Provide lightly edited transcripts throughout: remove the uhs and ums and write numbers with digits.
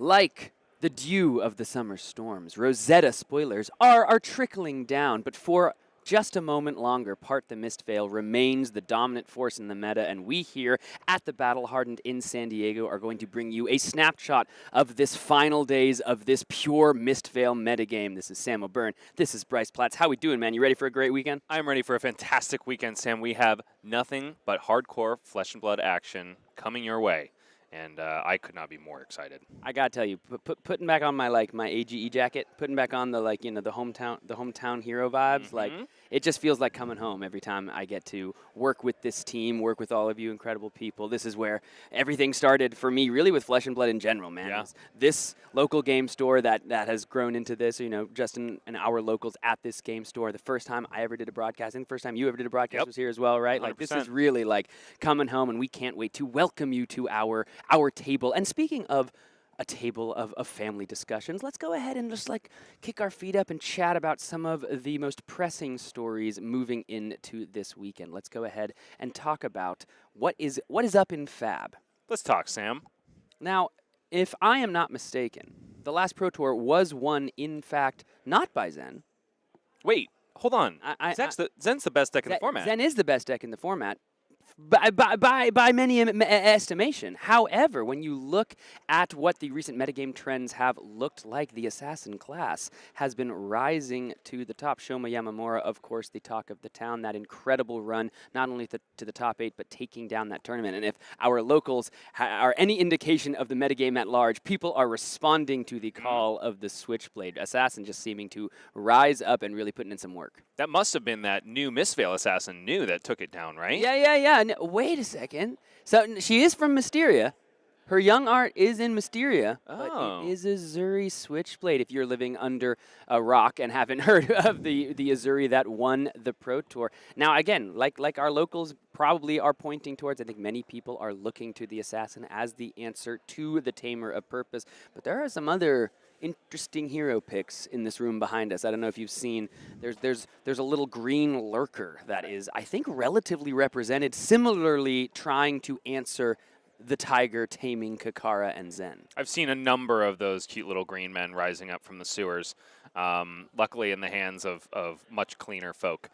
Like the dew of the summer storms, Rosetta spoilers are trickling down, but for just a moment longer, Part the Mistveil remains the dominant force in the meta, and we here at the Battle Hardened in San Diego are going to bring you a snapshot of this final days of this pure Mistveil metagame. This is Sam O'Byrne. This is Bryce Platts. How we doing, man? You ready for a great weekend? I'm ready for a fantastic weekend, Sam. We have nothing but hardcore flesh and blood action coming your way. And I could not be more excited. I gotta tell you, putting back on my my AGE jacket, putting back on the the hometown hero vibes, it just feels like coming home every time I get to work with this team, work with all of you incredible people. This is where everything started for me, really, with Flesh and Blood in general, man. Yeah. This local game store that has grown into this, Justin and our locals at this game store. The first time I ever did a broadcast, and the first time you ever did a broadcast was here as well, right? 100%. Like, this is really like coming home, and we can't wait to welcome you to our table. And speaking of a table of family discussions, let's go ahead and just kick our feet up and chat about some of the most pressing stories moving into this weekend. Let's go ahead and talk about what is up in Fab. Let's talk, Sam. Now, if I am not mistaken, the last Pro Tour was won, in fact, not by Zayne. Wait, hold on. Zen's the best deck in the format. Zayne is the best deck in the format. By many estimation. However, when you look at what the recent metagame trends have looked like, the assassin class has been rising to the top. Shoma Yamamura, of course, the talk of the town, that incredible run, not only to the top 8, but taking down that tournament. And if our locals are any indication of the metagame at large, people are responding to the call of the Switchblade. Assassin just seeming to rise up and really putting in some work. That must have been that new Mistveil assassin that took it down, right? Yeah. No, wait a second. So she is from Mysteria. Her young art is in Mysteria, but it is Uzuri Switchblade. If you're living under a rock and haven't heard of the Uzuri that won the Pro Tour. Now, again, like our locals probably are pointing towards, I think many people are looking to the Assassin as the answer to the Tamer of Purpose. But there are some other interesting hero picks in this room behind us. I don't know if you've seen, there's a little green lurker that is, I think, relatively represented, similarly trying to answer the Tiger taming Kakara and Zayne. I've seen a number of those cute little green men rising up from the sewers, luckily in the hands of much cleaner folk,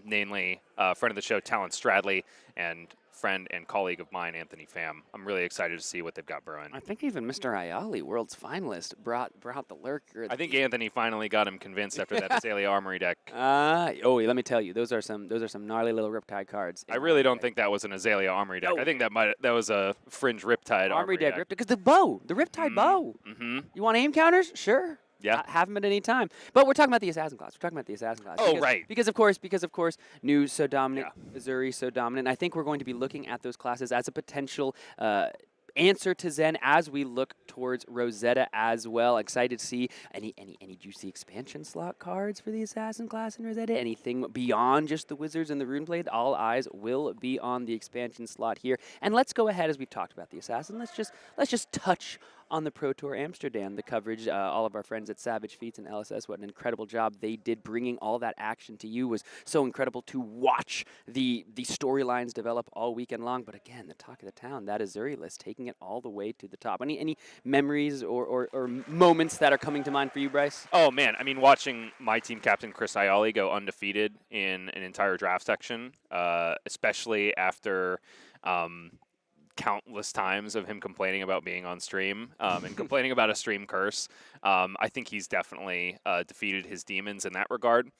namely friend of the show, Talon Stradley, and friend and colleague of mine, Anthony Pham. I'm really excited to see what they've got brewing. I think even Mr. Ayali, world's finalist, brought the lurker. I think Anthony finally got him convinced after that Azalea Armory deck. Let me tell you, those are some gnarly little Riptide cards. I really don't think that was an Azalea Armory deck. I think that was a fringe Riptide Armory deck. Because the Riptide bow. You want aim counters? Sure. Yeah, have them at any time. But we're talking about the assassin class. Because of course, News so dominant, Uzuri so dominant. I think we're going to be looking at those classes as a potential answer to Zayne as we look towards Rosetta as well. Excited to see any juicy expansion slot cards for the assassin class in Rosetta. Anything beyond just the wizards and the runeblade. All eyes will be on the expansion slot here. And let's go ahead, as we've talked about the assassin. Let's just touch on the Pro Tour Amsterdam, the coverage, all of our friends at Savage Feats and LSS, what an incredible job they did bringing all that action to you. Was so incredible to watch the storylines develop all weekend long. But again, the talk of the town, that Uzuri list, taking it all the way to the top. Any memories or moments that are coming to mind for you, Bryce? Oh, man. I mean, watching my team captain, Chris Ayali, go undefeated in an entire draft section, especially after countless times of him complaining about being on stream and complaining about a stream curse. I think he's definitely defeated his demons in that regard.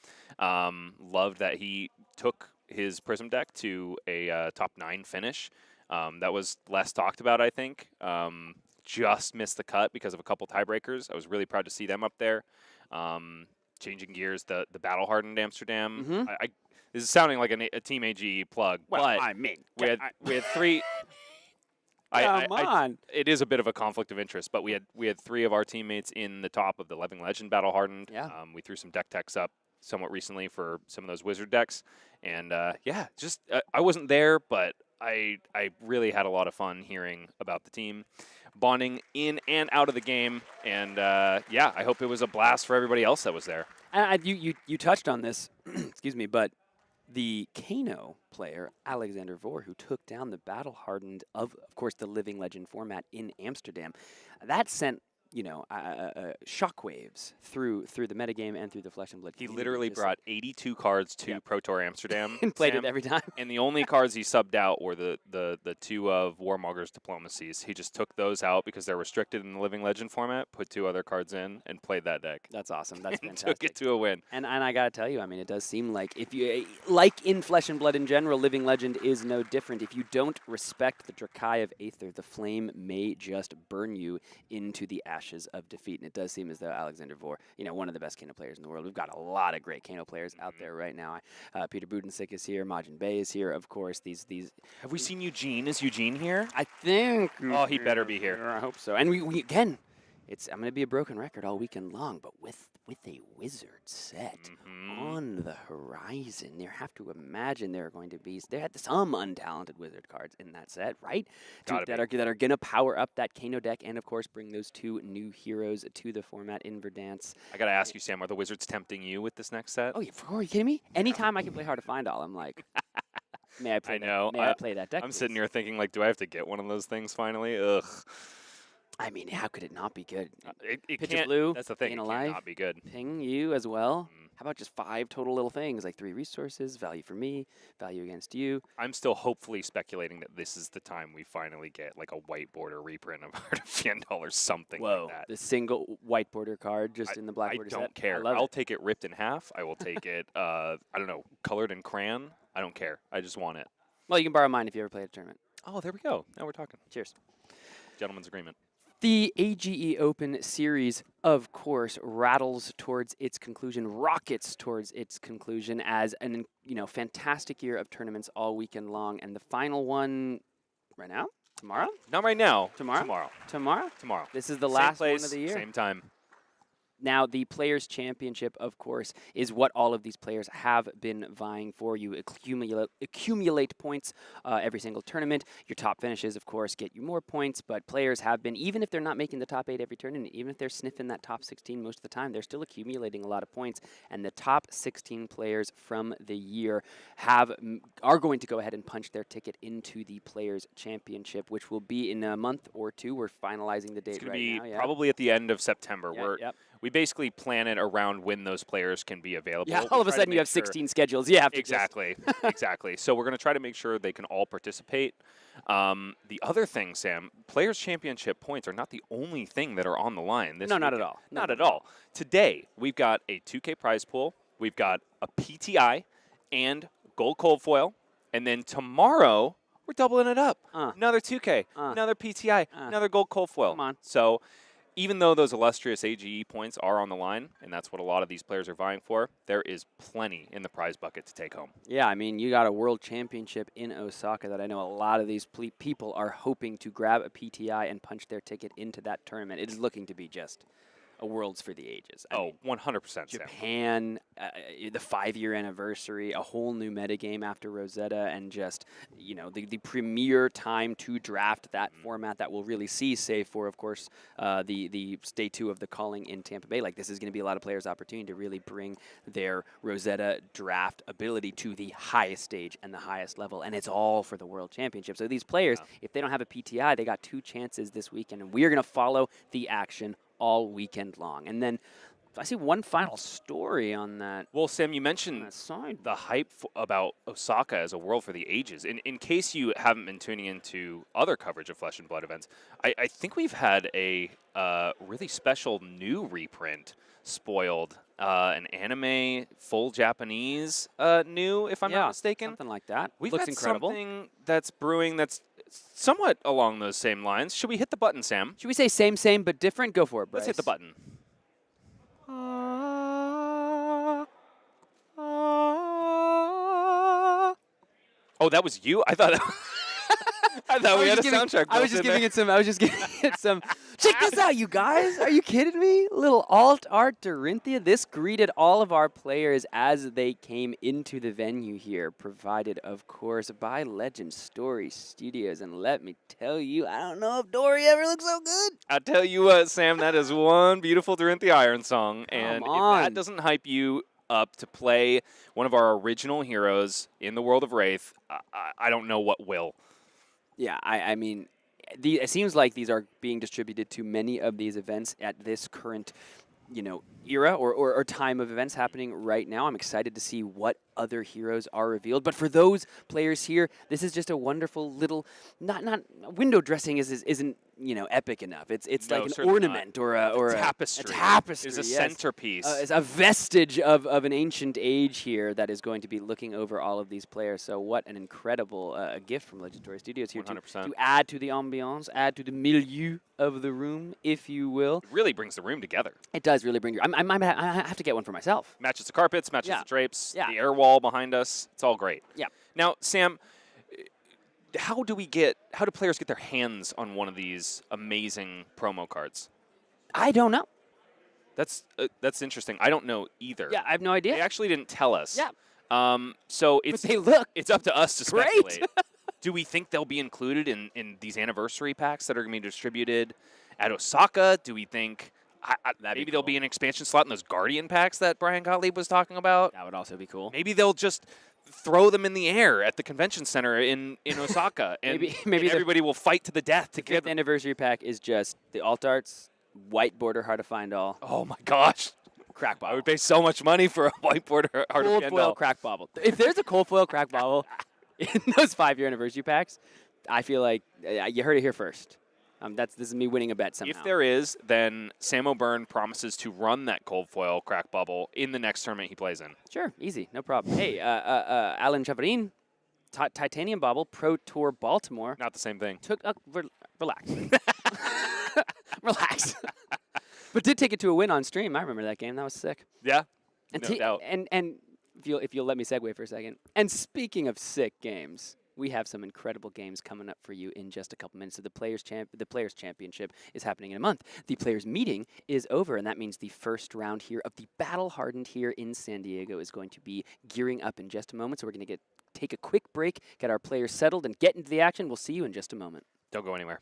Loved that he took his Prism deck to a top 9 finish. That was less talked about, I think. Just missed the cut because of a couple tiebreakers. I was really proud to see them up there. Changing gears, the Battle Hardened Amsterdam. This is sounding like a Team AG plug, well, but I mean, we had 3... Come on. It is a bit of a conflict of interest, but we had 3 of our teammates in the top of the Living Legend Battle Hardened. Yeah. We threw some deck techs up somewhat recently for some of those wizard decks, and I wasn't there, but I really had a lot of fun hearing about the team, bonding in and out of the game, and I hope it was a blast for everybody else that was there. You touched on this, excuse me, but the Kano player, Alexander Vore, who took down the Battle Hardened of course, the Living Legend format in Amsterdam, that sent shockwaves through the metagame and through the Flesh and Blood. He literally brought 82 cards to Pro Tour Amsterdam and played it every time. And the only cards he subbed out were the two of Warmongers Diplomacies. He just took those out because they're restricted in the Living Legend format, put 2 other cards in, and played that deck. That's awesome. That's and fantastic. Took it to a win. And I gotta tell you, I mean, it does seem like if you like in Flesh and Blood in general, Living Legend is no different. If you don't respect the Drakai of Aether, the flame may just burn you into the ashes of defeat. And it does seem as though Alexander Vor, one of the best Kano players in the world. We've got a lot of great Kano players out there right now. Peter Budensick is here. Majin Bay is here, of course. These. Have we seen Eugene? Is Eugene here? I think. Oh, he better be here. I hope so. And we again, I'm going to be a broken record all weekend long, but with a wizard set on the horizon, you have to imagine there are going to be some untalented wizard cards in that set, right? That are going to power up that Kano deck, and of course bring those 2 new heroes to the format in Verdansk. I gotta ask you, Sam, are the wizards tempting you with this next set? Oh, are you kidding me? Anytime I can play Hard to Find All, I'm like, may I play? I play that deck? I'm sitting here thinking, like, do I have to get one of those things finally? Ugh. I mean, how could it not be good? It Pitch can't, of blue. that's the thing. It cannot be good. Ping you as well. How about just 5 total little things, like 3 resources, value for me, value against you? I'm still hopefully speculating that this is the time we finally get like a white border reprint of Heart of Fiendal or something like that. The single white border card just in the black border set? I don't care. I'll take it ripped in half. I will take it, I don't know, colored in crayon. I don't care. I just want it. Well, you can borrow mine if you ever play a tournament. Oh, there we go. Now we're talking. Cheers. Gentleman's agreement. The AGE Open Series, of course, rattles towards its conclusion, rockets towards its conclusion as an fantastic year of tournaments all weekend long. And the final one, right now? Tomorrow? Not right now. Tomorrow? Tomorrow. This is the last place, one of the year? Same time. Now, the Players' Championship, of course, is what all of these players have been vying for. You accumulate points every single tournament. Your top finishes, of course, get you more points, but players have been, even if they're not making the top 8 every tournament, even if they're sniffing that top 16 most of the time, they're still accumulating a lot of points. And the top 16 players from the year are going to go ahead and punch their ticket into the Players' Championship, which will be in a month or 2. We're finalizing the date it's right be now. Yeah. Probably at the end of September. We basically plan it around when those players can be available. Yeah, all of a sudden you have 16 schedules. You have to exactly. So we're going to try to make sure they can all participate. The other thing, Sam, Players' Championship points are not the only thing that are on the line. No, not at all. Not at all. Today, we've got a 2K prize pool. We've got a PTI and gold cold foil. And then tomorrow, we're doubling it up. Another 2K, another PTI, another gold cold foil. Come on. So even though those illustrious AGE points are on the line, and that's what a lot of these players are vying for, there is plenty in the prize bucket to take home. Yeah, I mean, you got a world championship in Osaka that I know a lot of these people are hoping to grab a PTI and punch their ticket into that tournament. It is looking to be just a Worlds for the ages. I mean, 100%. Japan, the 5-year anniversary, a whole new metagame after Rosetta, and just, the premier time to draft that format that we'll really see, save for, of course, the day 2 of the calling in Tampa Bay. Like, this is going to be a lot of players' opportunity to really bring their Rosetta draft ability to the highest stage and the highest level, and it's all for the World Championship. So these players, if they don't have a PTI, they got 2 chances this weekend, and we're going to follow the action all weekend long. And then I see one final story on that. Well, Sam, you mentioned the hype about Osaka as a world for the ages. In case you haven't been tuning into other coverage of Flesh and Blood events, I think we've had a really special new reprint spoiled. An anime full Japanese new, if I'm not mistaken. Something like that. Looks got incredible. Something that's brewing that's somewhat along those same lines. Should we hit the button, Sam? Should we say same but different? Go for it, Bryce. Let's hit the button. Oh, that was you? I thought we had a soundtrack. I was just giving it some. Check this out, you guys. Are you kidding me? Little alt art Dorinthia. This greeted all of our players as they came into the venue here, provided, of course, by Legend Story Studios. And let me tell you, I don't know if Dory ever looks so good. I'll tell you what, Sam, that is one beautiful Dorinthia Iron song. And if that doesn't hype you up to play one of our original heroes in the world of Wraith, I don't know what will. Yeah, I mean, it seems like these are being distributed to many of these events at this current, era or time of events happening right now. I'm excited to see what other heroes are revealed. But for those players here, this is just a wonderful little, not window dressing isn't epic enough. It's like an ornament or a tapestry. A tapestry is a yes. centerpiece. It's a vestige of an ancient age here that is going to be looking over all of these players. So what an incredible gift from Legendary Studios here to add to the ambiance, add to the milieu of the room, if you will. It really brings the room together. It does really bring. I have to get one for myself. Matches the carpets, matches the drapes, Yeah. the air wall behind us. It's all great. Yeah. Now, Sam, how do players get their hands on one of these amazing promo cards? I don't know. That's interesting. I don't know either. Yeah, I have no idea. They actually didn't tell us. Yeah. So But they look. it's up to us to Great. speculate. Do we think they'll be included in these anniversary packs that are going to be distributed at Osaka? Do we think maybe there'll be an expansion slot in those Guardian packs that Brian Gottlieb was talking about? That would also be cool. Maybe they'll just throw them in the air at the convention center in Osaka, and maybe everybody will fight to the death to get The anniversary pack is just the alt arts, white border, hard to find all. Oh my gosh. Crack bobble. I would pay so much money for a whiteboard or hard to Cold find foil all. crack bobble. If there's a cold foil crack bobble in those 5-year anniversary packs, I feel like you heard it here first. This is me winning a bet somehow. If there is, then Sam O'Byrne promises to run that cold foil crack bubble in the next tournament he plays in. Sure, easy, no problem. Hey, Alan Chavarin, Titanium Bobble, Pro Tour Baltimore. Not the same thing. Relax. Relax. But did take it to a win on stream. I remember that game. That was sick. Yeah, And no doubt. And if you'll let me segue for a second. And speaking of sick games, we have some incredible games coming up for you in just a couple minutes. So the Players Championship is happening in a month. The Players Meeting is over, and that means the first round here of the Battle Hardened here in San Diego is going to be gearing up in just a moment. So we're going to take a quick break, get our players settled, and get into the action. We'll see you in just a moment. Don't go anywhere.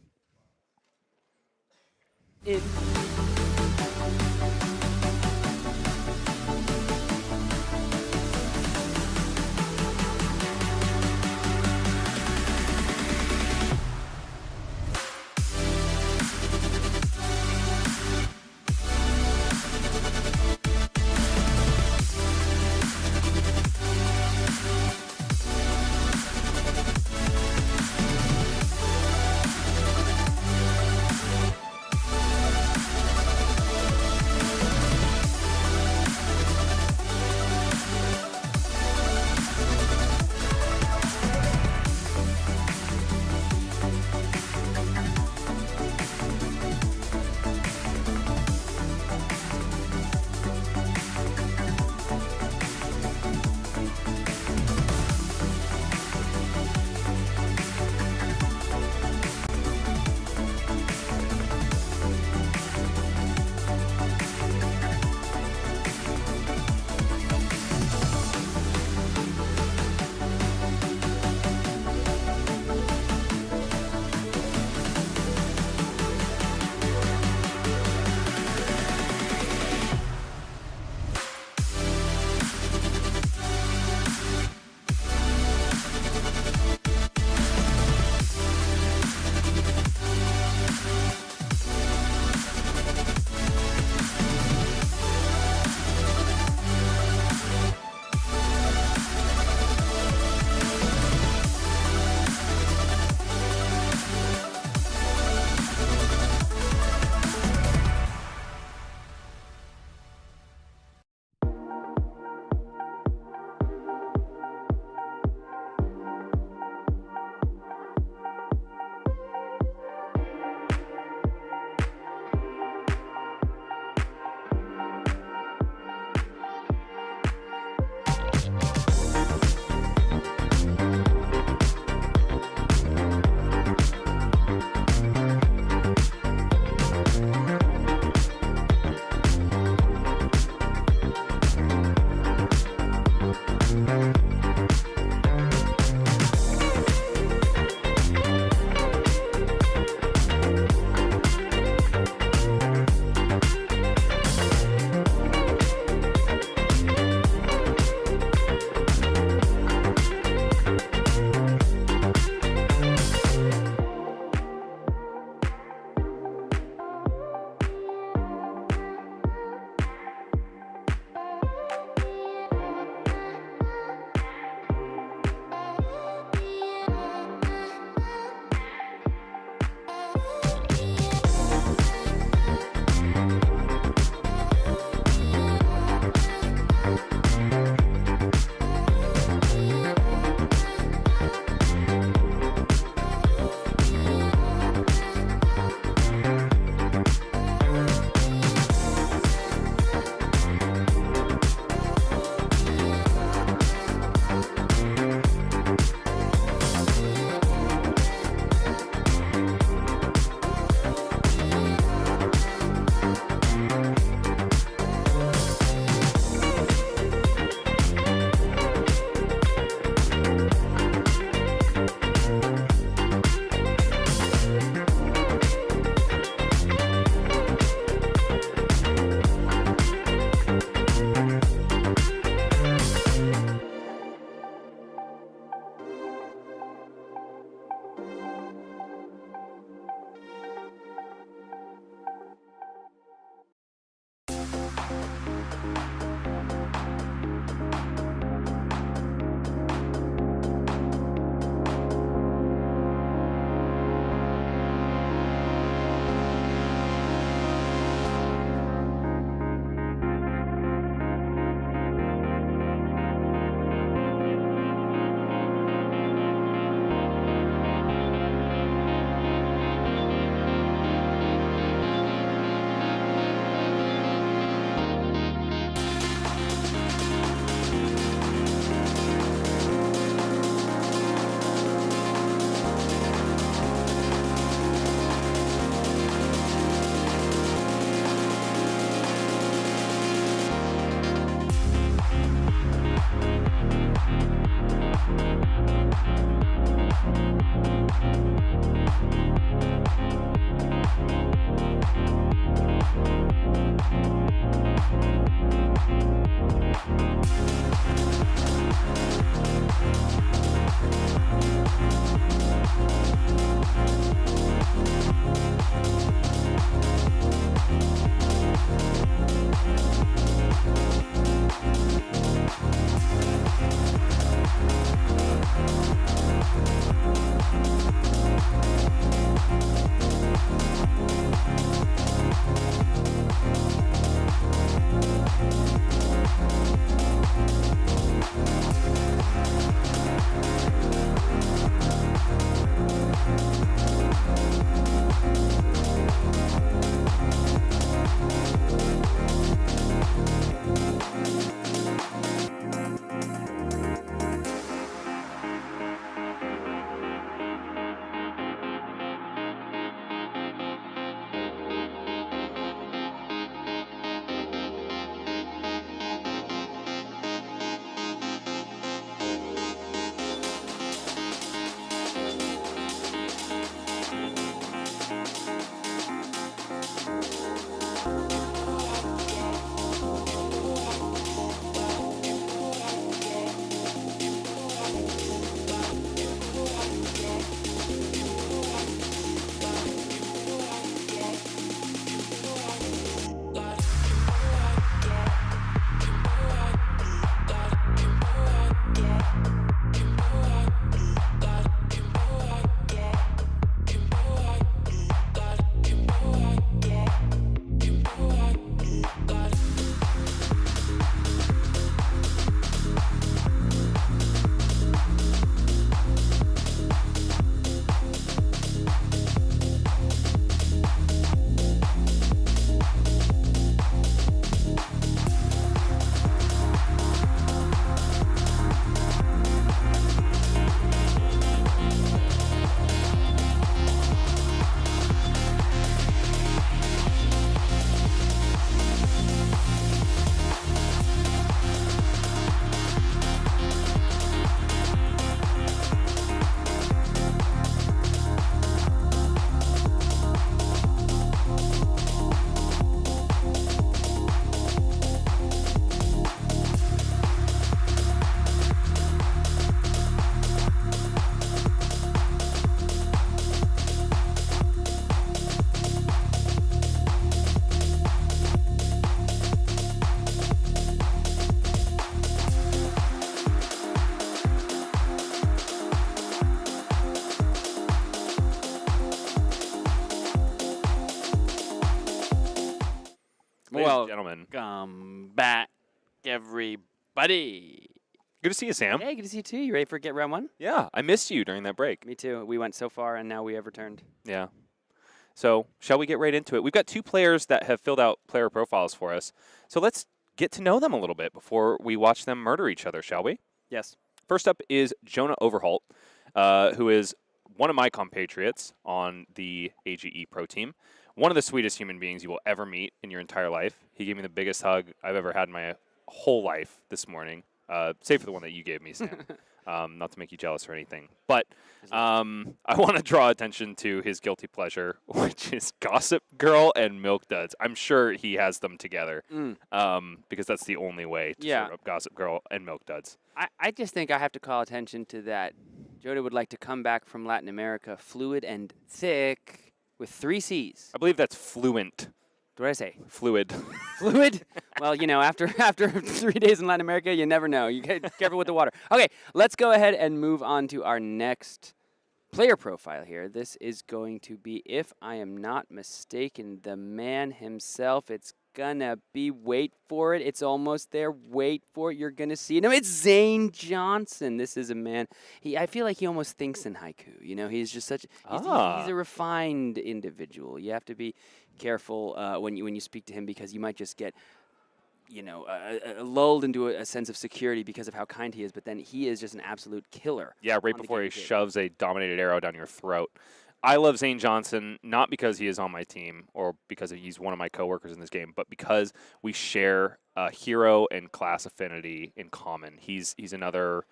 Colin. Come back, everybody. Good to see you, Sam. Hey, good to see you too. You ready for Get Round 1? Yeah, I missed you during that break. Me too. We went so far, and now we have returned. Yeah. So, shall we get right into it? We've got 2 players that have filled out player profiles for us. So let's get to know them a little bit before we watch them murder each other, shall we? Yes. First up is Jonah Overholt, who is one of my compatriots on the AGE Pro team. One of the sweetest human beings you will ever meet in your entire life. He gave me the biggest hug I've ever had in my whole life this morning, save for the one that you gave me, Sam. Not to make you jealous or anything. But I want to draw attention to his guilty pleasure, which is Gossip Girl and Milk Duds. I'm sure he has them together because that's the only way to serve up Gossip Girl and Milk Duds. I just think I have to call attention to that. Jonah would like to come back from Latin America fluid and thick with 3 C's. I believe that's fluent. What did I say? Fluid. Fluid? Well, you know, after 3 days in Latin America, you never know. You get careful with the water. Okay, let's go ahead and move on to our next player profile here. This is going to be, if I am not mistaken, the man himself. It's gonna be, wait for it, it's almost there, wait for it, you're gonna see it. No, it's Zayne Johnson. This is a man, I feel like he almost thinks in haiku. You know, he's just such, he's a refined individual. You have to be careful when you speak to him, because you might just get, you know, lulled into a sense of security because of how kind he is, but then he is just an absolute killer. Yeah, right before he shoves a dominated arrow down your throat. I love Zayne Johnson, not because he is on my team or because he's one of my coworkers in this game, but because we share a hero and class affinity in common. He's another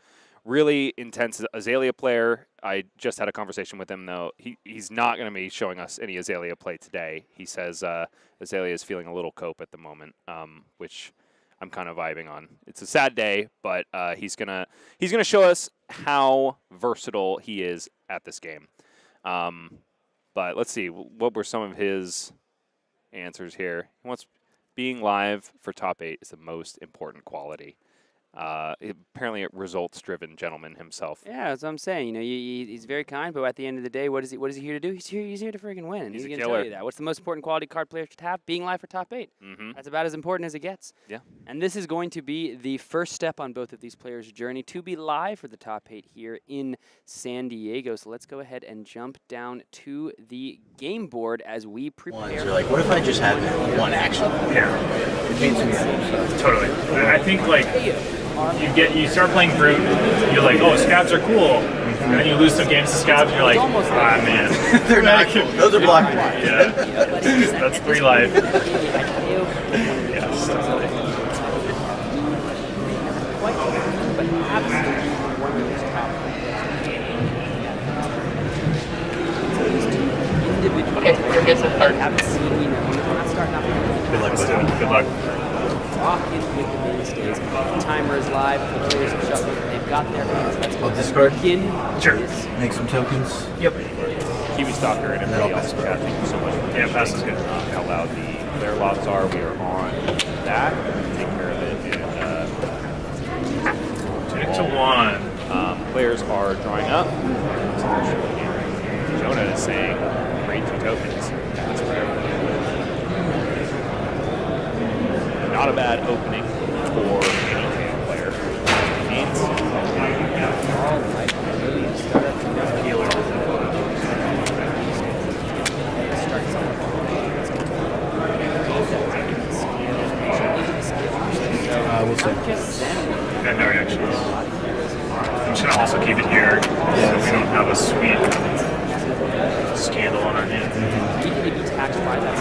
really intense Azalea player. I just had a conversation with him, though. He's not going to be showing us any Azalea play today. He says Azalea is feeling a little cope at the moment, which I'm kind of vibing on. It's a sad day, but he's gonna show us how versatile he is at this game. But let's see, what were some of his answers here? He wants being live for top 8 is the most important quality. Apparently a results-driven gentleman himself. Yeah, that's what I'm saying. You know, he's very kind, but at the end of the day, what is he here to do? He's here to friggin' win. He's going a to tell you that. What's the most important quality card players should have? Being live for top 8. That's about as important as it gets. Yeah. And this is going to be the first step on both of these players' journey to be live for the top 8 here in San Diego. So let's go ahead and jump down to the game board as we prepare. So like, what if I just had one action? Yeah. It paints me out. Totally. I think like you start playing brute, you're like, oh, scabs are cool. And then you lose some games to scabs, and you're like, ah, man. They're not cool. Those are blocking. Yeah. That's 3 life. Yes. Okay, you're getting started. Haven't seen, you know, we're not starting off. Good luck, buddy. Good luck. Walk in with the mainstays. The timer is live. The players have shuffled. They've got their hands. Let's go. Discard. Begin. Sure. Make some tokens. Yep. Kiwi Stalker and everybody else in chat, thank you so much. Yeah, pass is good. How loud the player logs are. We are on that. Take care of it. And, 2 to 1. Players are drawing up. Jonah is saying, "Great 2 tokens." That's forever. Not a bad opening for any Kayo player. Games. We'll see. And no reactions. I'm just going to also keep it here so we don't have a sweet scandal on our hands. He can be taxed by that.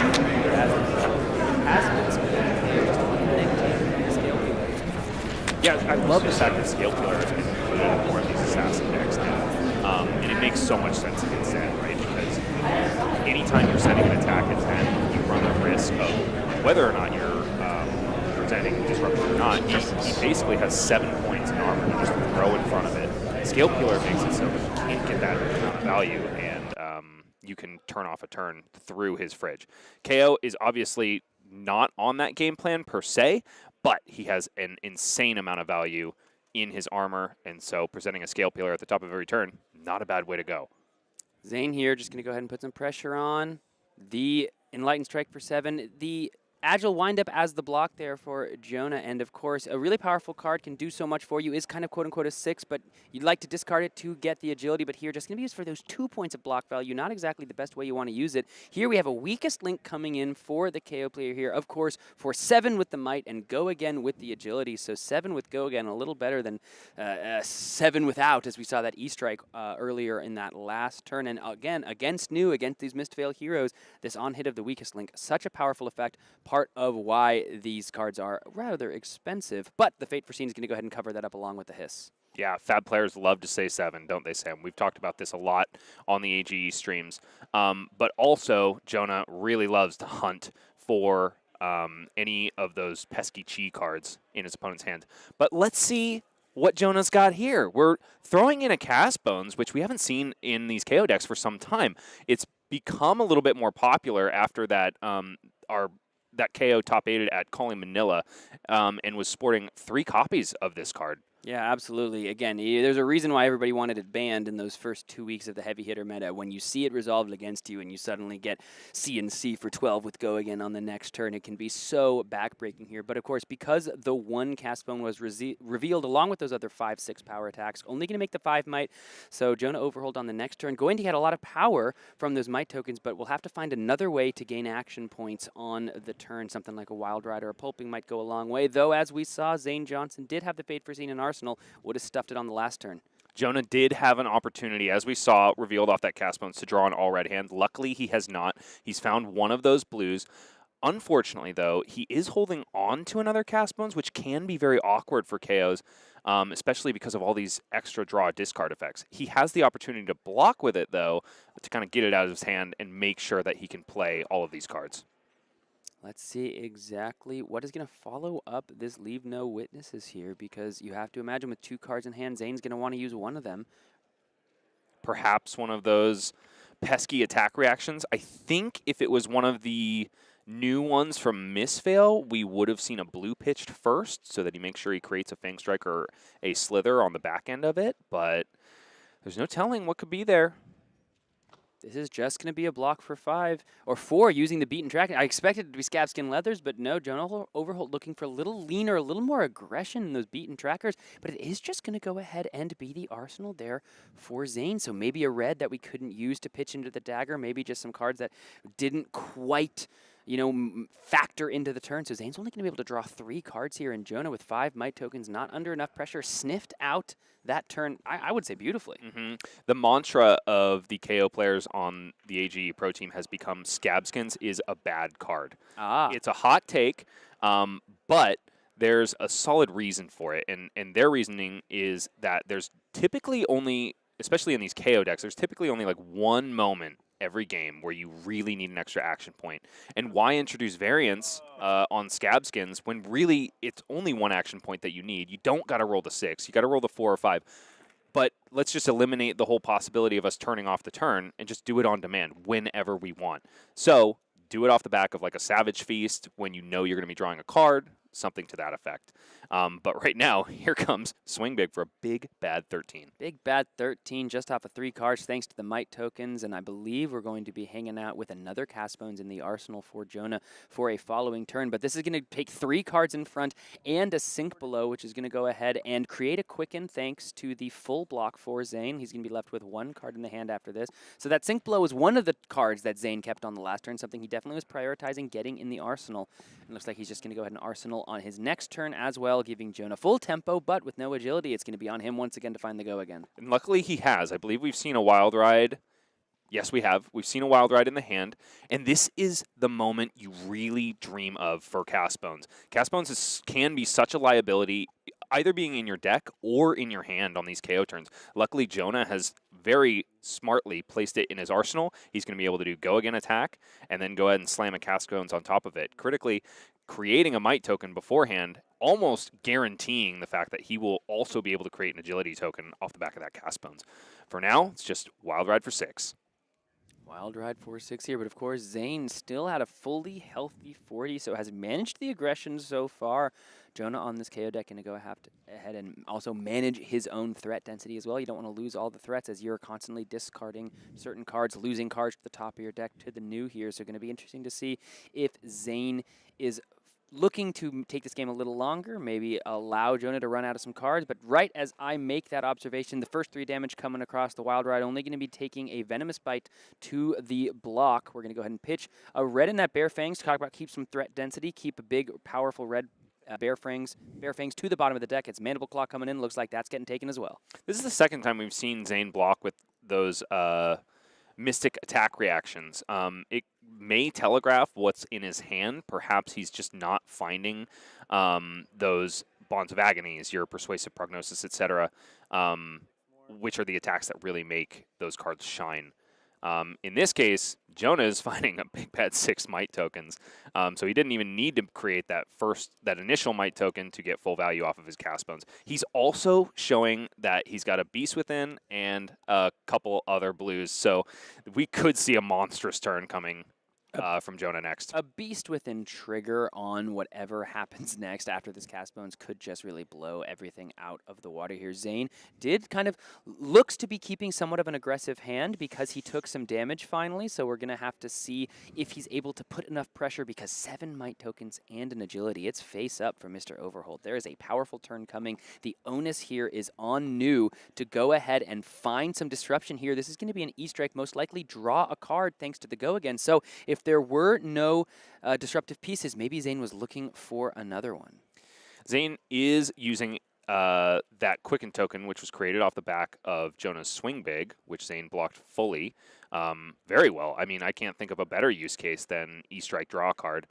Yeah, I love the fact that Scale Killer has been included in more of these assassin decks now. And it makes so much sense in Zen, right? Because anytime you're sending an attack at Zen, you run the risk of whether or not you're presenting disruption or not. He basically has 7 points in armor to just throw in front of it. Scale Killer makes it so that you can't get that amount of value, and you can turn off a turn through his fridge. Kayo is obviously not on that game plan per se, but he has an insane amount of value in his armor, and so presenting a Scale Peeler at the top of every turn, not a bad way to go. Zayne here, just going to go ahead and put some pressure on. The Enlightened Strike for 7. The Agile windup as the block there for Jonah, and of course, a really powerful card can do so much for you. Is kind of quote-unquote a 6, but you'd like to discard it to get the agility, but here just going to be used for those 2 points of block value. Not exactly the best way you want to use it. Here we have a weakest link coming in for the Kayo player here, of course, for 7 with the might and go again with the agility. So 7 with go again, a little better than 7 without, as we saw that E-strike earlier in that last turn. And again, against these Mistveil heroes, this on-hit of the weakest link, such a powerful effect, part of why these cards are rather expensive. But the Fate Foreseen is going to go ahead and cover that up along with the Hiss. Yeah, Fab players love to say 7, don't they, Sam? We've talked about this a lot on the AGE streams. But also, Jonah really loves to hunt for any of those pesky chi cards in his opponent's hand. But let's see what Jonah's got here. We're throwing in a Cast Bones, which we haven't seen in these KO decks for some time. It's become a little bit more popular after that that KO top-8'd at Calling Manila and was sporting 3 copies of this card. Yeah, absolutely. Again, there's a reason why everybody wanted it banned in those first 2 weeks of the heavy hitter meta. When you see it resolved against you and you suddenly get C&C for 12 with go again on the next turn, it can be so backbreaking here. But of course, because the 1 cast bone was revealed along with those other 5/6 power attacks, only going to make the 5 might. So Jonah Overholt on the next turn, going to get a lot of power from those might tokens, but we'll have to find another way to gain action points on the turn. Something like a Wild Ride or a Pulping might go a long way. Though, as we saw, Zayne Johnson did have the Fate Foreseen in Arsenal, would have stuffed it on the last turn. Jonah did have an opportunity, as we saw revealed off that Cast Bones, to draw an all red hand. Luckily, he has not. He's found one of those blues. Unfortunately, though, he is holding on to another Cast Bones, which can be very awkward for KOs, especially because of all these extra draw discard effects. He has the opportunity to block with it, though, to kind of get it out of his hand and make sure that he can play all of these cards. Let's see exactly what is going to follow up this Leave No Witnesses here, because you have to imagine with 2 cards in hand, Zayne's going to want to use one of them. Perhaps one of those pesky attack reactions. I think if it was one of the new ones from Mistveil, we would have seen a blue pitched first so that he makes sure he creates a Fang Strike or a Slither on the back end of it, but there's no telling what could be there. This is just going to be a block for 5 or 4 using the beaten track. I expected it to be Scabskin Leathers, but no, Jonah Overholt looking for a little leaner, a little more aggression in those beaten trackers, but it is just going to go ahead and be the arsenal there for Zayne. So maybe a red that we couldn't use to pitch into the dagger, maybe just some cards that didn't quite, you know, factor into the turn. So Zayne's only going to be able to draw 3 cards here, and Jonah with 5 might tokens, not under enough pressure, sniffed out that turn, I would say, beautifully. The mantra of the KO players on the AGE Pro Team has become Scabskins is a bad card. It's a hot take, but there's a solid reason for it, and their reasoning is that there's typically only, especially in these KO decks, there's typically only like one moment every game where you really need an extra action point. And why introduce variants on Scabskins when really it's only one action point that you need? You don't got to roll the 6. You got to roll the 4 or 5. But let's just eliminate the whole possibility of us turning off the turn and just do it on demand whenever we want. So do it off the back of like a Savage Feast when you know you're going to be drawing a card, something to that effect. But right now, here comes Swing Big for a big, bad 13. Big bad 13 just off of 3 cards thanks to the might tokens, and I believe we're going to be hanging out with another Cast Bones in the arsenal for Jonah for a following turn. But this is going to take 3 cards in front and a Sink Below, which is going to go ahead and create a Quicken thanks to the full block for Zayne. He's going to be left with 1 card in the hand after this. So that Sink Below is one of the cards that Zayne kept on the last turn, something he definitely was prioritizing getting in the arsenal. It looks like he's just going to go ahead and arsenal on his next turn as well, giving Jonah full tempo, but with no agility, it's going to be on him once again to find the go again. And luckily he has. I believe we've seen a Wild Ride. Yes, we have. We've seen a Wild Ride in the hand, and this is the moment you really dream of for Cast Bones. Cast Bones can be such a liability, either being in your deck or in your hand on these KO turns. Luckily, Jonah has very smartly placed it in his arsenal. He's going to be able to do go again attack, and then go ahead and slam a Cast Bones on top of it. Critically, creating a might token beforehand, almost guaranteeing the fact that he will also be able to create an agility token off the back of that Cast Bones. For now, it's just Wild Ride for 6. Wild Ride 4-6 here, but of course Zayne still had a fully healthy 40, so has managed the aggression so far. Jonah on this KO deck going to go ahead and also manage his own threat density as well. You don't want to lose all the threats as you're constantly discarding certain cards, losing cards to the top of your deck to the new here. So going to be interesting to see if Zayne is looking to take this game a little longer, maybe allow Jonah to run out of some cards. But right as I make that observation, the first 3 damage coming across the Wild Ride, only going to be taking a Venomous Bite to the block. We're going to go ahead and pitch a red in that Bare Fangs to talk about keep some threat density, keep a big, powerful red Bare Fangs to the bottom of the deck. It's Mandible Claw coming in. Looks like that's getting taken as well. This is the second time we've seen Zayne block with those Mystic attack reactions. It may telegraph what's in his hand. Perhaps he's just not finding those Bonds of Agonies, your Persuasive Prognosis, etc., which are the attacks that really make those cards shine. In this case, Jonah is finding a big bad 6 Might tokens, so he didn't even need to create that initial Might token to get full value off of his cast bones. He's also showing that he's got a Beast Within and a couple other blues, so we could see a monstrous turn coming from Jonah next. A Beast Within trigger on whatever happens next after this cast bones could just really blow everything out of the water here. Zayne did looks to be keeping somewhat of an aggressive hand because he took some damage finally, so we're going to have to see if he's able to put enough pressure because 7 Might tokens and an agility. It's face up for Mr. Overholt. There is a powerful turn coming. The onus here is on New to go ahead and find some disruption here. This is going to be an E-Strike, most likely draw a card thanks to the go again. So if there were no disruptive pieces, maybe Zayne was looking for another one. Zayne is using that Quicken token, which was created off the back of Jonah's Swing Big, which Zayne blocked fully very well. I mean, I can't think of a better use case than E-Strike draw a card,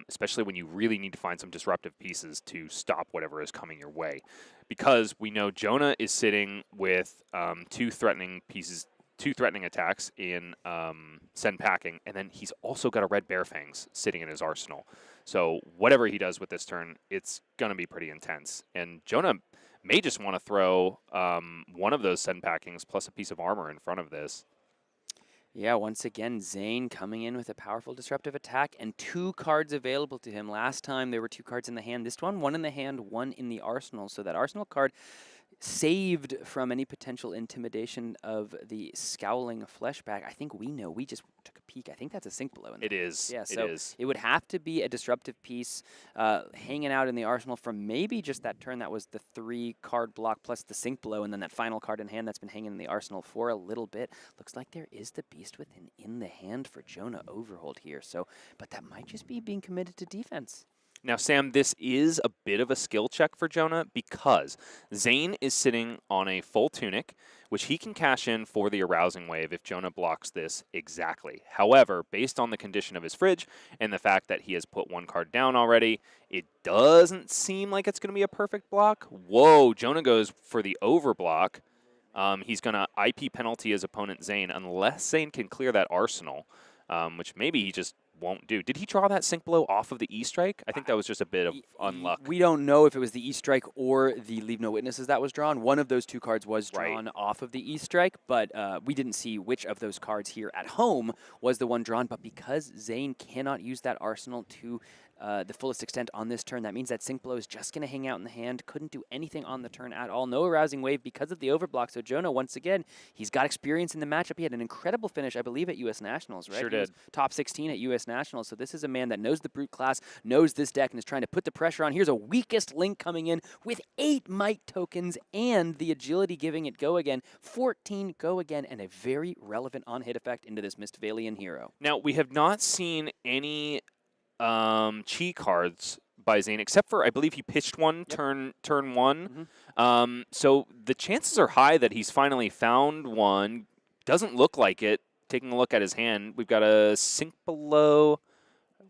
especially when you really need to find some disruptive pieces to stop whatever is coming your way. Because we know Jonah is sitting with 2 threatening pieces, 2 threatening attacks in Send Packing, and then he's also got a red Bare Fangs sitting in his arsenal. So whatever he does with this turn, it's going to be pretty intense. And Jonah may just want to throw one of those Send Packings plus a piece of armor in front of this. Yeah, once again, Zayne coming in with a powerful disruptive attack and 2 cards available to him. Last time there were 2 cards in the hand. This one in the hand, 1 in the arsenal. So that arsenal card saved from any potential intimidation of the Scowling Fleshback. I think we know. We just took a peek. I think that's a Sink Below. It is. Yeah, it so is. It would have to be a disruptive piece hanging out in the arsenal from maybe just that turn that was the 3 card block plus the Sink Below, and then that final card in hand that's been hanging in the arsenal for a little bit. Looks like there is the Beast Within in the hand for Jonah Overholt here. So, but that might just be being committed to defense. Now, Sam, this is a bit of a skill check for Jonah because Zayne is sitting on a full tunic, which he can cash in for the Arousing Wave if Jonah blocks this exactly. However, based on the condition of his fridge and the fact that he has put 1 card down already, it doesn't seem like it's going to be a perfect block. Whoa, Jonah goes for the overblock. He's going to IP penalty his opponent Zayne unless Zayne can clear that arsenal, which maybe he just won't do. Did he draw that Sink Below off of the E-Strike? I think that was just a bit of unluck. We don't know if it was the E-Strike or the Leave No Witnesses that was drawn. One of those 2 cards was drawn off of the E-Strike, but we didn't see which of those cards here at home was the one drawn. But because Zayne cannot use that arsenal to the fullest extent on this turn, that means that Sink Below is just going to hang out in the hand. Couldn't do anything on the turn at all. No Arousing Wave because of the overblock. So Jonah, once again, he's got experience in the matchup. He had an incredible finish, I believe, at U.S. Nationals, right? Sure He did. was top 16 at U.S. Nationals. So this is a man that knows the Brute class, knows this deck, and is trying to put the pressure on. Here's a weakest link coming in with 8 Might tokens and the agility giving it go again. 14 go again, and a very relevant on-hit effect into this Mistvalian hero. Now, we have not seen any Chi cards by Zayne, except for I believe he pitched one turn 1. So the chances are high that he's finally found one. Doesn't look like it. Taking a look at his hand, we've got a Sink Below.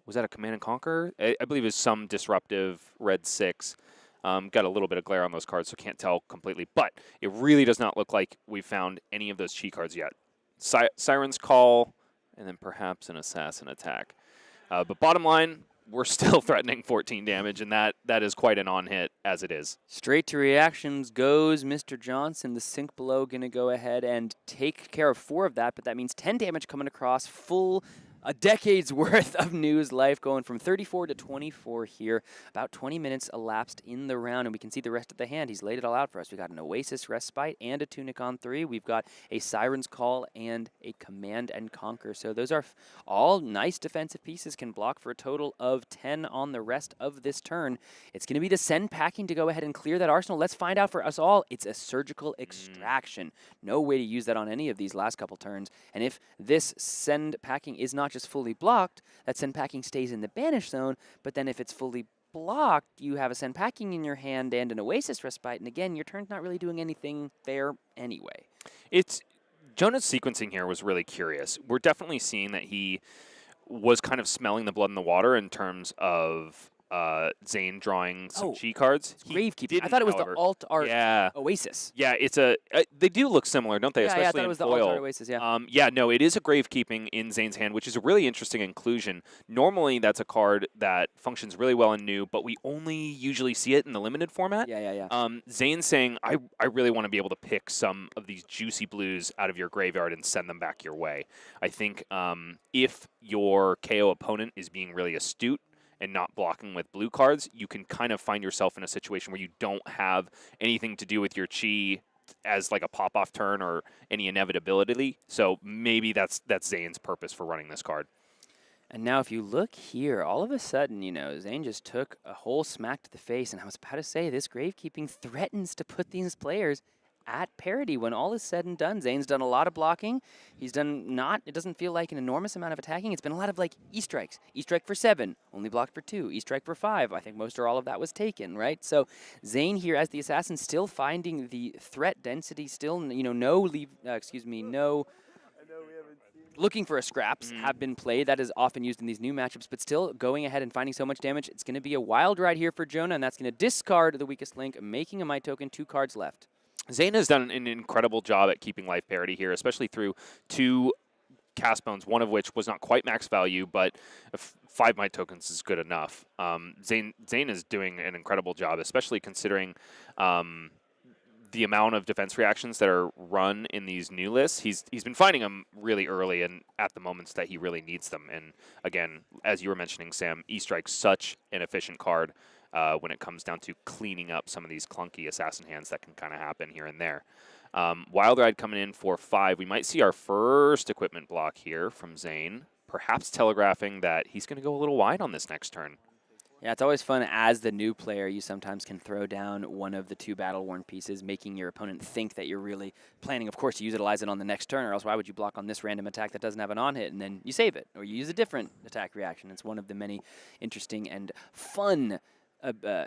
Was that a Command and Conquer? I believe it's some disruptive red 6. Got a little bit of glare on those cards, so can't tell completely. But it really does not look like we've found any of those Chi cards yet. Siren's Call, and then perhaps an Assassin Attack. But bottom line, we're still threatening 14 damage, and that is quite an on-hit as it is. Straight to reactions goes Mr. Johnson. The Sink Below going to go ahead and take care of 4 of that, but that means 10 damage coming across, full A decade's worth of news life going from 34 to 24 here. About 20 minutes elapsed in the round, and we can see the rest of the hand. He's laid it all out for us. We got an Oasis Respite and a Tunic on 3. We've got a Siren's Call and a Command and Conquer. So those are all nice defensive pieces, can block for a total of 10 on the rest of this turn. It's going to be the Send Packing to go ahead and clear that arsenal. Let's find out for us all. It's a Surgical Extraction. No way to use that on any of these last couple turns. And if this Send Packing is not just fully blocked, that Send Packing stays in the banish zone, but then if it's fully blocked, you have a Send Packing in your hand and an Oasis Respite, and again, your turn's not really doing anything there anyway. Jonah's sequencing here was really curious. We're definitely seeing that he was kind of smelling the blood in the water in terms of Zayne drawing some Chi cards. Gravekeeping. I thought it was the alt art Oasis. Yeah, it's they do look similar, don't they? Especially I thought it was the alt art Oasis, yeah, no, it is a Gravekeeping in Zayne's hand, which is a really interesting inclusion. Normally, that's a card that functions really well in new, but we only usually see it in the limited format. Yeah. Zayne's saying, I really want to be able to pick some of these juicy blues out of your graveyard and send them back your way. I think if your KO opponent is being really astute and not blocking with blue cards, you can kind of find yourself in a situation where you don't have anything to do with your Chi as like a pop-off turn or any inevitability. So maybe that's Zayne's purpose for running this card. And now if you look here, all of a sudden, Zayne just took a whole smack to the face, and I was about to say, this Gravekeeping threatens to put these players at parity when all is said and done. Zayne's done a lot of blocking. He's done it doesn't feel like an enormous amount of attacking. It's been a lot of like E-strikes. E-strike for 7, only blocked for 2. E-strike for 5. I think most or all of that was taken, right? So Zayne here as the assassin still finding the threat density, still, looking for a scraps have been played. That is often used in these new matchups, but still going ahead and finding so much damage. It's going to be a wild ride here for Jonah, and that's going to discard the weakest link, making a Might token, 2 cards left. Zayne has done an incredible job at keeping life parity here, especially through 2 cast bones, one of which was not quite max value, but 5 Might tokens is good enough. Zayne is doing an incredible job, especially considering the amount of defense reactions that are run in these new lists. He's been finding them really early and at the moments that he really needs them. And again, as you were mentioning, Sam, E-Strike's such an efficient card when it comes down to cleaning up some of these clunky assassin hands that can kind of happen here and there. Wild Ride coming in for 5. We might see our first equipment block here from Zayne, perhaps telegraphing that he's going to go a little wide on this next turn. Yeah, it's always fun as the new player. You sometimes can throw down one of the 2 battle-worn pieces, making your opponent think that you're really planning, of course, to utilize it on the next turn, or else why would you block on this random attack that doesn't have an on-hit, and then you save it, or you use a different attack reaction. It's one of the many interesting and fun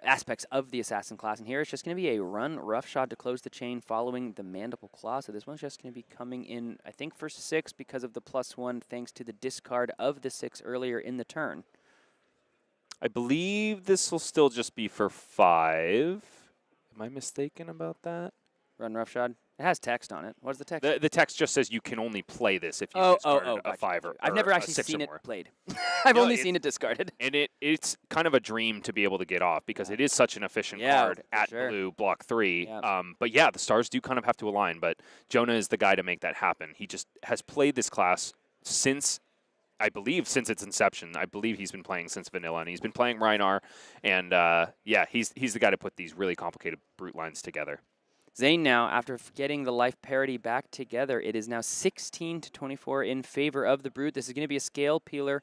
aspects of the Assassin class. And here it's just going to be a run roughshod to close the chain following the Mandible Claw. So this one's just going to be coming in, I think, for 6 because of the +1, thanks to the discard of the 6 earlier in the turn. I believe this will still just be for 5. Am I mistaken about that? Run roughshod. It has text on it. What's the text? The text just says you can only play this if you discard a 5 or I've never actually seen it played. I've only seen it discarded. And it's kind of a dream to be able to get off because it is such an efficient card at blue, block 3. Yeah. But yeah, the stars do kind of have to align. But Jonah is the guy to make that happen. He just has played this class since, I believe, since its inception. I believe he's been playing since vanilla, and he's been playing Rhinar. And yeah, he's the guy to put these really complicated brute lines together. Zayne now, after getting the life parity back together, it is now 16-24 in favor of the Brute. This is going to be a scale peeler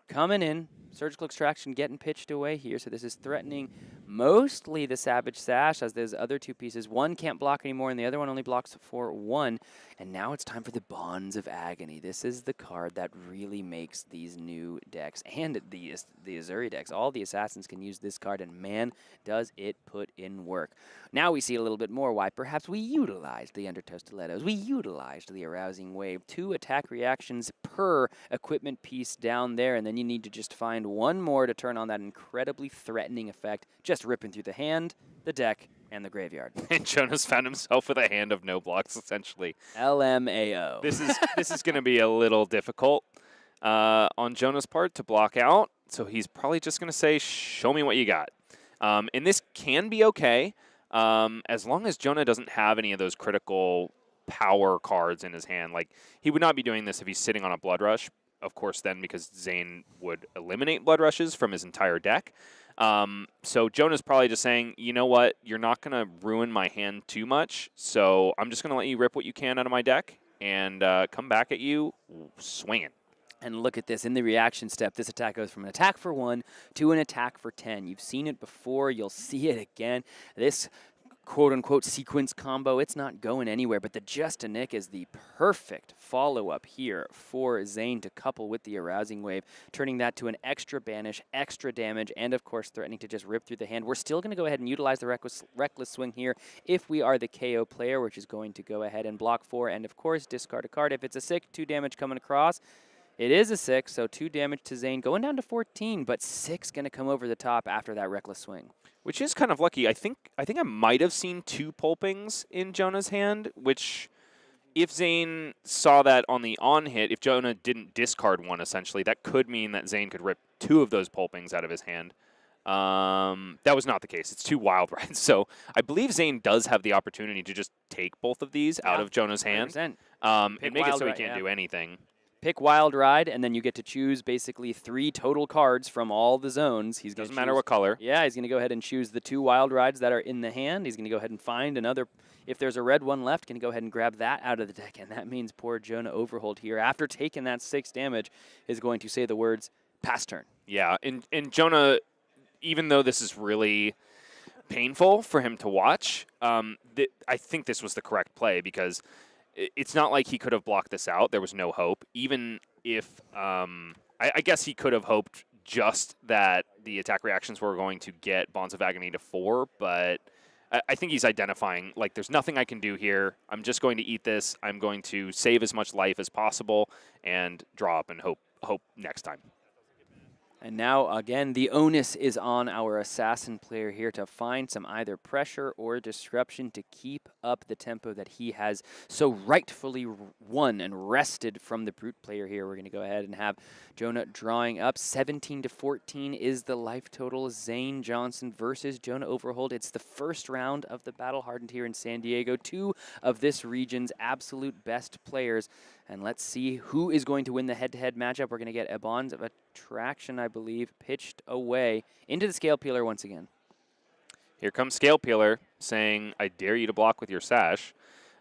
coming in. Surgical Extraction getting pitched away here. So this is threatening mostly the Savage Sash, as those other 2 pieces. One can't block anymore, and the other one only blocks for 1. And now it's time for the Bonds of Agony. This is the card that really makes these new decks, and the Uzuri decks, all the Assassins can use this card, and man, does it put in work. Now we see a little bit more why perhaps we utilized the Undertow Stilettos. We utilized the Arousing Wave. 2 attack reactions per equipment piece down there, and then you need to just find 1 more to turn on that incredibly threatening effect, just ripping through the hand, the deck, and the graveyard. And Jonah's found himself with a hand of no blocks, essentially. LMAO. This is going to be a little difficult on Jonah's part to block out, so he's probably just going to say, show me what you got. And this can be okay, as long as Jonah doesn't have any of those critical power cards in his hand. Like, he would not be doing this if he's sitting on a Blood Rush, of course, then because Zayne would eliminate Blood Rushes from his entire deck. So Jonah's probably just saying, you know what, you're not going to ruin my hand too much, so I'm just going to let you rip what you can out of my deck and come back at you swinging. And look at this. In the reaction step, this attack goes from an attack for 1 to an attack for 10. You've seen it before. You'll see it again. This quote-unquote sequence combo, it's not going anywhere, but the Just a Nick is the perfect follow-up here for Zayne to couple with the Arousing Wave, turning that to an extra banish, extra damage, and of course threatening to just rip through the hand. We're still going to go ahead and utilize the reckless Swing here if we are the KO player, which is going to go ahead and block 4, and of course discard a card. If it's a 6, 2 damage coming across. It is a 6, so 2 damage to Zayne, going down to 14, but 6 going to come over the top after that Reckless Swing. Which is kind of lucky. I think I might have seen 2 pulpings in Jonah's hand, which if Zayne saw that on the on hit, if Jonah didn't discard 1 essentially, that could mean that Zayne could rip 2 of those pulpings out of his hand. That was not the case. It's 2 wild rides. So I believe Zayne does have the opportunity to just take both of these out of Jonah's hand and make it so he can't do anything. Pick Wild Ride, and then you get to choose basically 3 total cards from all the zones. Doesn't matter what color. Yeah, he's going to go ahead and choose the 2 Wild Rides that are in the hand. He's going to go ahead and find another. If there's a red one left, going to go ahead and grab that out of the deck, and that means poor Jonah Overholt here, after taking that 6 damage, is going to say the words, pass turn. Yeah, and Jonah, even though this is really painful for him to watch, I think this was the correct play because it's not like he could have blocked this out. There was no hope. Even if, I guess he could have hoped just that the attack reactions were going to get Bonds of Agony to 4, but I think he's identifying, like, there's nothing I can do here. I'm just going to eat this. I'm going to save as much life as possible and draw up and hope next time. And now, again, the onus is on our assassin player here to find some either pressure or disruption to keep up the tempo that he has so rightfully won and wrested from the brute player here. We're going to go ahead and have Jonah drawing up. 17 to 14 is the life total. Zayne Johnson versus Jonah Overholt. It's the first round of the Battle Hardened here in San Diego. 2 of this region's absolute best players. And let's see who is going to win the head-to-head matchup. We're going to get a Bonds of Attraction, I believe, pitched away into the Scale Peeler once again. Here comes Scale Peeler saying, I dare you to block with your sash.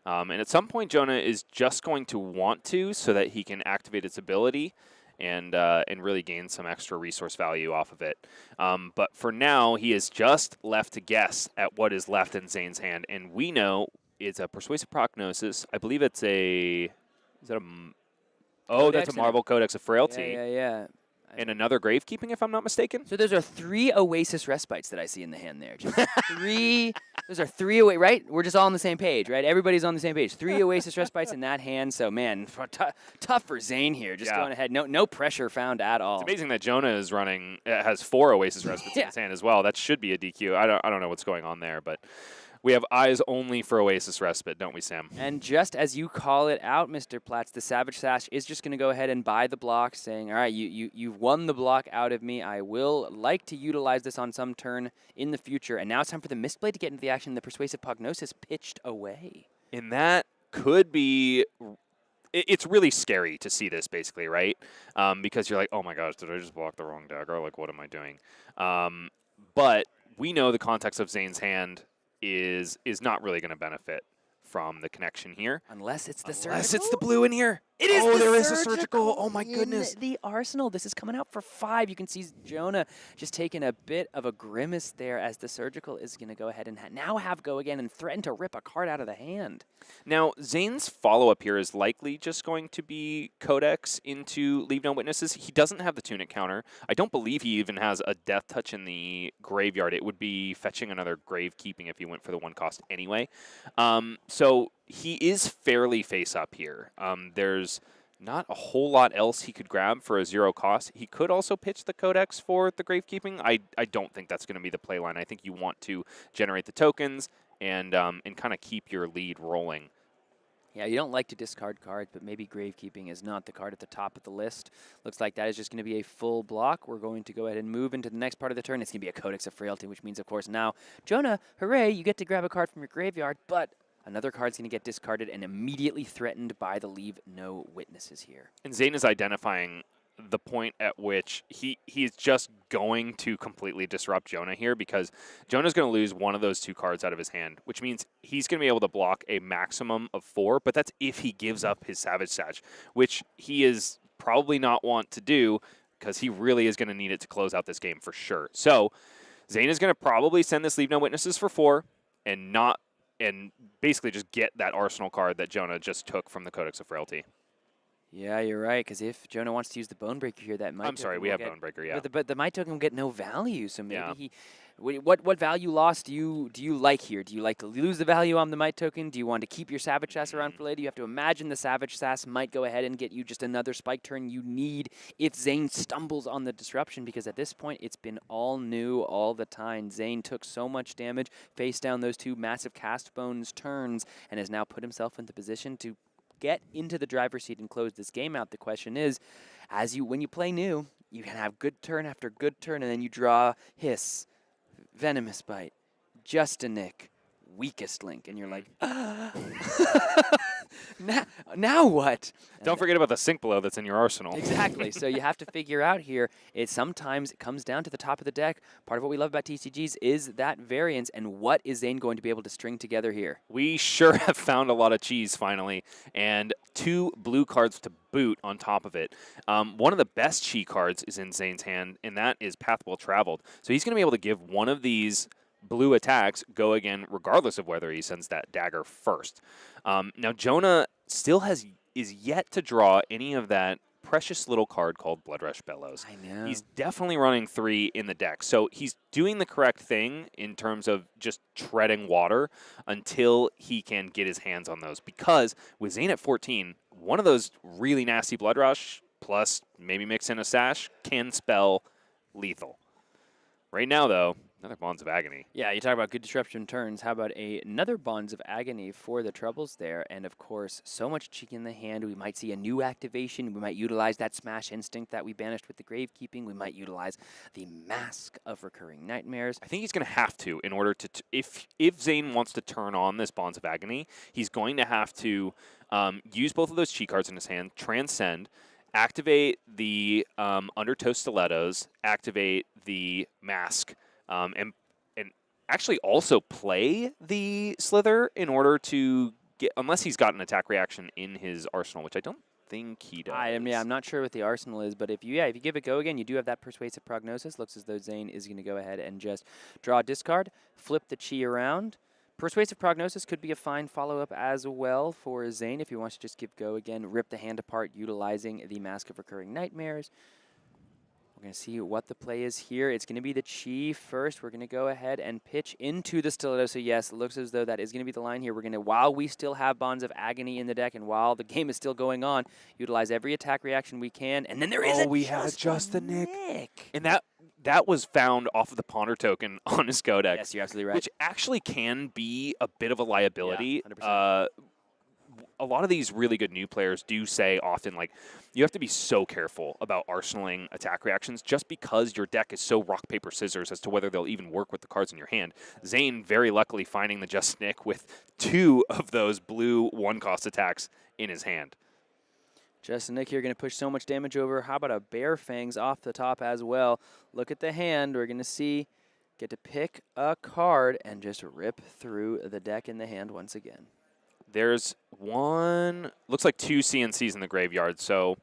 And at some point, Jonah is just going to want to so that he can activate its ability and really gain some extra resource value off of it. But for now, he is just left to guess at what is left in Zayne's hand. And we know it's a Persuasive Prognosis. I believe it's a... Is that a... Oh, that's a Marvel Codex of Frailty. Yeah. And another Gravekeeping, if I'm not mistaken. So those are 3 Oasis Respites that I see in the hand there. Just 3. Those are 3 away, right? We're just all on the same page, right? Everybody's on the same page. 3 Oasis Respites in that hand. So, man, tough for Zayne here. Just going ahead. No pressure found at all. It's amazing that Jonah is running, has 4 Oasis Respites in his hand as well. That should be a DQ. I don't know what's going on there, but... We have eyes only for Oasis Respite, don't we, Sam? And just as you call it out, Mr. Platts, the Savage Sash is just going to go ahead and buy the block, saying, all right, you've won the block out of me. I will like to utilize this on some turn in the future. And now it's time for the Mistblade to get into the action. The Persuasive Prognosis pitched away. And that could be... It's really scary to see this, basically, right? Because you're like, oh my gosh, did I just block the wrong dagger? Like, what am I doing? But we know the context of Zayne's hand is not really going to benefit from the connection here. Unless it's the surgical. Unless it's the blue in here. It is there is a surgical. Oh my goodness. The arsenal. This is coming out for 5. You can see Jonah just taking a bit of a grimace there as the surgical is going to go ahead and now have go again and threaten to rip a card out of the hand. Now, Zayne's follow-up here is likely just going to be Codex into Leave No Witnesses. He doesn't have the Tunic counter. I don't believe he even has a Death Touch in the graveyard. It would be fetching another Gravekeeping if he went for the 1 cost anyway. So he is fairly face-up here. There's not a whole lot else he could grab for a 0 cost. He could also pitch the Codex for the Gravekeeping. I don't think that's going to be the play line. I think you want to generate the tokens and kind of keep your lead rolling. Yeah, you don't like to discard cards, but maybe Gravekeeping is not the card at the top of the list. Looks like that is just going to be a full block. We're going to go ahead and move into the next part of the turn. It's going to be a Codex of Frailty, which means, of course, now, Jonah, hooray, you get to grab a card from your graveyard, but Another card's going to get discarded and immediately threatened by the leave no witnesses here. And Zayne is identifying the point at which he is just going to completely disrupt Jonah here, because Jonah's going to lose one of those 2 cards out of his hand, which means he's going to be able to block a maximum of 4, but that's if he gives up his Savage Sash, which he is probably not want to do, because he really is going to need it to close out this game for sure. So Zayne is going to probably send this Leave No Witnesses for 4 and basically just get that Arsenal card that Jonah just took from the Codex of Frailty. Yeah, you're right, because if Jonah wants to use the Bone Breaker here, that might... I'm sorry, we have Bone Breaker, yeah. But the Might Token will get no value, so maybe he... What value loss do you like here? Do you like to lose the value on the Might Token? Do you want to keep your Savage Sass around for later? You have to imagine the Savage Sass might go ahead and get you just another spike turn you need if Zayne stumbles on the disruption, because at this point it's been all new all the time. Zayne took so much damage, faced down those 2 massive Cast Bones turns, and has now put himself in the position to get into the driver's seat and close this game out. The question is, when you play new, you can have good turn after good turn, and then you draw Hiss, Venomous Bite, Just a Nick, Weakest Link, and you're like, now what? Don't forget about the Sink Below that's in your arsenal. Exactly. So you have to figure out here, sometimes it comes down to the top of the deck. Part of what we love about TCGs is that variance, and what is Zayne going to be able to string together here? We sure have found a lot of cheese finally, and 2 blue cards to boot on top of it. One of the best chi cards is in Zayne's hand, and that is Path Well Traveled. So he's going to be able to give one of these blue attacks go again, regardless of whether he sends that dagger first. Now Jonah still is yet to draw any of that precious little card called Blood Rush Bellows. I know. He's definitely running 3 in the deck, so he's doing the correct thing in terms of just treading water until he can get his hands on those, because with Zayne at 14, one of those really nasty Blood Rush, plus maybe mix in a Sash, can spell lethal. Right now, though, another Bonds of Agony. Yeah, you talk about good disruption turns. How about another Bonds of Agony for the troubles there? And of course, so much cheek in the hand. We might see a new activation. We might utilize that Smash Instinct that we banished with the Gravekeeping. We might utilize the Mask of Recurring Nightmares. I think he's going to have to, in order to, if Zayne wants to turn on this Bonds of Agony, he's going to have to use both of those cheat cards in his hand, transcend, activate the Undertow Stilettos, activate the Mask, and actually also play the Slither in order to get, unless he's got an attack reaction in his arsenal, which I don't think he does. I'm not sure what the arsenal is, but if you give it go again, you do have that Persuasive Prognosis. Looks as though Zayne is going to go ahead and just draw a discard, flip the chi around. Persuasive Prognosis could be a fine follow-up as well for Zayne if he wants to just give go again, rip the hand apart utilizing the Mask of Recurring Nightmares. We're going to see what the play is here. It's going to be the Chi first. We're going to go ahead and pitch into the Stiletto. So yes, it looks as though that is going to be the line here. We're going to, while we still have Bonds of Agony in the deck and while the game is still going on, utilize every attack reaction we can. And then there is we have just the Nick. And that was found off of the Ponder token on his Codex. Yes, you're absolutely right. Which actually can be a bit of a liability. Yeah, 100%. A lot of these really good new players do say often, like, you have to be so careful about arsenaling attack reactions just because your deck is so rock, paper, scissors as to whether they'll even work with the cards in your hand. Zayne very luckily finding the Just Nick with 2 of those blue 1-cost attacks in his hand. Just Nick here going to push so much damage over. How about a Bear Fangs off the top as well? Look at the hand. We're going to see, get to pick a card and just rip through the deck in the hand once again. There's looks like 2 CNCs in the graveyard, so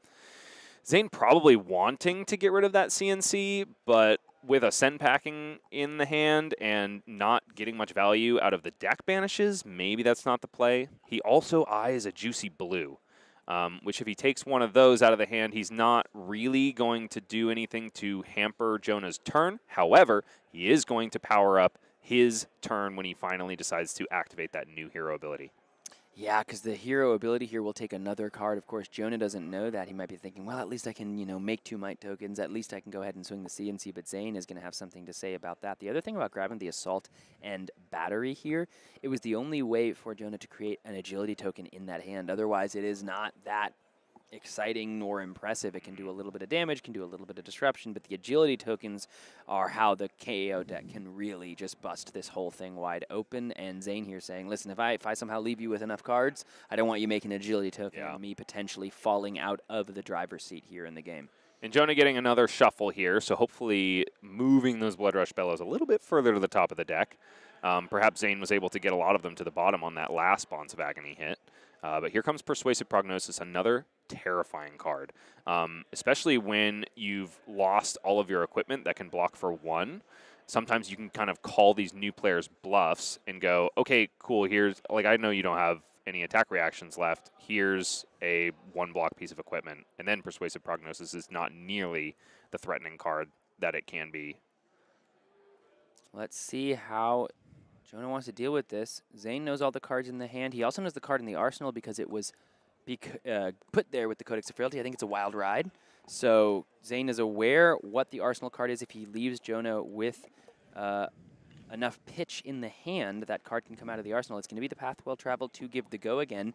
Zayne probably wanting to get rid of that CNC, but with a Send Packing in the hand and not getting much value out of the deck banishes, maybe that's not the play. He also eyes a Juicy Blue, which if he takes one of those out of the hand, he's not really going to do anything to hamper Jonah's turn. However, he is going to power up his turn when he finally decides to activate that new hero ability. Yeah, because the hero ability here will take another card. Of course, Jonah doesn't know that. He might be thinking, well, at least I can, make 2 Might tokens. At least I can go ahead and swing the CNC, but Zayne is going to have something to say about that. The other thing about grabbing the Assault and Battery here, it was the only way for Jonah to create an Agility token in that hand. Otherwise, it is not that exciting nor impressive. It can do a little bit of damage, can do a little bit of disruption, but the agility tokens are how the Kayo deck can really just bust this whole thing wide open. And Zayne here saying, listen, if I somehow leave you with enough cards, I don't want you making an agility token and me potentially falling out of the driver's seat here in the game. And Jonah getting another shuffle here, so hopefully moving those Blood Rush Bellows a little bit further to the top of the deck. Perhaps Zayne was able to get a lot of them to the bottom on that last Bonds of Agony hit. But here comes Persuasive Prognosis, another terrifying card, especially when you've lost all of your equipment that can block for 1. Sometimes you can kind of call these new players' bluffs and go, okay, cool, here's, like, I know you don't have any attack reactions left. Here's a 1-block piece of equipment. And then Persuasive Prognosis is not nearly the threatening card that it can be. Let's see how Jonah wants to deal with this. Zayne knows all the cards in the hand. He also knows the card in the arsenal because it was put there with the Codex of Frailty. I think it's a Wild Ride. So Zayne is aware what the arsenal card is. If he leaves Jonah with enough pitch in the hand, that card can come out of the arsenal. It's going to be the Path Well Traveled to give the go again.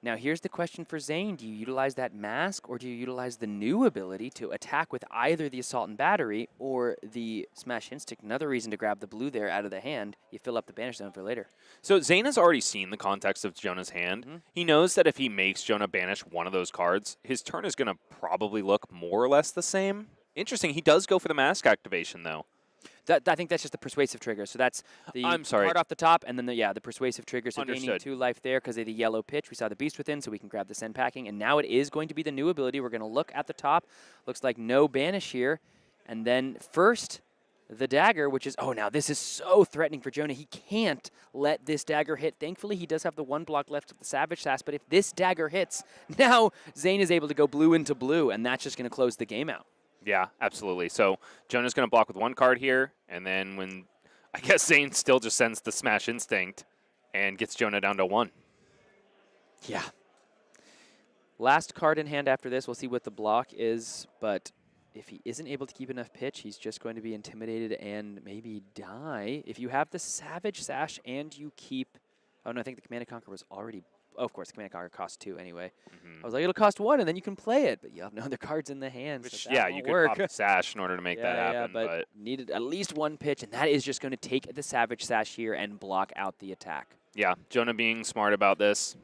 Now, here's the question for Zayne. Do you utilize that mask, or do you utilize the new ability to attack with either the Assault and Battery or the Smash Instinct? Another reason to grab the blue there out of the hand. You fill up the Banish Zone for later. So Zayne has already seen the context of Jonah's hand. He knows that if he makes Jonah banish one of those cards, his turn is going to probably look more or less the same. Interesting. He does go for the mask activation, though. I think that's just the persuasive trigger. So that's the card off the top, and then the persuasive trigger. So gaining 2 life there because of the yellow pitch. We saw the Beast Within, so we can grab the Send Packing. And now it is going to be the new ability. We're going to look at the top. Looks like no banish here. And then first, the dagger, which is, oh, now this is so threatening for Jonah. He can't let this dagger hit. Thankfully, he does have the 1 block left of the Savage Sass. But if this dagger hits, now Zayne is able to go blue into blue, and that's just going to close the game out. Yeah, absolutely. So Jonah's going to block with 1 card here, and then when I guess Zayne still just sends the Smash Instinct and gets Jonah down to 1. Yeah. Last card in hand after this, we'll see what the block is, but if he isn't able to keep enough pitch, he's just going to be intimidated and maybe die. If you have the Savage Sash and you keep... Oh, no, I think the Command & Conquer was already... Oh, of course, the Command & Conquer costs 2 anyway. I was like, it'll cost 1, and then you can play it. But you have no other cards in the hand. Which, so yeah, you could pop the Sash in order to make that happen. But needed at least 1 pitch, and that is just going to take the Savage Sash here and block out the attack. Yeah, Jonah being smart about this.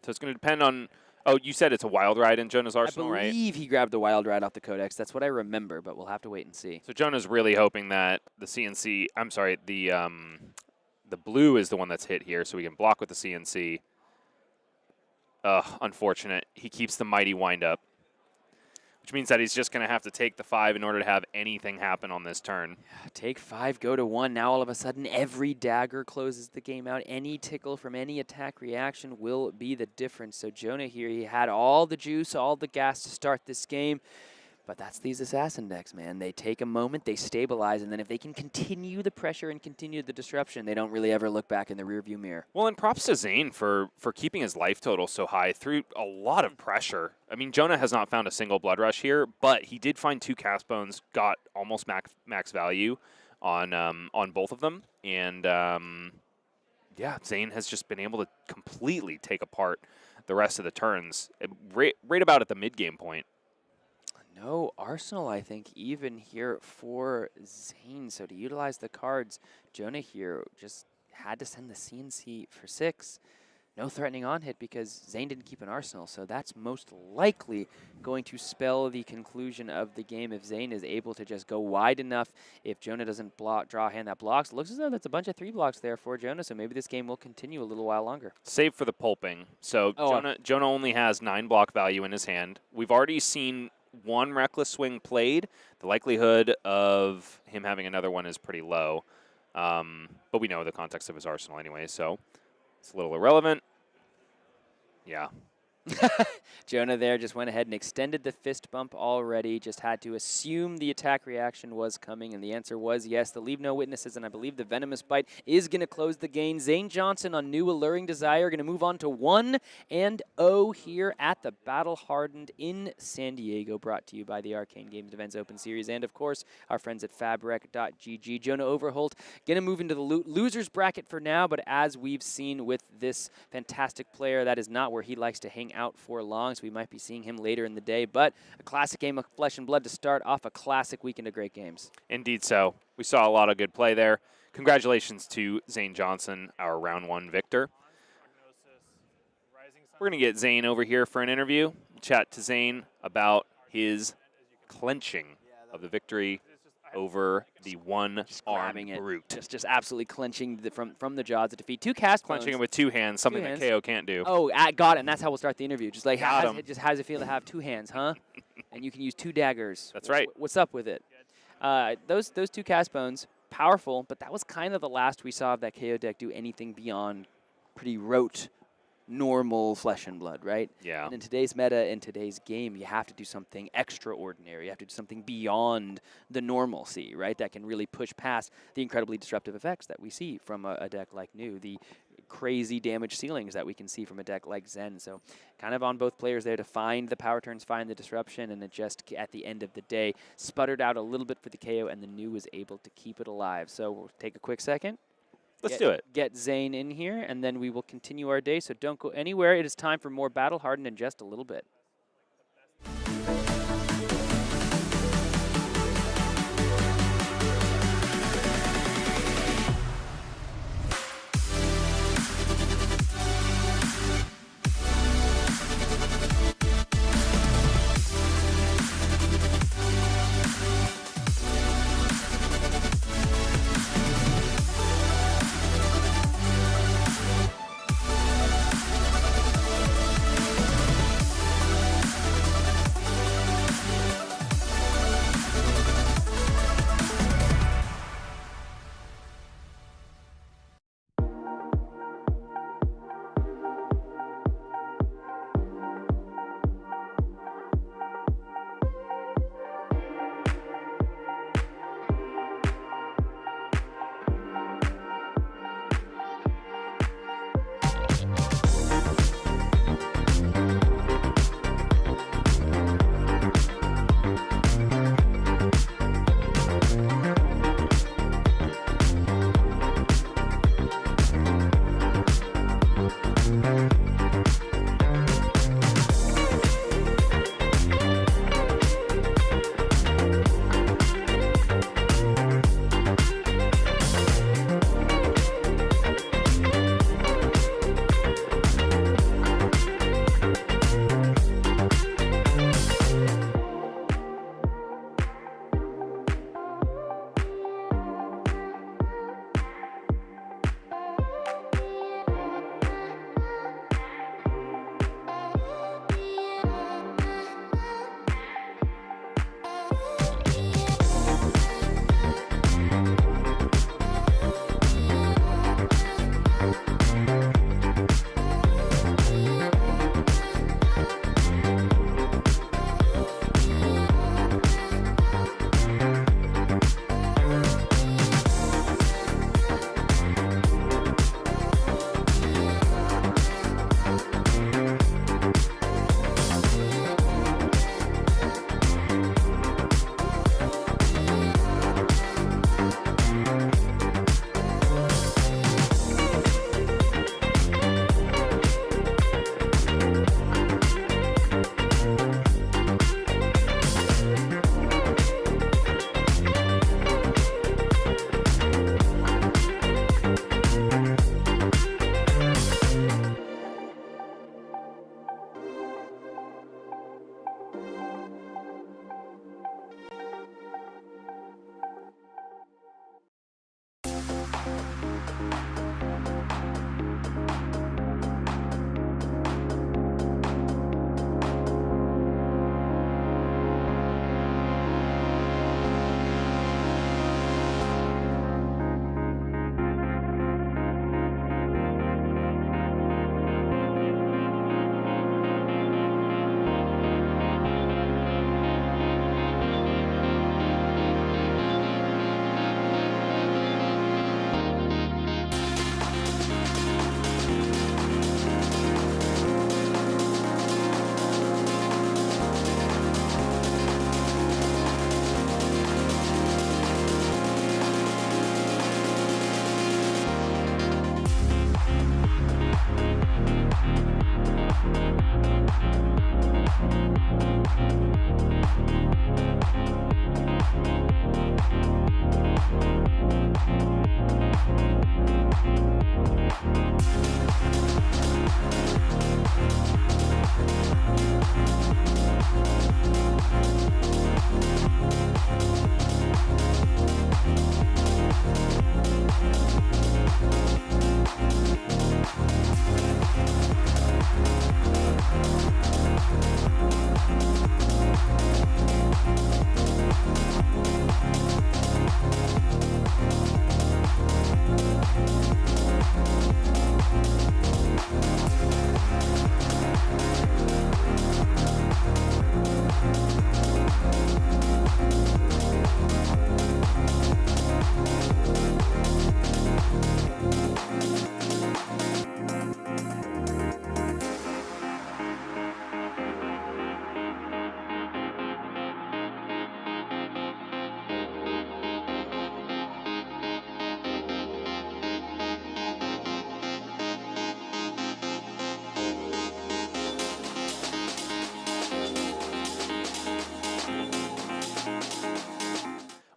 So it's going to depend on... Oh, you said it's a Wild Ride in Jonah's arsenal, right? I believe he grabbed the Wild Ride off the Codex. That's what I remember, but we'll have to wait and see. So Jonah's really hoping that the CNC... I'm sorry, the blue is the one that's hit here, so we can block with the CNC. Unfortunate. He keeps the Mighty Wind Up, which means that he's just going to have to take the 5 in order to have anything happen on this turn. Take 5, go to 1. Now all of a sudden, every dagger closes the game out. Any tickle from any attack reaction will be the difference. So Jonah here, he had all the juice, all the gas to start this game. But that's these Assassin decks, man. They take a moment, they stabilize, and then if they can continue the pressure and continue the disruption, they don't really ever look back in the rearview mirror. Well, and props to Zayne for keeping his life total so high through a lot of pressure. I mean, Jonah has not found a single Blood Rush here, but he did find 2 Cast Bones, got almost max value on both of them. And, yeah, Zayne has just been able to completely take apart the rest of the turns right about at the mid-game point. No arsenal, I think, even here for Zayne. So to utilize the cards, Jonah here just had to send the CNC for 6. No threatening on hit because Zayne didn't keep an arsenal. So that's most likely going to spell the conclusion of the game if Zayne is able to just go wide enough. If Jonah doesn't draw a hand that blocks, it looks as though that's a bunch of 3 blocks there for Jonah. So maybe this game will continue a little while longer. Save for the pulping. So Jonah only has 9 block value in his hand. We've already seen 1 Reckless Swing played. The likelihood of him having another one is pretty low. But we know the context of his arsenal anyway, so it's a little irrelevant. Yeah. Jonah there just went ahead and extended the fist bump already, just had to assume the attack reaction was coming, and the answer was yes. The Leave No Witnesses, and I believe the Venomous Bite is going to close the game. Zayne Johnson on New Alluring Desire, going to move on to 1-0 here at the Battle Hardened in San Diego, brought to you by the Arcane Games Events Open Series, and of course, our friends at Fabrec.gg. Jonah Overholt going to move into the losers bracket for now, but as we've seen with this fantastic player, that is not where he likes to hang being out for long, so we might be seeing him later in the day. But a classic game of Flesh and Blood to start off a classic weekend of great games. Indeed so. We saw a lot of good play there. Congratulations to Zayne Johnson, our round 1 victor. We're going to get Zayne over here for an interview. We'll chat to Zayne about his clenching of the victory over the one-armed brute. Just absolutely clenching from the jaws of defeat. 2 cast Clenching it with 2 hands, something that Kayo can't do. Oh, got it, and that's how we'll start the interview. Just like, how does it feel to have 2 hands, huh? And you can use 2 daggers. That's right. What's up with it? Those 2 cast bones, powerful, but that was kind of the last we saw of that Kayo deck do anything beyond pretty rote, normal Flesh and Blood, right? Yeah. And in today's meta, in today's game, you have to do something extraordinary. You have to do something beyond the normalcy, right? That can really push past the incredibly disruptive effects that we see from a deck like New, the crazy damage ceilings that we can see from a deck like Zen. So kind of on both players there to find the power turns, find the disruption, and it just, at the end of the day, sputtered out a little bit for the KO, and the New was able to keep it alive. So we'll take a quick second. Let's do it. Get Zayne in here, and then we will continue our day. So don't go anywhere. It is time for more Battle Hardened in just a little bit.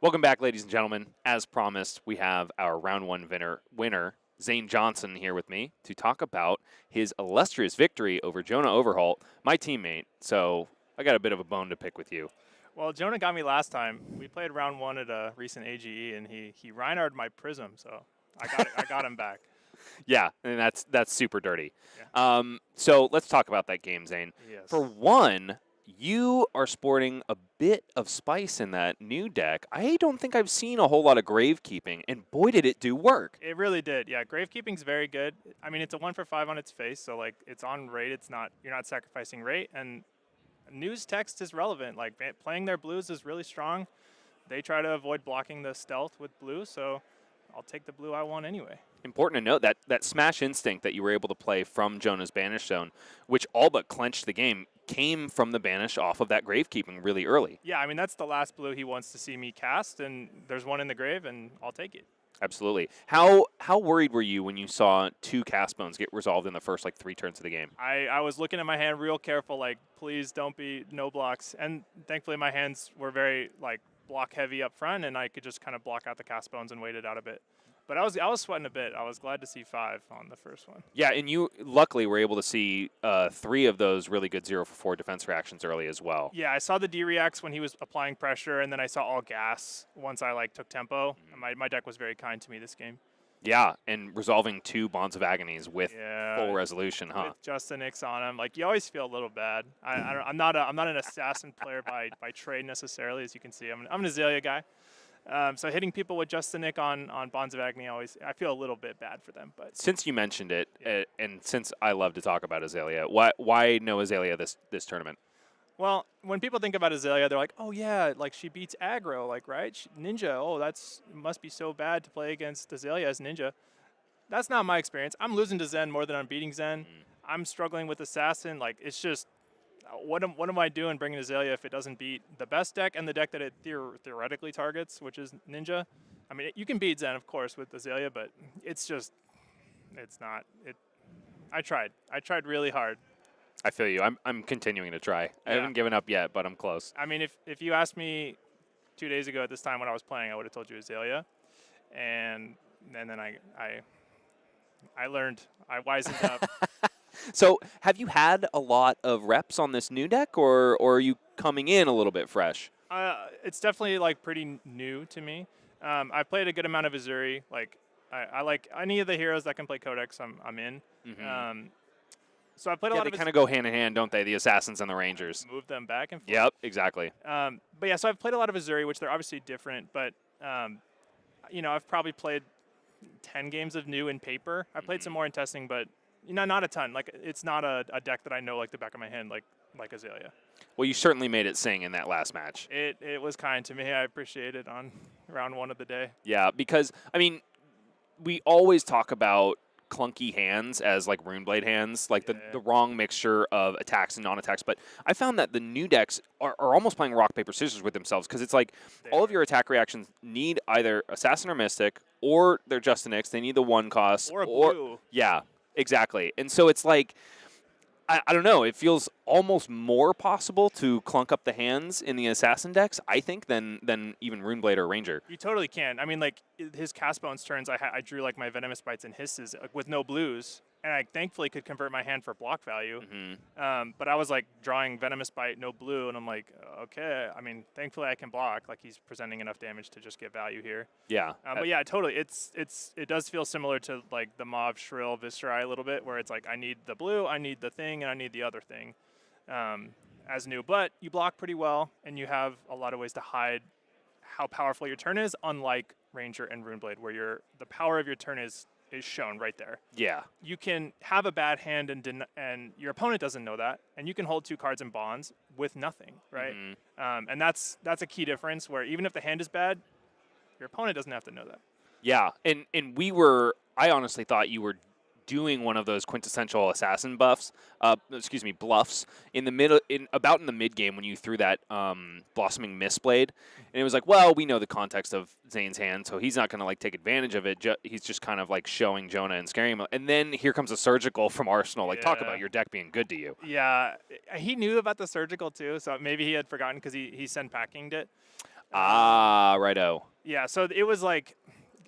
Welcome back, ladies and gentlemen. As promised, we have our round 1 winner, Zayne Johnson, here with me to talk about his illustrious victory over Jonah Overholt, my teammate. So I got a bit of a bone to pick with you. Well, Jonah got me last time. We played round 1 at a recent AGE, and he Reinhard'd my Prism, so I got him back. Yeah, and that's super dirty. Yeah. So let's talk about that game, Zayne. Yes. For one, you are sporting a bit of spice in that new deck. I don't think I've seen a whole lot of gravekeeping, and boy, did it do work. It really did. Yeah, gravekeeping's very good. I mean, it's a 1 for 5 on its face, so like it's on rate. You're not sacrificing rate, and news text is relevant. Like playing their blues is really strong. They try to avoid blocking the stealth with blue, so I'll take the blue I want anyway. Important to note that Smash Instinct that you were able to play from Jonah's Banish Zone, which all but clenched the game, came from the Banish off of that Gravekeeping really early. Yeah, I mean, that's the last blue he wants to see me cast, and there's one in the grave, and I'll take it. Absolutely. How worried were you when you saw 2 cast bones get resolved in the first, 3 turns of the game? I was looking at my hand real careful, like, please don't be no blocks. And thankfully my hands were very, block heavy up front, and I could just kind of block out the cast bones and wait it out a bit. But I was sweating a bit. I was glad to see 5 on the first one. Yeah, and you luckily were able to see 3 of those really good 0 for 4 defense reactions early as well. Yeah, I saw the D-reacts when he was applying pressure, and then I saw all gas once I took tempo. My deck was very kind to me this game. Yeah, and resolving 2 Bonds of Agonies with full resolution, huh? With Justin X on him, you always feel a little bad. I'm not an assassin player by trade necessarily, as you can see. I'm an Azalea guy. So hitting people with Just the Nick on Bonds of Agony, I feel a little bit bad for them. But since you mentioned it, and since I love to talk about Azalea, why no Azalea this tournament? Well, when people think about Azalea, they're like, oh yeah, she beats aggro, right? Ninja, oh must be so bad to play against Azalea as Ninja. That's not my experience. I'm losing to Zen more than I'm beating Zen. I'm struggling with Assassin. It's just, what am I doing bringing Azalea if it doesn't beat the best deck and the deck that it theoretically targets, which is Ninja? I mean, you can beat Zen, of course, with Azalea, but it's not. I tried really hard. I feel you. I'm continuing to try. I haven't given up yet, but I'm close. I mean, if you asked me 2 days ago at this time when I was playing, I would have told you Azalea, and then I learned. I wisened up. So, have you had a lot of reps on this new deck, or are you coming in a little bit fresh? It's definitely pretty new to me. I played a good amount of Uzuri. I like any of the heroes that can play Codex. I'm in. Mm-hmm. So I played a lot of. They kind of go hand in hand, don't they? The Assassins and the Rangers. Move them back and forth. Yep, exactly. But yeah, so I've played a lot of Uzuri, which they're obviously different. But I've probably played 10 games of new in paper. I played some more in testing, but not a ton. It's not a deck that I know the back of my hand, like Azalea. Well, you certainly made it sing in that last match. It was kind to me. I appreciate it on round 1 of the day. Yeah, because we always talk about clunky hands as Runeblade hands, the wrong mixture of attacks and non-attacks. But I found that the new decks are almost playing rock, paper, scissors with themselves, because it's all of your attack reactions need either Assassin or Mystic, or they're Justin X. They need the 1 cost. Or a blue. Yeah, exactly. And so it's I don't know. It feels almost more possible to clunk up the hands in the Assassin decks, I think, than even Runeblade or Ranger. You totally can. I mean, his Cast Bones turns, I drew my Venomous Bites and Hisses with no blues, and I thankfully could convert my hand for block value. Mm-hmm. But I was drawing Venomous Bite, no blue, and I'm okay. I mean, thankfully I can block. He's presenting enough damage to just get value here. Yeah. But yeah, totally. It does feel similar to the Mauve Shrill Viscerai a little bit, where it's I need the blue, I need the thing, and I need the other thing. As new, but you block pretty well, and you have a lot of ways to hide how powerful your turn is, unlike Ranger and Runeblade, where the power of your turn is shown right there. Yeah. You can have a bad hand and your opponent doesn't know that, and you can hold 2 cards in bonds with nothing, right? Mm-hmm. And that's a key difference, where even if the hand is bad, your opponent doesn't have to know that. Yeah, and I honestly thought you were doing one of those quintessential assassin bluffs in the mid game when you threw that blossoming Mistblade, and it was well, we know the context of Zayne's hand, so he's not going to take advantage of it. He's just kind of showing Jonah and scaring him, and then here comes a surgical from Arsenal. Talk about your deck being good to you. Yeah, he knew about the surgical too, so maybe he had forgotten because he sent packinged it. Ah, righto. Yeah, so it was like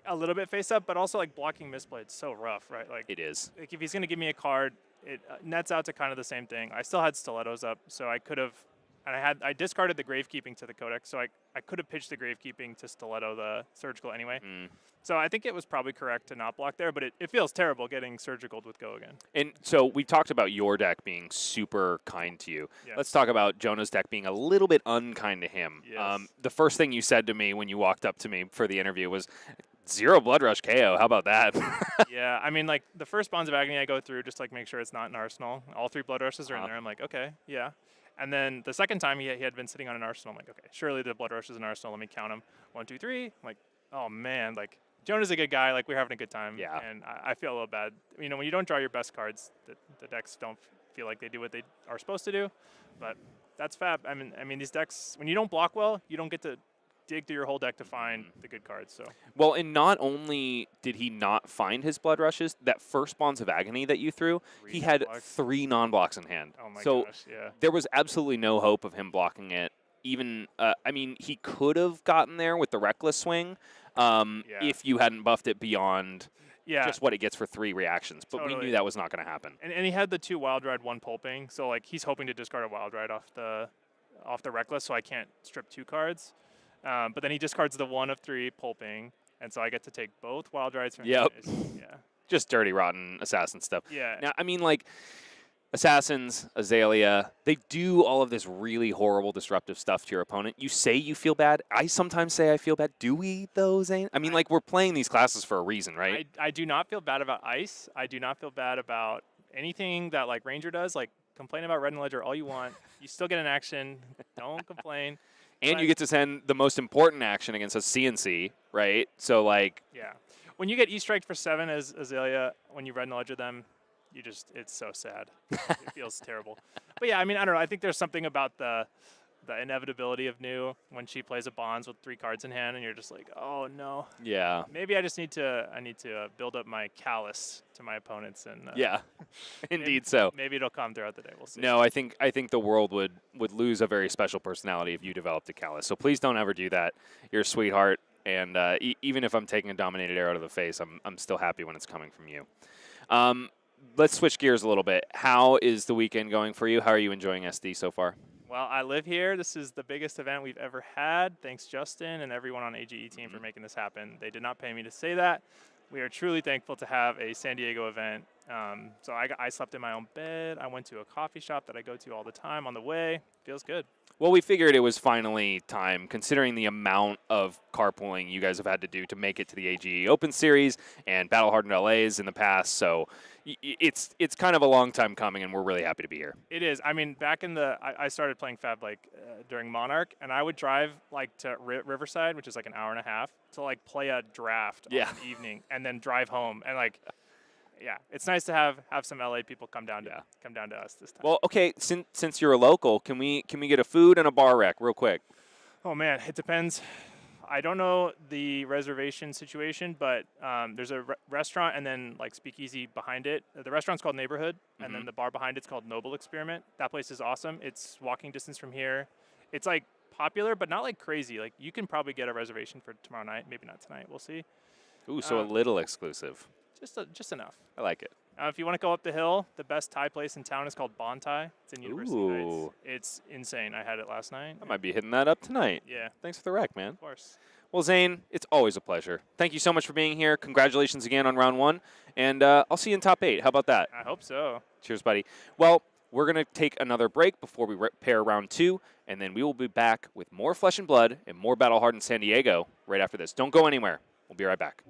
a little bit face up, but also like blocking misplay. It's so rough, right? Like It is. Like if he's going to give me a card, it nets out to kind of the same thing. I still had stilettos up, so I could have, and I discarded the Gravekeeping to the Codex, so I could have pitched the Gravekeeping to stiletto the surgical anyway. So I think it was probably correct to not block there, but it feels terrible getting surgical with Go again. And so we talked about your deck being super kind to you. Yes. Let's talk about Jonah's deck being a little bit unkind to him. Yes. The first thing you said to me when you walked up to me for the interview was, 0 Blood Rush KO. How about that? Yeah, I mean, like the first Bonds of Agony I go through just like make sure it's not an Arsenal. All 3 Blood Rushes are in there. I'm like, okay, yeah. And then the second time he had been sitting on an Arsenal. I'm like, okay, surely the Blood Rush is an Arsenal. Let me count them. 1, 2, 3. I'm like, oh man, like Jonah's a good guy. Like we're having a good time. Yeah. And I feel a little bad. You know, when you don't draw your best cards, the decks don't feel like they do what they are supposed to do. But that's fab. I mean, these decks, when you don't block well, you don't get to dig through your whole deck to find the good cards. So Well, and not only did he not find his Blood Rushes, that first Bonds of Agony that you threw, he had non-blocks. 3 non-blocks in hand. Oh my so gosh, yeah. there was absolutely no hope of him blocking it. Even, I mean, he could have gotten there with the Reckless Swing if you hadn't buffed it beyond just what it gets for 3 reactions. But we knew that was not going to happen. And he had the 2 Wild Ride, 1 Pulping, so like he's hoping to discard a Wild Ride off the Reckless, so I can't strip 2 cards. But then he discards the 1 of 3 Pulping, and so I get to take both Wild Rides from him. Yeah. Just dirty, rotten assassin stuff. Yeah. Now, I mean, like, assassins, Azalea, they do all of this really horrible, disruptive stuff to your opponent. You say you feel bad. I sometimes say I feel bad. Do we, though, Zayne? I mean, like, we're playing these classes for a reason, right? I do not feel bad about Ice. I do not feel bad about anything that, like, Ranger does. Like, complain about Red and Ledger all you want. You still get an action. Don't complain. And you get to send the most important action against a CNC, right? So, like... Yeah. When you get E-Strike for 7 as Azalea, when you Red and Ledger them, it's so sad. It feels terrible. But yeah, I mean, I don't know. I think there's something about the inevitability of New when she plays a Bonds with 3 cards in hand, and you're just like, oh no. Yeah. Maybe I just need to build up my callous to my opponents, and yeah, indeed so. Maybe it'll come throughout the day. We'll see. No, I think the world would lose a very special personality if you developed a callous. So please don't ever do that. You're a sweetheart, and even if I'm taking a dominated arrow to the face, I'm still happy when it's coming from you. Let's switch gears a little bit. How is the weekend going for you? How are you enjoying SD so far? Well, I live here. This is the biggest event we've ever had. Thanks, Justin, and everyone on AGE team for making this happen. They did not pay me to say that. We are truly thankful to have a San Diego event. So I slept in my own bed. I went to a coffee shop that I go to all the time on the way. Feels good. Well, we figured it was finally time, considering the amount of carpooling you guys have had to do to make it to the AGE Open Series and Battle Hardened LAs in the past. So it's kind of a long time coming, and we're really happy to be here. It is. I mean, back in I started playing Fab during Monarch, and I would drive like to Riverside, which is like an hour and a half, to like play a draft in the evening, and then drive home. And like, yeah, it's nice to have some LA people come down to us this time. Well, okay, since you're a local, can we get a food and a bar rec real quick? Oh man, it depends. I don't know the reservation situation, but there's a restaurant and then like speakeasy behind it. The restaurant's called Neighborhood, and then the bar behind it's called Noble Experiment. That place is awesome. It's walking distance from here. It's like popular, but not like crazy. Like you can probably get a reservation for tomorrow night. Maybe not tonight. We'll see. Ooh, so a little exclusive. Just enough. I like it. If you want to go up the hill, the best Thai place in town is called Bon Thai. It's in University Heights. It's insane. I had it last night. I might be hitting that up tonight. Yeah. Thanks for the rec, man. Of course. Well, Zayne, it's always a pleasure. Thank you so much for being here. Congratulations again on round 1. And I'll see you in top 8. How about that? I hope so. Cheers, buddy. Well, we're going to take another break before we pair round 2, and then we will be back with more Flesh and Blood and more Battle Hardened San Diego right after this. Don't go anywhere. We'll be right back.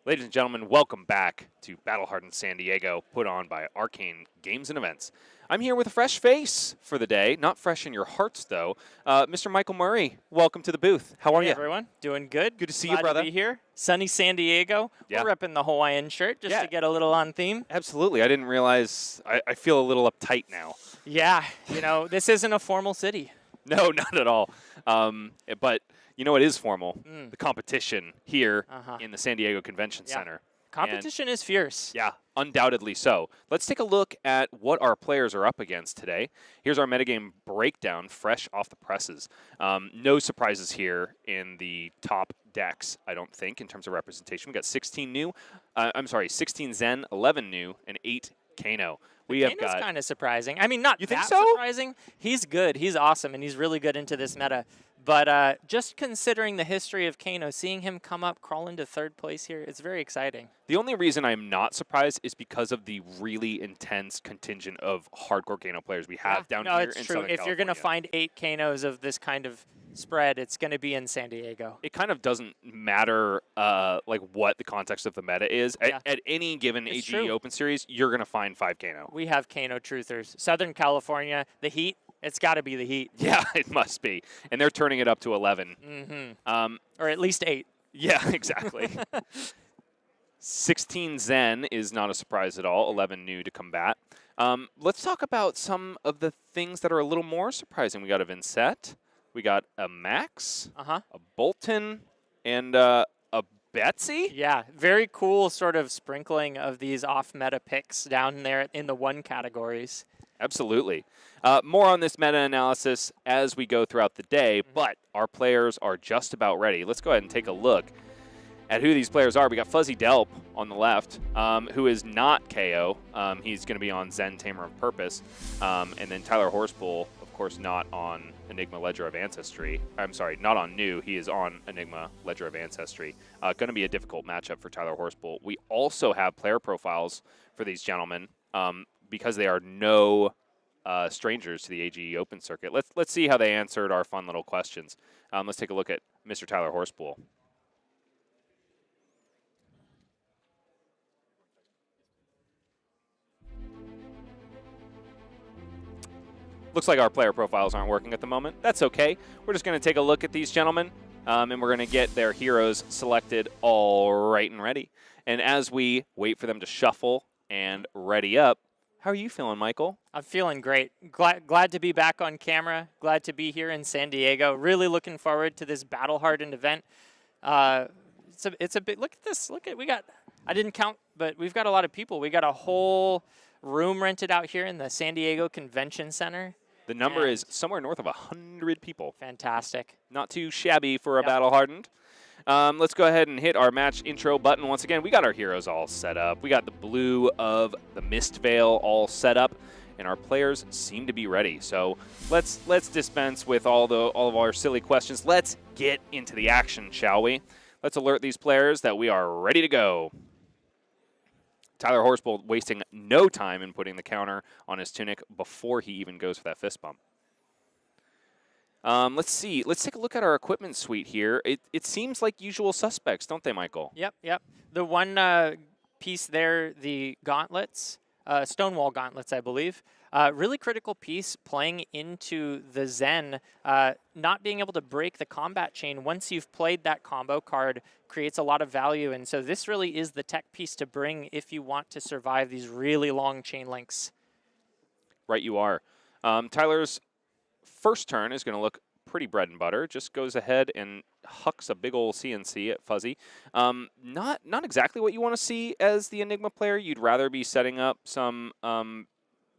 Ladies and gentlemen, welcome back to Battle Hardened San Diego, put on by Arcane Games and Events. I'm here with a fresh face for the day, not fresh in your hearts, though. Mr. Michael Murray, welcome to the booth. How are Hey you? everyone, doing good. Good to see Glad you, brother. To be here. Sunny San Diego. Yeah. We're repping the Hawaiian shirt just to get a little on theme. Absolutely. I didn't realize. I feel a little uptight now. Yeah, this isn't a formal city. No, not at all. But you know what is formal? The competition here in the San Diego Convention Center. Competition is fierce. Yeah, undoubtedly so. Let's take a look at what our players are up against today. Here's our metagame breakdown, fresh off the presses. No surprises here in the top decks, I don't think, in terms of representation. We got 16 new. 16 Zen, 11 new, and 8 Kano. Kano's kind of surprising. I mean, not You think that so? surprising. He's good. He's awesome, and he's really good into this meta. But just considering the history of Kano, seeing him come up, crawl into third place here, it's very exciting. The only reason I'm not surprised is because of the really intense contingent of hardcore Kano players we have down here in it's true. Southern If you're going to California. find 8 Kanos of this kind of spread, it's going to be in San Diego. It kind of doesn't matter like what the context of the meta is. At any given It's AGE true. Open Series, you're going to find 5 Kano. We have Kano truthers. Southern California, the heat, it's got to be the heat. Yeah, it must be. And they're turning it up to 11. Mm-hmm. Or at least 8. Yeah, exactly. 16 Zen is not a surprise at all. 11 new to combat. Let's talk about some of the things that are a little more surprising. We got a Vincent. We got a Max. A Bolton. And a Betsy. Yeah, very cool sort of sprinkling of these off-meta picks down there in the 1 categories. Absolutely. More on this meta-analysis as we go throughout the day, but our players are just about ready. Let's go ahead and take a look at who these players are. We got Fuzzy Delp on the left, who is not Kayo. He's going to be on Zen Tamer of Purpose. And then Tyler Horspool, of course, not on Enigma Ledger of Ancestry. I'm sorry, not on New. He is on Enigma Ledger of Ancestry. Going to be a difficult matchup for Tyler Horspool. We also have player profiles for these gentlemen because they are no strangers to the AGE Open Circuit. Let's see how they answered our fun little questions. Let's take a look at Mr. Tyler Horspool. Looks like our player profiles aren't working at the moment. That's okay. We're just going to take a look at these gentlemen, and we're going to get their heroes selected all right and ready. And as we wait for them to shuffle and ready up, how are you feeling, Michael? I'm feeling great. Glad to be back on camera. Glad to be here in San Diego. Really looking forward to this Battle Hardened event. It's a bit. Look at this. I didn't count, but we've got a lot of people. We got a whole room rented out here in the San Diego Convention Center. The number is somewhere north of 100 people. Fantastic. Not too shabby for a Battle Hardened. Let's go ahead and hit our match intro button once again. We got our heroes all set up. We got the blue of the Mist Veil all set up, and our players seem to be ready. So let's dispense with all of our silly questions. Let's get into the action, shall we? Let's alert these players that we are ready to go. Tyler Horspool wasting no time in putting the counter on his tunic before he even goes for that fist bump. Let's see. Let's take a look at our equipment suite here. It seems like usual suspects, don't they, Michael? Yep. The one piece there, the gauntlets, Stonewall gauntlets, I believe. Really critical piece playing into the Zen. Not being able to break the combat chain once you've played that combo card creates a lot of value. And so this really is the tech piece to bring if you want to survive these really long chain links. Right you are. Tyler's first turn is going to look pretty bread and butter. Just goes ahead and hucks a big old CNC at Fuzzy. Not exactly what you want to see as the Enigma player. You'd rather be setting up some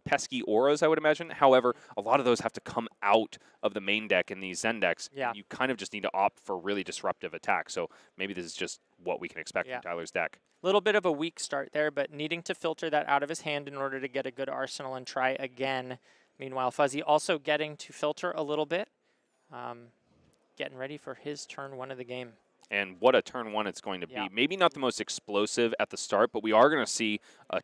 pesky auras, I would imagine. However, a lot of those have to come out of the main deck in these Zen decks. Yeah. You kind of just need to opt for really disruptive attacks. So maybe this is just what we can expect from Tyler's deck. A little bit of a weak start there, but needing to filter that out of his hand in order to get a good arsenal and try again. Meanwhile, Fuzzy also getting to filter a little bit, getting ready for his turn 1 of the game. And what a turn 1 it's going to be. Maybe not the most explosive at the start, but we are going to see a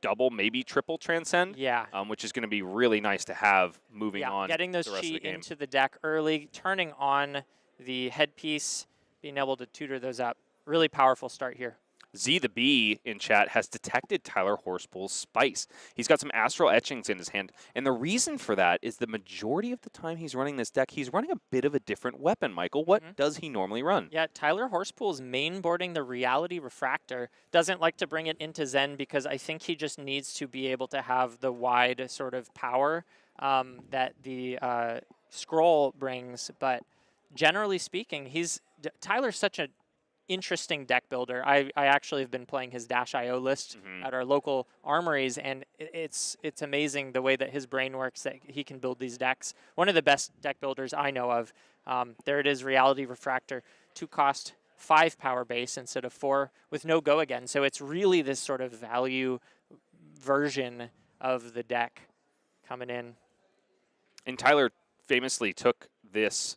double, maybe triple transcend. Yeah. Which is going to be really nice to have moving on. Getting those the rest of chi the game. into the deck early, turning on the headpiece, being able to tutor those up. Really powerful start here. Z the Bee in chat has detected Tyler Horspool's spice. He's got some astral etchings in his hand, and the reason for that is the majority of the time he's running this deck, he's running a bit of a different weapon, Michael. What does he normally run? Yeah, Tyler Horspool's mainboarding the Reality Refractor. Doesn't like to bring it into Zen because I think he just needs to be able to have the wide sort of power that the scroll brings, but generally speaking, Tyler's such an interesting deck builder. I actually have been playing his Dash.io list at our local armories, and it's amazing the way that his brain works, that he can build these decks. One of the best deck builders I know of. There it is, Reality Refractor, 2-cost 5 power base instead of 4 with no go again. So it's really this sort of value version of the deck coming in. And Tyler famously took this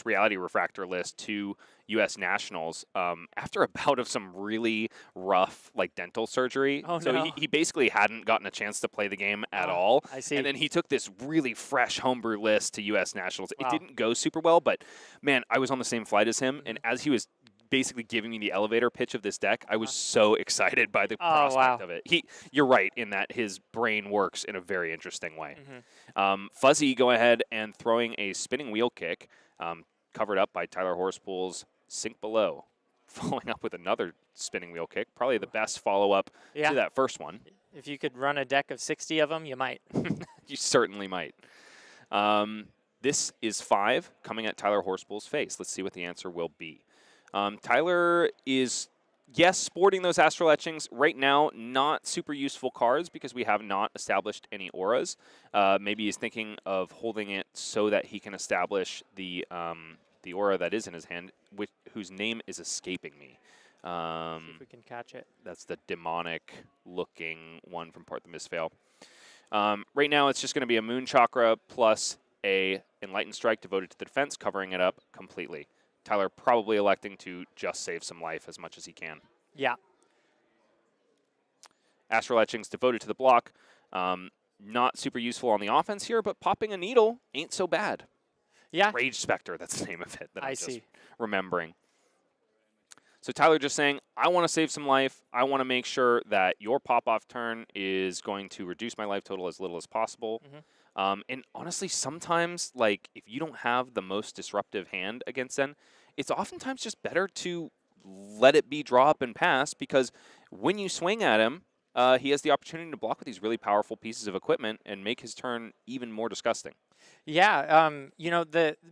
Reality Refractor list to U.S. Nationals after a bout of some really rough dental surgery. Oh, so no. he basically hadn't gotten a chance to play the game at all. I see. And then he took this really fresh homebrew list to U.S. Nationals. Wow. It didn't go super well, but man, I was on the same flight as him, and as he was basically giving me the elevator pitch of this deck, I was so excited by the prospect of it. You're right in that his brain works in a very interesting way. Fuzzy go ahead and throwing a spinning wheel kick, covered up by Tyler Horspool's Sink Below, following up with another spinning wheel kick, probably the best follow-up to that first one. If you could run a deck of 60 of them, you might. You certainly might. This is 5 coming at Tyler Horspool's face. Let's see what the answer will be. Tyler is, yes, sporting those astral etchings. Right now, not super useful cards because we have not established any auras. Maybe he's thinking of holding it so that he can establish the aura that is in his hand, whose name is escaping me. See if we can catch it. That's the demonic-looking one from Part the Misfail. Right now, it's just going to be a Moon Chakra plus a Enlightened Strike devoted to the defense, covering it up completely. Tyler probably electing to just save some life as much as he can. Yeah. Astral Etchings devoted to the block. Not super useful on the offense here, but popping a needle ain't so bad. Yeah. Rage Spectre, that's the name of it that I'm just see. remembering. So Tyler just saying, I want to save some life. I want to make sure that your pop-off turn is going to reduce my life total as little as possible. And honestly, sometimes, if you don't have the most disruptive hand against Zen, it's oftentimes just better to let it be draw up and pass, because when you swing at him, he has the opportunity to block with these really powerful pieces of equipment and make his turn even more disgusting. Yeah,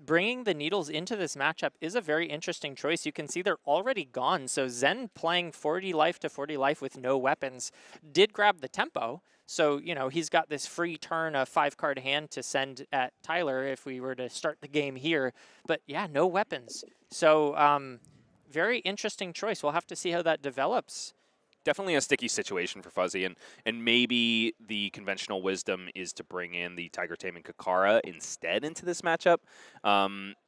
bringing the needles into this matchup is a very interesting choice. You can see they're already gone. So Zen playing 40 life to 40 life with no weapons did grab the tempo. So, he's got this free turn, a 5-card hand to send at Tyler if we were to start the game here. But yeah, no weapons. So very interesting choice. We'll have to see how that develops. Definitely a sticky situation for Fuzzy, and maybe the conventional wisdom is to bring in the Tiger Taming Kakara instead into this matchup.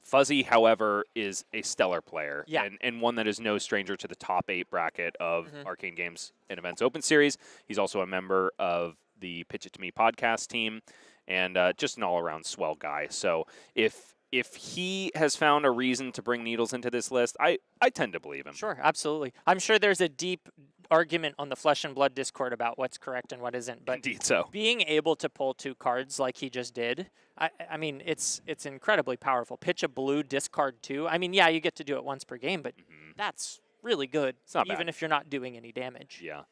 Fuzzy, however, is a stellar player, and one that is no stranger to the top 8 bracket of Arcane Games and Events Open Series. He's also a member of the Pitch It To Me podcast team, and just an all-around swell guy. So if he has found a reason to bring needles into this list, I tend to believe him. Sure, absolutely. I'm sure there's a deep argument on the Flesh and Blood Discord about what's correct and what isn't. But indeed so. Being able to pull 2 cards like he just did, I mean, it's incredibly powerful. Pitch a blue, discard 2. I mean, yeah, you get to do it once per game, but that's really good, it's not even bad. if you're not doing any damage. Yeah.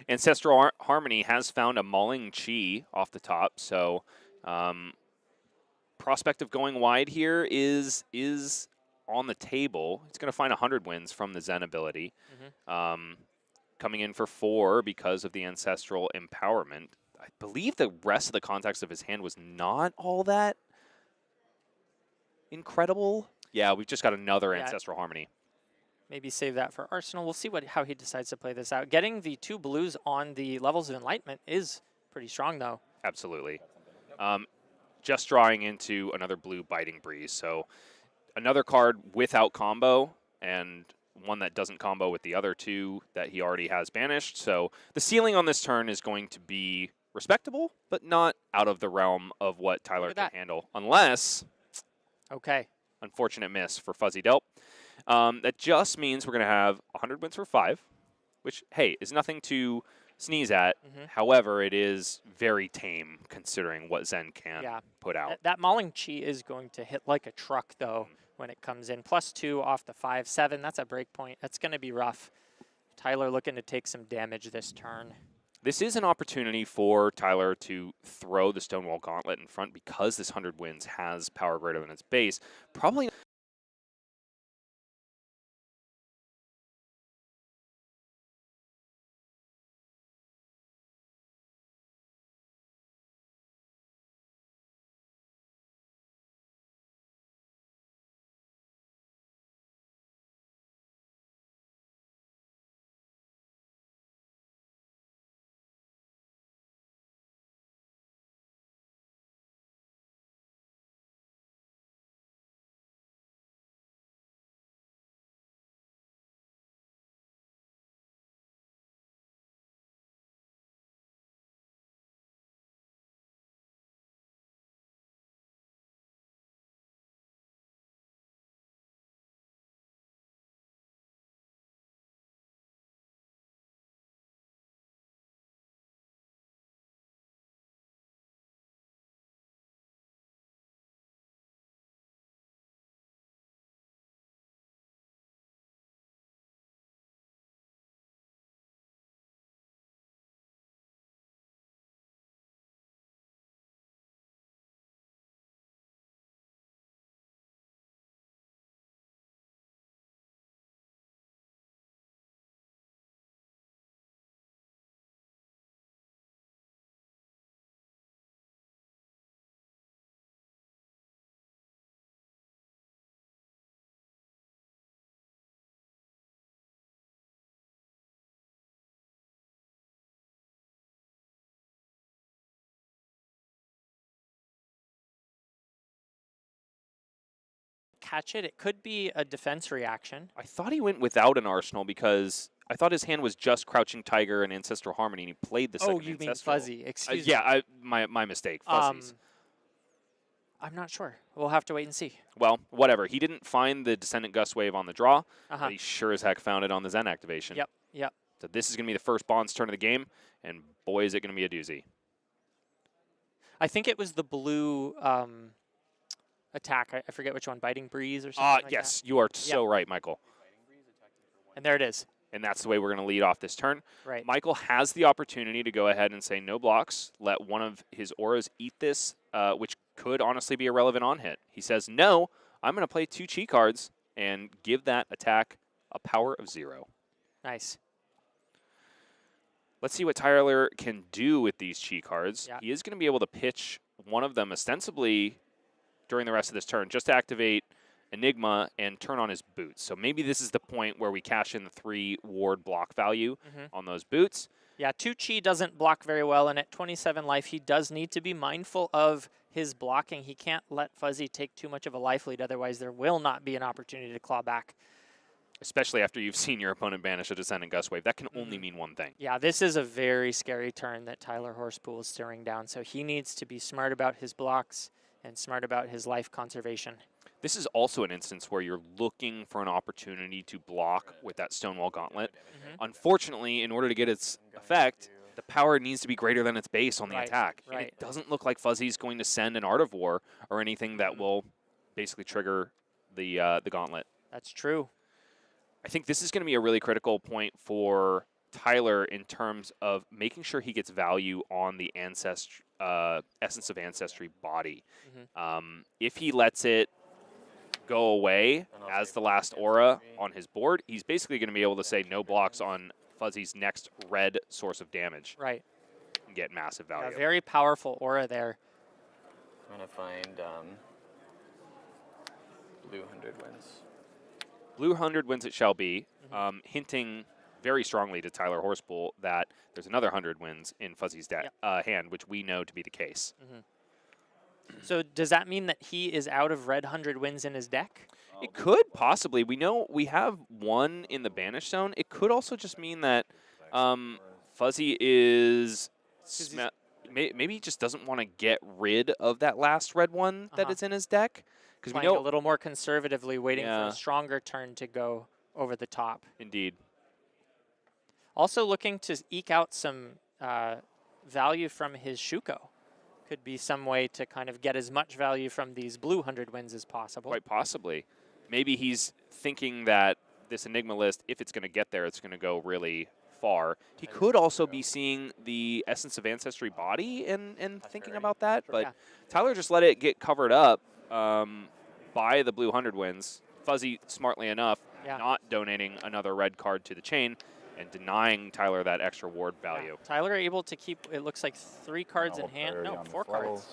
Ancestral Harmony has found a Mauling Chi off the top, so prospect of going wide here is on the table. It's going to find 100 wins from the Zen ability. Coming in for 4 because of the Ancestral Empowerment. I believe the rest of the context of his hand was not all that incredible. Yeah, we've just got another Ancestral Harmony. Maybe save that for Arsenal. We'll see how he decides to play this out. Getting the 2 blues on the levels of Enlightenment is pretty strong, though. Absolutely. Just drawing into another blue Biting Breeze. So another card without combo, and one that doesn't combo with the other 2 that he already has banished. So the ceiling on this turn is going to be respectable, but not out of the realm of what Tyler can handle. Unless, unfortunate miss for Fuzzy Delp. That just means we're going to have 100 wins for 5. which, hey, is nothing to sneeze at. Mhm. However, it is very tame considering what Zen can put out. That Mauling Chi is going to hit like a truck, though, when it comes in. +2 off the 5/7. That's a break point. That's going to be rough. Tyler looking to take some damage this turn. This is an opportunity for Tyler to throw the Stonewall Gauntlet in front because this 100 wins has power greater than its base. Probably Catch it. It could be a defense reaction. I thought he went without an arsenal because I thought his hand was just Crouching Tiger and Ancestral Harmony, and he played the second Oh, you mean Ancestral. Fuzzy. Excuse me. Yeah, my mistake. Fuzzies. I'm not sure. We'll have to wait and see. Well, whatever. He didn't find the Descendant Gust Wave on the draw, Uh-huh. but he sure as heck found it on the Zen activation. Yep, yep. So this is going to be the first Bond's turn of the game, and boy, is it going to be a doozy. I think it was the blue attack. I forget which one. Biting Breeze or something like yes, you are so right, Michael. that. And there it is. And that's the way we're going to lead off this turn. Right. Michael has the opportunity to go ahead and say no blocks, let one of his auras eat this, which could honestly be a relevant on-hit. He says, no, I'm going to play 2 Chi cards and give that attack a power of 0. Nice. Let's see what Tyler can do with these Chi cards. Yeah. He is going to be able to pitch one of them ostensibly during the rest of this turn, just to activate Enigma and turn on his boots. So maybe this is the point where we cash in the 3 ward block value on those boots. Yeah, 2 Chi doesn't block very well, and at 27 life, he does need to be mindful of his blocking. He can't let Fuzzy take too much of a life lead, otherwise there will not be an opportunity to claw back. Especially after you've seen your opponent banish a Descendant Gust Wave. That can only mean one thing. Yeah, this is a very scary turn that Tyler Horspool is staring down, so he needs to be smart about his blocks and smart about his life conservation. This is also an instance where you're looking for an opportunity to block with that Stonewall Gauntlet. Unfortunately, in order to get its effect, the power needs to be greater than its base on the attack. And it doesn't look like Fuzzy's going to send an Art of War or anything that will basically trigger the Gauntlet. That's true. I think this is going to be a really critical point for Tyler in terms of making sure he gets value on the Essence of Ancestry body. If he lets it go away as the last aura on his board, he's basically going to be able to say no blocks on Fuzzy's next red source of damage. Right. And get massive value. Yeah, very powerful aura there. I'm going to find blue 100 wins. Blue 100 wins it shall be, hinting very strongly to Tyler Horspool that there's another 100 wins in Fuzzy's hand, which we know to be the case. So does that mean that he is out of red 100 wins in his deck? It could possibly. We know we have one in the banish zone. It could also just mean that Fuzzy is maybe he just doesn't want to get rid of that last red one that is in his deck. Because we know a little more conservatively, waiting for a stronger turn to go over the top. Indeed. Also looking to eke out some value from his Shuko. Could be some way to kind of get as much value from these blue 100 wins as possible. Quite possibly. Maybe he's thinking that this Enigma list, if it's going to get there, it's going to go really far. He could also be seeing the Essence of Ancestry body and thinking about that, but Yeah. Tyler just let it get covered up by the blue 100 wins. Fuzzy, smartly enough, not donating another red card to the chain and denying Tyler that extra ward value. Tyler able to keep, it looks like 3 cards in hand. No, 4 cards.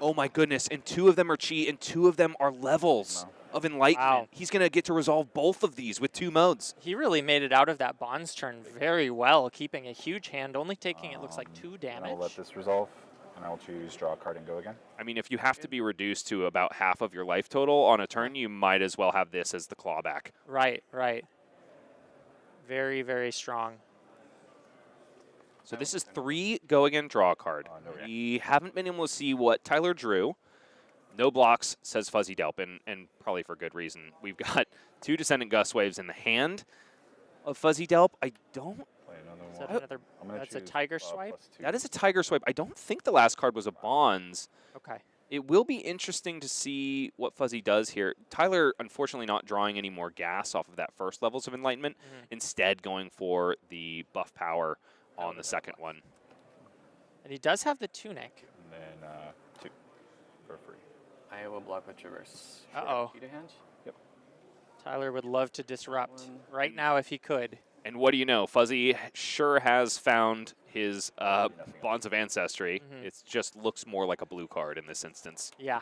Oh my goodness, and 2 of them are chi, and 2 of them are levels of Enlightenment. Wow. He's going to get to resolve both of these with 2 modes. He really made it out of that Bonds turn very well, keeping a huge hand, only taking, it looks like 2 damage. I'll let this resolve, and I'll choose draw a card and go again. I mean, if you have to be reduced to about half of your life total on a turn, you might as well have this as the clawback. Right, right. Very, very strong. So this is 3 go again, draw a card. We haven't been able to see what Tyler drew. No blocks, says Fuzzy Delp, and probably for good reason. We've got 2 Descendant Gust Waves in the hand of Fuzzy Delp. I don't... Is that another, that's a Tiger Swipe? That is a Tiger Swipe. I don't think the last card was a Bonds. Okay. It will be interesting to see what Fuzzy does here. Tyler, unfortunately, not drawing any more gas off of that first levels of Enlightenment, instead going for the buff power on the second one. And he does have the Tunic. And then 2 for free. I will block with Traverse. Uh-oh. Cheetah hand? Yep. Tyler would love to disrupt right now if he could. And what do you know? Fuzzy sure has found his Bonds of Ancestry. It just looks more like a blue card in this instance. Yeah.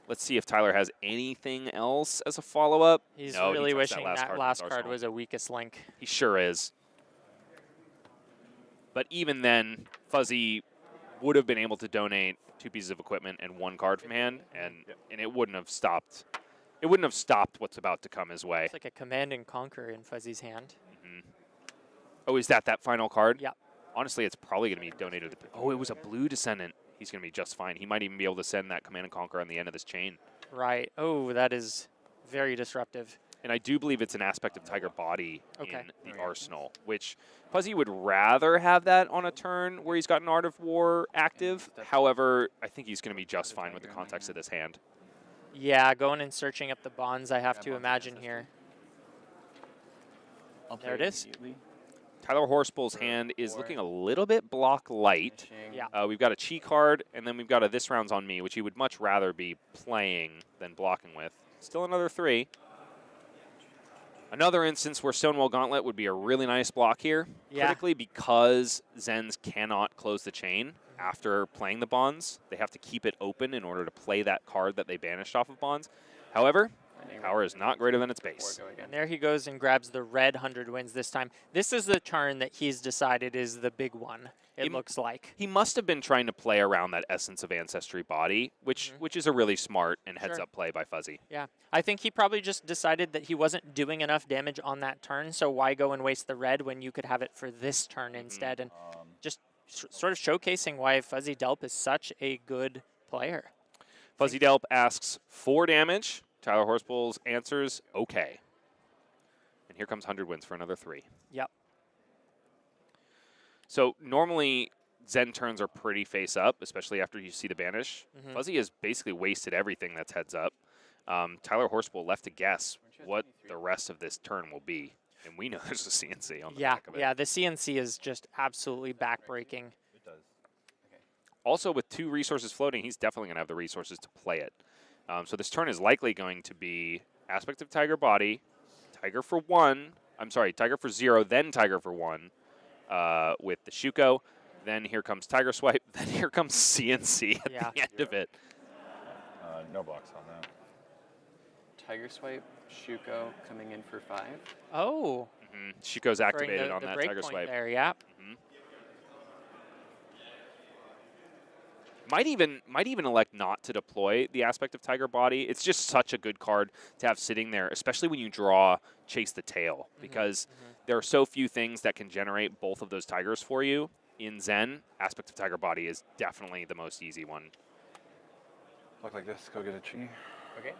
Let's see if Tyler has anything else as a follow-up. He's No, really he touched wishing that last card was a weakest link. He sure is. But even then, Fuzzy would have been able to donate 2 pieces of equipment and 1 card from hand, and it wouldn't have stopped. It wouldn't have stopped what's about to come his way. It's like a Command and Conquer in Fuzzy's hand. Oh, is that final card? Yeah. Honestly, it's probably going to be donated. Oh, it was a blue Descendant. He's going to be just fine. He might even be able to send that Command and Conquer on the end of this chain. Right. Oh, that is very disruptive. And I do believe it's an aspect of Tiger Body in the arsenal, which Fuzzy would rather have that on a turn where he's got an Art of War active. However, I think he's going to be just fine with the context of this hand. Yeah, going and searching up the Bonds, I have to imagine here. There it is. Tyler Horspool's hand is looking a little bit block light. Yeah. We've got a Chi card, and then we've got a This Round's on Me, which he would much rather be playing than blocking with. Still another 3. Another instance where Stonewall Gauntlet would be a really nice block here, critically because Zens cannot close the chain after playing the Bonds. They have to keep it open in order to play that card that they banished off of Bonds. However, power is not greater than its base. And there he goes and grabs the red 100 wins this time. This is the turn that he's decided is the big one, it looks like. He must have been trying to play around that Essence of Ancestry body, which is a really smart and heads-up play by Fuzzy. Yeah, I think he probably just decided that he wasn't doing enough damage on that turn, so why go and waste the red when you could have it for this turn instead, and just sort of showcasing why Fuzzy Delp is such a good player. Fuzzy Delp asks 4 damage. Tyler Horspool's answers, okay. And here comes 100 wins for another 3. Yep. So normally Zen turns are pretty face up, especially after you see the banish. Fuzzy has basically wasted everything that's heads up. Tyler Horspool left to guess what the rest of this turn will be. And we know there's a CNC on the back of it. Yeah, the CNC is just absolutely backbreaking. It does. Also, with 2 resources floating, he's definitely going to have the resources to play it. So this turn is likely going to be Aspect of Tiger Body, Tiger for 1, I'm sorry, Tiger for 0, then Tiger for 1 with the Shuko. Then here comes Tiger Swipe, then here comes CNC at the end of it. No blocks on that. Tiger Swipe, Shuko coming in for 5. Oh. Shuko's activated on the that break Tiger point Swipe. there, yeah. Might even elect not to deploy the Aspect of Tiger Body. It's just such a good card to have sitting there, especially when you draw Chase the Tail, because there are so few things that can generate both of those tigers for you. In Zen, Aspect of Tiger Body is definitely the most easy one. Look like this. Go get a Chi. Okay.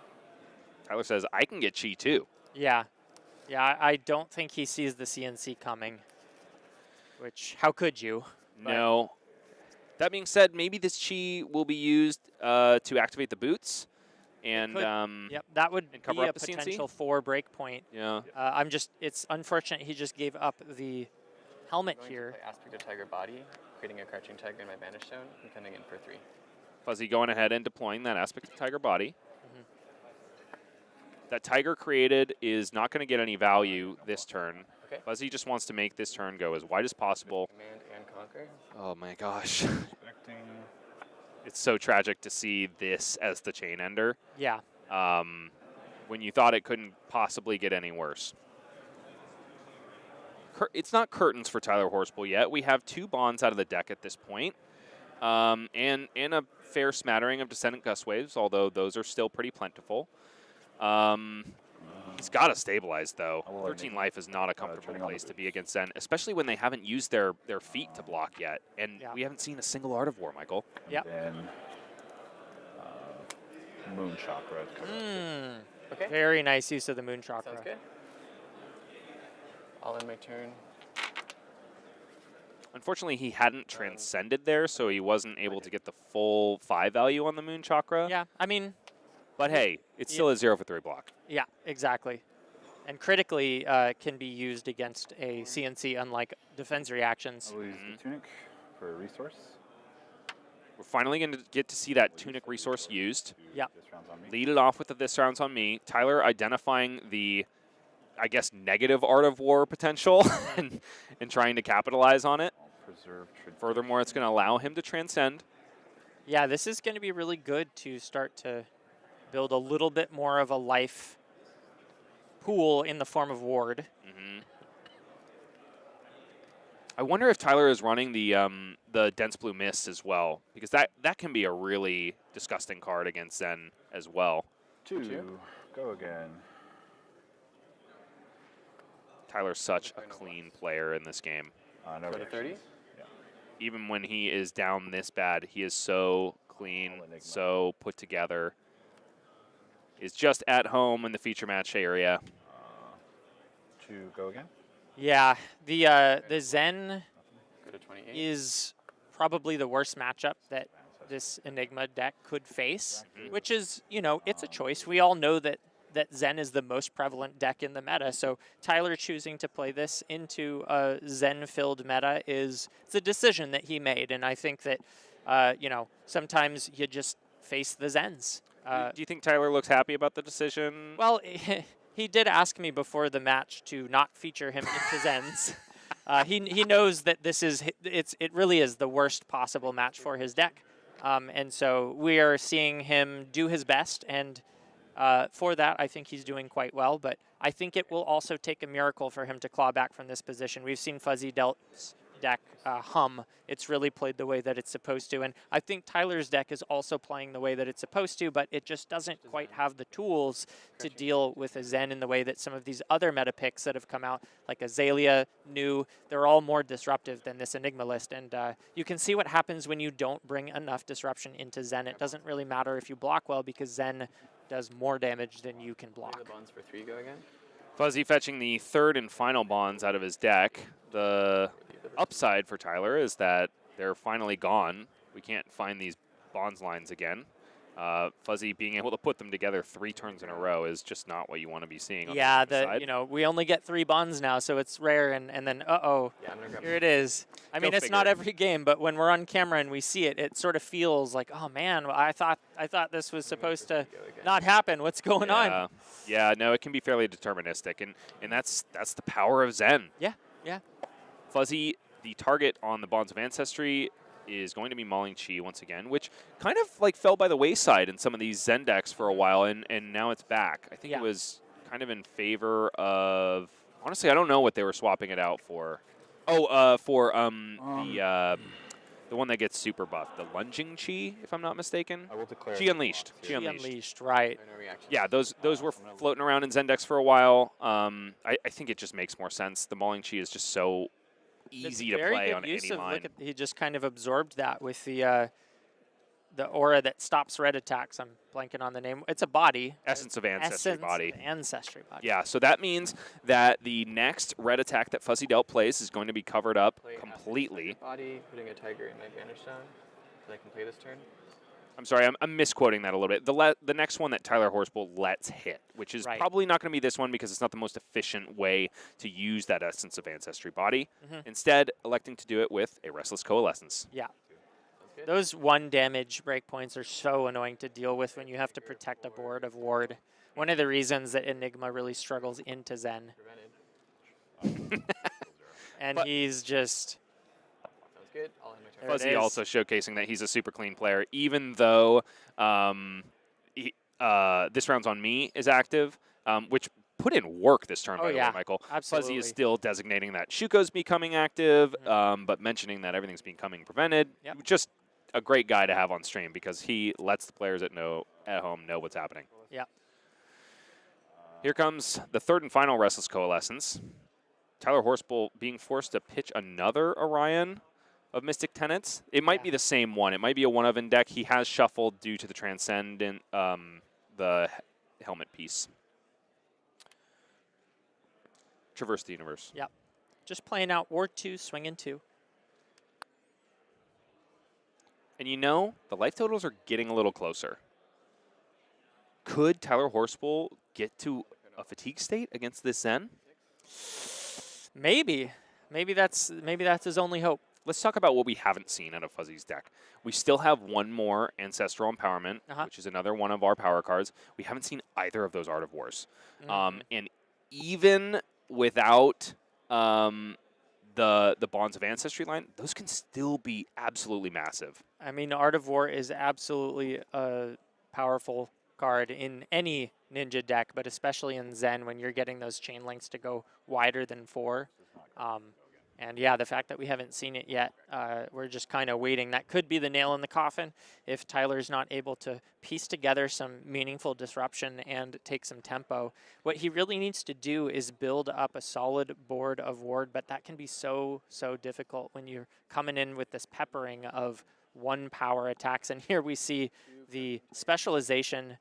Tyler says, I can get Chi too. Yeah. Yeah, I don't think he sees the CNC coming. Which, how could you? No. That being said, maybe this chi will be used to activate the boots. And yep, that would and cover be up a the CNC? potential 4 breakpoint. Yeah. It's unfortunate he just gave up the helmet I'm going here. to play Aspect of Tiger Body, creating a Crouching Tiger in my Vanish Zone, and coming in for 3. Fuzzy going ahead and deploying that aspect of Tiger Body. That Tiger created is not going to get any value this turn. Okay. Fuzzy just wants to make this turn go as wide as possible. Command and Conquer. Oh my gosh. Expecting. It's so tragic to see this as the chain ender. Yeah. When you thought it couldn't possibly get any worse. It's not curtains for Tyler Horspool yet. We have 2 bonds out of the deck at this point. And a fair smattering of Descendant Gust Waves, although those are still pretty plentiful. He's got to stabilize, though. 13 life is not a comfortable place to be against Zen, especially when they haven't used their feet to block yet. And we haven't seen a single Art of War, Michael. Yeah. Then Moon Chakra. Okay. Very nice use of the Moon Chakra. Sounds good. I'll end my turn. Unfortunately, he hadn't transcended there, so he wasn't able to get the full 5 value on the Moon Chakra. Yeah, I mean... But hey, it's still a 0 for 3 block. Yeah, exactly. And critically can be used against a CNC, unlike defense reactions. I will use the Tunic for a resource. We're finally going to get to see that Tunic resource used. Yeah. This round's on me. Lead it off with the This Round's on Me. Tyler identifying the, I guess, negative Art of War potential and trying to capitalize on it. I'll preserve Furthermore, it's going to allow him to transcend. Yeah, this is going to be really good to start to build a little bit more of a life pool in the form of ward. I wonder if Tyler is running the Dense Blue Mist as well, because that can be a really disgusting card against Zen as well. 2. Go again. Tyler's such a clean player in this game. No For the 30? reactions. Yeah. Even when he is down this bad, he is so clean, so put together. Is just at home in the feature match area. 2. Go again. Yeah, the Zen Go to 28. is probably the worst matchup that this Enigma deck could face, which is, you know, it's a choice. We all know that Zen is the most prevalent deck in the meta, so Tyler choosing to play this into a Zen-filled meta it's a decision that he made, and I think that, you know, sometimes you just face the Zens. Do you think Tyler looks happy about the decision? Well, he did ask me before the match to not feature him into Zens. He knows that it really is the worst possible match for his deck, and so we are seeing him do his best, and for that I think he's doing quite well. But I think it will also take a miracle for him to claw back from this position. We've seen Fuzzy Delp's deck hum. It's really played the way that it's supposed to, and I think Tyler's deck is also playing the way that it's supposed to, but it just doesn't quite have the tools to deal with a Zen in the way that some of these other meta picks that have come out, like Azalea, New, they're all more disruptive than this Enigma list, and you can see what happens when you don't bring enough disruption into Zen. It doesn't really matter if you block well, because Zen does more damage than you can block. The bonds for 3 go again. Fuzzy fetching the 3rd and final bonds out of his deck. The upside for Tyler is that they're finally gone. We can't find these bonds lines again. Fuzzy being able to put them together 3 turns in a row is just not what you want to be seeing. Yeah, on the side. you know, we only get 3 bonds now, so it's rare, and then Yeah, I'm gonna grab here it is. I mean, it's not figure. every game, but when we're on camera and we see it, it sort of feels like, oh man, I thought this was supposed to not happen. What's going on? Yeah, no, it can be fairly deterministic, and that's the power of Zen. Yeah. Fuzzy, the target on the Bonds of Ancestry is going to be Mauling Chi once again, which kind of like fell by the wayside in some of these Zen decks for a while, and now it's back. I think it was kind of in favor of, honestly, I don't know what they were swapping it out for. Oh, for the one that gets super buffed, the Lunging Chi, if I'm not mistaken. I will declare. Chi Unleashed. Chi Unleashed, right. No reactions. Yeah, those were floating around in Zen decks for a while. I think it just makes more sense. The Mauling Chi is just so easy to play on any line. He just kind of absorbed that with the the aura that stops red attacks. I'm blanking on the name. It's a body. Essence of Ancestry body. Ancestry body. Yeah, so that means that the next red attack that Fuzzy Delp plays is going to be covered up Play completely. Body, putting a tiger in my Banner Stone, so I can play this turn. I'm sorry, I'm misquoting that a little bit. The next one that Tyler Horspool lets hit, which is probably not going to be this one because it's not the most efficient way to use that Essence of Ancestry body. Instead, electing to do it with a Restless Coalescence. Yeah. Those 1 damage breakpoints are so annoying to deal with when you have to protect a board of ward. One of the reasons that Enigma really struggles into Zen. And he's just... Sounds good. I'll end my turn. Fuzzy also showcasing that he's a super clean player, even though this round's on me is active, which put in work this turn, by the way, Michael. Absolutely. Fuzzy is still designating that Shuko's becoming active, but mentioning that everything's becoming prevented. Just a great guy to have on stream because he lets the players at home know what's happening. Yeah. Here comes the third and final Restless Coalescence. Tyler Horspool being forced to pitch another Orion of Mystic Tenets. It might be the same one. It might be a one of in deck. He has shuffled due to the Transcendent, the helmet piece. Traverse the universe. Yep. Just playing out Ward 2, swinging 2. And you know, the life totals are getting a little closer. Could Tyler Horspool get to a fatigue state against this Zen? Maybe. Maybe that's his only hope. Let's talk about what we haven't seen out of Fuzzy's deck. We still have one more Ancestral Empowerment, which is another one of our power cards. We haven't seen either of those Art of Wars. And even without the Bonds of Ancestry line, those can still be absolutely massive. I mean, Art of War is absolutely a powerful card in any ninja deck, but especially in Zen when you're getting those chain links to go wider than 4. And yeah, the fact that we haven't seen it yet, we're just kind of waiting. That could be the nail in the coffin if Tyler's not able to piece together some meaningful disruption and take some tempo. What he really needs to do is build up a solid board of ward, but that can be so difficult when you're coming in with this peppering of 1 power attacks. And here we see the specialization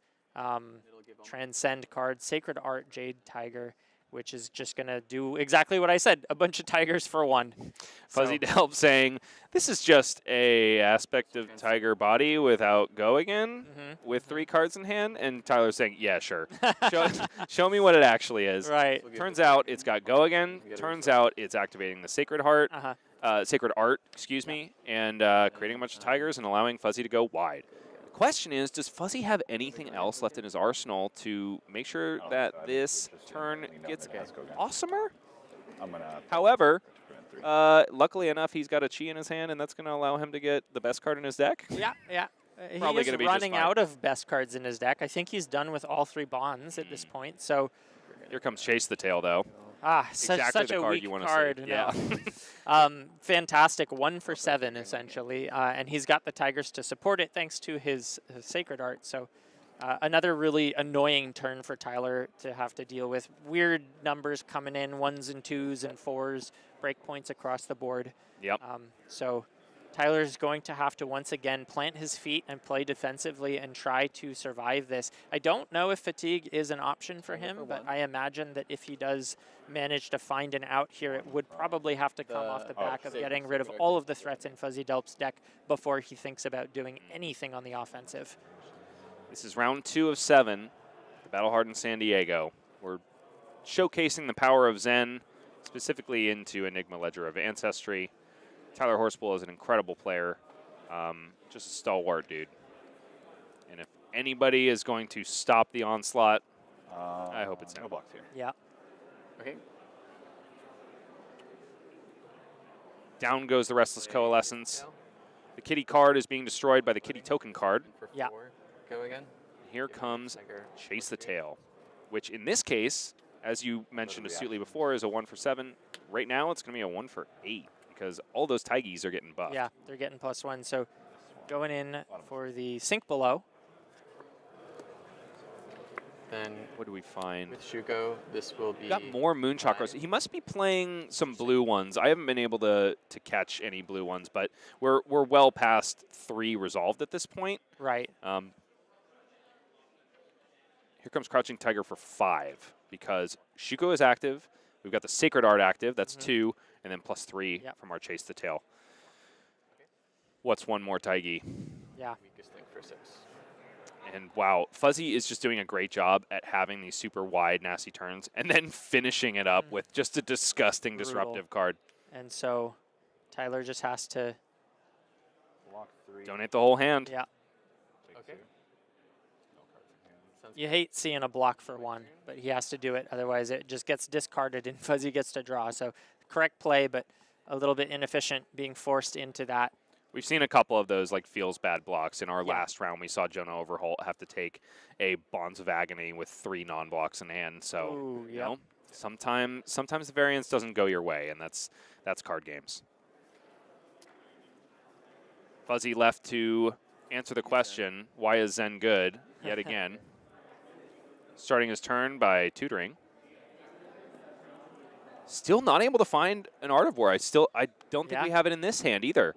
Transcend card, Sacred Art Jade Tiger, which is just going to do exactly what I said, a bunch of tigers for 1. Fuzzy Delp saying, this is just a aspect of Tiger body without Go Again with 3 cards in hand. And Tyler's saying, yeah, sure. show me what it actually is. Right. Turns out it's got Go Again. Turns out it's activating the Sacred Heart, Sacred Art, excuse me, and creating a bunch of tigers and allowing Fuzzy to go wide. Question is, does Fuzzy have anything else left in his arsenal to make sure that this turn gets awesomer? However, luckily enough, he's got a Chi in his hand, and that's going to allow him to get the best card in his deck. Yeah. Probably he is running out of best cards in his deck. I think he's done with all 3 bonds at this point. So here comes Chase the Tail, though. Such a weak card. Yeah. Fantastic. 1 for 7, essentially. And he's got the Tigers to support it thanks to his Sacred Art. So another really annoying turn for Tyler to have to deal with. Weird numbers coming in, 1s and 2s and 4s, breakpoints across the board. Yep. So Tyler's going to have to once again plant his feet and play defensively and try to survive this. I don't know if fatigue is an option for him, but I imagine that if he does manage to find an out here, it would probably have to come off the back of getting rid of all of the threats in Fuzzy Delp's deck before he thinks about doing anything on the offensive. This is round 2 of 7, the Battle Hardened San Diego. We're showcasing the power of Zen, specifically into Enigma Ledger of Ancestry. Tyler Horspool is an incredible player, just a stalwart dude. And if anybody is going to stop the onslaught, I hope it's him. No blocks here. Yeah. Okay. Down goes the Restless Coalescence. The kitty card is being destroyed by the kitty token card. Yeah. Go again. Here comes Chase the Tail, which in this case, as you mentioned astutely before, is a 1 for 7. Right now, it's going to be a 1 for 8. Because all those Tigers are getting buffed. Yeah, they're getting +1. So going in for the Sink Below. Then What do we find? with Shuko, this will be. We got more moon chakras. He must be playing some blue ones. I haven't been able to catch any blue ones, but we're well past 3 resolved at this point. Right. Here comes Crouching Tiger for 5 because Shuko is active. We've got the Sacred Art active. That's 2, and then +3 from our Chase the Tail. What's one more Taigi? Yeah. Weakest link for 6. And wow, Fuzzy is just doing a great job at having these super wide, nasty turns and then finishing it up with just a disgusting, disruptive card. And so Tyler just has to Block 3. Donate the whole hand. Yeah. Take Okay. 2. No cards in hand. Sounds You hate seeing a block for 1, but he has to do it. Otherwise, it just gets discarded and Fuzzy gets to draw. So correct play, but a little bit inefficient being forced into that. We've seen a couple of those like feels bad blocks. In our last round, we saw Jonah Overholt have to take a Bonds of Agony with 3 non-blocks in hand. So, Ooh, you know, sometimes the variance doesn't go your way, and that's card games. Fuzzy left to answer the question, why is Zen good, yet again. Starting his turn by tutoring. Still not able to find an Art of War. I don't think we have it in this hand either.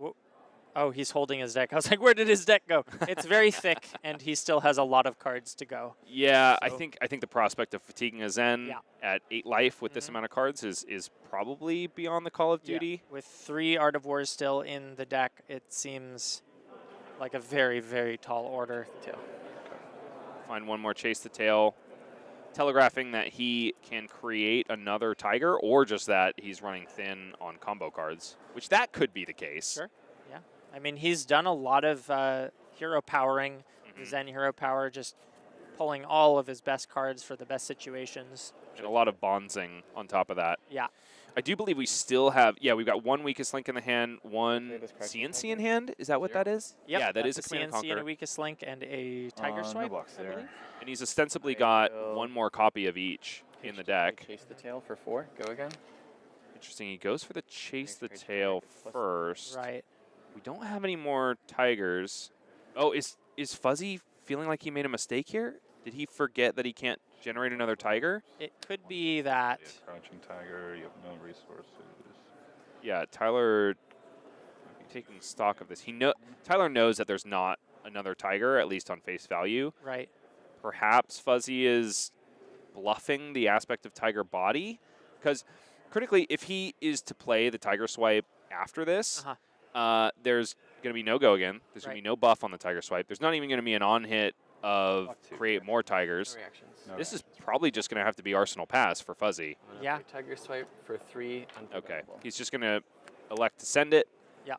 Oh, he's holding his deck. I was like, where did his deck go? It's very thick, and he still has a lot of cards to go. Yeah, So- I think the prospect of fatiguing a Zen at 8 life with this amount of cards is probably beyond the Call of Duty. With 3 Art of Wars still in the deck, it seems like a very, very tall order. Find one more Chase the Tail, telegraphing that he can create another Tiger, or just that he's running thin on combo cards, which that could be the case. Sure. Yeah. I mean, he's done a lot of hero powering, Zen hero power, just pulling all of his best cards for the best situations. And a lot of bonzing on top of that. Yeah. I do believe we still have, we've got 1 Weakest Link in the hand, 1 CNC in hand. Is that what that is? Yep, Yeah, that is that's a Command and CNC and Conquer. a Weakest Link and a Tiger No Swipe. blocks I there. believe. And he's ostensibly got 1 more copy of each in the deck. Chase the tail for 4. Go again. Interesting. He goes for the Chase the Tail first. Right. We don't have any more Tigers. Oh, is Fuzzy feeling like he made a mistake here? Did he forget that he can't generate another Tiger? It could be that. Yeah, Crouching Tiger, you have no resources. Yeah, Tyler taking stock of this. Tyler knows that there's not another Tiger, at least on face value. Right. Perhaps Fuzzy is bluffing the aspect of Tiger body, because critically, if he is to play the Tiger Swipe after this, there's going to be no go again. There's going to be no buff on the Tiger Swipe. There's not even going to be an on-hit of create more Tigers. No reactions. This is probably just going to have to be Arsenal Pass for Fuzzy. Yeah. Tiger swipe for 3. Okay. He's just going to elect to send it. Yeah.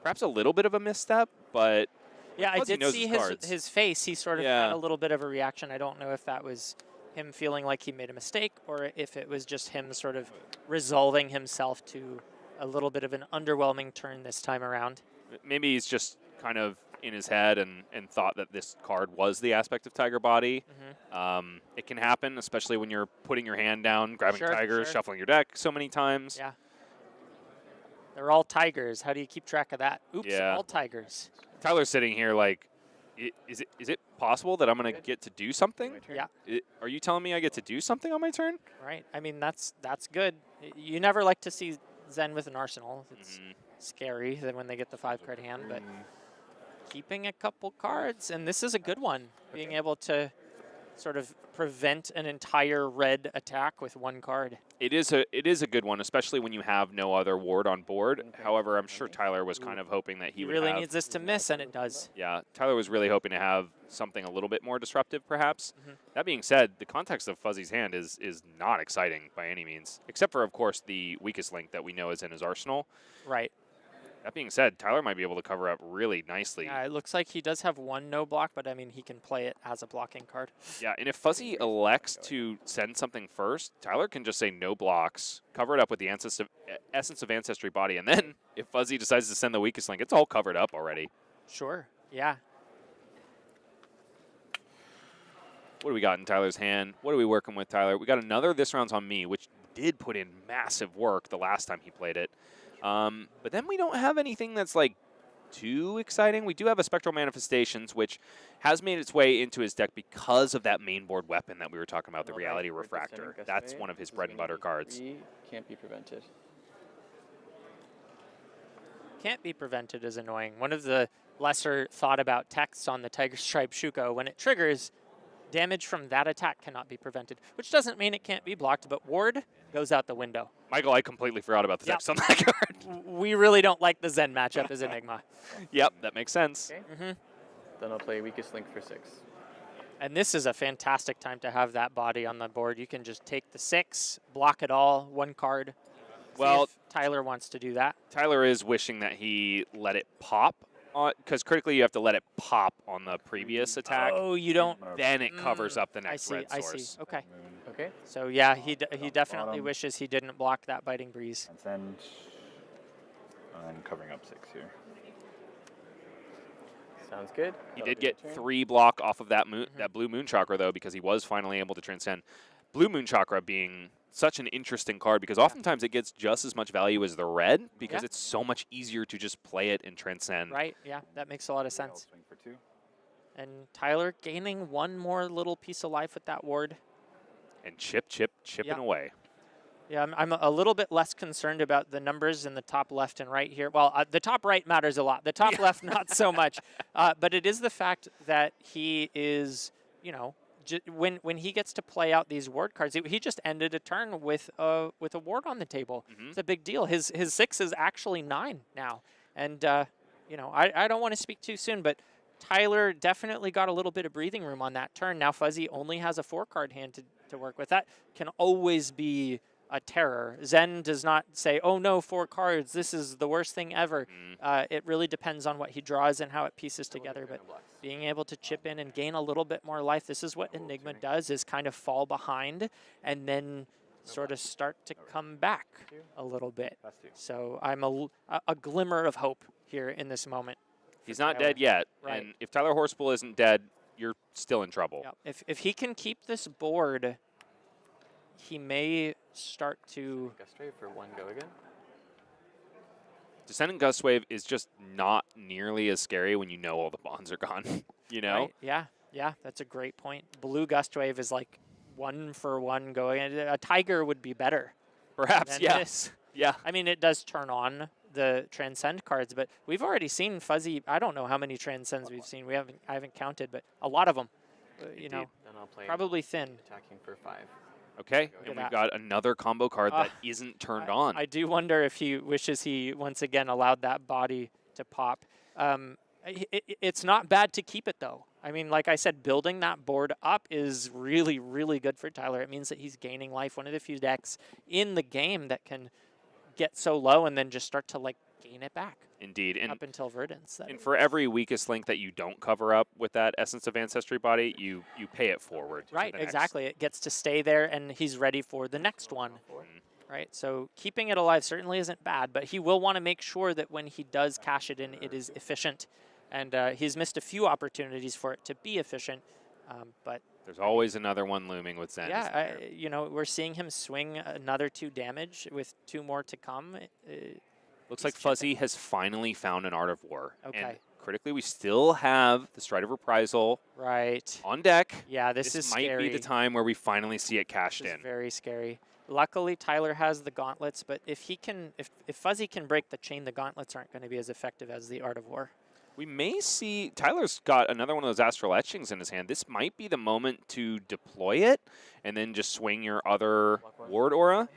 Perhaps a little bit of a misstep, but Yeah, I Fuzzy did knows see his cards. his face. He sort of Yeah. had a little bit of a reaction. I don't know if that was him feeling like he made a mistake or if it was just him sort of resolving himself to a little bit of an underwhelming turn this time around. maybe he's just kind of in his head and thought that this card was the aspect of Tiger body. It can happen, especially when you're putting your hand down, grabbing Tigers, shuffling your deck so many times. Yeah. They're all Tigers. How do you keep track of that? Oops, Yeah. all Tigers. Tyler's sitting here like, is it possible that I'm going to get to do something? Yeah. Are you telling me I get to do something on my turn? Right. I mean, that's good. You never like to see Zen with an arsenal. It's scary then when they get the 5-card hand, but keeping a couple cards, and this is a good one, being able to sort of prevent an entire red attack with 1 card. It is a good one, especially when you have no other ward on board. However, I'm sure Tyler was kind of hoping that he would really have, needs this to miss, and it does. Yeah, Tyler was really hoping to have something a little bit more disruptive, perhaps. That being said, the context of Fuzzy's hand is not exciting by any means, except for, of course, the weakest link that we know is in his arsenal. Right. That being said, Tyler might be able to cover up really nicely. Yeah, it looks like he does have 1 no block, but I mean, he can play it as a blocking card. Yeah, and if Fuzzy elects to send something first, Tyler can just say no blocks, cover it up with the Essence of Ancestry body, and then if Fuzzy decides to send the weakest link, it's all covered up already. Sure, yeah. What do we got in Tyler's hand? What are we working with, Tyler? We got another This Round's on Me, which did put in massive work the last time he played it. But then we don't have anything that's like too exciting. We do have a Spectral Manifestations, which has made its way into his deck because of that main board weapon that we were talking about, the Reality Refractor. That's one of his bread and butter cards. Can't be prevented. Can't be prevented is annoying. One of the lesser thought about texts on the Tiger Stripe Shuko, when it triggers, damage from that attack cannot be prevented, which doesn't mean it can't be blocked, but ward goes out the window. Michael, I completely forgot about the text on that card. We really don't like the Zayne matchup as Enigma. Yep, that makes sense. Okay. Then I'll play Weakest Link for 6. And this is a fantastic time to have that body on the board. You can just take the 6, block it all, 1 card. Well, Tyler wants to do that. Tyler is wishing that he let it pop, because critically you have to let it pop on the previous attack. Oh, you don't. Then it covers up the next I red source. see. Okay. Okay. So yeah, he definitely bottom. wishes he didn't block that Biting Breeze. And I'm covering up 6 here. Sounds good. He did get 3 block off of that that Blue Moon Chakra, though, because he was finally able to transcend. Blue Moon Chakra being such an interesting card because oftentimes it gets just as much value as the red because it's so much easier to just play it and transcend. Right, yeah, that makes a lot of sense. Swing for 2. And Tyler gaining 1 more little piece of life with that ward. And chipping away. Yeah, I'm a little bit less concerned about the numbers in the top left and right here. Well, the top right matters a lot. The top left, not so much. But it is the fact that he is, you know, when he gets to play out these ward cards, he just ended a turn with a ward on the table. It's a big deal. His 6 is actually 9 now. And, you know, I don't want to speak too soon, but Tyler definitely got a little bit of breathing room on that turn. Now Fuzzy only has a 4-card hand to work with. That can always be a terror. Zayne does not say, oh no, 4 cards, this is the worst thing ever. It really depends on what he draws and how it pieces together, but being able to chip in and gain a little bit more life, this is what Enigma does, is kind of fall behind and then sort of start to come back a little bit. So I'm a glimmer of hope here in this moment. He's not dead yet, and if Tyler Horspool isn't dead, you're still in trouble. Yeah. If he can keep this board, he may start to... Gustwave for 1 go again. Descendant Gustwave is just not nearly as scary when you know all the bonds are gone, you know? Right. Yeah, that's a great point. Blue Gustwave is like 1 for 1 going. A Tiger would be better. Perhaps, than this. Yeah. I mean, it does turn on the Transcend cards, but we've already seen Fuzzy. I don't know how many Transcends we've seen. I haven't counted, but a lot of them. You know, Then I'll play probably thin. attacking for 5. Okay, and we've got another combo card that isn't turned on. I do wonder if he wishes he once again allowed that body to pop. It's not bad to keep it, though. I mean, like I said, building that board up is really, really good for Tyler. It means that he's gaining life. One of the few decks in the game that can get so low and then just start to like gain it back. Indeed. And up until Verdance. And for every weakest link that you don't cover up with that Essence of Ancestry body, you pay it forward. Right, exactly. It gets to stay there, and he's ready for the next one. Right, so keeping it alive certainly isn't bad, but he will want to make sure that when he does cash it in, it is efficient. And he's missed a few opportunities for it to be efficient, but there's always another one looming with Zayne. Yeah, you know, we're seeing him swing another 2 damage with 2 more to come. Looks like Fuzzy has finally found an Art of War. Okay. And critically, we still have the Stride of Reprisal on deck. Yeah, this is might scary. be the time where we finally see it cashed in. Very scary. Luckily, Tyler has the gauntlets, but if Fuzzy can break the chain, the gauntlets aren't going to be as effective as the Art of War. We may see Tyler's got another one of those Astral Etchings in his hand. This might be the moment to deploy it and then just swing your other Ward Aura.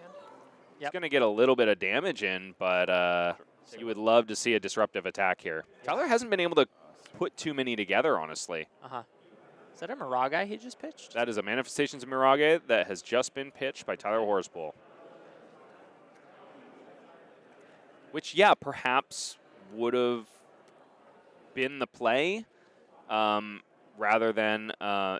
He's going to get a little bit of damage in, but you would love to see a disruptive attack here. Tyler hasn't been able to put too many together, honestly. Is that a Mirage he just pitched? That is a Manifestations of Mirage that has just been pitched by Tyler Horspool. Which, yeah, perhaps would have been the play rather than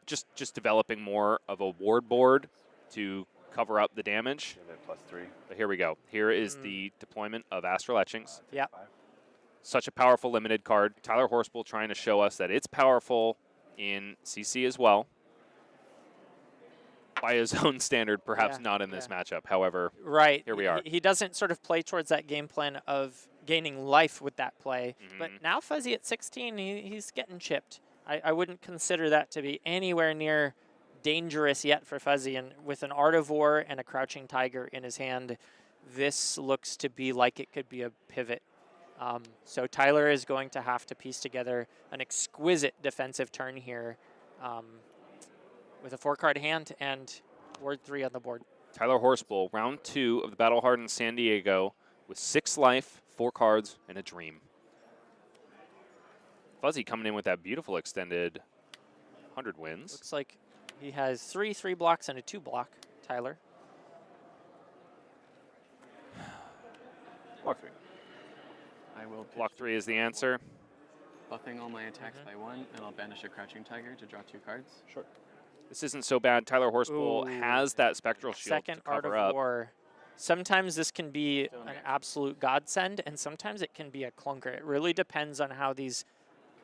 just developing more of a ward board to cover up the damage. +3. But here we go. Here is the deployment of Astral Etchings. Yeah. Such a powerful limited card. Tyler Horspool trying to show us that it's powerful in CC as well. By his own standard, perhaps not in this matchup. However, right. Here we are. He doesn't sort of play towards that game plan of gaining life with that play. But now Fuzzy at 16, he's getting chipped. I wouldn't consider that to be anywhere near dangerous yet for Fuzzy. And with an Art of War and a Crouching Tiger in his hand, this looks to be like it could be a pivot. So Tyler is going to have to piece together an exquisite defensive turn here with a 4-card hand and Ward 3 on the board. Tyler Horspool, round 2 of the Battle Hardened San Diego with 6 life, 4 cards, and a dream. Fuzzy coming in with that beautiful extended 100 wins. Looks like he has 3 blocks and a 2 block, Tyler. Block 3. I will Block 3 is the answer. buffing all my attacks by 1, and I'll banish a Crouching Tiger to draw 2 cards. Sure. This isn't so bad. Tyler Horspool Ooh. has that Spectral Shield Second to Art cover of up. War. Sometimes this can be Still in an range. absolute godsend, and sometimes it can be a clunker. It really depends on how these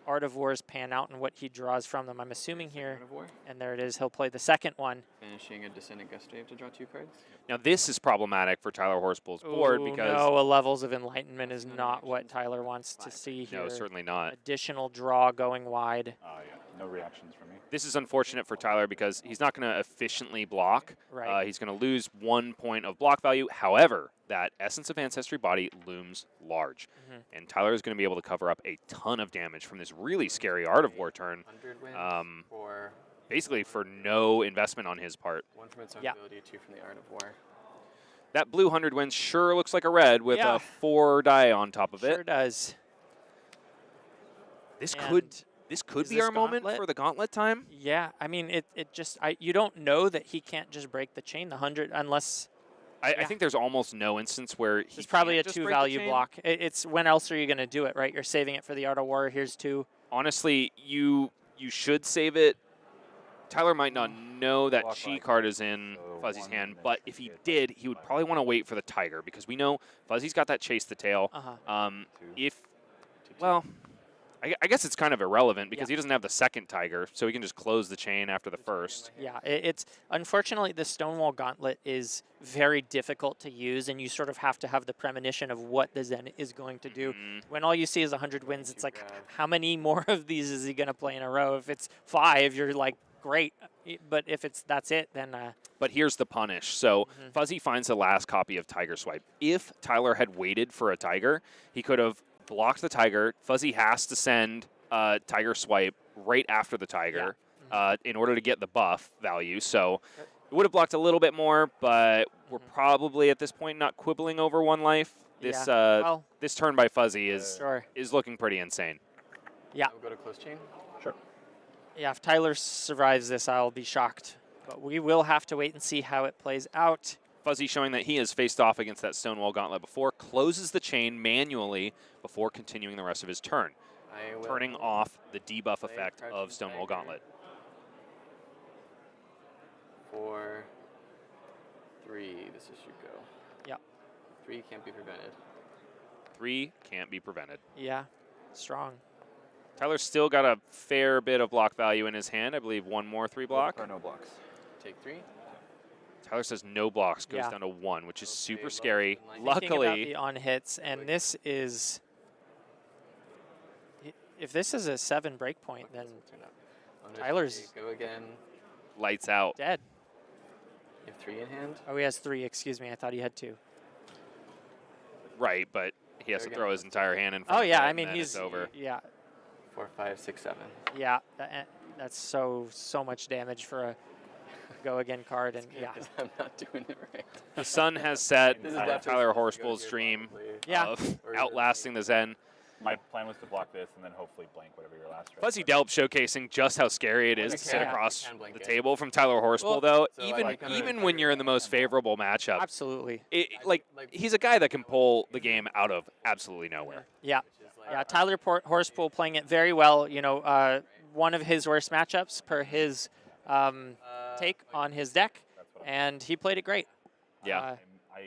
Art of Wars pan out and what he draws from them. I'm assuming here, Art of War, and there it is, he'll play the second one. banishing a Descendant Gust Wave to draw 2 cards. Now, this is problematic for Tyler Horspool's board Ooh, because no, a Levels of Enlightenment is No not what reactions. Tyler wants to 5. see here. no, certainly not. Additional draw going wide. Yeah. No reactions from me. This is unfortunate for Tyler because he's not going to efficiently block. Right. He's going to lose 1 point of block value. However, that Essence of Ancestry body looms large. And Tyler is going to be able to cover up a ton of damage from this really scary Art of War turn, 100 wins for basically for no investment on his part. 1 from its own Yeah. ability, 2 from the Art of War. That blue 100 wins sure looks like a red with Yeah. a 4 die on top of Sure it. does. This And could is be this our moment gauntlet? for the gauntlet time. Yeah, I mean, it just, you don't know that he can't just break the chain, the 100, unless I Yeah. think there's almost no instance where he it's probably a can't just break the 2-value chain. block. It's when else are you going to do it, right? You're saving it for the Art of War. Here's 2. Honestly, you should save it. Tyler might not know that Block Chi like card is in so Fuzzy's 1 hand, and but then if he get did, he would probably want to wait for the Tiger because we know Fuzzy's got that Chase the Tail. Uh-huh. 2. If, well, I guess it's kind of irrelevant because Yeah. he doesn't have the second Tiger, so he can just close the chain after the first. Yeah, it's unfortunately the Stonewall Gauntlet is very difficult to use, and you sort of have to have the premonition of what the Zen is going to do. When all you see is 100 wins, it's like, how many more of these is he going to play in a row? If it's 5, you're like, great. But if that's it, then But here's the punish. So Fuzzy finds the last copy of Tiger Swipe. If Tyler had waited for a Tiger, he could have blocked the Tiger. Fuzzy has to send Tiger Swipe right after the Tiger in order to get the buff value. So it would have blocked a little bit more, but we're probably at this point not quibbling over 1 life. This well, this turn by Fuzzy is sure. looking pretty insane. Yeah. We'll go to Close Chain. Sure. Yeah, if Tyler survives this, I'll be shocked. But we will have to wait and see how it plays out. Fuzzy showing that he has faced off against that Stonewall Gauntlet before, closes the chain manually before continuing the rest of his turn, I will turning off the debuff play effect Crouching of Stonewall Tiger Gauntlet. For 3, this is Shuko. Yeah. 3 can't be prevented. 3 can't be prevented. Yeah, strong. Tyler's still got a fair bit of block value in his hand. I believe 1 more 3 block. Or no blocks. Take 3. Tyler says no blocks, goes Yeah. down to 1, which is Okay, super Levels scary. of Enlightenment. Thinking about Luckily, the on hits, and this is, if this is a 7 breakpoint, then Turn up. Bonus Tyler's- 3, go again. lights out. dead. You have 3 in hand. Oh, he has 3. Excuse me. I thought he had 2. Right, but he has to There throw again. his entire hand in front Oh of yeah, it, I and mean then he's it's over. Yeah, 4, 5, 6, 7. yeah. That's so much damage for a go again card, and yeah, Because I'm not doing it right. The sun has set. This is Tyler definitely Horspool's good dream probably. Yeah. of Or outlasting the Zen. My plan was to block this and then hopefully blank whatever your last strike Fuzzy was. Delp showcasing just how scary it is You to sit can. across You can blank the it. table from Tyler Horspool, Well, though. so Even I kinda- even when you're in the most favorable matchup, absolutely. like he's a guy that can pull the game out of absolutely nowhere. Yeah, Which is like- yeah. Tyler Horspool playing it very well. You know, one of his worst matchups per his take on his deck, and he played it great. Yeah,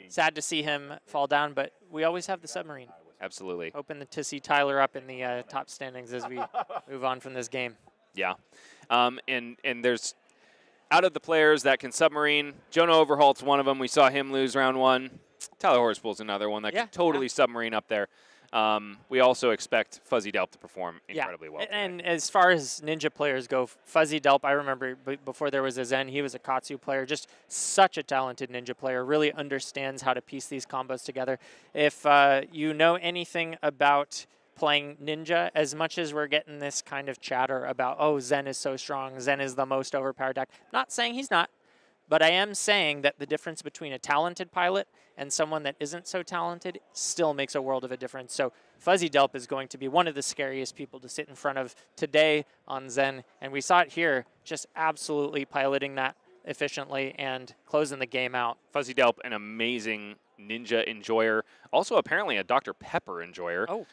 Sad to see him fall down, but we always have the submarine. absolutely. Hoping to see Tyler up in the top standings as we move on from this game. Yeah, and there's out of the players that can submarine, Jonah Overholt's one of them. We saw him lose round 1. Tyler Horspool's another one that Yeah, can totally submarine up there. we also expect Fuzzy Delp to perform incredibly well. And as far as ninja players go, Fuzzy Delp, I remember before there was a Zen, he was a Katsu player, just such a talented ninja player, really understands how to piece these combos together. If you know anything about playing ninja, as much as we're getting this kind of chatter about, oh, Zen is so strong, Zen is the most overpowered deck, not saying he's not, but I am saying that the difference between a talented pilot and someone that isn't so talented still makes a world of a difference. So Fuzzy Delp is going to be one of the scariest people to sit in front of today on Zen, and we saw it here, just absolutely piloting that efficiently and closing the game out. Fuzzy Delp, an amazing ninja enjoyer, also apparently a Dr. Pepper enjoyer. Oh,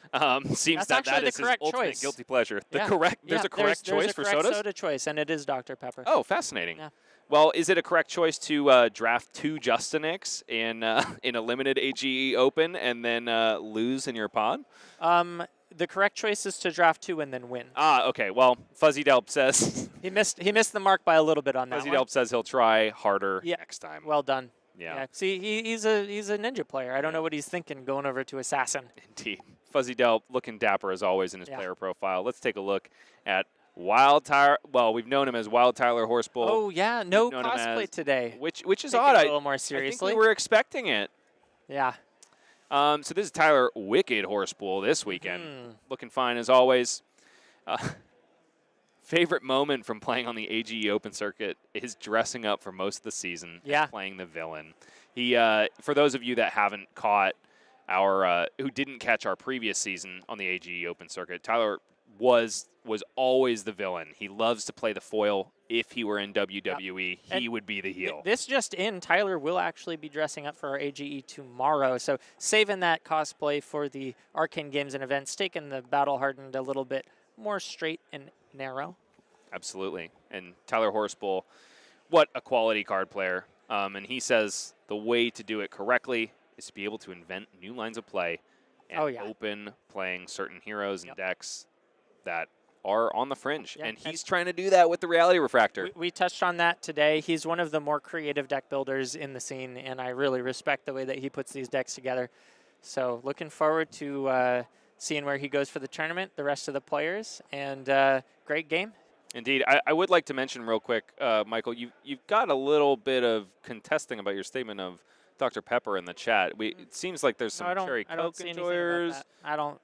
seems that's that the is his correct ultimate choice. guilty pleasure. Yeah. There's a correct choice for sodas? soda choice, and it is Dr. Pepper. Oh, fascinating. Yeah. Well, is it a correct choice to draft 2 Justinix in a limited AGE Open and then lose in your pod? The correct choice is to draft 2 and then win. Ah, okay. Well, Fuzzy Delp says He missed the mark by a little bit on that Fuzzy one. Delp says he'll try harder Yeah. next time. Well done. Yeah. See, he's a ninja player. I don't know what he's thinking going over to Assassin. Indeed. Fuzzy Delp looking dapper as always in his player profile. Let's take a look at Wild Tyler. Well, we've known him as Wild Tyler Horspool. Oh yeah, no cosplay today. Which is Take odd. it a little more seriously. I think we were expecting it. Yeah. So this is Tyler Wicked Horspool this weekend. Looking fine as always. Favorite moment from playing on the AGE Open circuit is dressing up for most of the season and playing the villain. He, for those of you that haven't caught our, who didn't catch our previous season on the AGE Open circuit, Tyler was always the villain. He loves to play the foil. If he were in WWE, he would be the heel. This just in, Tyler will actually be dressing up for our AGE tomorrow. So saving that cosplay for the Arcane games and events, taking the Battle Hardened a little bit more straight and narrow. Absolutely. And Tyler Horspool, what a quality card player. And he says the way to do it correctly is to be able to invent new lines of play and open playing certain heroes and decks that are on the fringe. And he's trying to do that with the Reality Refractor. We touched on that today. He's one of the more creative deck builders in the scene, and I really respect the way that he puts these decks together. So looking forward to seeing where he goes for the tournament, the rest of the players, and great game. Indeed. I would like to mention real quick, Michael, you've got a little bit of contesting about your statement of Dr. Pepper in the chat. It seems like there's some Cherry Coke enjoyers. I don't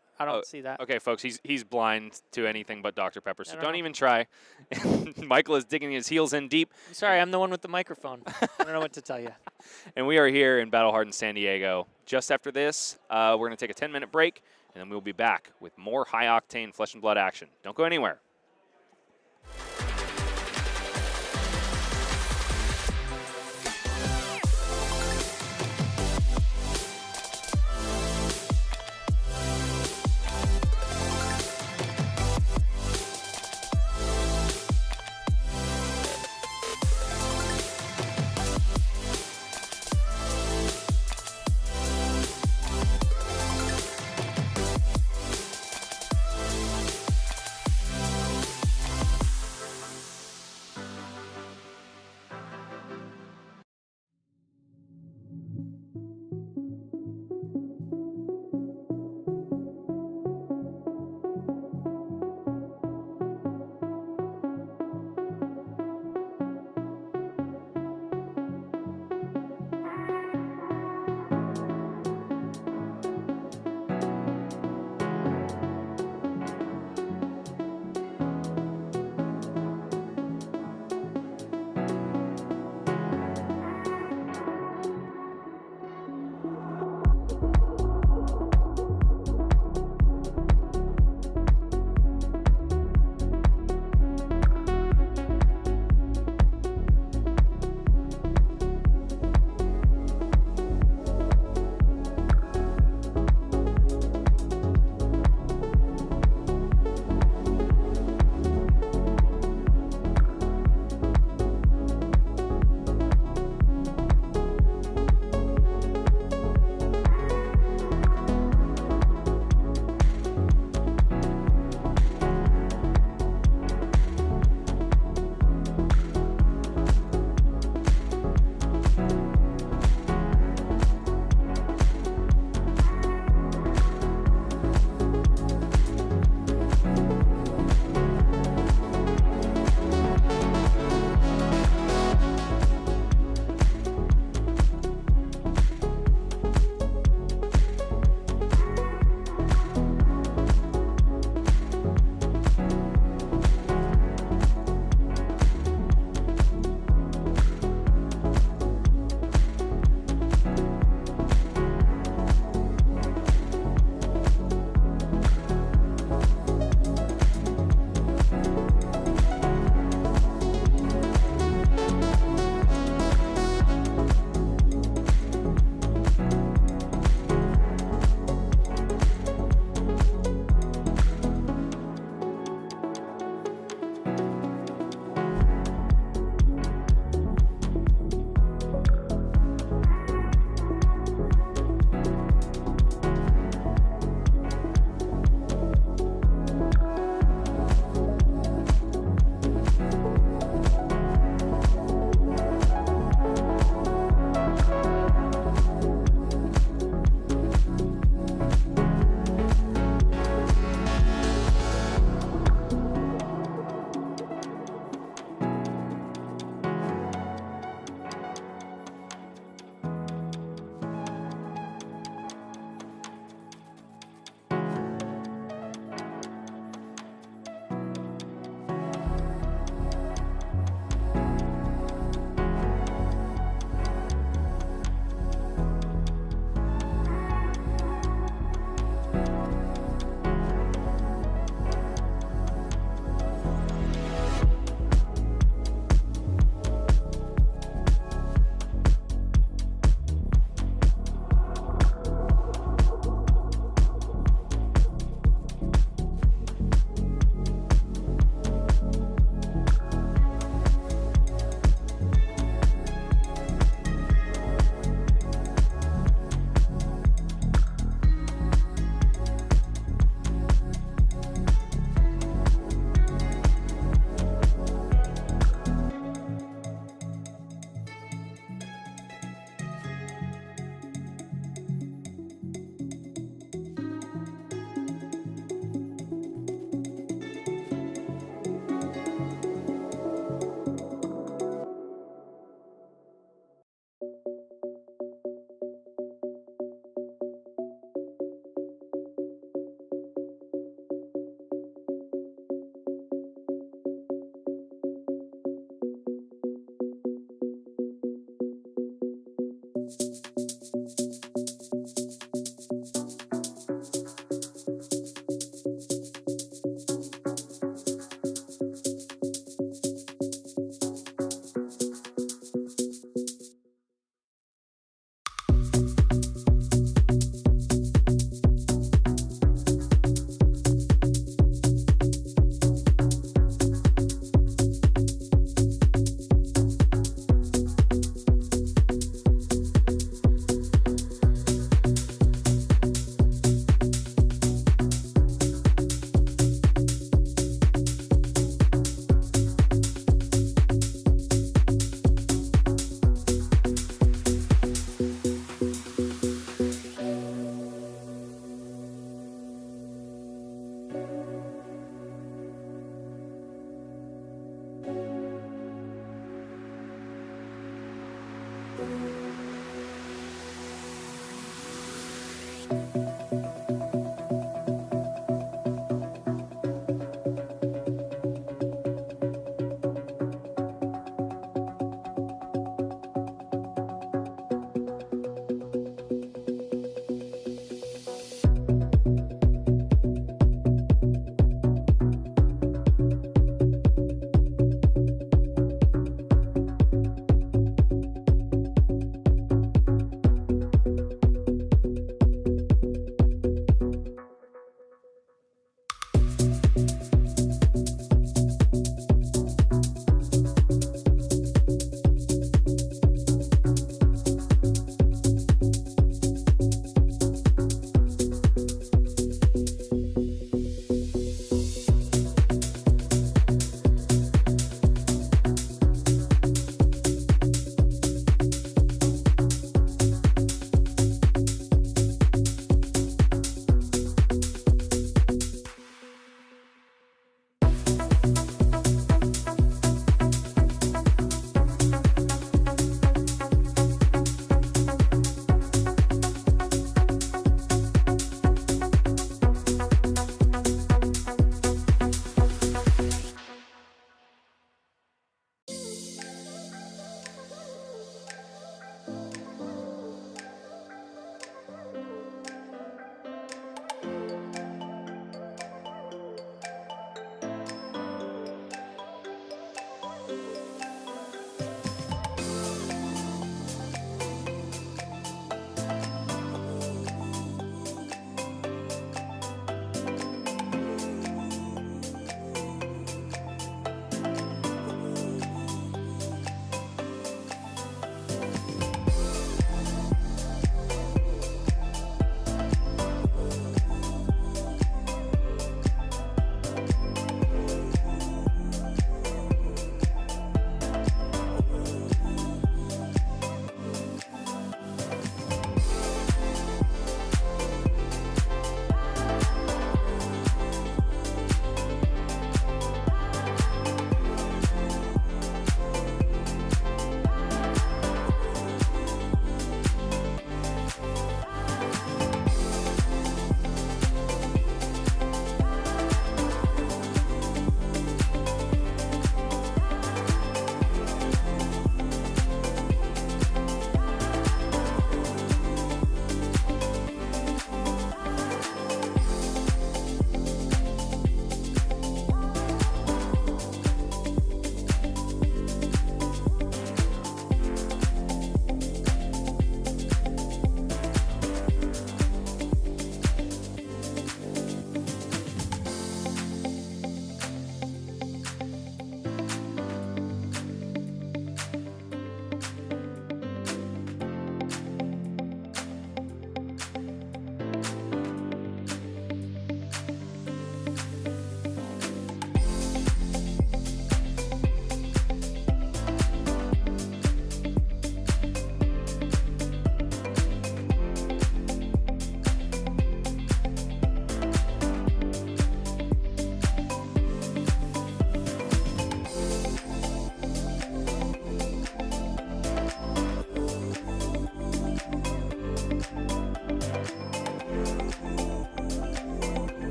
see that. Okay, folks, he's blind to anything but Dr. Pepper, so don't even try. Michael is digging his heels in deep. I'm sorry, I'm the one with the microphone. I don't know what to tell you. And we are here in Battle Hardened San Diego. Just after this, we're going to take a 10-minute break, and then we'll be back with more high-octane flesh and blood action. Don't go anywhere.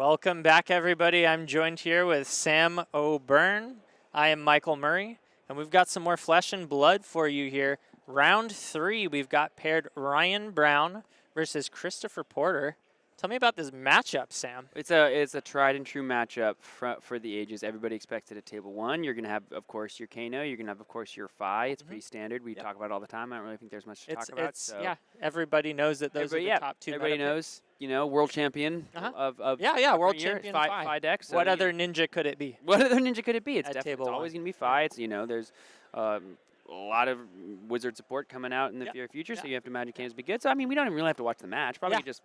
Welcome back, everybody. I'm joined here with Sam O'Byrne. I am Michael Murray, and we've got some more flesh and blood for you here. Round 3, we've got paired Ryan Brown versus Christopher Porter. Tell me about this matchup, Sam. It's a tried and true matchup for the ages. Everybody expects it at table 1. You're going to have, of course, your Kano. You're going to have, of course, your Phi. It's pretty standard. We talk about it all the time. I don't really think there's much to talk about. Yeah, everybody knows that those are the top 2. Everybody knows, world champion of world year, champion Phi deck. So what other ninja could it be? What other ninja could it be? It's At definitely table always 1. going to be Phi. It's, there's a lot of wizard support coming out in the near future, so you have to imagine Kano's be good. So, I mean, we don't even really have to watch the match. Probably just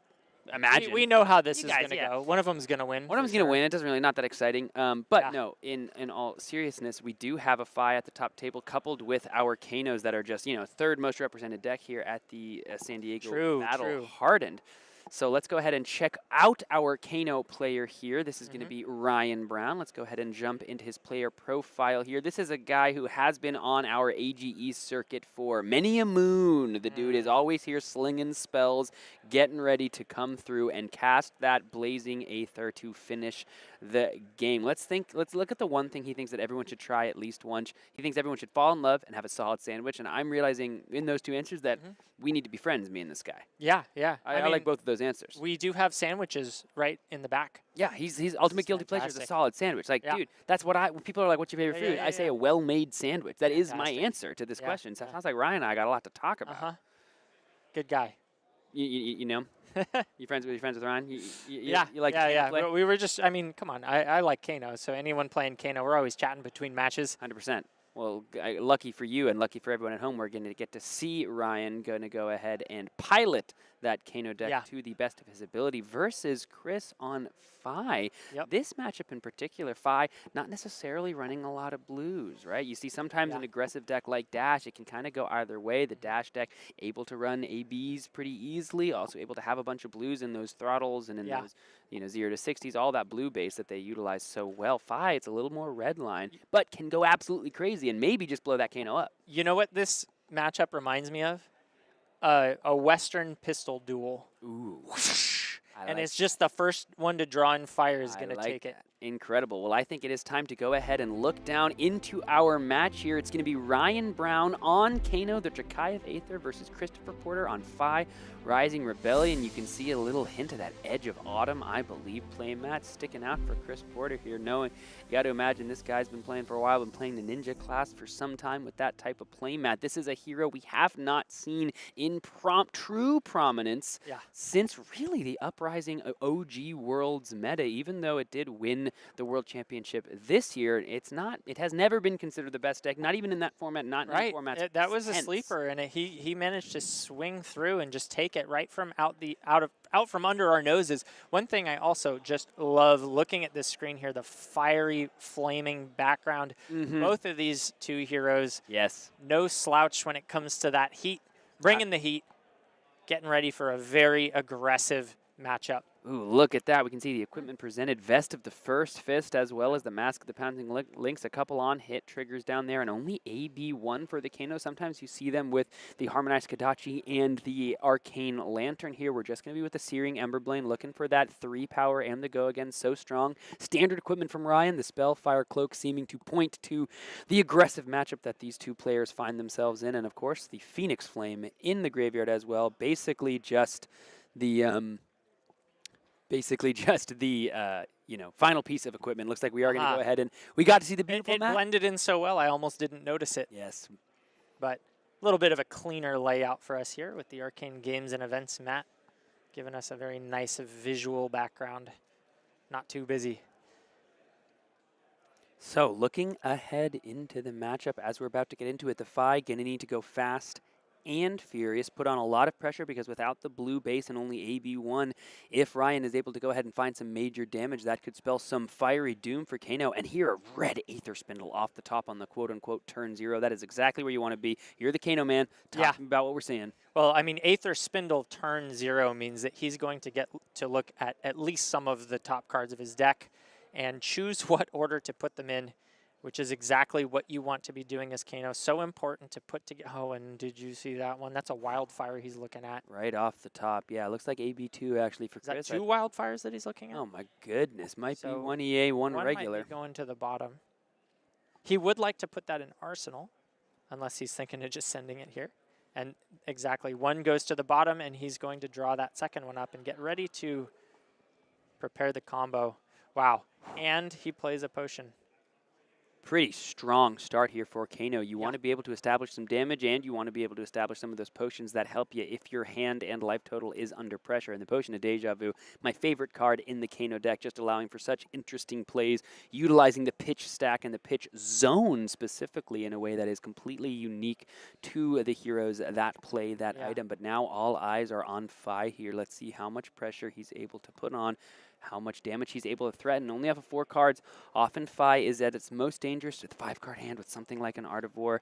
imagine. We know how this is going to go. One of them's going to win. One of them's going to win. It doesn't really, not that exciting. But no, in all seriousness, we do have a Phi at the top table coupled with our Kanos that are just, third most represented deck here at the San Diego Battle, Hardened. So let's go ahead and check out our Kano player here. This is going to be Ryan Brown. Let's go ahead and jump into his player profile here. This is a guy who has been on our AGE circuit for many a moon. The dude is always here slinging spells, getting ready to come through and cast that blazing Aether to finish the game. Let's look at the one thing he thinks that everyone should try at least once. He thinks everyone should fall in love and have a solid sandwich, and I'm realizing in those 2 answers that we need to be friends, me and this guy. Yeah. I mean, like both of those answers. We do have sandwiches right in the back. Yeah, he's ultimate guilty pleasure is a solid sandwich. Like, dude, that's what when people are like, what's your favorite food? I say a well-made sandwich. That is my answer to this question. So it sounds like Ryan and I got a lot to talk about. Good guy. You know? You friends with Ryan? You like play? We were just, I mean, come on. I like Kano, so anyone playing Kano, we're always chatting between matches. 100%. Well, lucky for you and lucky for everyone at home, we're going to get to see Ryan going to go ahead and pilot that Kano deck to the best of his ability versus Chris on Phi. This matchup in particular, Phi, not necessarily running a lot of blues, right? You see sometimes an aggressive deck like Dash, it can kind of go either way. The Dash deck able to run ABs pretty easily, also able to have a bunch of blues in those throttles and in those 0 to 60s, all that blue base that they utilize so well. Phi, it's a little more red line, but can go absolutely crazy and maybe just blow that Kano up. You know what this matchup reminds me of? A Western pistol duel. Ooh. And it's just the first one to draw and fire is going to take it. Incredible. Well, I think it is time to go ahead and look down into our match here. It's going to be Ryan Brown on Kano, the Drakai of Aether, versus Christopher Porter on Phi, Rising Rebellion. You can see a little hint of that Edge of Autumn, I believe, playmat sticking out for Chris Porter here. Knowing, you got to imagine this guy's been playing for a while, been playing the Ninja class for some time with that type of playmat. This is a hero we have not seen in true prominence since really the Uprising OG Worlds meta. Even though it did win the World Championship this year, it has never been considered the best deck, not even in that format, not in the formats. That was a sleeper, and he managed to swing through and just take it right from out from under our noses. One thing I also just love looking at this screen here, the fiery, flaming background. Both of these 2 heroes, no slouch when it comes to that heat, bringing the heat, getting ready for a very aggressive matchup. Ooh, look at that. We can see the equipment presented. Vest of the First Fist, as well as the Mask of the Pounding Links. A couple on-hit triggers down there, and only AB1 for the Kano. Sometimes you see them with the Harmonized Kadachi and the Arcane Lantern here. We're just going to be with the Searing Emberblade, looking for that 3 power and the go again. So strong. Standard equipment from Ryan. The Spellfire Cloak seeming to point to the aggressive matchup that these 2 players find themselves in. And, of course, the Phoenix Flame in the graveyard as well. Basically just the... final piece of equipment. Looks like we are going to go ahead and we got to see the beautiful It map. blended in so well, I almost didn't notice it. Yes. But a little bit of a cleaner layout for us here with the Arcane Games and Events mat, giving us a very nice visual background. Not too busy. So looking ahead into the matchup as we're about to get into it, the Phi going to need to go fast and furious, put on a lot of pressure because without the blue base and only AB1, if Ryan is able to go ahead and find some major damage, that could spell some fiery doom for Kano. And here, a red Aether Spindle off the top on the quote-unquote turn 0. That is exactly where you want to be. You're the Kano man. Talk about what we're seeing. Well, I mean, Aether Spindle turn 0 means that he's going to get to look at least some of the top cards of his deck and choose what order to put them in. which is exactly what you want to be doing as Kano. So important to put together. Oh, and did you see that one? That's a wildfire he's looking at. Right off the top. Yeah, it looks like AB2 actually for Is that Chris. 2 wildfires that he's looking at? Oh, my goodness. Might be So 1 EA, 1 regular. Might be going to the bottom. He would like to put that in Arsenal, unless he's thinking of just sending it here. And exactly, 1 goes to the bottom, and he's going to draw that second one up and get ready to prepare the combo. Wow. And he plays a potion. Pretty strong start here for Kano. You want to be able to establish some damage, and you want to be able to establish some of those potions that help you if your hand and life total is under pressure. And the Potion of Deja Vu, my favorite card in the Kano deck, just allowing for such interesting plays, utilizing the pitch stack and the pitch zone specifically in a way that is completely unique to the heroes that play that item. But now all eyes are on Phi here. Let's see how much pressure he's able to put on, how much damage he's able to threaten. Only have 4 cards. Often Phi is at its most dangerous with 5-card hand with something like an Art of War.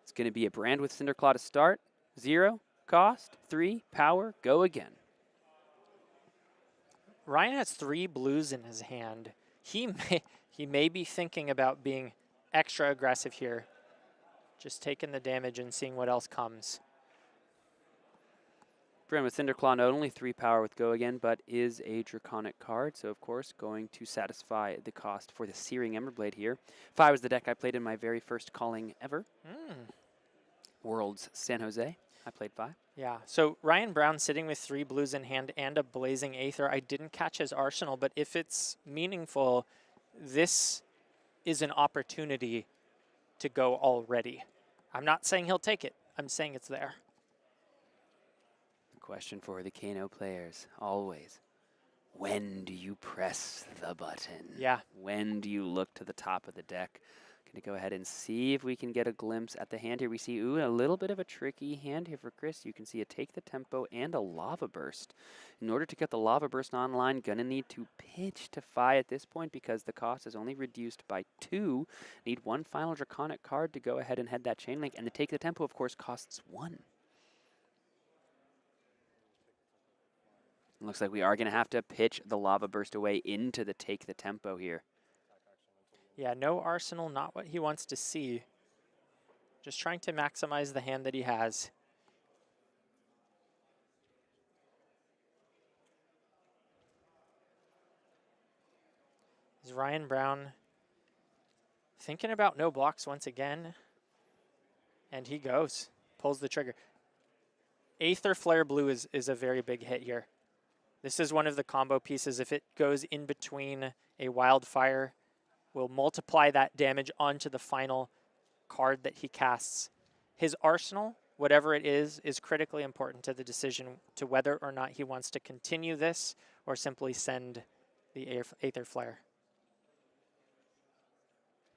It's going to be a brand with Cinderclaw to start. 0 cost, 3 power, go again. Ryan has 3 blues in his hand. He may be thinking about being extra aggressive here. Just taking the damage and seeing what else comes. Brand with Cinderclaw, not only 3 power with Go Again, but is a Draconic card. So, of course, going to satisfy the cost for the Searing Emberblade here. Phi was the deck I played in my very first calling ever. Worlds San Jose. I played Phi. Yeah, so Ryan Brown sitting with 3 blues in hand and a Blazing Aether. I didn't catch his arsenal, but if it's meaningful, this is an opportunity to go already. I'm not saying he'll take it. I'm saying it's there. Question for the Kano players, always. When do you press the button? Yeah. When do you look to the top of the deck? Going to go ahead and see if we can get a glimpse at the hand here. We see, a little bit of a tricky hand here for Chris. You can see a Take the Tempo and a Lava Burst. In order to get the Lava Burst online, going to need to pitch to Phi at this point because the cost is only reduced by 2. Need 1 final Draconic card to go ahead and head that Chain Link. And the Take the Tempo, of course, costs 1. Looks like we are going to have to pitch the Lava Burst away into the Take the Tempo here. Yeah, no arsenal, not what he wants to see. Just trying to maximize the hand that he has. Is Ryan Brown thinking about no blocks once again? And he goes, pulls the trigger. Aether Flare Blue is a very big hit here. This is one of the combo pieces. If it goes in between a Wildfire, will multiply that damage onto the final card that he casts. His arsenal, whatever it is critically important to the decision to whether or not he wants to continue this or simply send the Aether Flare.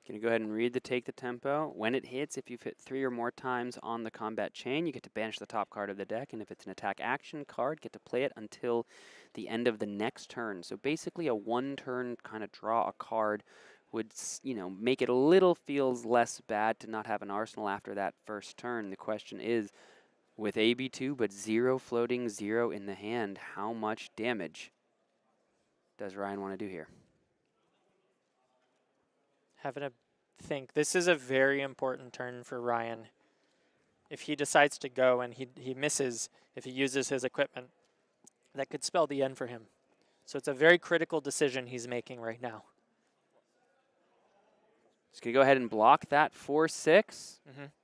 Going to go ahead and read the Take the Tempo. When it hits, if you've hit 3 or more times on the combat chain, you get to banish the top card of the deck, and if it's an attack action card, get to play it until the end of the next turn. So basically a 1-turn kind of draw a card would, make it a little feels less bad to not have an arsenal after that first turn. The question is, with AB2 but 0 floating, 0 in the hand, how much damage does Ryan want to do here? Having a think. This is a very important turn for Ryan. If he decides to go and he misses, if he uses his equipment, that could spell the end for him. So it's a very critical decision he's making right now. Just going to go ahead and block that 4/6.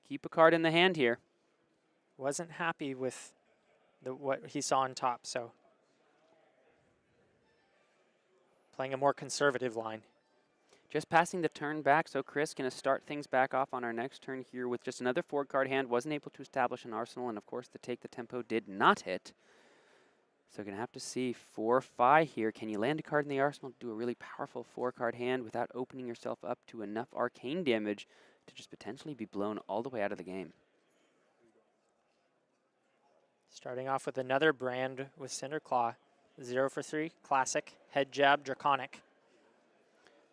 Keep a card in the hand here. Wasn't happy with what he saw on top, so playing a more conservative line. Just passing the turn back, so Chris going to start things back off on our next turn here with just another 4-card hand. Wasn't able to establish an arsenal, and of course the Take the Tempo did not hit. So going to have to see 4-5 here. Can you land a card in the arsenal to do a really powerful 4-card hand without opening yourself up to enough arcane damage to just potentially be blown all the way out of the game? Starting off with another brand with Cinderclaw. 0 for 3, classic, head jab, Draconic.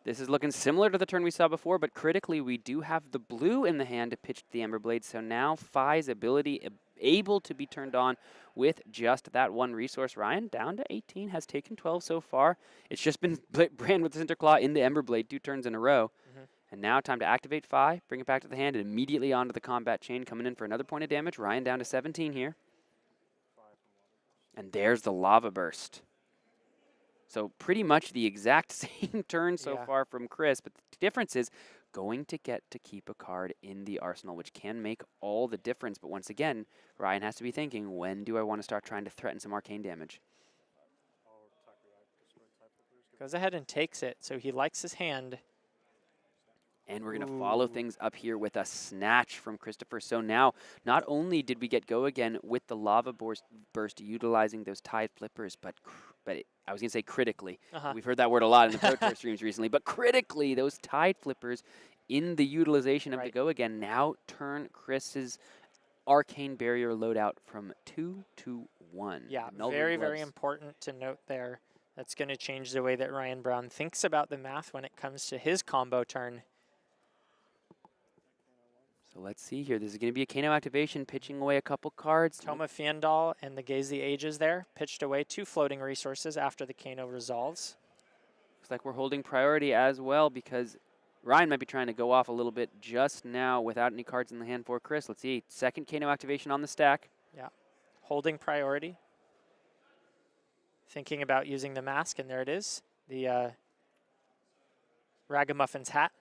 This is looking similar to the turn we saw before, but critically we do have the blue in the hand to pitch the Emberblade, so now Phi's ability able to be turned on with just that one resource. Ryan down to 18, has taken 12 so far. It's just been Brand with the Cinderclaw in the Emberblade 2 turns in a row. And now time to activate Phi, bring it back to the hand, and immediately onto the combat chain, coming in for another point of damage. Ryan down to 17 here. And there's the Lava Burst. So pretty much the exact same turn so far from Chris, but the difference is going to get to keep a card in the arsenal, which can make all the difference. But once again, Ryan has to be thinking, when do I want to start trying to threaten some arcane damage? Goes ahead and takes it, so he likes his hand. And we're going to follow things up here with a snatch from Christopher. So now, not only did we get go again with the Lava Burst utilizing those Tide Flippers, but I was going to say critically. We've heard that word a lot in the Pro Tour streams recently. But critically, those Tide Flippers in the utilization of the go again now turn Chris's Arcane Barrier loadout from 2 to 1. Yeah, very, very important to note there. That's going to change the way that Ryan Brown thinks about the math when it comes to his combo turn. So let's see here. This is going to be a Kano activation, pitching away a couple cards. Toma Fiendal and the Gaze the Ages there, pitched away 2 floating resources after the Kano resolves. Looks like we're holding priority as well, because Ryan might be trying to go off a little bit just now without any cards in the hand for Chris. Let's see. Second Kano activation on the stack. Yeah, holding priority. Thinking about using the mask, and there it is. The Ragamuffin's hat.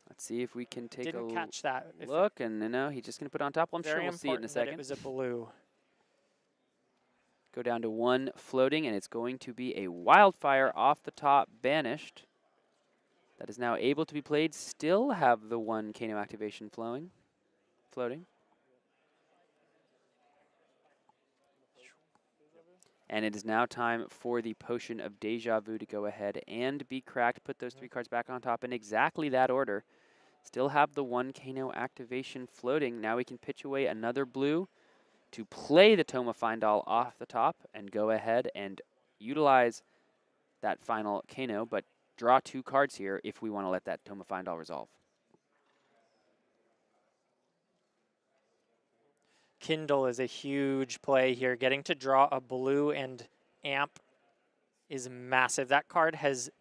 Let's see if we can take Didn't catch that. look, and he's just going to put it on top. Well, I'm sure we'll see it in a second. It was a blue. Go down to 1 floating, and it's going to be a Wildfire off the top, banished. That is now able to be played. Still have the 1 Kano activation floating. And it is now time for the Potion of Deja Vu to go ahead and be cracked. Put those 3 cards back on top in exactly that order. Still have the 1 Kano activation floating. Now we can pitch away another blue to play the Toma Fiendal off the top and go ahead and utilize that final Kano, but draw 2 cards here if we want to let that Toma Fiendal resolve. Kindle is a huge play here. Getting to draw a blue and amp is massive. That card has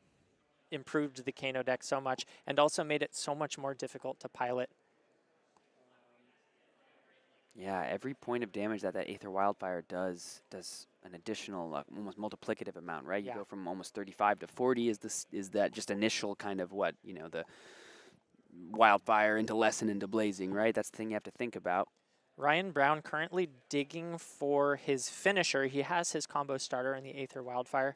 improved the Kano deck so much and also made it so much more difficult to pilot. Yeah, every point of damage that Aether Wildfire does an additional, almost multiplicative amount, right? You go from almost 35 to 40. Is that just initial kind of what, the Wildfire into Lesson into Blazing, right? That's the thing you have to think about. Ryan Brown currently digging for his finisher. He has his combo starter in the Aether Wildfire.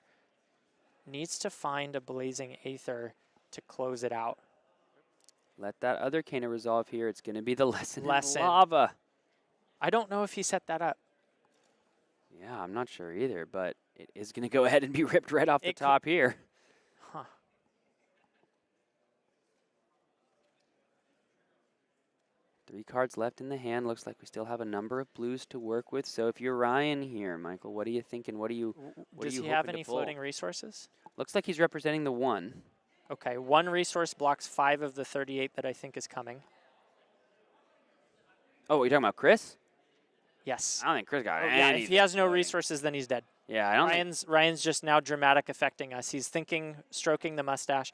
Needs to find a Blazing Aether to close it out. Let that other Kano resolve here. It's going to be the Lesson in Lava. I don't know if he set that up. Yeah, I'm not sure either, but it is going to go ahead and be ripped right off the top here. Huh. 3 cards left in the hand. Looks like we still have a number of blues to work with. So if you're Ryan here, Michael, what are you thinking? Does he have any floating resources? Looks like he's representing the 1. Okay, 1 resource blocks 5 of the 38 that I think is coming. Oh, you're talking about Chris? Yes. I don't think Chris got any. Yeah, if he has no resources, then he's dead. Yeah, I don't Ryan's just now dramatic affecting us. He's thinking, stroking the mustache.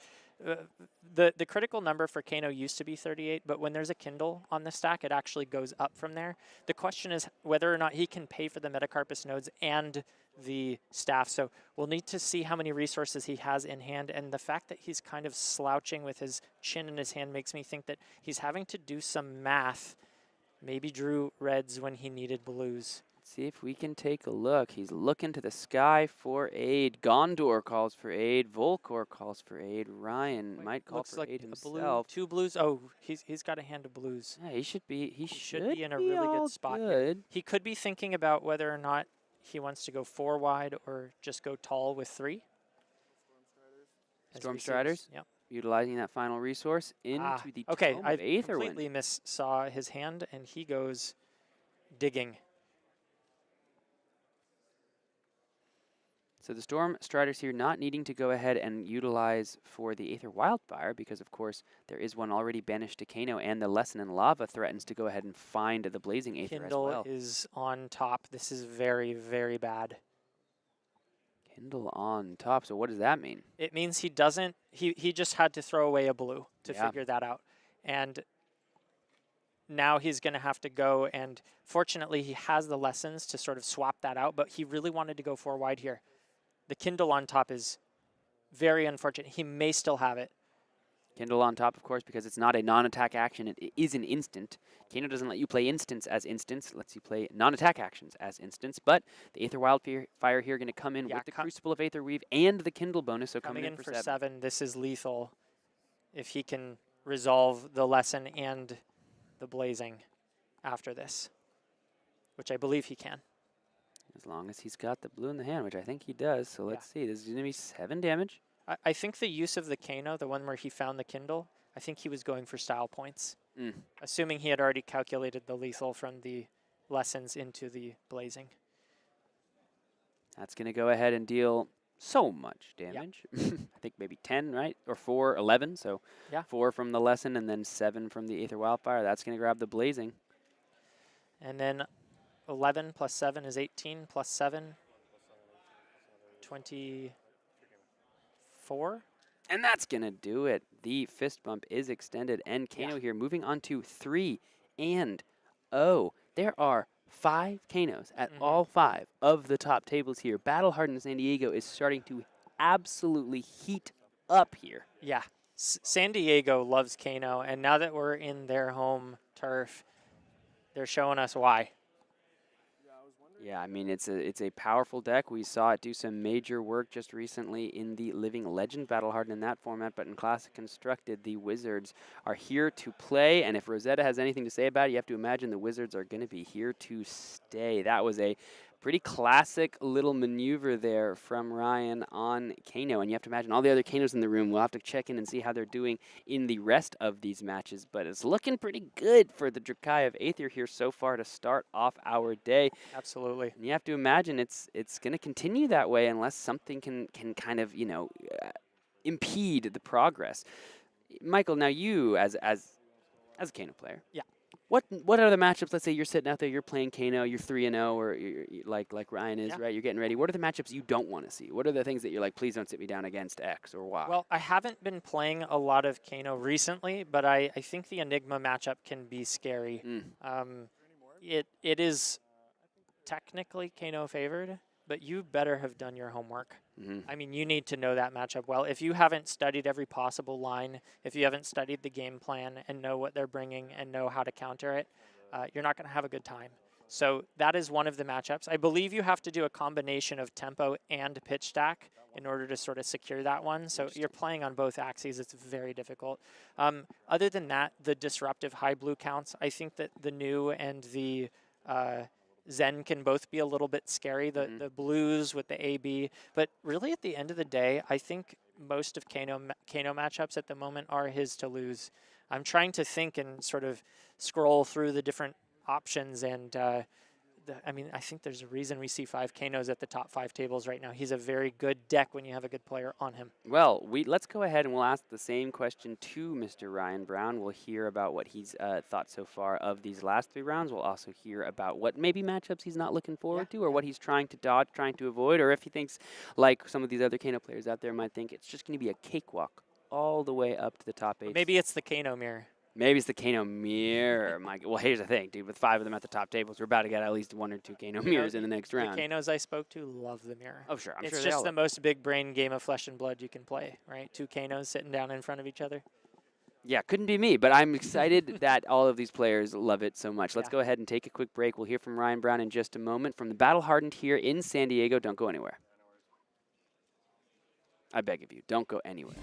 The critical number for Kano used to be 38, but when there's a Kindle on the stack, it actually goes up from there. The question is whether or not he can pay for the Metacarpus nodes and the staff. So we'll need to see how many resources he has in hand. And the fact that he's kind of slouching with his chin in his hand makes me think that he's having to do some math. Maybe drew reds when he needed blues. See if we can take a look. He's looking to the sky for aid. Gondor calls for aid. Volkor calls for aid. Ryan might call for aid himself. 2 blues. Oh, he's got a hand of blues. Yeah, he should be. He should be in a really good spot here. He could be thinking about whether or not he wants to go 4 wide or just go tall with 3. Storm Striders. Yep. Utilizing that final resource into the okay. I completely missaw his hand, and he goes digging. So the Storm Striders here not needing to go ahead and utilize for the Aether Wildfire because, of course, there is one already banished to Kano, and the Lesson in Lava threatens to go ahead and find the Blazing Aether Kindle as well. is on top. This is very, very bad. Kindle on top. So what does that mean? It means he doesn't, he just had to throw away a blue to figure that out. And now he's going to have to go, and fortunately he has the lessons to sort of swap that out, but he really wanted to go 4 wide here. The Kindle on top is very unfortunate. He may still have it. Kindle on top, of course, because it's not a non-attack action. It is an instant. Kano doesn't let you play instants as instants. It lets you play non-attack actions as instants. But the Aether Wildfire here going to come in with the Crucible of Aether Weave and the Kindle bonus. So coming in for 7. This is lethal if he can resolve the Lesson and the Blazing after this, which I believe he can. As long as he's got the blue in the hand, which I think he does. So let's see. This is going to be 7 damage. I think the use of the Kano, the one where he found the Kindle, I think he was going for style points. Assuming he had already calculated the lethal from the Lessons into the Blazing. That's going to go ahead and deal so much damage. I think maybe 10, right? Or 4, 11. So 4 from the Lesson and then 7 from the Aether Wildfire. That's going to grab the Blazing. And then 11 plus 7 is 18 plus 7, 24. And that's going to do it. The fist bump is extended. And Kano here moving on to 3 and 0. There are 5 Kanos at all 5 of the top tables here. Battle Hardened San Diego is starting to absolutely heat up here. Yeah. San Diego loves Kano. And now that we're in their home turf, they're showing us why. Yeah, I mean, it's a powerful deck. We saw it do some major work just recently in the Living Legend Battle Hardened in that format, but in Classic Constructed, the Wizards are here to play, and if Rosetta has anything to say about it, you have to imagine the Wizards are going to be here to stay. That was a pretty classic little maneuver there from Ryan on Kano, and you have to imagine all the other Kanos in the room. We'll have to check in and see how they're doing in the rest of these matches, but it's looking pretty good for the Drakai of Aether here so far to start off our day. Absolutely. And you have to imagine it's going to continue that way unless something can kind of, you know, impede the progress. Michael, now you as a Kano player. Yeah. What are the matchups? Let's say you're sitting out there, you're playing Kano, you're 3-0, or you're like Ryan is, right? You're getting ready. What are the matchups you don't want to see? What are the things that you're like, please don't sit me down against X or Y? Well, I haven't been playing a lot of Kano recently, but I think the Enigma matchup can be scary. It is technically Kano favored, but you better have done your homework. I mean, you need to know that matchup well. If you haven't studied every possible line, if you haven't studied the game plan and know what they're bringing and know how to counter it, you're not going to have a good time. So that is one of the matchups. I believe you have to do a combination of tempo and pitch stack in order to sort of secure that one. So you're playing on both axes. It's very difficult. Other than that, the disruptive high blue counts, I think that the new and the Zen can both be a little bit scary, the blues with the AB. But really at the end of the day, I think most of Kano matchups at the moment are his to lose. I'm trying to think and sort of scroll through the different options, and I mean, I think there's a reason we see 5 Kanos at the top 5 tables right now. He's a very good deck when you have a good player on him. Well, let's go ahead and we'll ask the same question to Mr. Ryan Brown. We'll hear about what he's thought so far of these last 3 rounds. We'll also hear about what maybe matchups he's not looking forward to, or what he's trying to dodge, trying to avoid, or if he thinks, like some of these other Kano players out there might think, it's just going to be a cakewalk all the way up to the top 8. Maybe it's the Kano mirror. Maybe it's the Kano mirror. Well, here's the thing, dude. With 5 of them at the top tables, we're about to get at least 1 or 2 Kano mirrors in the next round. The Kanos I spoke to love the mirror. Oh, sure. I'm it's sure just the most big brain game of Flesh and Blood you can play, right? 2 Kanos sitting down in front of each other. Yeah, couldn't be me, but I'm excited that all of these players love it so much. Let's go ahead and take a quick break. We'll hear from Ryan Brown in just a moment from the Battle Hardened here in San Diego. Don't go anywhere. I beg of you, don't go anywhere.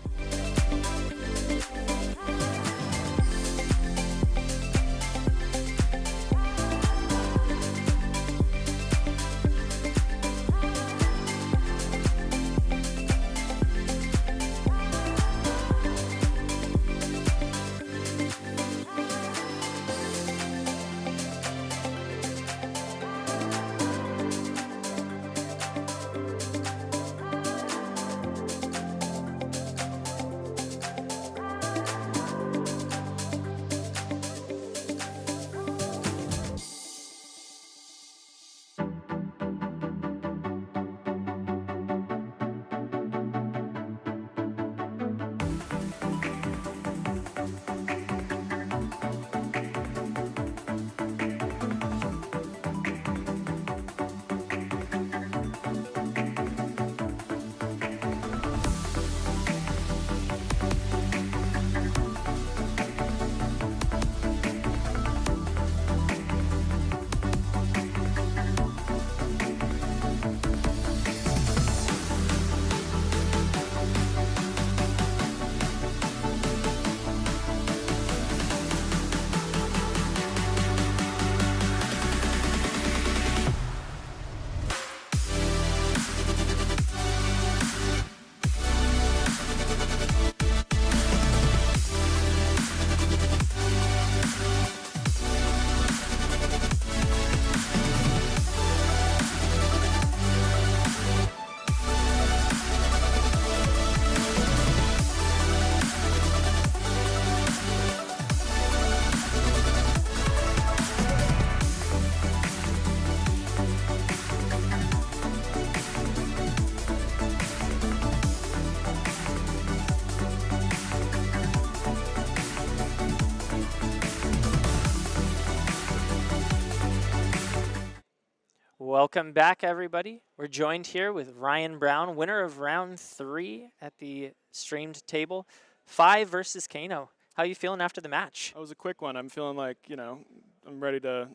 Welcome back, everybody. We're joined here with Ryan Brown, winner of round 3 at the streamed table. 5 versus Kano. How are you feeling after the match? That was a quick one. I'm feeling like, I'm ready to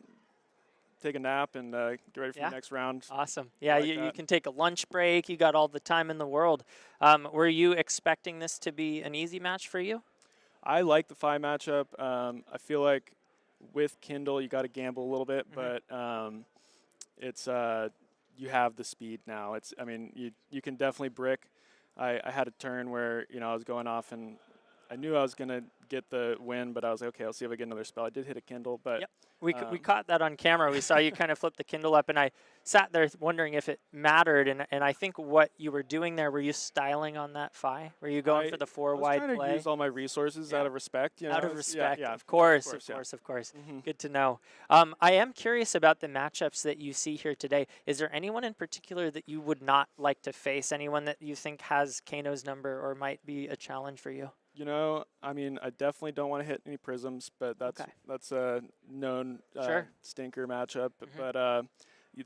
take a nap and get ready for the next round. Awesome. Yeah, you can take a lunch break. You got all the time in the world. Were you expecting this to be an easy match for you? I like the Pham matchup. I feel like with Kindle, you got to gamble a little bit, but it's you have the speed now. You can definitely brick. I had a turn where I was going off and I knew I was gonna get the win, but I was like, okay, I'll see if I get another spell. I did hit a Kindle, but we caught that on camera. We saw you kind of flip the Kindle up, and I sat there wondering if it mattered. And I think what you were doing there, were you styling on that Phi? Were you going for the 4-wide play? I was trying to use all my resources out of respect. Out of respect, of course. Good to know. I am curious about the matchups that you see here today. Is there anyone in particular that you would not like to face? Anyone that you think has Kano's number or might be a challenge for you? I definitely don't want to hit any prisms, but that's a known stinker matchup. But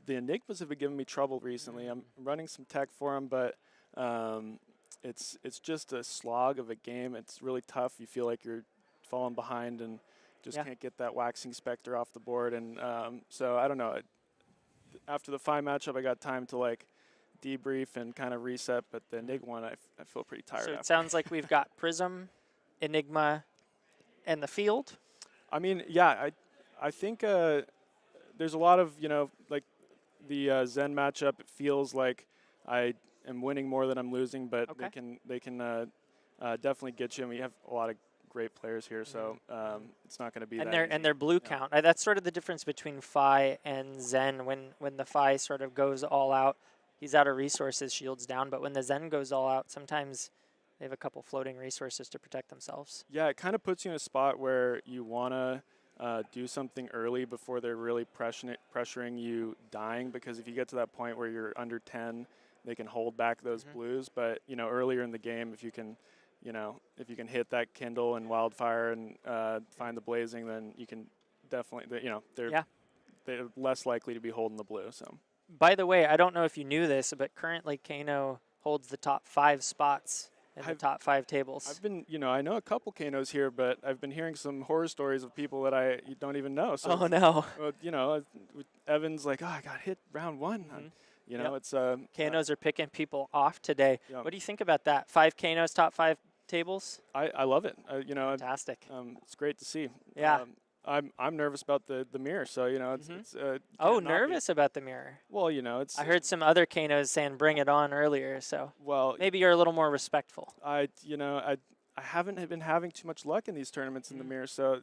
the Enigmas have been giving me trouble recently. I'm running some tech for them, but it's just a slog of a game. It's really tough. You feel like you're falling behind and just can't get that Waxing Spectre off the board. And so I don't know. After the Pham matchup, I got time to debrief and kind of reset, but the Enigma one, I feel pretty tired. So it sounds like we've got Prism, Enigma, and the field. I think there's a lot of, the Zen matchup, it feels like I am winning more than I'm losing, but they can definitely get you. And we have a lot of great players here, so it's not going to be that easy. And their blue count. That's sort of the difference between Phi and Zen. When the Phi sort of goes all out, he's out of resources, shields down. But when the Zen goes all out, sometimes they have a couple floating resources to protect themselves. Yeah, it kind of puts you in a spot where you want to do something early before they're really pressuring you dying. Because if you get to that point where you're under 10, they can hold back those blues. But earlier in the game, if you can hit that Kindle and Wildfire and find the blazing, then you can definitely they're less likely to be holding the blue. So. By the way, I don't know if you knew this, but currently Kano holds the top 5 spots in the top 5 tables. I've been, I know a couple Kanos here, but I've been hearing some horror stories of people that you don't even know. So, oh no! Evan's like, I got hit round 1. It's Kanos are picking people off today. What do you think about that? 5 Kanos, top 5 tables. I love it. Fantastic. It's great to see. Yeah. I'm nervous about the mirror, so it's nervous about the mirror. Well, it's. I heard some other Kanos saying "bring it on" earlier, so maybe you're a little more respectful. I haven't been having too much luck in these tournaments in the mirror, so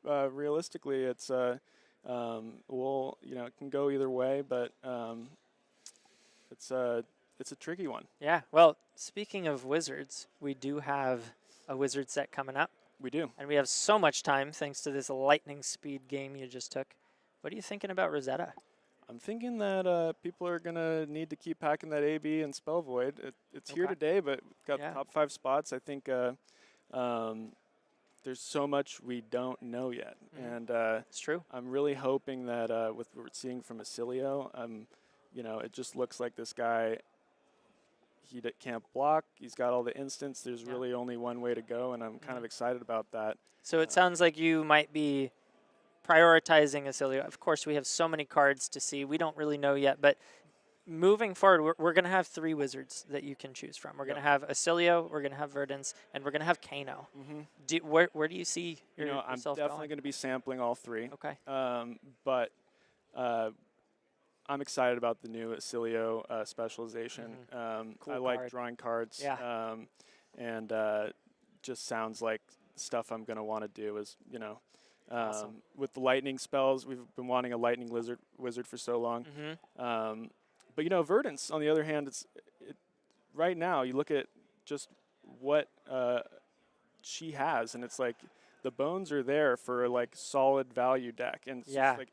realistically, it's it can go either way, but it's a tricky one. Yeah. Well, speaking of wizards, we do have a wizard set coming up. We do. And we have so much time thanks to this lightning speed game you just took. What are you thinking about Rosetta? I'm thinking that people are going to need to keep packing that AB and Spell Void. It's here today, but we've got top 5 spots. I think there's so much we don't know yet. And it's true. I'm really hoping that with what we're seeing from Acilio, it just looks like this guy, he can't block. He's got all the instants. There's really only one way to go, and I'm kind of excited about that. So it sounds like you might be prioritizing Acilio. Of course, we have so many cards to see. We don't really know yet, but moving forward, we're going to have 3 wizards that you can choose from. We're going to have Acilio, we're going to have Verdance, and we're going to have Kano. Where do you see yourself I'm definitely going to be sampling all 3. Okay. But I'm excited about the new Acilio specialization. Cool I like drawing cards. Yeah. And just sounds like stuff I'm going to want to do is, awesome. With the lightning spells, we've been wanting a lightning wizard for so long. But, Verdance, on the other hand, right now you look at just what she has, and it's like the bones are there for a solid value deck, and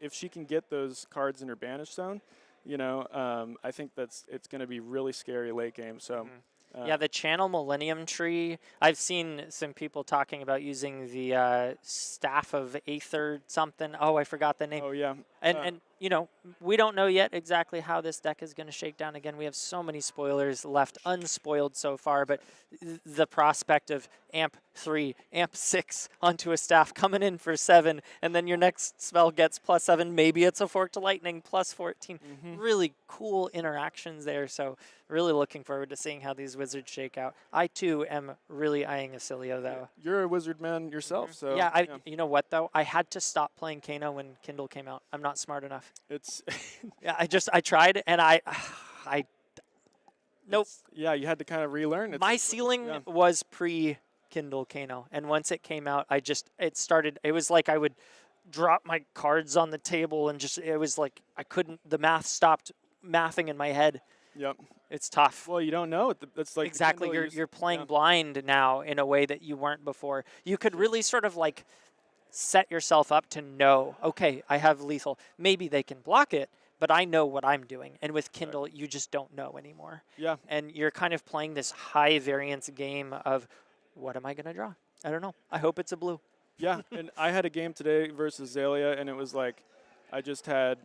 if she can get those cards in her banish zone, I think it's going to be really scary late game. So the Channel Millennium Tree. I've seen some people talking about using the Staff of Aether something. Oh, I forgot the name. Oh yeah. And you know, we don't know yet exactly how this deck is going to shake down. Again, we have so many spoilers left unspoiled so far, but the prospect of amp 3, amp 6 onto a staff coming in for 7, and then your next spell gets +7, maybe it's a Fork to Lightning +14. Really cool interactions there, so really looking forward to seeing how these wizards shake out. I, too, am really eyeing Acilio, though. You're a wizard man yourself, so... Yeah, you know what, though? I had to stop playing Kano when Kindle came out. I'm not smart enough. It's... Yeah, I tried, and I nope. Yeah, you had to kind of relearn. My ceiling was pre-Kindle Kano, and once it came out, it was like I would drop my cards on the table, and it was like the math stopped mathing in my head. Yep. It's tough. Well, you don't know. That's like exactly. You're playing blind now in a way that you weren't before. You could really sort of like set yourself up to know, okay, I have lethal. Maybe they can block it, but I know what I'm doing. And with Kindle, you just don't know anymore. Yeah. And you're kind of playing this high variance game of what am I going to draw? I don't know. I hope it's a blue. Yeah, and I had a game today versus Zalia, and it was like I just had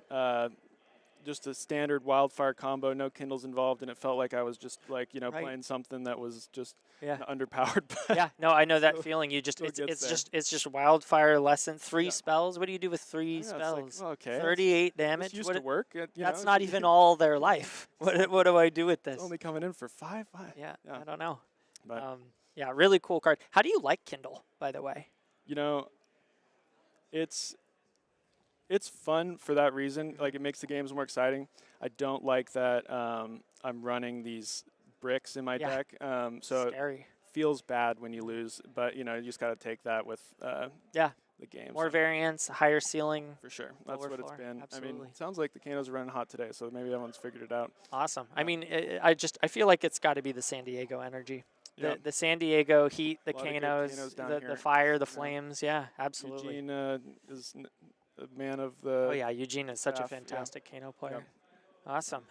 just a standard wildfire combo, no Kindles involved, and it felt like I was just like, playing something that was just underpowered. Yeah, no, I know that feeling. You just it's just wildfire lesson, 3 spells. What do you do with 3 spells? Like, okay, 38 damage. Used to work. That's not even all their life. What do I do with this? It's only coming in for 5. Yeah, I don't know. But yeah, really cool card. How do you like Kindle, by the way? It's fun for that reason. Like, it makes the games more exciting. I don't like that I'm running these bricks in my deck. So scary. It feels bad when you lose, but you just got to take that with the game. More variance, higher ceiling. For sure. That's what it's been. Absolutely. I mean, it sounds like the Kanos are running hot today, so maybe everyone's figured it out. Awesome. I mean, I feel like it's got to be the San Diego energy. The San Diego heat, the Kanos, the fire, the flames. Yeah, absolutely. Eugene is a man of the... Oh, yeah, Eugene is such a fantastic Kano player. Yep. Awesome.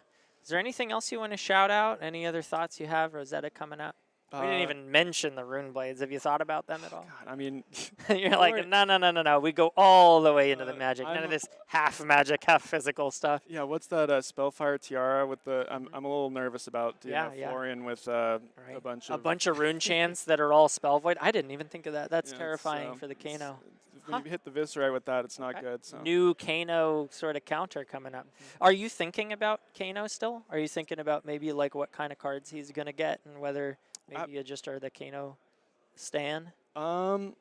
Is there anything else you want to shout out? Any other thoughts you have? Rosetta coming up? We didn't even mention the Rune Blades. Have you thought about them at all? God, I mean... You're like, no. We go all the way into the magic. None of this half magic, half physical stuff. Yeah, what's that Spellfire Tiara with the... I'm a little nervous about Florian with a bunch of rune chants that are all Spell Void. I didn't even think of that. That's terrifying for the Kano. When you hit the Viscerai with that, it's not good. So. New Kano sort of counter coming up. Are you thinking about Kano still? Are you thinking about maybe like what kind of cards he's going to get and whether maybe you just are the Kano stan? I'm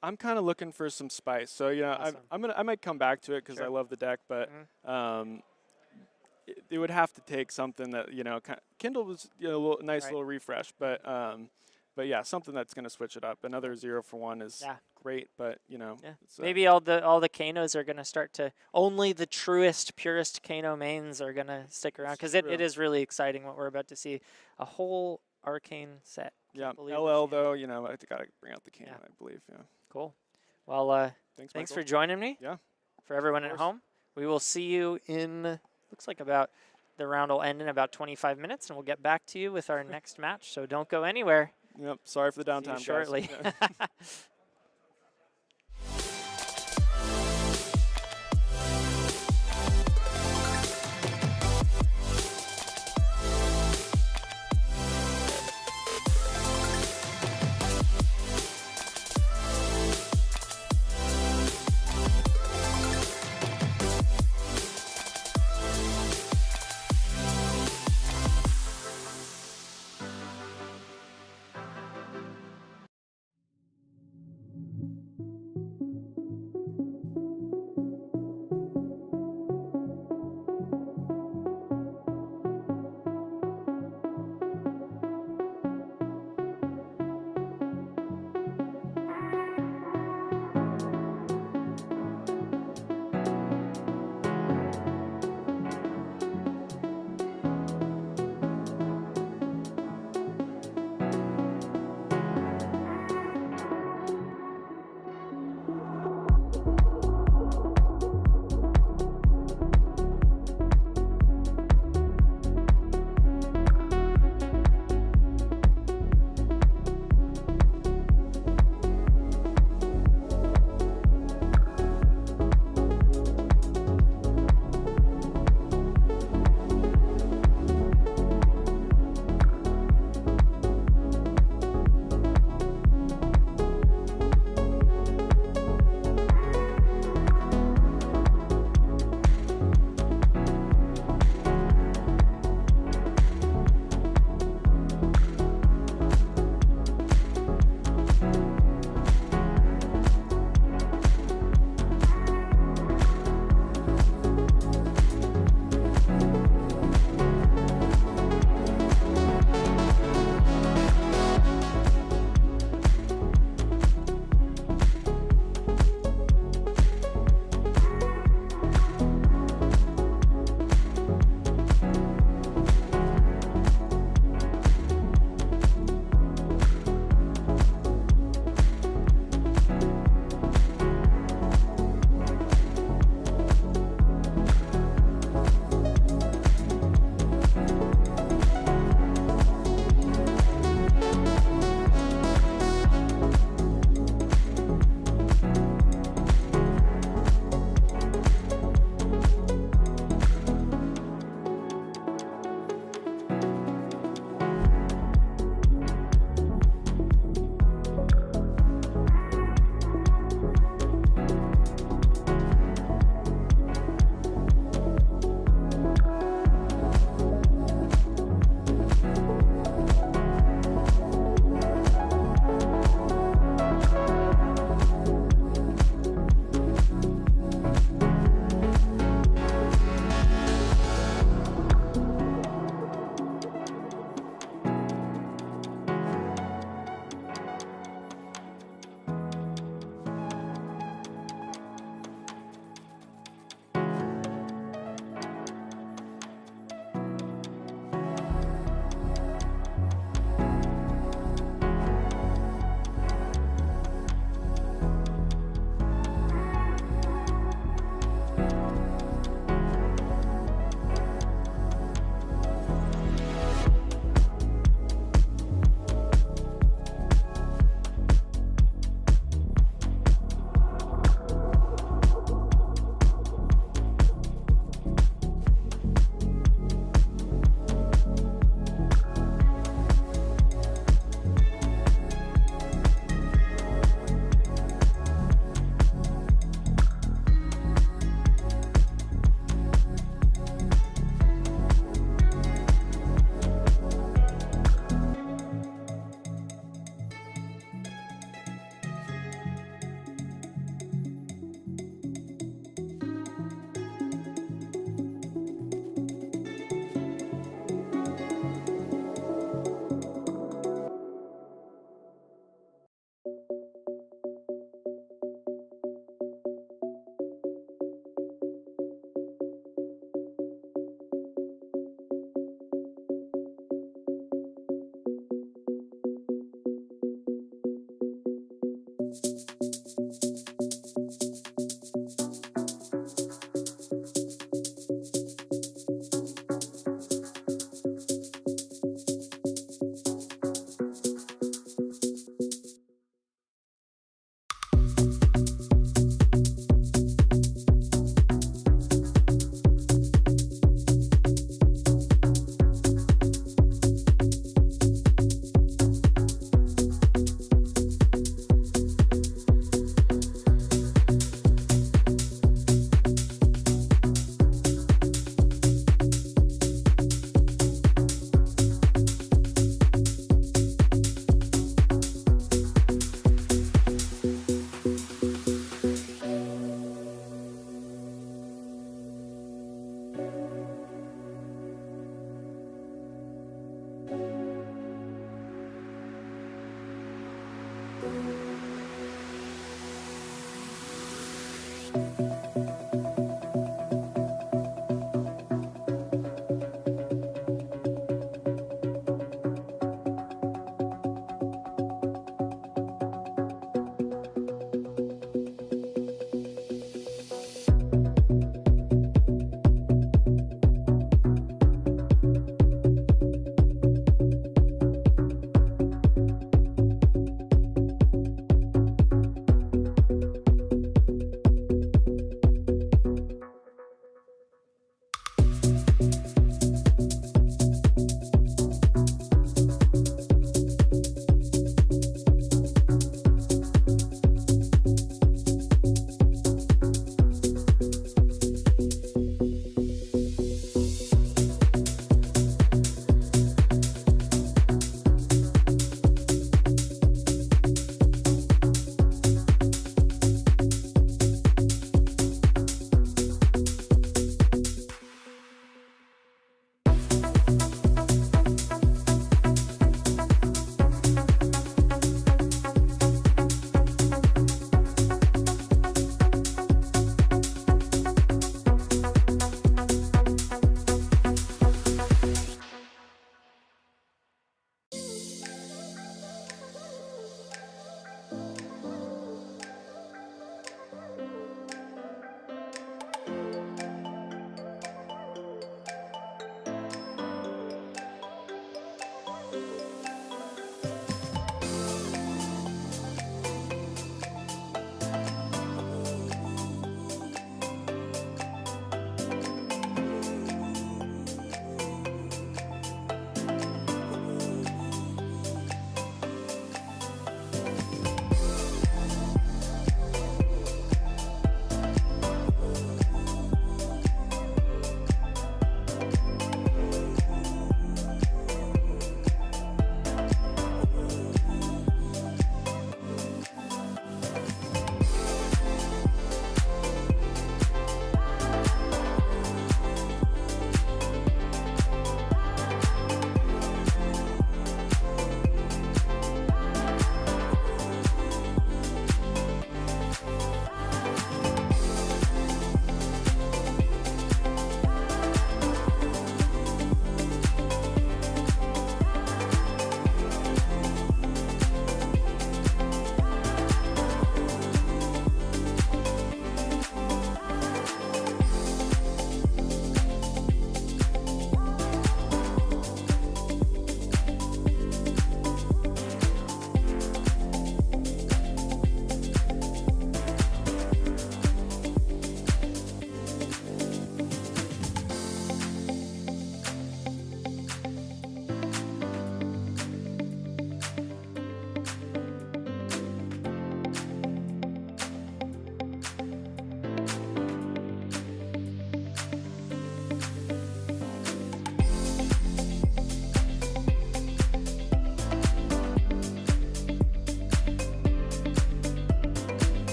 kind of looking for some spice. So awesome. I might come back to it because I love the deck, but it would have to take something that Kindle was a nice little refresh, but yeah, something that's going to switch it up. Another 0-for-1 is great, but maybe all the Kanos are going to start to only the truest, purest Kano mains are going to stick around because it is really exciting what we're about to see. A whole Arcane set. Yeah, LL though, I got to bring out the Kano, I believe. Yeah. Cool. Well, thanks for joining me. Yeah. For everyone at home, we will see you in. Looks like about the round will end in about 25 minutes, and we'll get back to you with our next match. So don't go anywhere. Yep. Sorry for the downtime, see you shortly. Guys.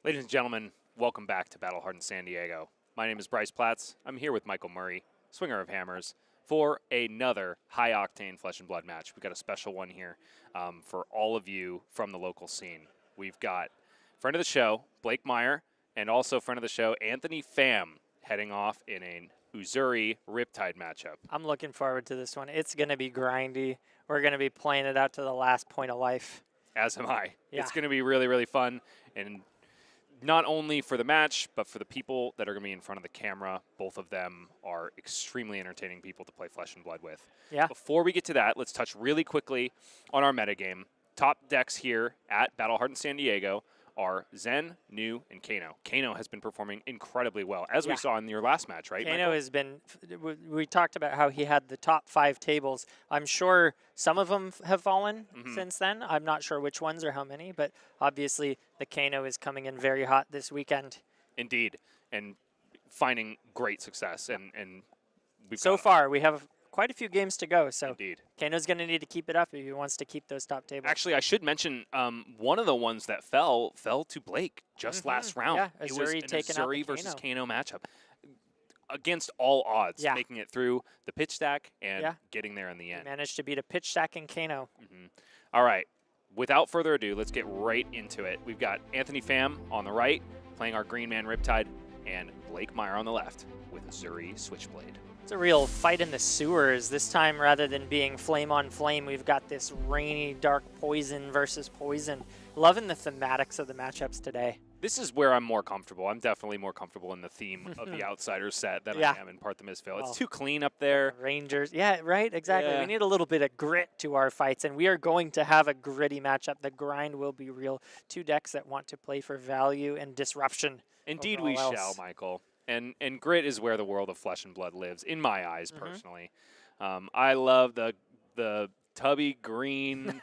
Ladies and gentlemen, welcome back to Battle Hardened San Diego. My name is Bryce Platts. I'm here with Michael Murray, Swinger of Hammers, for another high-octane Flesh and Blood match. We've got a special one here for all of you from the local scene. We've got friend of the show, Blake Meier, and also friend of the show, Anthony Pham, heading off in an Uzuri Riptide matchup. I'm looking forward to this one. It's going to be grindy. We're going to be playing it out to the last point of life. As am I. Yeah. It's going to be really, really fun. And not only for the match, but for the people that are going to be in front of the camera. Both of them are extremely entertaining people to play Flesh and Blood with. Yeah. Before we get to that, let's touch really quickly on our metagame. Top decks here at Battle Hardened San Diego are Zayne, Nu, and Kano. Kano has been performing incredibly well, as we saw in your last match, right, Kano Michael? has been, we talked about how he had the top 5 tables. I'm sure some of them have fallen since then. I'm not sure which ones or how many, but obviously the Kano is coming in very hot this weekend. Indeed, and finding great success. And we've so far, we have quite a few games to go, so Indeed. Kano's going to need to keep it up if he wants to keep those top tables. Actually, I should mention one of the ones that fell to Blake just last round. Yeah, it was Uzuri an taking out Uzuri the versus Kano. Kano matchup. Against all odds, Yeah. making it through the pitch stack and Yeah. getting there in the He end. managed to beat a pitch stack in Kano. All right, without further ado, let's get right into it. We've got Anthony Pham on the right, playing our Green Man Riptide, and Blake Meier on the left with Uzuri Switchblade. It's a real fight in the sewers. This time, rather than being flame on flame, we've got this rainy, dark poison versus poison. Loving the thematics of the matchups today. This is where I'm more comfortable. I'm definitely more comfortable in the theme of the Outsiders set than I am in Part the Misville. Well, it's too clean up there. Rangers. Yeah, right, exactly. Yeah. We need a little bit of grit to our fights, and we are going to have a gritty matchup. The grind will be real. 2 decks that want to play for value and disruption. Indeed over we all shall, else. Michael. And grit is where the world of Flesh and Blood lives, in my eyes, personally. I love the tubby green,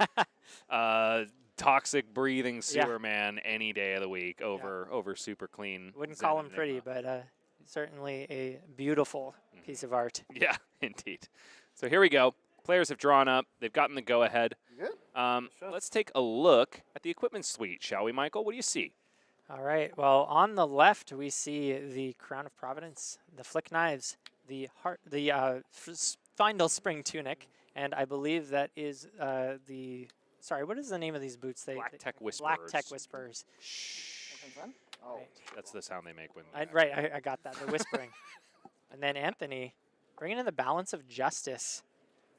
toxic breathing sewer man any day of the week over super clean. Wouldn't Zayne call him Enigma. pretty, but certainly a beautiful piece of art. Yeah, indeed. So here we go. Players have drawn up. They've gotten the go-ahead. Let's take a look at the equipment suite, shall we, Michael? What do you see? All right. Well, on the left, we see the Crown of Providence, the Flick Knives, the Findle Spring Tunic, and I believe that is the. Sorry, what is the name of these boots? Black Tech Whisperers. Black Tech Whisperers. Oh. Right. That's the sound they make when. I got that. The whispering. And then Anthony, bringing in the Balance of Justice,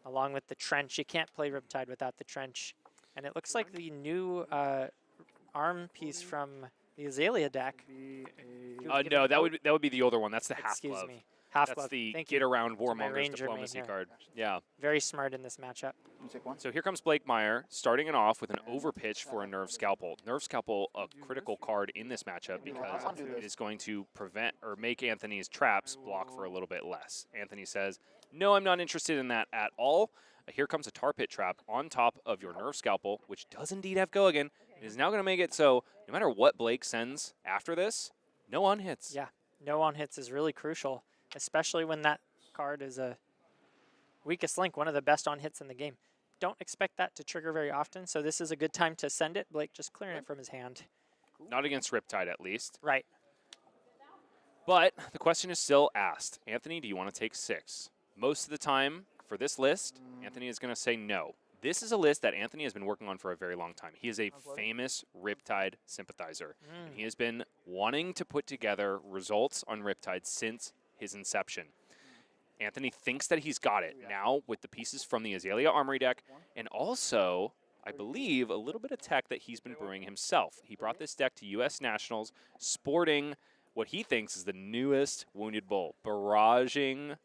along with the Trench. You can't play Riptide without the Trench. And it looks like the new arm piece from the Azalea deck. No, that would be the older one. That's the half Excuse glove. me. Half That's glove. the Thank get you. around To my Warmonger's Ranger main diplomacy here. card. Yeah. Very smart in this matchup. So here comes Blake Meier, starting it off with an overpitch for a Nerve Scalpel. Nerve Scalpel, a critical card in this matchup because it is going to prevent or make Anthony's traps block for a little bit less. Anthony says, no, I'm not interested in that at all. Here comes a Tar Pit trap on top of your Nerve Scalpel, which does indeed have Go Again. It is now going to make it so no matter what Blake sends after this, no on-hits. Yeah, no on-hits is really crucial, especially when that card is a weakest link, one of the best on-hits in the game. Don't expect that to trigger very often, so this is a good time to send it. Blake just clearing it from his hand. Not against Riptide, at least. Right. But the question is still asked. Anthony, do you want to take 6? Most of the time for this list, Anthony is going to say no. This is a list that Anthony has been working on for a very long time. He is a famous Riptide sympathizer. And he has been wanting to put together results on Riptide since his inception. Anthony thinks that he's got it now with the pieces from the Azalea Armory deck, and also, I believe, a little bit of tech that he's been brewing himself. He brought this deck to U.S. Nationals, sporting what he thinks is the newest Wounded Bull, barraging,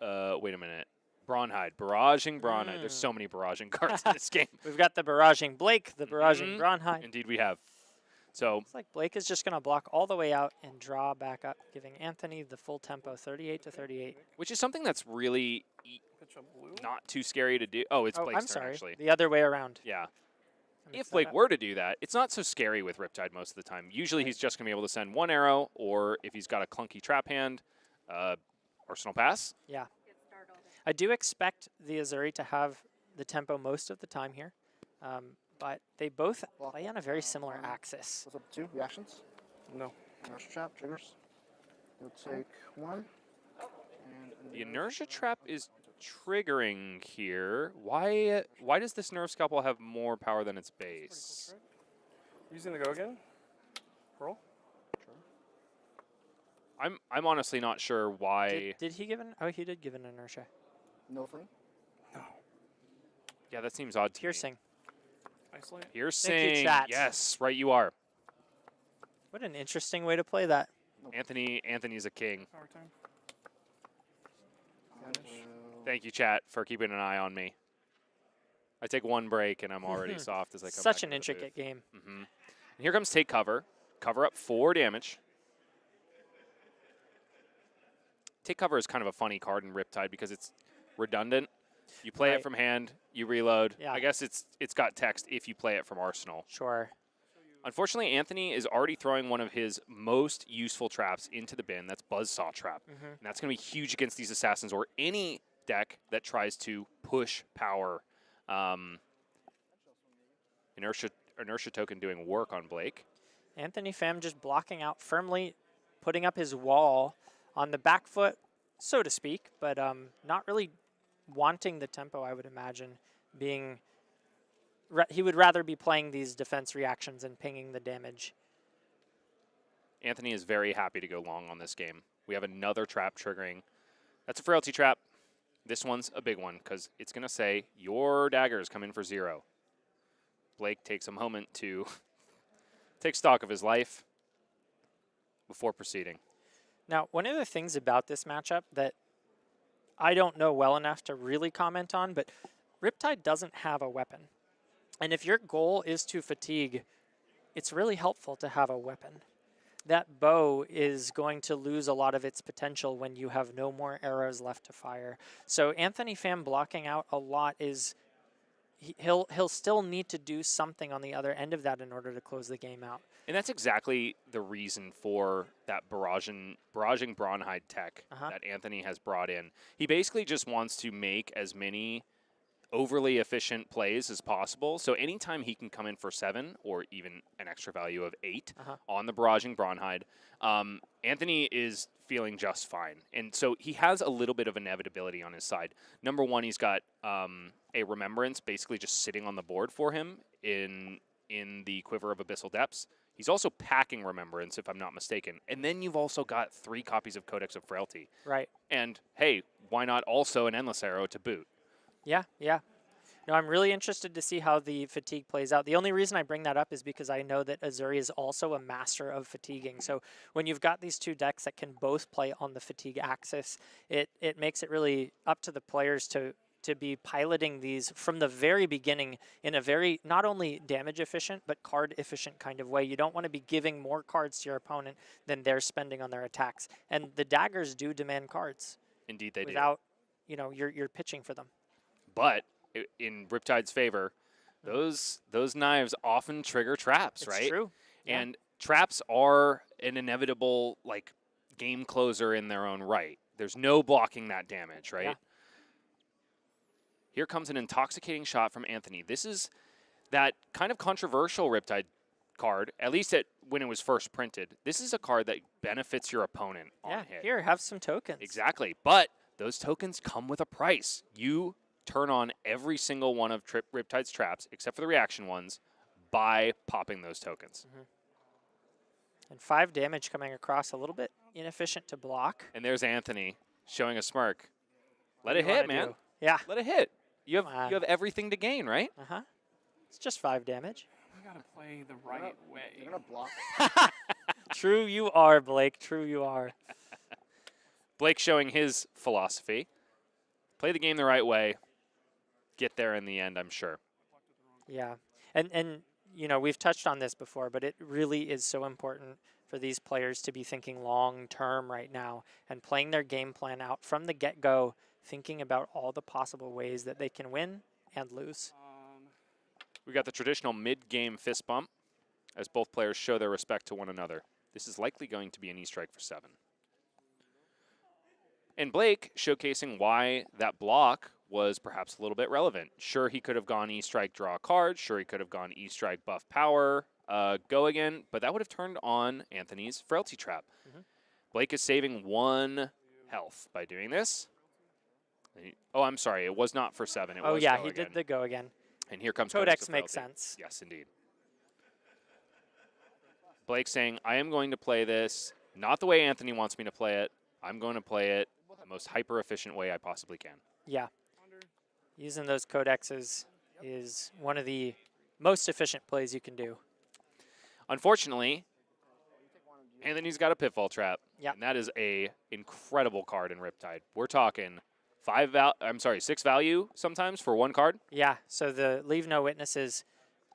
wait a minute, Braunhide, barraging Braunhide. There's so many barraging cards in this game. We've got the barraging Blake, the barraging Braunhide. Indeed we have. So It's like Blake is just going to block all the way out and draw back up, giving Anthony the full tempo, 38-38. which is something that's really not too scary to do. Oh, it's Blake's I'm turn, sorry. actually. The other way around. Yeah. I mixed If that Blake up. were to do that, it's not so scary with Riptide most of the time. Usually he's just going to be able to send 1 arrow, or if he's got a clunky trap hand, Arsenal Pass. Yeah. I do expect the Uzuri to have the tempo most of the time here, but they both play on a very similar axis. What's up, 2 reactions? No. Inertia trap triggers. You'll take 1. The inertia trap is triggering here. Why does this nerve scalpel have more power than its base? Using the go again. Roll. I'm honestly not sure why. Did he give an? Oh, he did give an inertia. No fling. Yeah, that seems odd to me. Piercing. Isolate. Piercing. chat. Yes, right you are. What an interesting way to play that. Anthony's a king. Power time. Thank you, chat, for keeping an eye on me. I take one break and I'm already soft as I come Such back an into the intricate game. And here comes take cover. Cover up 4 damage. Take cover is kind of a funny card in Riptide because it's redundant. You play it from hand, you reload. Yeah. I guess it's got text if you play it from Arsenal. Sure. Unfortunately, Anthony is already throwing one of his most useful traps into the bin. That's Buzzsaw Trap. And that's going to be huge against these assassins or any deck that tries to push power. Inertia token doing work on Blake. Anthony Pham just blocking out firmly, putting up his wall on the back foot, so to speak, but not really wanting the tempo, I would imagine, being... he would rather be playing these defense reactions and pinging the damage. Anthony is very happy to go long on this game. We have another trap triggering. That's a frailty trap. This one's a big one because it's going to say, your daggers come in for 0. Blake takes a moment to take stock of his life before proceeding. Now, one of the things about this matchup that I don't know well enough to really comment on, but Riptide doesn't have a weapon. And if your goal is to fatigue, it's really helpful to have a weapon. That bow is going to lose a lot of its potential when you have no more arrows left to fire. So Anthony Pham blocking out a lot is... He'll still need to do something on the other end of that in order to close the game out. And that's exactly the reason for that barraging Braunhide tech that Anthony has brought in. He basically just wants to make as many overly efficient plays as possible. So anytime he can come in for 7 or even an extra value of 8 on the barraging Braunhide, Anthony is feeling just fine. And so he has a little bit of inevitability on his side. Number one, he's got a Remembrance basically just sitting on the board for him in the Quiver of Abyssal Depths. He's also packing Remembrance, if I'm not mistaken. And then you've also got 3 copies of Codex of Frailty. Right. And, hey, why not also an Endless Arrow to boot? Yeah, yeah. No, I'm really interested to see how the fatigue plays out. The only reason I bring that up is because I know that Uzuri is also a master of fatiguing. So when you've got these 2 decks that can both play on the fatigue axis, it makes it really up to the players to be piloting these from the very beginning in a very not only damage efficient but card efficient kind of way. You don't want to be giving more cards to your opponent than they're spending on their attacks. And the daggers do demand cards. Indeed they do. Without, you're pitching for them. But in Riptide's favor, those knives often trigger traps, right? It's true. Yeah. And traps are an inevitable game closer in their own right. There's no blocking that damage, right? Yeah. Here comes an intoxicating shot from Anthony. This is that kind of controversial Riptide card, at least when it was first printed. This is a card that benefits your opponent on hit. Here, have some tokens. Exactly. But those tokens come with a price. You turn on every single one of Riptide's traps, except for the reaction ones, by popping those tokens. And 5 damage coming across, a little bit inefficient to block. And there's Anthony showing a smirk. Let it hit, man. Yeah. Let it hit. You have everything to gain, right? It's just 5 damage. You gotta play the right way. You're gonna block. True you are, Blake. True you are. Blake showing his philosophy. Play the game the right way. Get there in the end, I'm sure. Yeah. And we've touched on this before, but it really is so important for these players to be thinking long term right now and playing their game plan out from the get-go, thinking about all the possible ways that they can win and lose. We got the traditional mid-game fist bump as both players show their respect to one another. This is likely going to be an E-strike for 7. And Blake showcasing why that block was perhaps a little bit relevant. Sure, he could have gone E-strike, draw a card. Sure, he could have gone E-strike, buff power, go again, but that would have turned on Anthony's Frailty Trap. Blake is saving 1 health by doing this. Oh, I'm sorry. It was not for 7. It was yeah, go he again. did the go again. And here comes Codex of makes Frailty. sense. Yes, indeed. Blake saying, I am going to play this not the way Anthony wants me to play it. I'm going to play it the most hyper-efficient way I possibly can. Yeah. Using those codexes is one of the most efficient plays you can do. Unfortunately, Anthony's got a Pitfall Trap. Yep. And that is a incredible card in Riptide. We're talking 6 value sometimes for 1 card. Yeah, so the Leave No Witnesses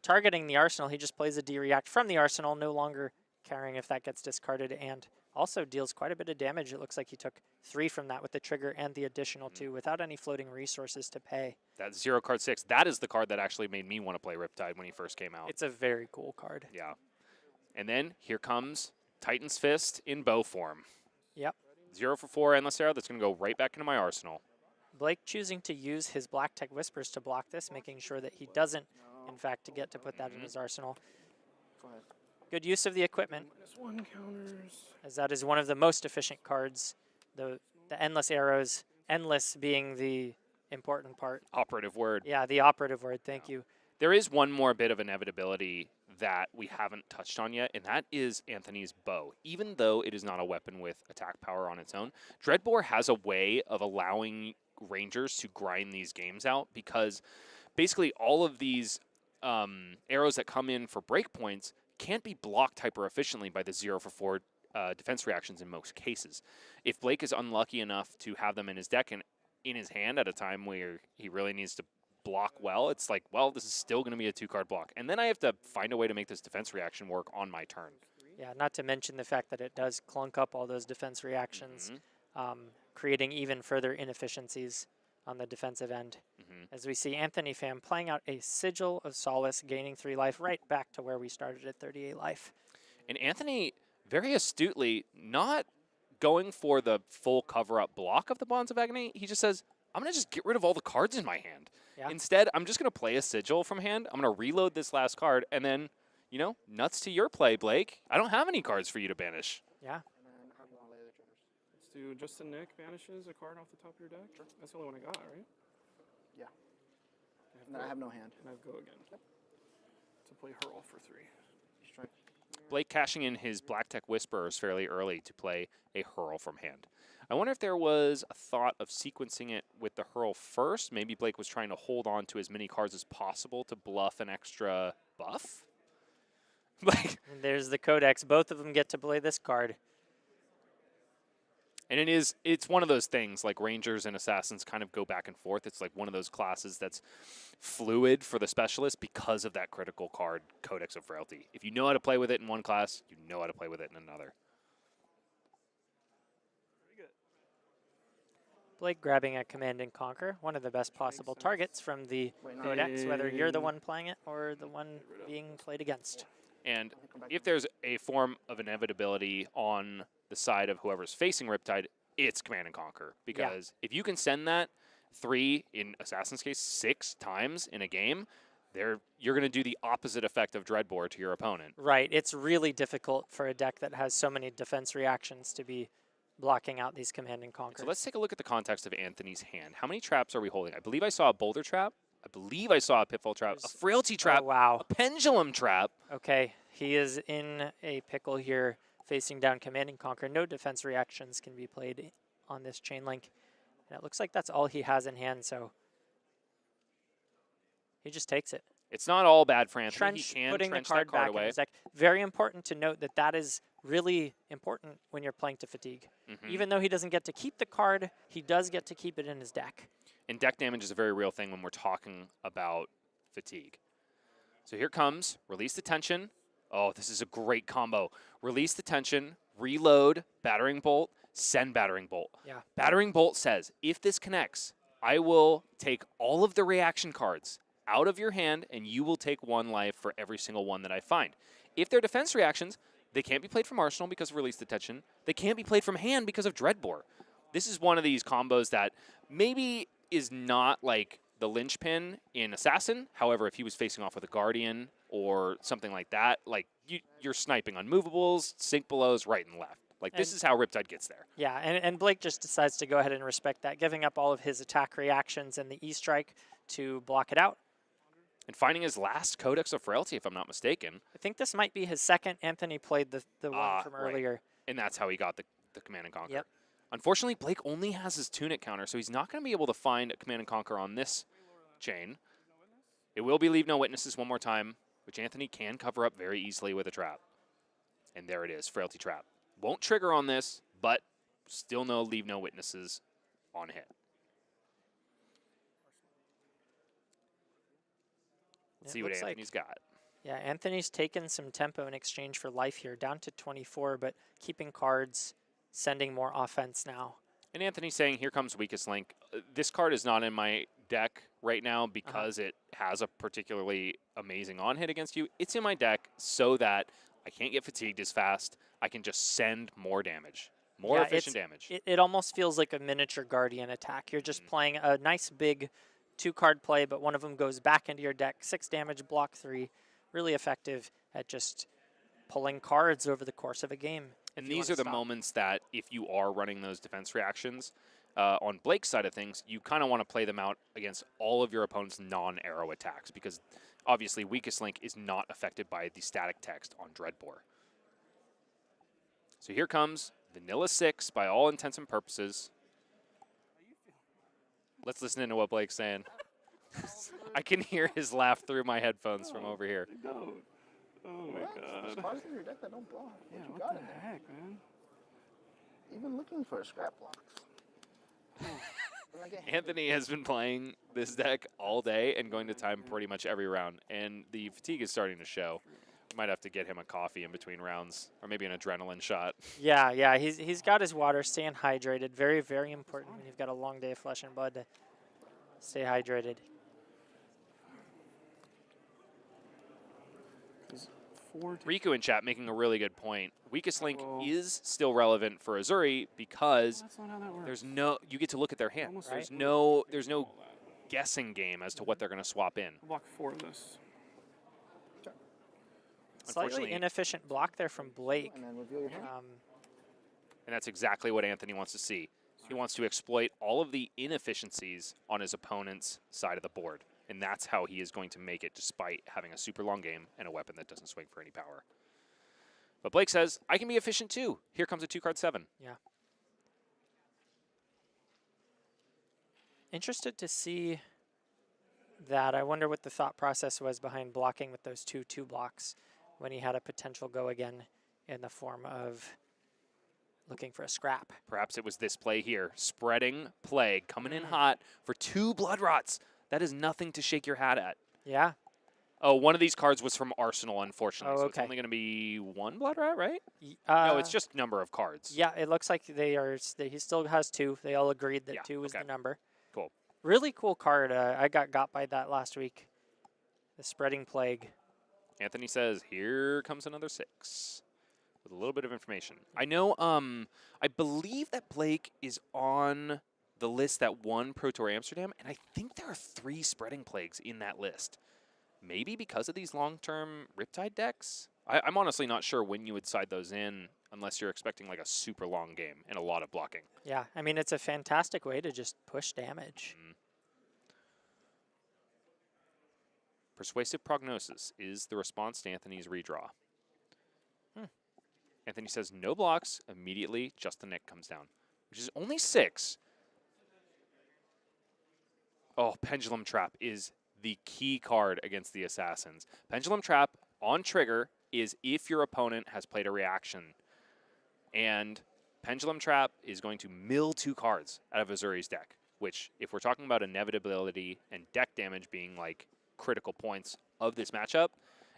targeting the arsenal. He just plays a D-React from the arsenal, no longer caring if that gets discarded, and also deals quite a bit of damage. It looks like he took 3 from that with the trigger and the additional 2 without any floating resources to pay. That 0 card 6, that is the card that actually made me want to play Riptide when he first came out. It's a very cool card. Yeah. And then here comes Titan's Fist in bow form. Yep. 0 for 4 Endless Arrow. That's going to go right back into my arsenal. Blake choosing to use his Black Tech Whispers to block this, making sure that he doesn't, in fact, get to put that in his arsenal. Go ahead. Good use of the equipment, -1 counters. as that is one of the most efficient cards. The Endless Arrows, endless being the important part. Operative word. Yeah, the operative word, thank you. There is one more bit of inevitability that we haven't touched on yet, and that is Anthony's bow. Even though it is not a weapon with attack power on its own, Dreadbore has a way of allowing Rangers to grind these games out, because basically all of these arrows that come in for breakpoints can't be blocked hyper efficiently by the 0 for 4 defense reactions in most cases. If Blake is unlucky enough to have them in his deck and in his hand at a time where he really needs to block well, it's like, well, this is still going to be a 2-card block. And then I have to find a way to make this defense reaction work on my turn. Yeah, not to mention the fact that it does clunk up all those defense reactions, creating even further inefficiencies on the defensive end. As we see Anthony Pham playing out a Sigil of Solace, gaining 3 life, right back to where we started at 38 life. And Anthony, very astutely, not going for the full cover-up block of the Bonds of Agony. He just says, I'm going to just get rid of all the cards in my hand. Yeah. Instead, I'm just going to play a Sigil from hand. I'm going to reload this last card, and then, you know, nuts to your play, Blake. I don't have any cards for you to banish. Yeah. Let's do just a Nick banishes a card off the top of your deck. Sure. That's the only one I got, right? Yeah. And then I have no hand. And I have go again. Yep. To play Hurl for 3. Strike. Blake cashing in his Black Tech Whisperers fairly early to play a Hurl from hand. I wonder if there was a thought of sequencing it with the Hurl first. Maybe Blake was trying to hold on to as many cards as possible to bluff an extra buff. Like, And there's the Codex. Both of them get to play this card. and it's one of those things, like Rangers and Assassins kind of go back and forth. It's like one of those classes that's fluid for the specialist because of that critical card, Codex of Frailty. If you know how to play with it in one class, you know how to play with it in another. Blake grabbing a Command and Conquer, one of the best possible targets from the Codex, whether you're the one playing it or the one being played against. And if there's a form of inevitability on the side of whoever's facing Riptide, it's Command and Conquer. Because if you can send that 3, in Assassin's case, 6 times in a game, you're going to do the opposite effect of Dreadbore to your opponent. Right. It's really difficult for a deck that has so many defense reactions to be blocking out these Command and Conquer. So let's take a look at the context of Anthony's hand. How many traps are we holding? I believe I saw a Boulder Trap. I believe I saw a Pitfall Trap, a Frailty Trap, Oh, wow. a Pendulum Trap. Okay, he is in a pickle here, facing down Command and Conquer. No defense reactions can be played on this chain link. And it looks like that's all he has in hand, so he just takes it. It's not all bad for Anthony. Trench, He can putting the trench card that card back away. in his deck. Very important to note that that is really important when you're playing to Fatigue. Even though he doesn't get to keep the card, he does get to keep it in his deck. And deck damage is a very real thing when we're talking about Fatigue. So here comes Release the Tension. Oh, this is a great combo. Release the Tension, reload, Battering Bolt, send Battering Bolt. Yeah. Battering Bolt says, if this connects, I will take all of the reaction cards out of your hand, and you will take 1 life for every single one that I find. If they're defense reactions, they can't be played from Arsenal because of Release the Tension. They can't be played from hand because of Dreadbore. This is one of these combos that maybe is not like the linchpin in Assassin. However, if he was facing off with a Guardian or something like that, like you're sniping unmovables, sink belows, right and left. Like, this is how Riptide gets there. Yeah, and Blake just decides to go ahead and respect that, giving up all of his attack reactions and the E-strike to block it out. And finding his last Codex of Frailty, if I'm not mistaken. I think this might be his second. Anthony played the one from earlier. Right. And that's how he got the Command and Conquer. Yep. Unfortunately, Blake only has his Tunic counter, so he's not going to be able to find a Command and Conquer on this chain. It will be Leave No Witnesses one more time, which Anthony can cover up very easily with a trap. And there it is, Frailty Trap. Won't trigger on this, but still no Leave No Witnesses on hit. Let's see what Anthony's got. Yeah, Anthony's taken some tempo in exchange for life here, down to 24, but keeping cards, sending more offense now. And Anthony's saying, here comes Weakest Link. This card is not in my deck right now because it has a particularly amazing on-hit against you. It's in my deck so that I can't get fatigued as fast. I can just send more damage, more efficient damage. It almost feels like a miniature Guardian attack. You're just playing a nice big 2-card play, but one of them goes back into your deck. 6 damage, block 3. Really effective at just pulling cards over the course of a game. And these are the moments that if you are running those defense reactions, on Blake's side of things, you kind of want to play them out against all of your opponent's non-arrow attacks because obviously Weakest Link is not affected by the static text on Dreadbore. So here comes Vanilla 6 by all intents and purposes. Let's listen into what Blake's saying. I can hear his laugh through my headphones from over here. No. Oh my god. Cards in your deck that don't block. Yeah, What you what got the in there? heck, man? Even looking for scrap blocks. Anthony has been playing this deck all day and going to time pretty much every round, and the fatigue is starting to show. Might have to get him a coffee in between rounds, or maybe an adrenaline shot. Yeah, he's got his water, staying hydrated. Very, very important when you've got a long day of Flesh and Blood to stay hydrated. Riku in chat making a really good point. Weakest Link is still relevant for Uzuri because there's no, you get to look at their hand. There's no guessing game as to what they're going to swap in. Block 4 of this. Slightly inefficient block there from Blake. And that's exactly what Anthony wants to see. He wants to exploit all of the inefficiencies on his opponent's side of the board. And that's how he is going to make it despite having a super long game and a weapon that doesn't swing for any power. But Blake says, I can be efficient too. Here comes a 2-card 7. Yeah. Interested to see that. I wonder what the thought process was behind blocking with those 2 blocks when he had a potential go again in the form of looking for a scrap. Perhaps it was this play here. Spreading Plague, coming in hot for 2 Blood Rots. That is nothing to shake your hat at. Yeah. Oh, one of these cards was from Arsenal, unfortunately. Oh, so okay. it's only going to be 1 Blood Rot, right? No, it's just number of cards. Yeah, it looks like he still has 2. They all agreed that 2 was the number. Cool. Really cool card. I got by that last week. The Spreading Plague. Anthony says, here comes another 6. With a little bit of information. I know, I believe that Blake is on the list that won Pro Tour Amsterdam, and I think there are 3 Spreading Plagues in that list. Maybe because of these long-term Riptide decks? I'm honestly not sure when you would side those in unless you're expecting like a super long game and a lot of blocking. Yeah, I mean, it's a fantastic way to just push damage. Persuasive Prognosis is the response to Anthony's redraw. Anthony says no blocks, immediately just the Nick comes down, which is only 6. Oh, Pendulum Trap is the key card against the Assassins. Pendulum Trap on trigger is if your opponent has played a reaction. And Pendulum Trap is going to mill 2 cards out of Uzuri's deck, which if we're talking about inevitability and deck damage being like critical points of this matchup,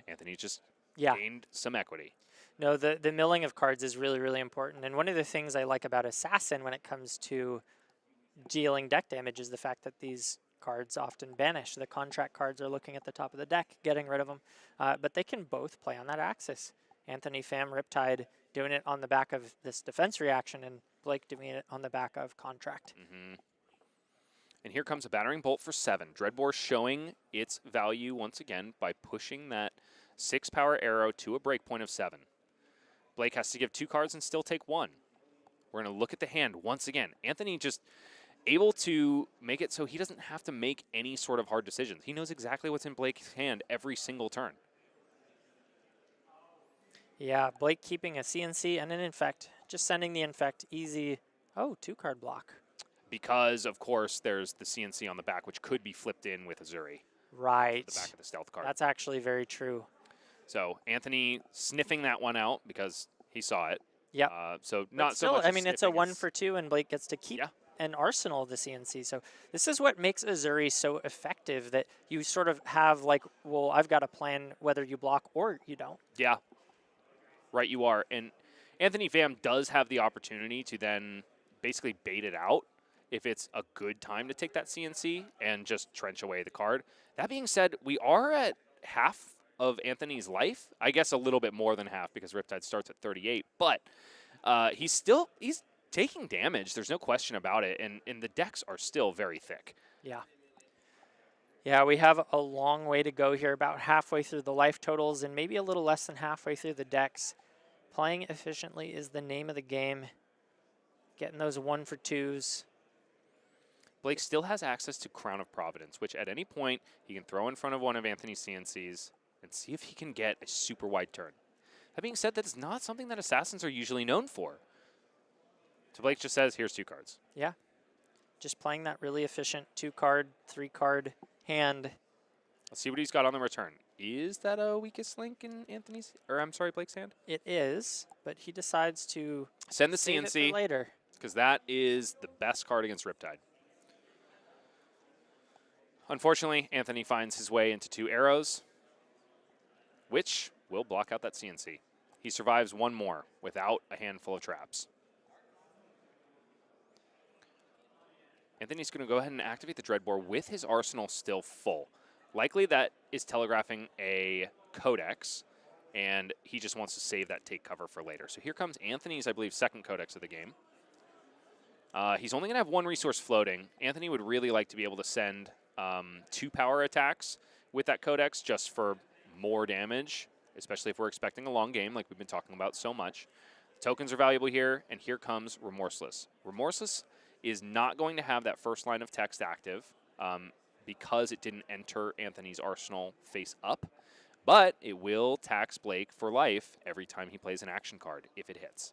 Anthony just gained some equity. No, the milling of cards is really, really important. And one of the things I like about Assassin when it comes to dealing deck damage is the fact that these cards often banish. The contract cards are looking at the top of the deck, getting rid of them. But they can both play on that axis. Anthony, Pham, Riptide doing it on the back of this defense reaction, and Blake doing it on the back of contract. And here comes a Battering Bolt for 7. Dreadbore showing its value once again by pushing that 6 power arrow to a breakpoint of 7. Blake has to give 2 cards and still take 1. We're going to look at the hand once again. Anthony just able to make it so he doesn't have to make any sort of hard decisions. He knows exactly what's in Blake's hand every single turn. Yeah, Blake keeping a CNC and an Infect. Just sending the Infect easy. Oh, 2-card block. Because, of course, there's the CNC on the back, which could be flipped in with Uzuri. Right. The back of the stealth card. That's actually very true. So Anthony sniffing that one out because he saw it. Yeah. So but not still, so much. I mean, it's a 1 for 2, and Blake gets to keep an arsenal of the CNC. So this is what makes Uzuri so effective, that you sort of have like, well, I've got a plan whether you block or you don't. Yeah. Right, you are. And Anthony Pham does have the opportunity to then basically bait it out if it's a good time to take that CNC and just trench away the card. That being said, we are at half of Anthony's life. I guess a little bit more than half because Riptide starts at 38. But he's taking damage. There's no question about it. And the decks are still very thick. Yeah. Yeah, we have a long way to go here, about halfway through the life totals and maybe a little less than halfway through the decks. Playing efficiently is the name of the game. Getting those 1 for 2s. Blake still has access to Crown of Providence, which at any point he can throw in front of one of Anthony's CNCs and see if he can get a super wide turn. That being said, that is not something that Assassins are usually known for. So Blake just says, here's 2 cards. Yeah. Just playing that really efficient 2-card, 3-card hand. Let's see what he's got on the return. Is that a weakest link in Blake's hand? It is, but he decides to send the save CNC it for later, because that is the best card against Riptide. Unfortunately, Anthony finds his way into 2 arrows, which will block out that CNC. He survives 1 more without a handful of traps. Anthony's going to go ahead and activate the Dreadbore with his arsenal still full. Likely that is telegraphing a Codex, and he just wants to save that take cover for later. So here comes Anthony's, I believe, 2nd Codex of the game. He's only going to have 1 resource floating. Anthony would really like to be able to send 2 power attacks with that Codex just for more damage, especially if we're expecting a long game like we've been talking about so much. Tokens are valuable here, and here comes Remorseless. Remorseless is not going to have that first line of text active because it didn't enter Anthony's arsenal face up, but it will tax Blake for life every time he plays an action card if it hits.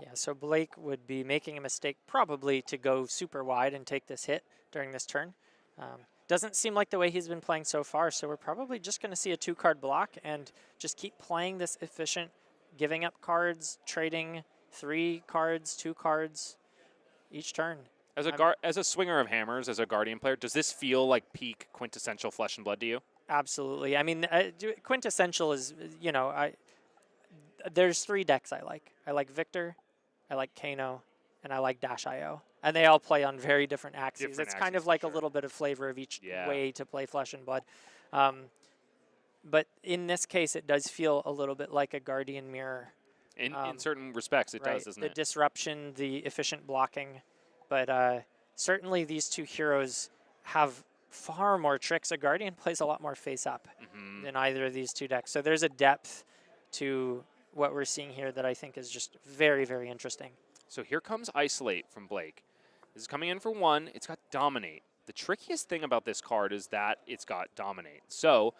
Yeah, so Blake would be making a mistake probably to go super wide and take this hit during this turn. Doesn't seem like the way he's been playing so far, so we're probably just going to see a 2-card block and just keep playing this efficient, giving up cards, trading 3 cards, 2 cards each turn. As a swinger of hammers, as a Guardian player, does this feel like peak quintessential Flesh and Blood to you? Absolutely. I mean, quintessential is, you know, there's 3 decks I like. I like Victor, I like Kano, and I like Dash.io. And they all play on very different axes. It's kind of like a little bit of flavor of each way to play Flesh and Blood. But in this case, it does feel a little bit like a Guardian Mirror. In certain respects, it does, doesn't it? The disruption, the efficient blocking. But certainly these 2 heroes have far more tricks. A Guardian plays a lot more face-up than either of these 2 decks. So there's a depth to what we're seeing here that I think is just very, very interesting. So here comes Isolate from Blake. This is coming in for 1. It's got Dominate. The trickiest thing about this card is that it's got Dominate. So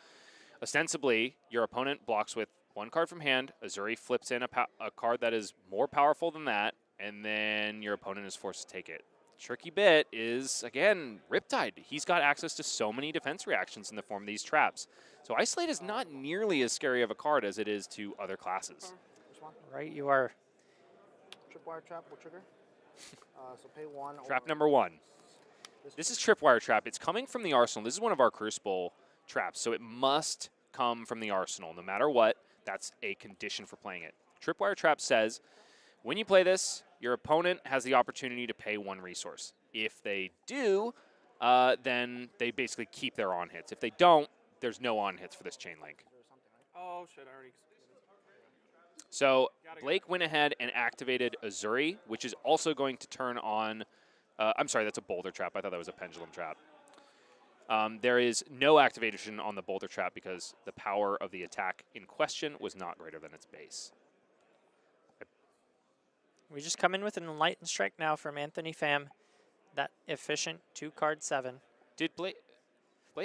ostensibly, your opponent blocks with 1 card from hand. Uzuri flips in a card that is more powerful than that, and then your opponent is forced to take it. Tricky bit is, again, Riptide. He's got access to so many defense reactions in the form of these traps. So Isolate is not nearly as scary of a card as it is to other classes. Right, you are. Tripwire trap will trigger. So pay 1. Trap number 1. This is Tripwire trap. It's coming from the arsenal. This is one of our Crucible traps, so it must come from the arsenal. No matter what, that's a condition for playing it. Tripwire trap says, when you play this, your opponent has the opportunity to pay 1 resource. If they do, then they basically keep their on hits. If they don't, there's no on hits for this chain link. Oh, shit, I already... So Blake went ahead and activated Uzuri, which is also going to turn on... I'm sorry, that's a boulder trap. I thought that was a pendulum trap. There is no activation on the Boulder Trap because the power of the attack in question was not greater than its base. We just come in with an Enlightened Strike now from Anthony Pham. That efficient 2-card 7. Did Blake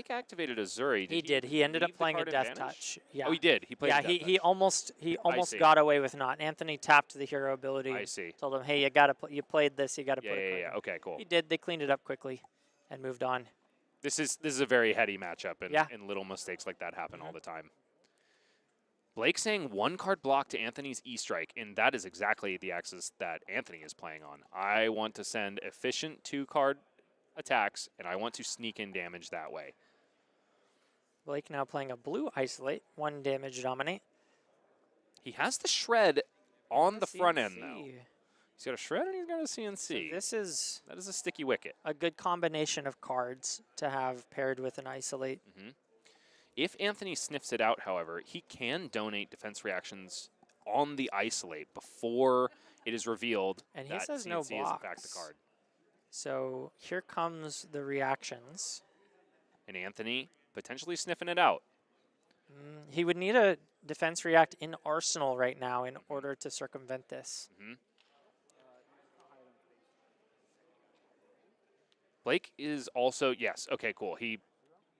activated Uzuri? He did. He ended up leave the playing a card Death advantage? Touch. Yeah. Oh, he did. He played. Yeah, a Death he Touch. almost see. got away with not. Anthony tapped the hero ability. I see. Told him, hey, you played this. You got to Yeah, put a card yeah. in. Okay, cool. He did. They cleaned it up quickly and moved on. This is a very heady matchup, and, Yeah. and little mistakes like that happen all the time. Blake saying 1-card block to Anthony's E-Strike, and that is exactly the axis that Anthony is playing on. I want to send efficient 2-card attacks, and I want to sneak in damage that way. Blake now playing a blue Isolate, 1 damage dominate. He has the Shred on the front end, CNC. though. He's got a Shred and he's got a CNC. So that is a sticky wicket. a good combination of cards to have paired with an Isolate. If Anthony sniffs it out, however, he can donate defense reactions on the Isolate before it is revealed And he that says CNC no is in fact the blocks. card. So here comes the reactions. And Anthony potentially sniffing it out. He would need a defense react in Arsenal right now in order to circumvent this. Blake is also, yes, okay, cool. He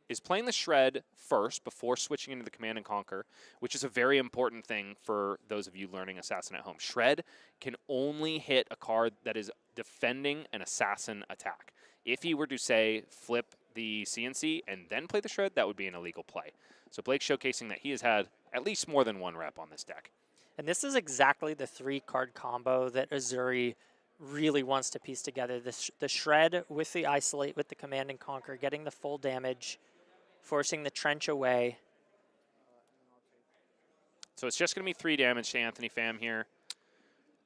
is playing the Shred first before switching into the Command and Conquer, which is a very important thing for those of you learning Assassin at home. Shred can only hit a card that is defending an Assassin attack. If he were to, say, flip the CNC and then play the Shred, that would be an illegal play. So Blake's showcasing that he has had at least more than 1 rep on this deck. And this is exactly the 3-card combo that Uzuri really wants to piece together. The Shred with the Isolate, with the Command and Conquer, getting the full damage, forcing the Trench away. So it's just going to be 3 damage to Anthony Pham here.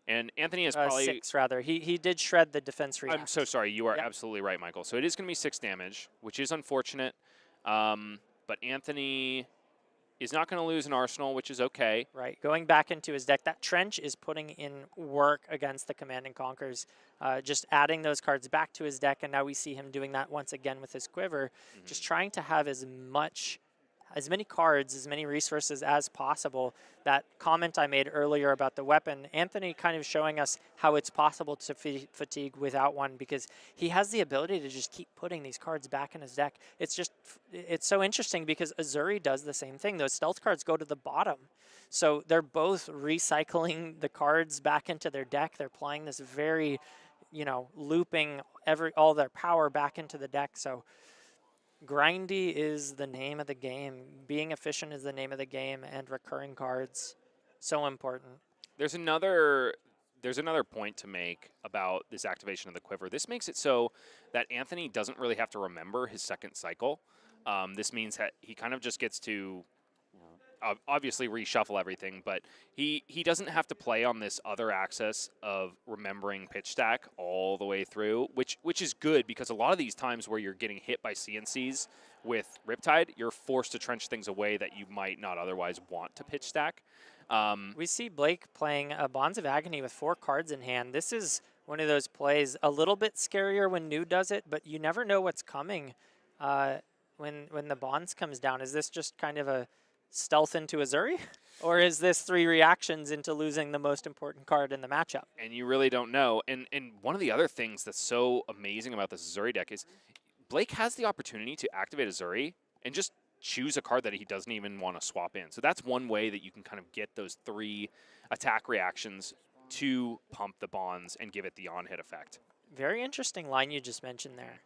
And Anthony is probably... 6, rather. He did shred the defense react. I'm so sorry. You are absolutely right, Michael. So it is going to be 6 damage, which is unfortunate. But Anthony is not going to lose an Arsenal, which is okay. Right, going back into his deck. That Trench is putting in work against the Command and Conquers, just adding those cards back to his deck, and now we see him doing that once again with his quiver, just trying to have as many cards, as many resources as possible. That comment I made earlier about the weapon, Anthony kind of showing us how it's possible to fatigue without one, because he has the ability to just keep putting these cards back in his deck. It's so interesting because Uzuri does the same thing. Those stealth cards go to the bottom. So they're both recycling the cards back into their deck. They're playing this very, looping all their power back into the deck. So grindy is the name of the game. Being efficient is the name of the game, and recurring cards, so important. There's another point to make about this activation of the quiver. This makes it so that Anthony doesn't really have to remember his second cycle. This means that he kind of just gets to obviously reshuffle everything, but he doesn't have to play on this other axis of remembering pitch stack all the way through, which is good, because a lot of these times where you're getting hit by CNCs with Riptide, you're forced to trench things away that you might not otherwise want to pitch stack. We see Blake playing a Bonds of Agony with 4 cards in hand. This is one of those plays, a little bit scarier when New does it, but you never know what's coming when the Bonds comes down. Is this just kind of a stealth into Uzuri? Or is this 3 reactions into losing the most important card in the matchup? And you really don't know. And one of the other things that's so amazing about this Uzuri deck is Blake has the opportunity to activate Uzuri and just choose a card that he doesn't even want to swap in. So that's one way that you can kind of get those 3 attack reactions to pump the bonds and give it the on-hit effect. Very interesting line you just mentioned there.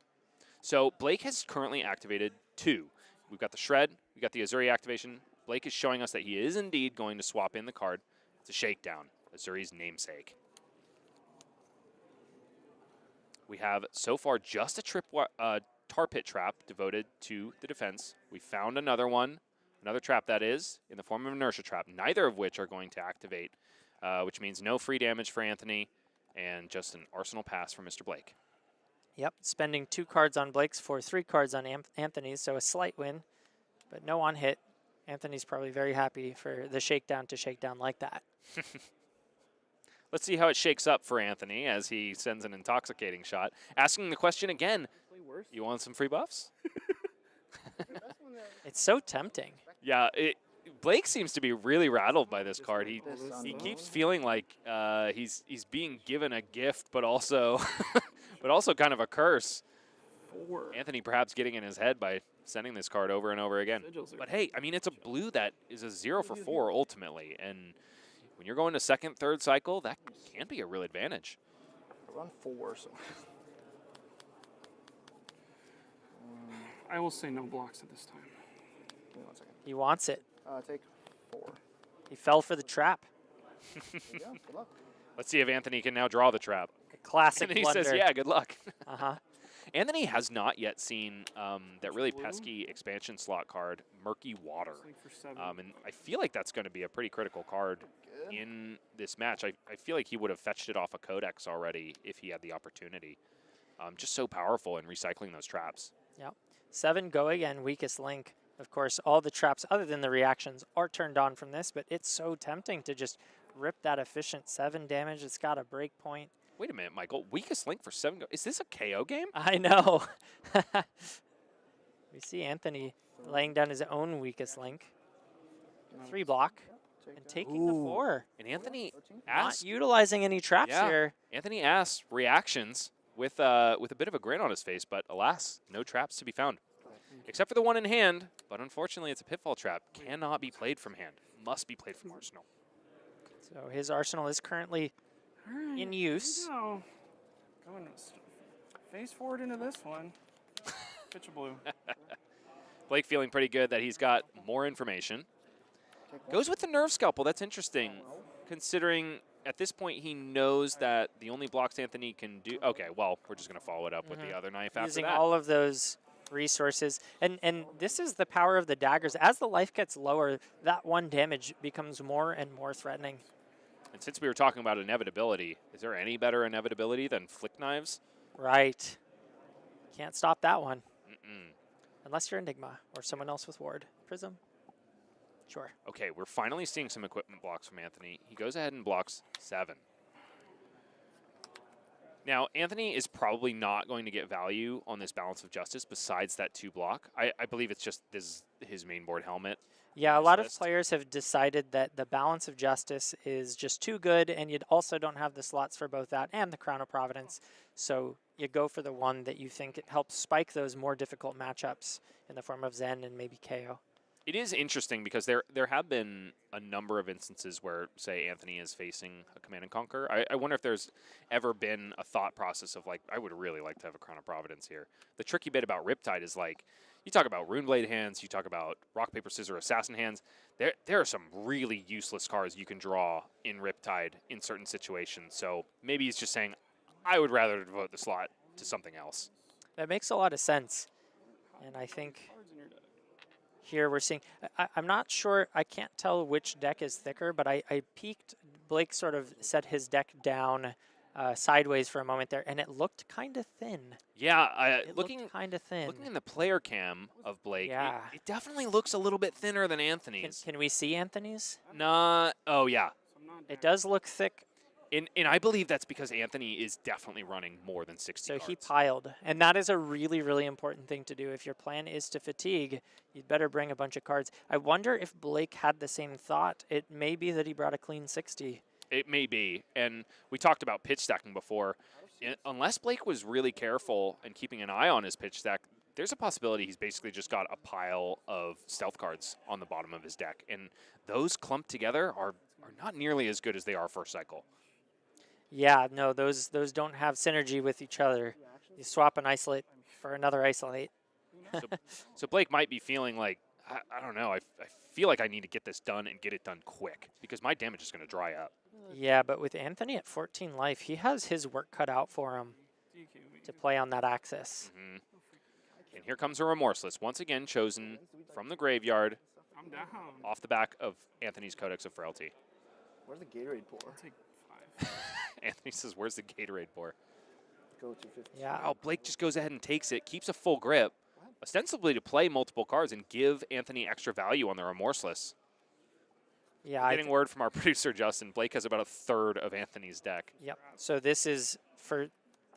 So Blake has currently activated 2. We've got the Shred, we've got the Uzuri activation. Blake is showing us that he is indeed going to swap in the card. It's a Shakedown, Uzuri's namesake. We have so far just a Tar Pit trap devoted to the defense. We found another one, another trap that is, in the form of Inertia trap, neither of which are going to activate, which means no free damage for Anthony and just an Arsenal pass for Mr. Blake. Yep, spending 2 cards on Blake's for 3 cards on Anthony's, so a slight win, but no on hit. Anthony's probably very happy for the shakedown to shakedown like that. Let's see how it shakes up for Anthony as he sends an intoxicating shot. Asking the question again, you want some free buffs? It's so tempting. Yeah, Blake seems to be really rattled by this card. He keeps feeling like he's being given a gift, but also but also kind of a curse. Anthony perhaps getting in his head by sending this card over and over again. But hey, I mean, it's a blue that is a 0 for 4 ultimately, and when you're going to second, third cycle, that can be a real advantage. Run 4, so. I will say no blocks at this time. Give me 1 second. He wants it. Take 4. He fell for the trap. There you go. Good luck. Let's see if Anthony can now draw the trap. A classic And he blunder. says, yeah, good luck. Uh-huh. Anthony has not yet seen that really pesky expansion slot card, Murky Water. And I feel like that's going to be a pretty critical card in this match. I feel like he would have fetched it off a Codex already if he had the opportunity. Just so powerful in recycling those traps. Yep. 7 go again, weakest link. Of course, all the traps, other than the reactions, are turned on from this, but it's so tempting to just rip that efficient 7 damage. It's got a break point. Wait a minute, Michael. Weakest link for 7 go. Is this a KO game? I know. We see Anthony laying down his own weakest link. 3 block and taking the 4. And Anthony Not asked, utilizing any traps here. Anthony asked reactions with a bit of a grin on his face, but alas, no traps to be found. Except for the one in hand, but unfortunately it's a pitfall trap. Cannot be played from hand. Must be played from arsenal. So his arsenal is currently in use. Going face forward into this one. Pitch a blue. Blake feeling pretty good that he's got more information. Goes with the nerve scalpel. That's interesting, considering at this point he knows that the only blocks Anthony can do. Okay, well, we're just going to follow it up with the other knife after Using that. all of those resources. And this is the power of the daggers. As the life gets lower, that 1 damage becomes more and more threatening. And since we were talking about inevitability, is there any better inevitability than flick knives? Right. Can't stop that one. Unless you're Enigma or someone else with Ward. Prism? Sure. Okay, we're finally seeing some equipment blocks from Anthony. He goes ahead and blocks 7. Now, Anthony is probably not going to get value on this Balance of Justice besides that 2 block. I believe it's just this his main board helmet. Yeah, a lot of players have decided that the Balance of Justice is just too good, and you also don't have the slots for both that and the Crown of Providence. So you go for the one that you think it helps spike those more difficult matchups in the form of Zen and maybe Kayo. It is interesting because there have been a number of instances where, say, Anthony is facing a Command and Conquer. I wonder if there's ever been a thought process of, like, I would really like to have a Crown of Providence here. The tricky bit about Riptide is, like, you talk about Runeblade hands, you talk about Rock, Paper, Scissors, Assassin hands. There are some really useless cards you can draw in Riptide in certain situations. So maybe he's just saying, I would rather devote the slot to something else. That makes a lot of sense. And I think here we're seeing, I'm not sure, I can't tell which deck is thicker, but I peeked, Blake sort of set his deck down sideways for a moment there, and it looked kind of thin. Yeah, looking kind of thin. Looking in the player cam of Blake, Yeah. it definitely looks a little bit thinner than Anthony's. Can we see Anthony's? Oh, yeah. It does look thick. And I believe that's because Anthony is definitely running more than 60 So cards. he piled, and that is a really, really important thing to do. If your plan is to fatigue, you'd better bring a bunch of cards. I wonder if Blake had the same thought. It may be that he brought a clean 60. It may be. And we talked about pitch stacking before. Unless Blake was really careful and keeping an eye on his pitch stack, there's a possibility he's basically just got a pile of stealth cards on the bottom of his deck. And those clumped together are not nearly as good as they are first cycle. Yeah, no, those don't have synergy with each other. You swap an isolate for another isolate. So Blake might be feeling like, I don't know, I feel like I need to get this done and get it done quick because my damage is going to dry up. Yeah, but with Anthony at 14 life, he has his work cut out for him to play on that axis. And here comes a Remorseless, once again chosen from the graveyard off the back of Anthony's Codex of Frailty. Where's the Gatorade pour? Anthony says, where's the Gatorade pour? Go to 50. Yeah. Oh, Blake just goes ahead and takes it, keeps a full grip, ostensibly to play multiple cards and give Anthony extra value on the Remorseless. Yeah, Getting word from our producer, Justin, Blake has about a third of Anthony's deck. Yep. So this is for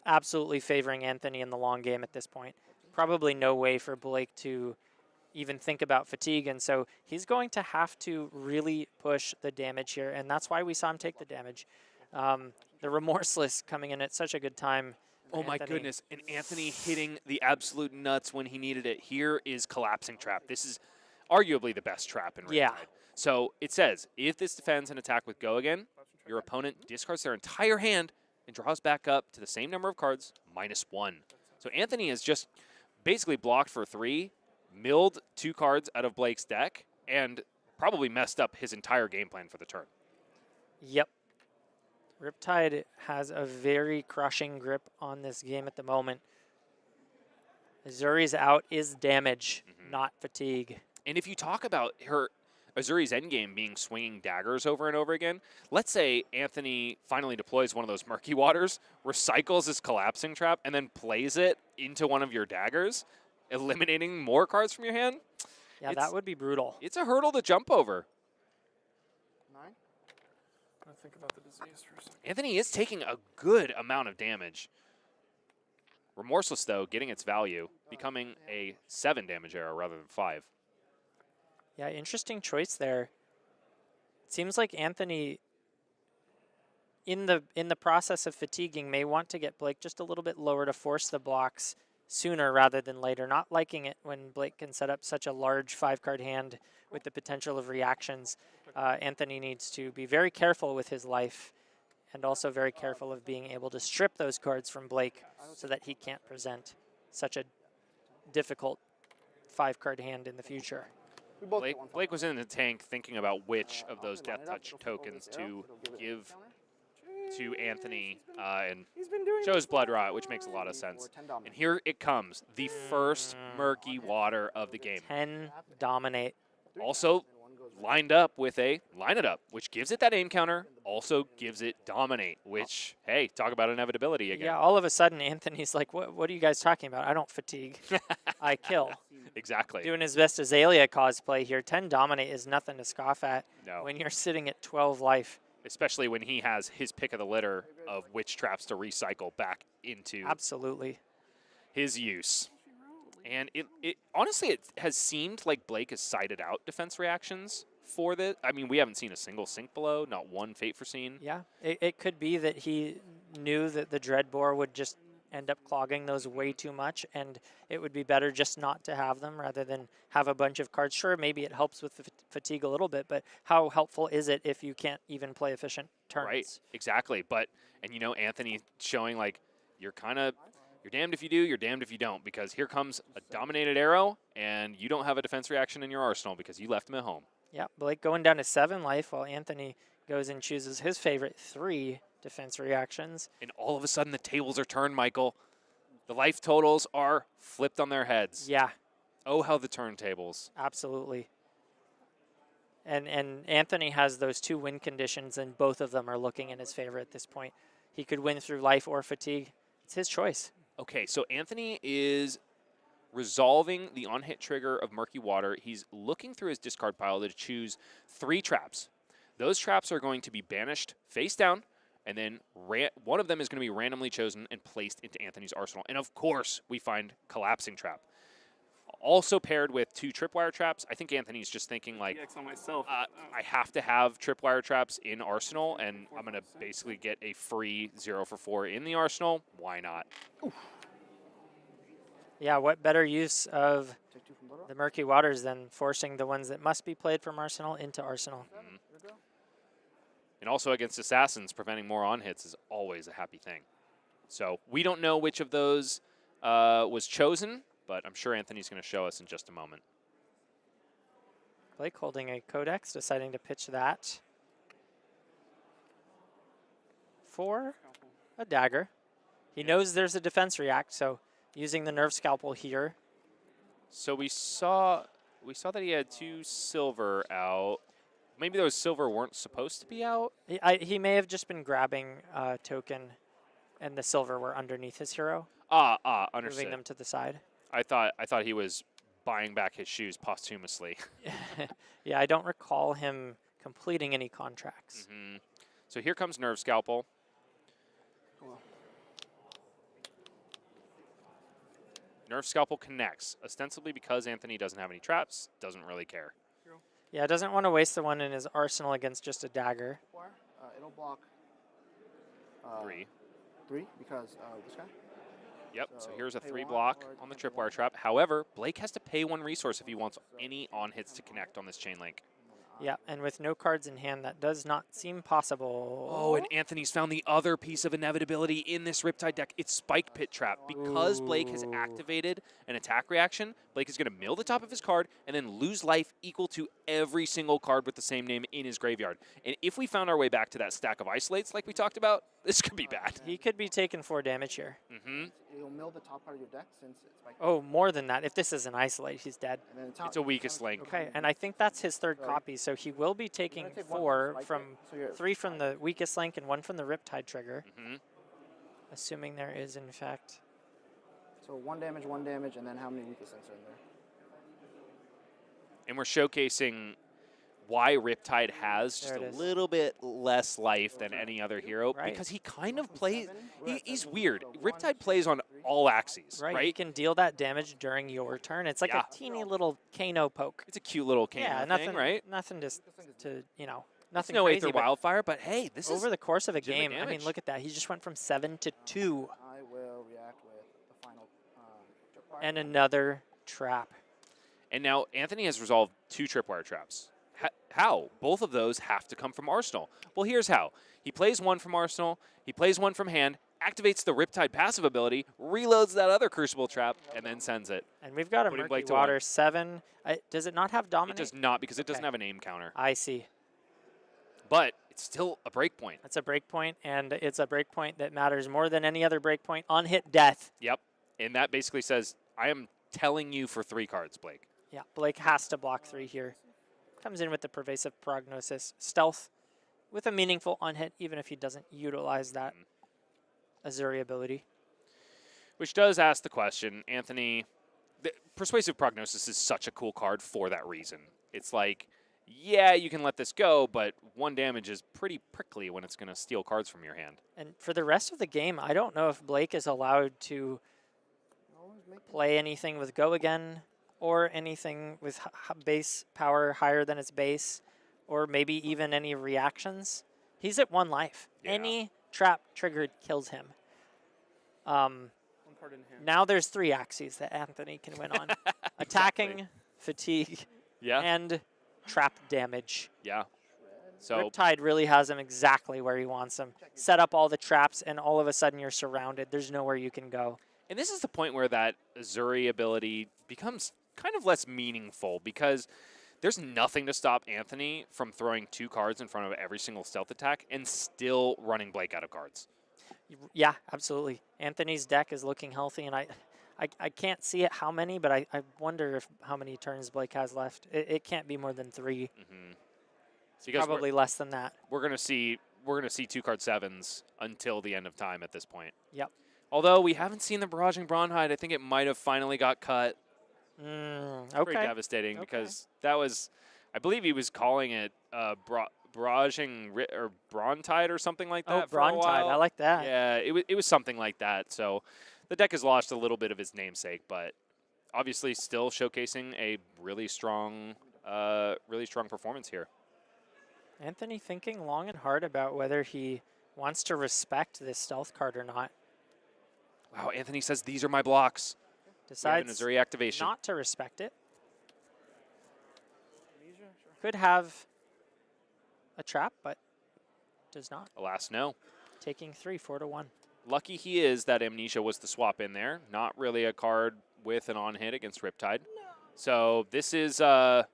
absolutely favoring Anthony in the long game at this point. Probably no way for Blake to even think about fatigue. And so he's going to have to really push the damage here. And that's why we saw him take the damage. The Remorseless coming in at such a good time. Oh my goodness, and Anthony hitting the absolute nuts when he needed it. Here is Collapsing Trap. This is arguably the best trap in Riptide. Yeah. So it says, if this defends an attack with Go again, your opponent discards their entire hand and draws back up to the same number of cards, -1. So Anthony has just basically blocked for 3, milled 2 cards out of Blake's deck, and probably messed up his entire game plan for the turn. Yep. Riptide has a very crushing grip on this game at the moment. Uzuri's out is damage, not fatigue. And if you talk about Uzuri's endgame being swinging daggers over and over again, let's say Anthony finally deploys one of those Murky Waters, recycles his Collapsing Trap, and then plays it into one of your daggers, eliminating more cards from your hand. Yeah, that would be brutal. It's a hurdle to jump over. 9. I'm gonna think about the disease for a second. Anthony is taking a good amount of damage. Remorseless, though, getting its value, becoming a 7 damage arrow rather than 5. Yeah, interesting choice there. It seems like Anthony, in the process of fatiguing, may want to get Blake just a little bit lower to force the blocks sooner rather than later. Not liking it when Blake can set up such a large 5-card hand with the potential of reactions. Anthony needs to be very careful with his life and also very careful of being able to strip those cards from Blake so that he can't present such a difficult 5-card hand in the future. Blake was in the tank thinking about which of those Death Touch tokens to give to Anthony and chose Blood Rot, which makes a lot of sense. And here it comes, the first Murky Water of the game. 10 Dominate. Also lined up with a Line It Up, which gives it that aim counter, also gives it Dominate, which, hey, talk about inevitability again. Yeah, all of a sudden Anthony's like, what are you guys talking about? I don't fatigue. I kill. Exactly. Doing his best Azalea cosplay here. 10 Dominate is nothing to scoff at No. when you're sitting at 12 life. Especially when he has his pick of the litter of which traps to recycle back into Absolutely. his use. And it honestly, it has seemed like Blake has sided out defense reactions for this. I mean, we haven't seen a single Sink Below, not one Fate Foreseen. Yeah, it could be that he knew that the Dreadbore would just end up clogging those way too much, and it would be better just not to have them rather than have a bunch of cards. Sure, maybe it helps with the fatigue a little bit, but how helpful is it if you can't even play efficient turns? Right, exactly. And you know, Anthony showing like you're damned if you do, you're damned if you don't, because here comes a Dominated Arrow, and you don't have a defense reaction in your arsenal because you left him at home. Yeah, Blake going down to 7 life while Anthony goes and chooses his favorite 3 defense reactions. And all of a sudden the tables are turned, Michael. The life totals are flipped on their heads. Yeah. Oh, how the turntables. Absolutely. And Anthony has those 2 win conditions, and both of them are looking in his favor at this point. He could win through life or fatigue. It's his choice. Okay, so Anthony is resolving the on-hit trigger of Murky Water. He's looking through his discard pile to choose 3 traps. Those traps are going to be banished face down, and then one of them is going to be randomly chosen and placed into Anthony's arsenal. And of course, we find Collapsing Trap. Also paired with 2 Tripwire Traps. I think Anthony's just thinking like, I have to have Tripwire Traps in Arsenal, and I'm going to basically get a free 0 for 4 in the Arsenal. Why not? Oof. Yeah, what better use of the Murky Waters than forcing the ones that must be played from Arsenal into Arsenal? Mm-hmm. And also against Assassins, preventing more on-hits is always a happy thing. So we don't know which of those was chosen, but I'm sure Anthony's going to show us in just a moment. Blake holding a Codex, deciding to pitch that for a dagger. He knows there's a defense react, so using the Nerve Scalpel here. So we saw that he had 2 silver out. Maybe those silver weren't supposed to be out? He may have just been grabbing a token, and the silver were underneath his hero. Understood. Moving them to the side. I thought he was buying back his shoes posthumously. Yeah, I don't recall him completing any contracts. Mm-hmm. So here comes Nerve Scalpel. Nerf Scalpel connects, ostensibly because Anthony doesn't have any traps, doesn't really care. Yeah, doesn't want to waste the one in his arsenal against just a dagger. It'll block 3. 3 because this guy. Yep, so here's a pay 3 1 block or on the can't pay tripwire 1. trap. However, Blake has to pay 1 resource if he wants any on-hits to connect on this chain link. Yeah, and with no cards in hand, that does not seem possible. Oh, and Anthony's found the other piece of inevitability in this Riptide deck. It's Spike Pit Trap. Because Blake has activated an attack reaction, Blake is going to mill the top of his card and then lose life equal to every single card with the same name in his graveyard. And if we found our way back to that stack of isolates like we talked about, this could be bad. He could be taking 4 damage here. Mm-hmm. It'll mill the top part of your deck since it's like. Oh, more than that. If this is an isolate, he's dead. And then It's a weakest link. Okay, and I think that's his 3rd copy, so he will be taking take 1 4 spike from it, so you're 3 from the weakest link and 1 from the Riptide trigger. Mm-hmm. Assuming there is, in fact. So 1 damage, and then how many weakest links are in there? And we're showcasing why Riptide has just There a it is. little bit less life than any other hero Right. because he kind of plays. He's weird. Riptide plays on all axes, right? You can deal that damage during your turn. It's like Yeah. a teeny little Kano poke. It's a cute little Kano Yeah, thing, nothing, right? nothing just to, It's nothing no crazy. Aether but Wildfire, but hey, this is over the course of a legitimate game, I mean, damage. look at that. He just went from 7 to 2 I will react with the final tripwire. and another trap. And now Anthony has resolved 2 tripwire traps. How? Both of those have to come from Arsenal. Well, here's how. He plays 1 from Arsenal, he plays 1 from hand, activates the Riptide passive ability, reloads that other Crucible trap, and then sends it. And we've got a Putting Murky Blake to Water 1. 7. Does it not have It Dominate? does not because it doesn't Okay. have a name counter. I see. But it's still a breakpoint. It's a breakpoint, and it's a breakpoint that matters more than any other breakpoint on hit death. Yep. And that basically says, I am telling you for 3 cards, Blake. Yeah, Blake has to block 3 here. Comes in with the Pervasive Prognosis. Stealth with a meaningful on-hit, even if he doesn't utilize that Uzuri ability. Which does ask the question, Anthony, the Persuasive Prognosis is such a cool card for that reason. It's like, yeah, you can let this go, but 1 damage is pretty prickly when it's going to steal cards from your hand. And for the rest of the game, I don't know if Blake is allowed to play anything with Go Again or anything with base power higher than its base, or maybe even any reactions. He's at 1 life. Yeah. Any trap triggered kills him. 1 card in hand. Now there's 3 axes that Anthony can win on. Attacking, fatigue, Yeah. and trap damage. Yeah. So Riptide really has him exactly where he wants him. Set up all the traps, and all of a sudden you're surrounded. There's nowhere you can go. And this is the point where that Uzuri ability becomes kind of less meaningful because there's nothing to stop Anthony from throwing 2 cards in front of every single stealth attack and still running Blake out of cards. Yeah, absolutely. Anthony's deck is looking healthy, and I can't see it how many, but I wonder if how many turns Blake has left. It can't be more than 3. Mm-hmm. Because Probably less than that. we're gonna see 2 card 7s until the end of time at this point. Yep. Although we haven't seen the Barraging Bronhide, I think it might have finally got cut. Okay. Pretty devastating Okay. because that was, I believe he was calling it Barraging or Brontide or something like that. Oh, for a Brontide. while. I like that. Yeah, it was something like that. So the deck has lost a little bit of its namesake, but obviously still showcasing a really strong performance here. Anthony thinking long and hard about whether he wants to respect this stealth card or not. Wow, Anthony says these are my blocks. Decides Uzuri activation. not to respect it. Could have a trap, but does not. Alas, no. Taking 3, 4 to 1. Lucky he is that Amnesia was the swap in there. Not really a card with an on-hit against Riptide. So this is, well,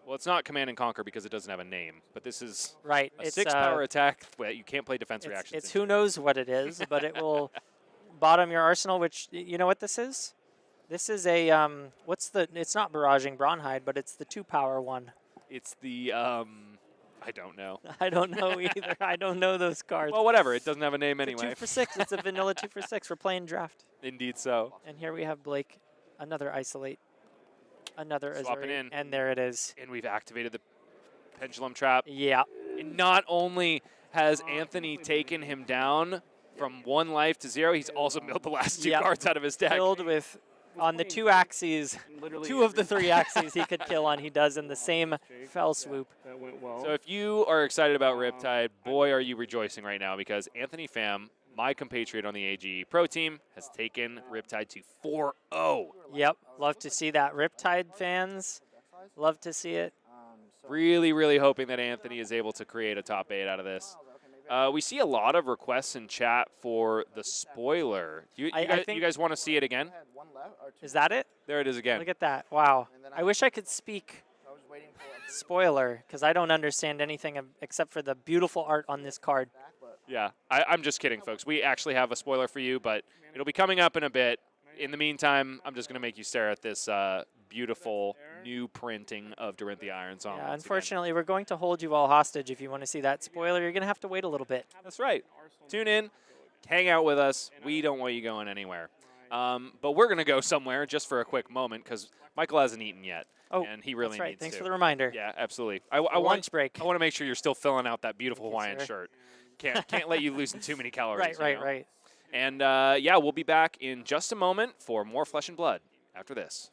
it's not Command and Conquer because it doesn't have a name, but this is Right. a It's 6-power attack that you can't play defense It's reactions. who knows what it is, but it will bottom your arsenal, which, you know what this is? This is a, it's not Barraging Bronhide, but it's the 2-power one. It's the, I don't know. I don't know either. I don't know those cards. Well, whatever. It doesn't have a name It's a anyway. 2 for 6. It's a vanilla 2 for 6. We're playing draft. Indeed so. And here we have Blake, another Isolate, another Swapping Uzuri, in. and there it is. And we've activated the Pendulum Trap. Yeah. And not only has Anthony taken him down from 1 life to 0, he's also milled the last 2 Yep. cards out of his deck. Filled with on the 2 axes, Literally 2 of the 3 axes he could kill on, he does in the same fell swoop. That went well. So if you are excited about Riptide, boy, are you rejoicing right now because Anthony Pham, my compatriot on the AGE Pro team, has taken Riptide to 4-0. Yep, love to see that. Riptide fans, love to see it. Really, really hoping that Anthony is able to create a top 8 out of this. We see a lot of requests in chat for the spoiler. You guys want to see it again? Is that it? There it is again. Look at that. Wow. I wish I could speak spoiler because I don't understand anything except for the beautiful art on this card. Yeah, I'm just kidding, folks. We actually have a spoiler for you, but it'll be coming up in a bit. In the meantime, I'm just going to make you stare at this beautiful new printing of Dorinthia Iron Song. Yeah, unfortunately, we're going to hold you all hostage if you want to see that spoiler. You're going to have to wait a little bit. That's right. Tune in, hang out with us. We don't want you going anywhere. But we're going to go somewhere just for a quick moment because Michael hasn't eaten yet. Oh, and he really that's right. needs Thanks to. for the reminder. Yeah, absolutely. Lunch break. I want to make sure you're still filling out that beautiful Hawaiian shirt. Can't let you loosen too many calories. Right. And yeah, we'll be back in just a moment for more Flesh and Blood after this.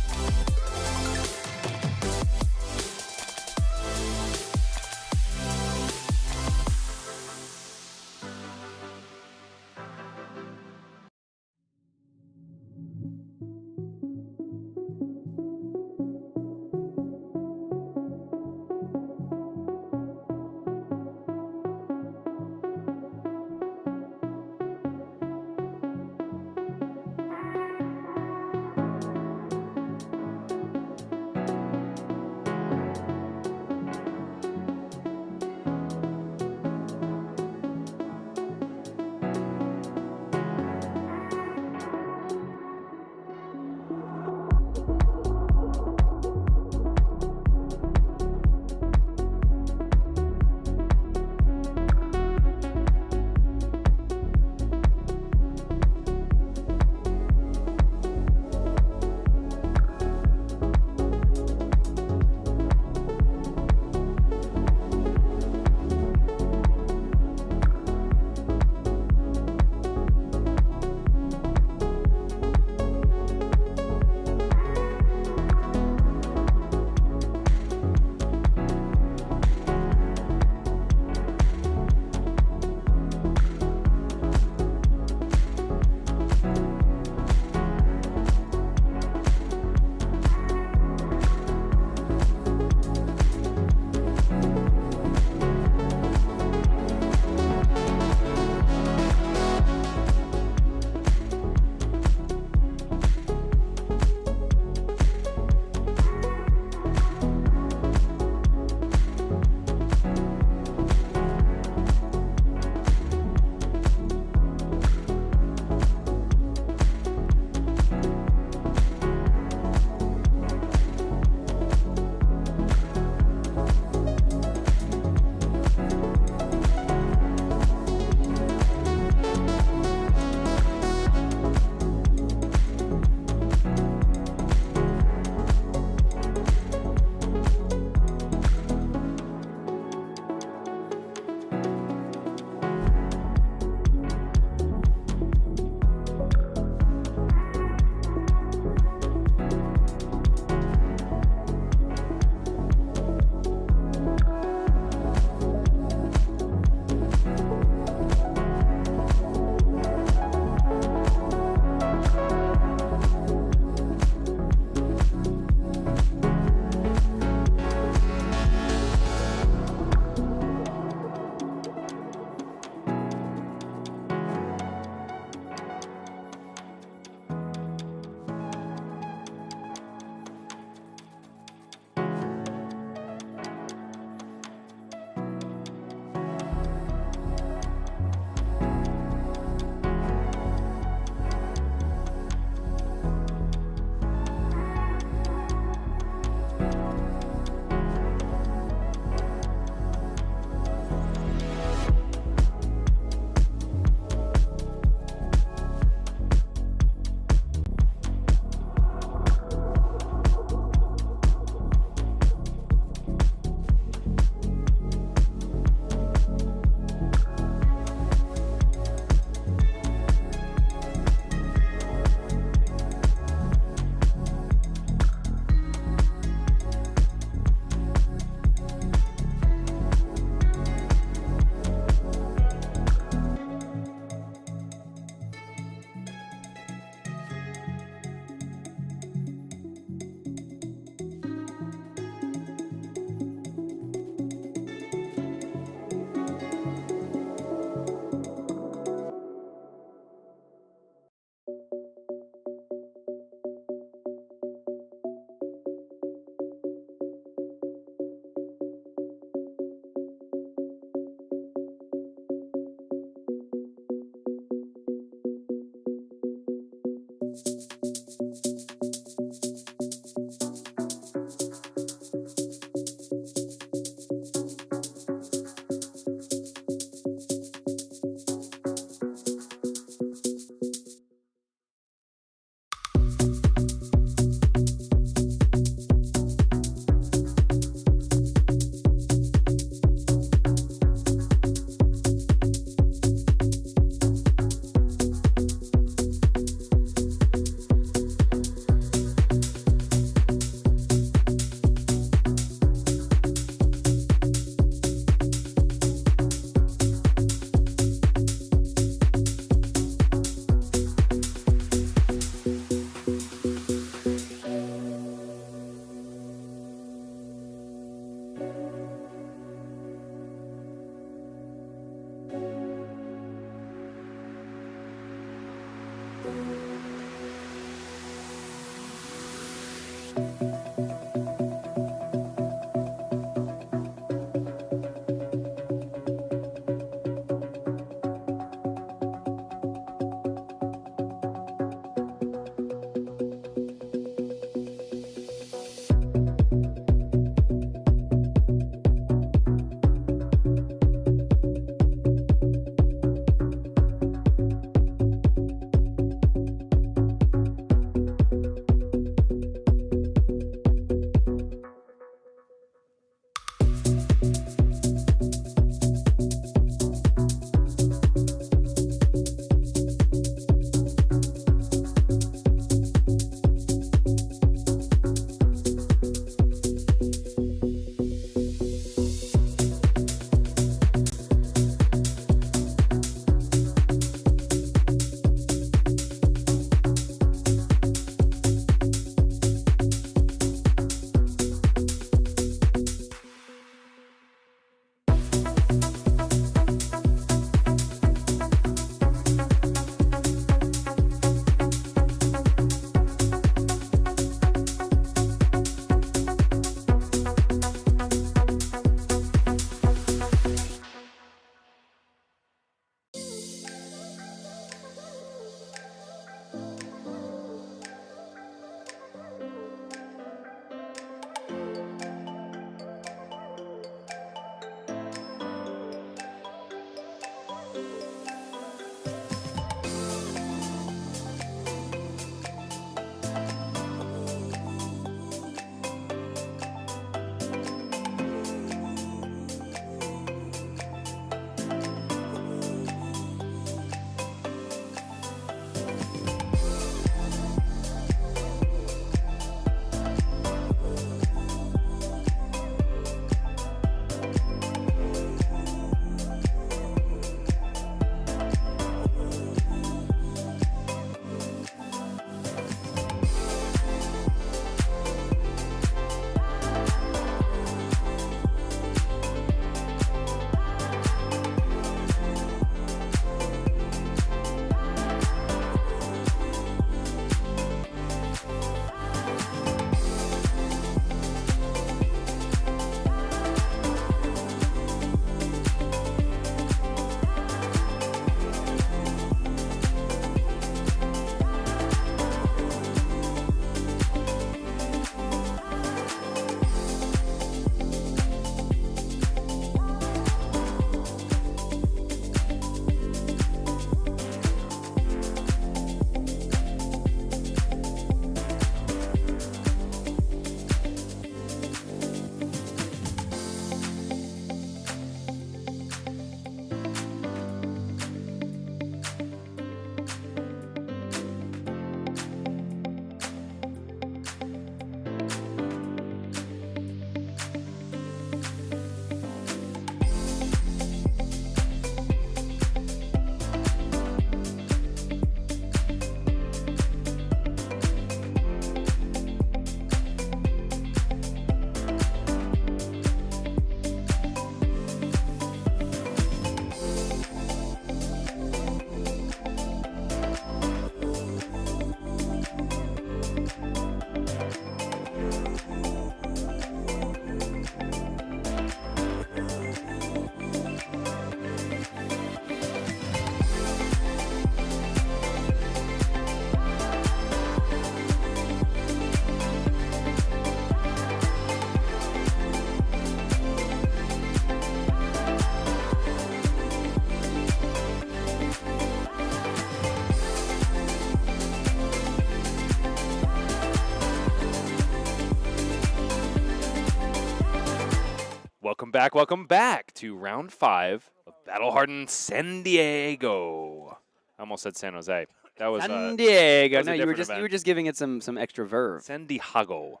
Welcome back to round 5 of Battle Hardened San Diego. I almost said San Jose. That was San Diego. was a No, you were different just giving it some extra verve. San Diego.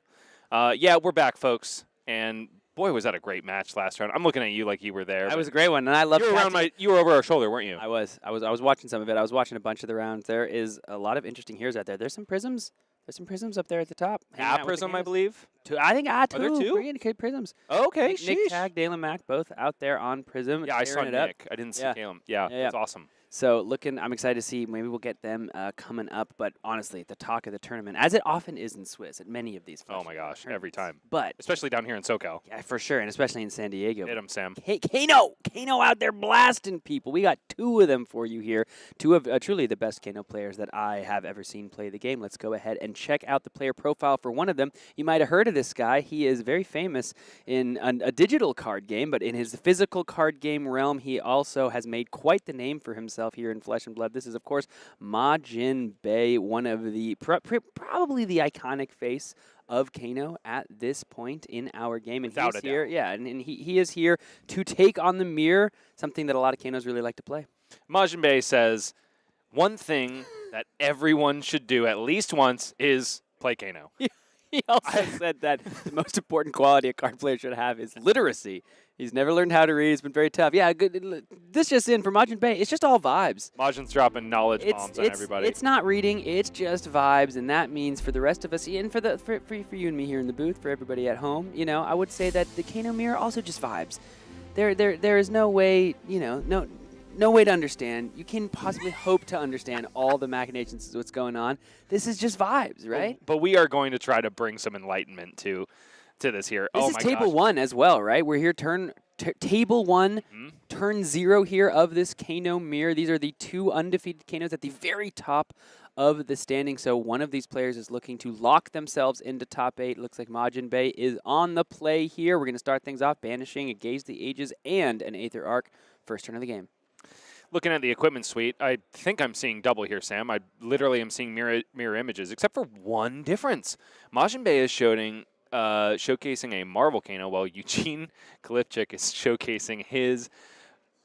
Yeah, we're back, folks. And boy, was that a great match last round. I'm looking at you like you were there. That was a great one, and I loved. You were over our shoulder, weren't you? I was watching some of it. I was watching a bunch of the rounds. There is a lot of interesting heroes out there. There's some prisms. There's some prisms up there at the top. Prism, I believe. I think two. Are there two? Brilliant prisms. Okay, Nick Tag, Dalen Mack, both out there on Prism. Yeah, I saw it Nick. Up. I didn't see Caleb. Yeah, that's awesome. So I'm excited to see. Maybe we'll get them coming up. But honestly, the talk of the tournament, as it often is in Swiss at many of these. Oh my gosh, every time. But especially down here in SoCal. Yeah, for sure, and especially in San Diego. Hit 'em, Sam. Kano out there blasting people. We got 2 of them for you here. 2 of truly the best Kano players that I have ever seen play the game. Let's go ahead and check out the player profile for one of them. You might have heard of this guy. He is very famous in a digital card game, but in his physical card game realm, he also has made quite the name for himself here in Flesh and Blood. This is, of course, Majin Bay, one of the probably the iconic face of Kano at this point in our game. And Without he's a here, doubt. yeah, and he is here to take on the mirror, something that a lot of Kanos really like to play. Majin Bay says, one thing that everyone should do at least once is play Kano. He also said that the most important quality a card player should have is literacy. He's never learned how to read. It's been very tough. Yeah, good. This just in for Majin Bay. It's just all vibes. Majin's dropping knowledge bombs on everybody. It's not reading. It's just vibes, and that means for the rest of us, and for you and me here in the booth, for everybody at home, I would say that the Kano mirror also just vibes. There is no way, no way to understand. You can possibly hope to understand all the machinations of what's going on. This is just vibes, right? But we are going to try to bring some enlightenment to this here. This is table 1 as well, right? We're here table 1, turn 0 here of this Kano mirror. These are the 2 undefeated Kanos at the very top of the standing. So one of these players is looking to lock themselves into top 8. Looks like Majin Bay is on the play here. We're going to start things off banishing a Gaze the Ages and an Aether Arc. First turn of the game. Looking at the equipment suite, I think I'm seeing double here, Sam. I literally am seeing mirror images, except for one difference. Majin Bay is showcasing a Marvel Kano, while Eugene Galipchak is showcasing his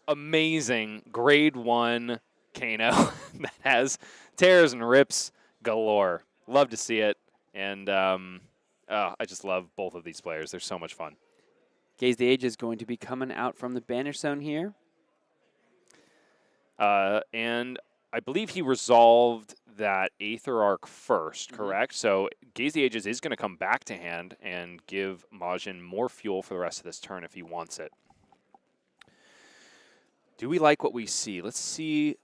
amazing Grade 1 Kano that has tears and rips galore. Love to see it, and I just love both of these players. They're so much fun. Gaze the Age is going to be coming out from the banish zone here. And I believe he resolved that Aether Arc first, correct? So Gaze the Ages is going to come back to hand and give Majin more fuel for the rest of this turn if he wants it. Do we like what we see? Let's see.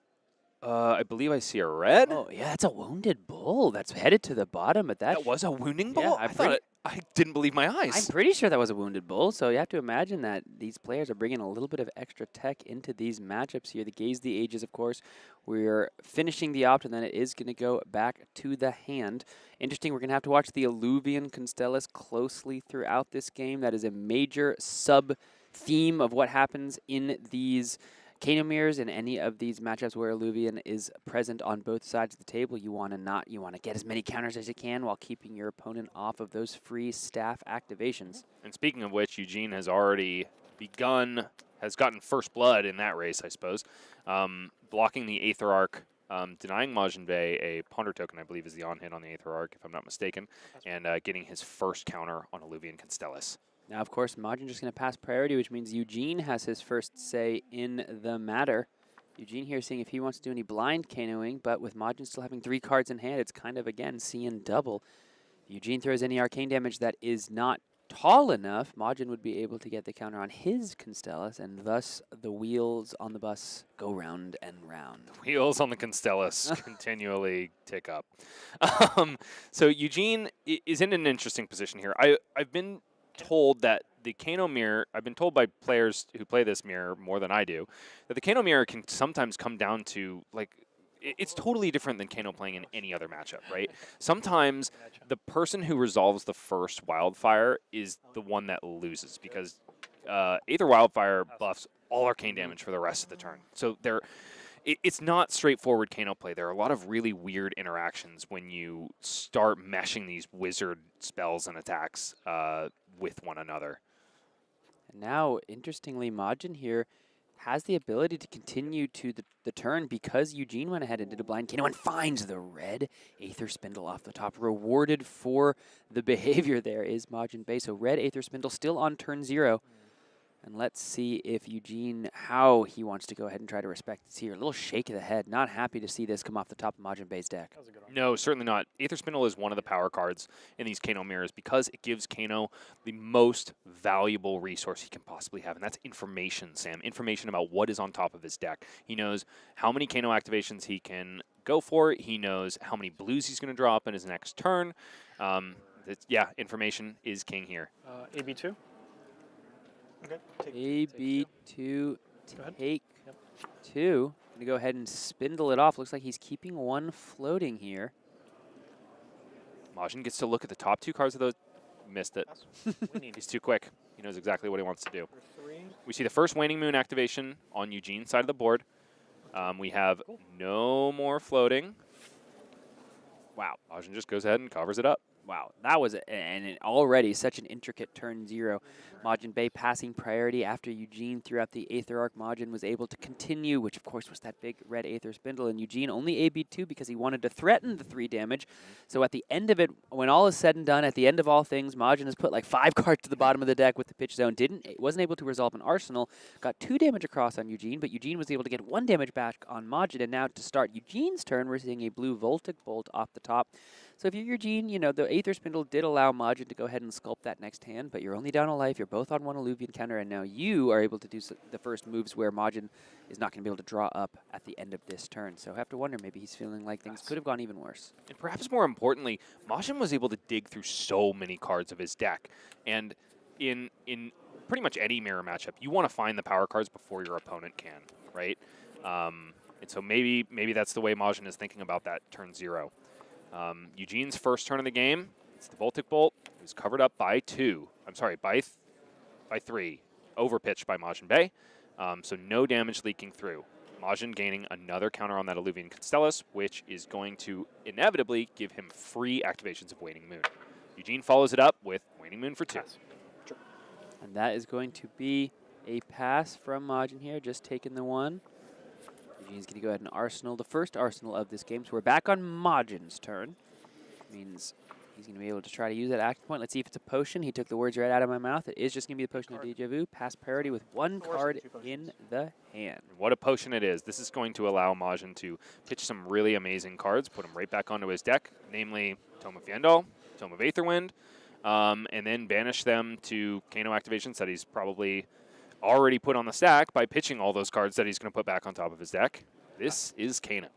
I believe I see a red. Oh, yeah, that's a wounded bull that's headed to the bottom. But that was a wounding bull? Yeah, I didn't believe my eyes. I'm pretty sure that was a wounded bull, so you have to imagine that these players are bringing a little bit of extra tech into these matchups here. The Gaze the Ages, of course, we're finishing the opt, and then it is going to go back to the hand. Interesting, we're going to have to watch the Alluvian Constellus closely throughout this game. That is a major sub-theme of what happens in these Kano mirrors in any of these matchups where Alluvian is present on both sides of the table. You want to get as many counters as you can while keeping your opponent off of those free staff activations. And speaking of which, Eugene has already has gotten first blood in that race, I suppose. Blocking the Aether Arc, denying Majin Bay a Ponder token, I believe is the on-hit on the Aether Arc, if I'm not mistaken, and getting his first counter on Alluvian Constellus. Now, of course, Majin just going to pass priority, which means Eugene has his first say in the matter. Eugene here seeing if he wants to do any blind Kanoing, but with Majin still having 3 cards in hand, it's kind of, again, seeing double. If Eugene throws any arcane damage that is not tall enough, Majin would be able to get the counter on his Constellus, and thus the wheels on the bus go round and round. The wheels on the Constellus continually tick up. So Eugene is in an interesting position here. I've been told that the Kano mirror, I've been told by players who play this mirror more than I do, that the Kano mirror can sometimes come down to, like, it's totally different than Kano playing in any other matchup, right? Sometimes the person who resolves the first Wildfire is the one that loses, because Aether Wildfire buffs all arcane damage for the rest of the turn. So it's not straightforward Kano play. There are a lot of really weird interactions when you start meshing these wizard spells and attacks with one another. And now, interestingly, Majin here has the ability to continue to the turn because Eugene went ahead and did a blind Kano and finds the red Aether Spindle off the top. Rewarded for the behavior there is Majin Bay. So red Aether Spindle still on turn 0. And let's see if Eugene, how he wants to go ahead and try to respect this here. A little shake of the head. Not happy to see this come off the top of Majin Bei's deck. No, certainly not. Aether Spindle is one of the power cards in these Kano mirrors because it gives Kano the most valuable resource he can possibly have, and that's information, Sam. Information about what is on top of his deck. He knows how many Kano activations he can go for. He knows how many blues he's going to draw up in his next turn. Yeah, information is king here. AB2. Okay. AB2, take 2. Going to go ahead and spindle it off. Looks like he's keeping one floating here. Majin gets to look at the top 2 cards of those. Missed it. He's too quick. He knows exactly what he wants to do. We see the first Waning Moon activation on Eugene's side of the board. We have no more floating. Wow. Majin just goes ahead and covers it up. Wow, that was already such an intricate turn 0. Majin Bei passing priority after Eugene threw out the Aether Arc. Majin was able to continue, which of course was that big red Aether Spindle, and Eugene only AB2 because he wanted to threaten the 3 damage. So at the end of it, when all is said and done, at the end of all things, Majin has put like 5 cards to the bottom of the deck with the pitch zone. Wasn't able to resolve an arsenal, got 2 damage across on Eugene, but Eugene was able to get 1 damage back on Majin, and now to start Eugene's turn, we're seeing a blue Voltic Bolt off the top. So if you're Eugene, you know, the Aether Spindle did allow Majin to go ahead and sculpt that next hand, but you're only down a life, you're both on 1 Alluvian counter, and now you are able to do the first moves where Majin is not going to be able to draw up at the end of this turn. So I have to wonder, maybe he's feeling like things could have gone even worse. And perhaps more importantly, Majin was able to dig through so many cards of his deck. And in pretty much any mirror matchup, you want to find the power cards before your opponent can, right? And so maybe that's the way Majin is thinking about that turn 0. Eugene's first turn of the game, it's the Voltic Bolt. It was covered up by 2. I'm sorry, by 3. Overpitched by Majin Bei. So no damage leaking through. Majin gaining another counter on that Alluvian Constellus, which is going to inevitably give him free activations of Waning Moon. Eugene follows it up with Waning Moon for 2. And that is going to be a pass from Majin here, just taking the 1. Eugene's going to go ahead and arsenal, the first arsenal of this game. So we're back on Majin's turn. Means he's going to be able to try to use that action point. Let's see if it's a potion. He took the words right out of my mouth. It is just going to be the Potion of Deja Vu. Pass priority with 1 card in the hand. What a potion it is. This is going to allow Majin to pitch some really amazing cards, put them right back onto his deck, namely Tome of Fyendal, Tome of Aetherwind, and then banish them to Kano activations that he's probably already put on the stack by pitching all those cards that he's going to put back on top of his deck. This is Kano.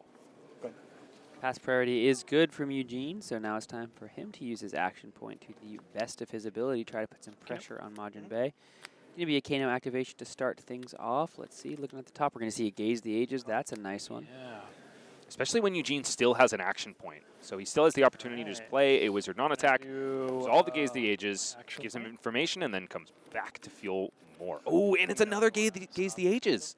Pass priority is good from Eugene, so now it's time for him to use his action point to the best of his ability, try to put some pressure on Majin Bei. Going to be a Kano activation to start things off. Let's see, looking at the top, we're going to see a Gaze the Ages. That's a nice one. Yeah. Especially when Eugene still has an action point. So he still has the opportunity to just play a Wizard non-attack, resolve the Gaze the Ages, gives him information, and then comes back to fuel more. Oh, and it's another Gaze the Ages.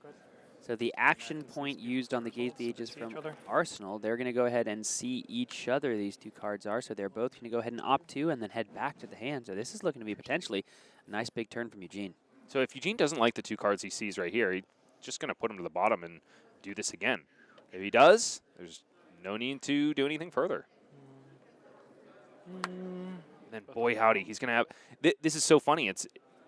So the action point used on the Gaze the Ages from Arsenal, they're going to go ahead and see each other, these 2 cards are. So they're both going to go ahead and opt to and then head back to the hand. So this is looking to be potentially a nice big turn from Eugene. So if Eugene doesn't like the 2 cards he sees right here, he's just going to put them to the bottom and do this again. If he does, there's no need to do anything further. And then, boy, howdy, he's going to have... This is so funny. It's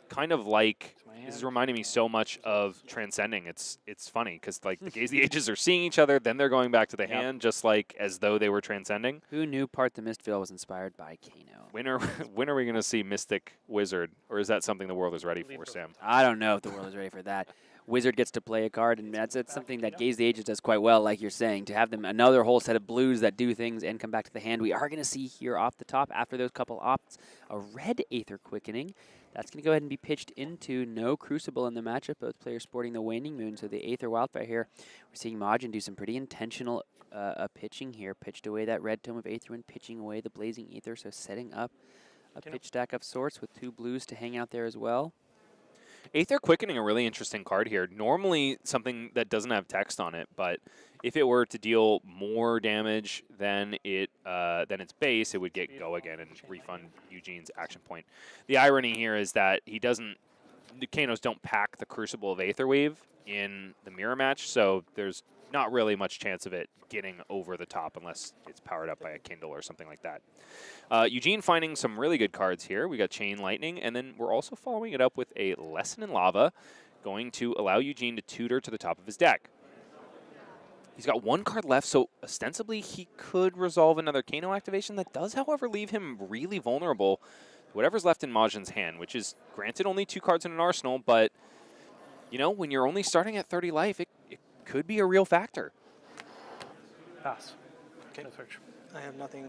kind of like... This is reminding me so much of Transcending. It's funny, because like the Gaze the Ages are seeing each other, then they're going back to the hand, just like as though they were Transcending. Who knew Part the Mistveil was inspired by Kano? When are we going to see Mystic Wizard, or is that something the world is ready for, Sam? I don't know if the world is ready for that. Wizard gets to play a card, and that's something that Gaze the Ages does quite well, like you're saying, to have them another whole set of blues that do things and come back to the hand. We are going to see here off the top, after those couple opts, a red Aether Quickening. That's going to go ahead and be pitched into no Crucible in the matchup, both players sporting the Waning Moon, so the Aether Wildfire here. We're seeing Majin do some pretty intentional pitching here. Pitched away that red Tome of Aetherwind, pitching away the Blazing Aether, so setting up a pitch stack of sorts with 2 blues to hang out there as well. Aether Quickening, a really interesting card here. Normally something that doesn't have text on it, but if it were to deal more damage than its base, it would get Go again and refund Eugene's action point. The irony here is that the Kanos don't pack the Crucible of Aetherweave in the mirror match, so there's not really much chance of it getting over the top unless it's powered up by a Kindle or something like that. Eugene finding some really good cards here. We got Chain Lightning, and then we're also following it up with a Lesson in Lava, going to allow Eugene to tutor to the top of his deck. He's got one card left, so ostensibly he could resolve another Kano activation. That does, however, leave him really vulnerable to whatever's left in Majin's hand, which is, granted, only 2 cards in an arsenal, but, you know, when you're only starting at 30 life, it could be a real factor. Pass. Okay. No search. I have nothing.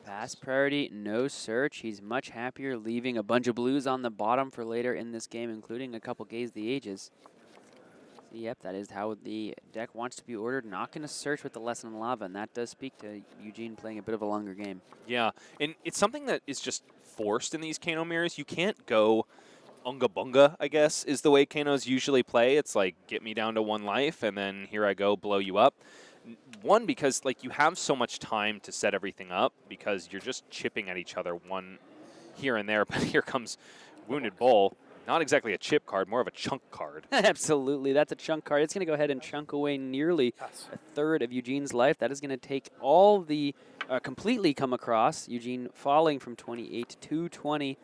Pass priority, no search. He's much happier leaving a bunch of blues on the bottom for later in this game, including a couple Gaze the Ages. Yep, that is how the deck wants to be ordered. Not going to search with the Lesson in Lava, and that does speak to Eugene playing a bit of a longer game. Yeah, and it's something that is just forced in these Kano mirrors. You can't go unga bunga, I guess, is the way Kanos usually play. It's like, get me down to 1 life, and then here I go, blow you up. One, because like you have so much time to set everything up, because you're just chipping at each other one here and there, but here comes Wounded Bull. Not exactly a chip card, more of a chunk card. Absolutely, that's a chunk card. It's going to go ahead and chunk away nearly a third of Eugene's life. That is going to take all the, completely come across. Eugene falling from 28 to 20.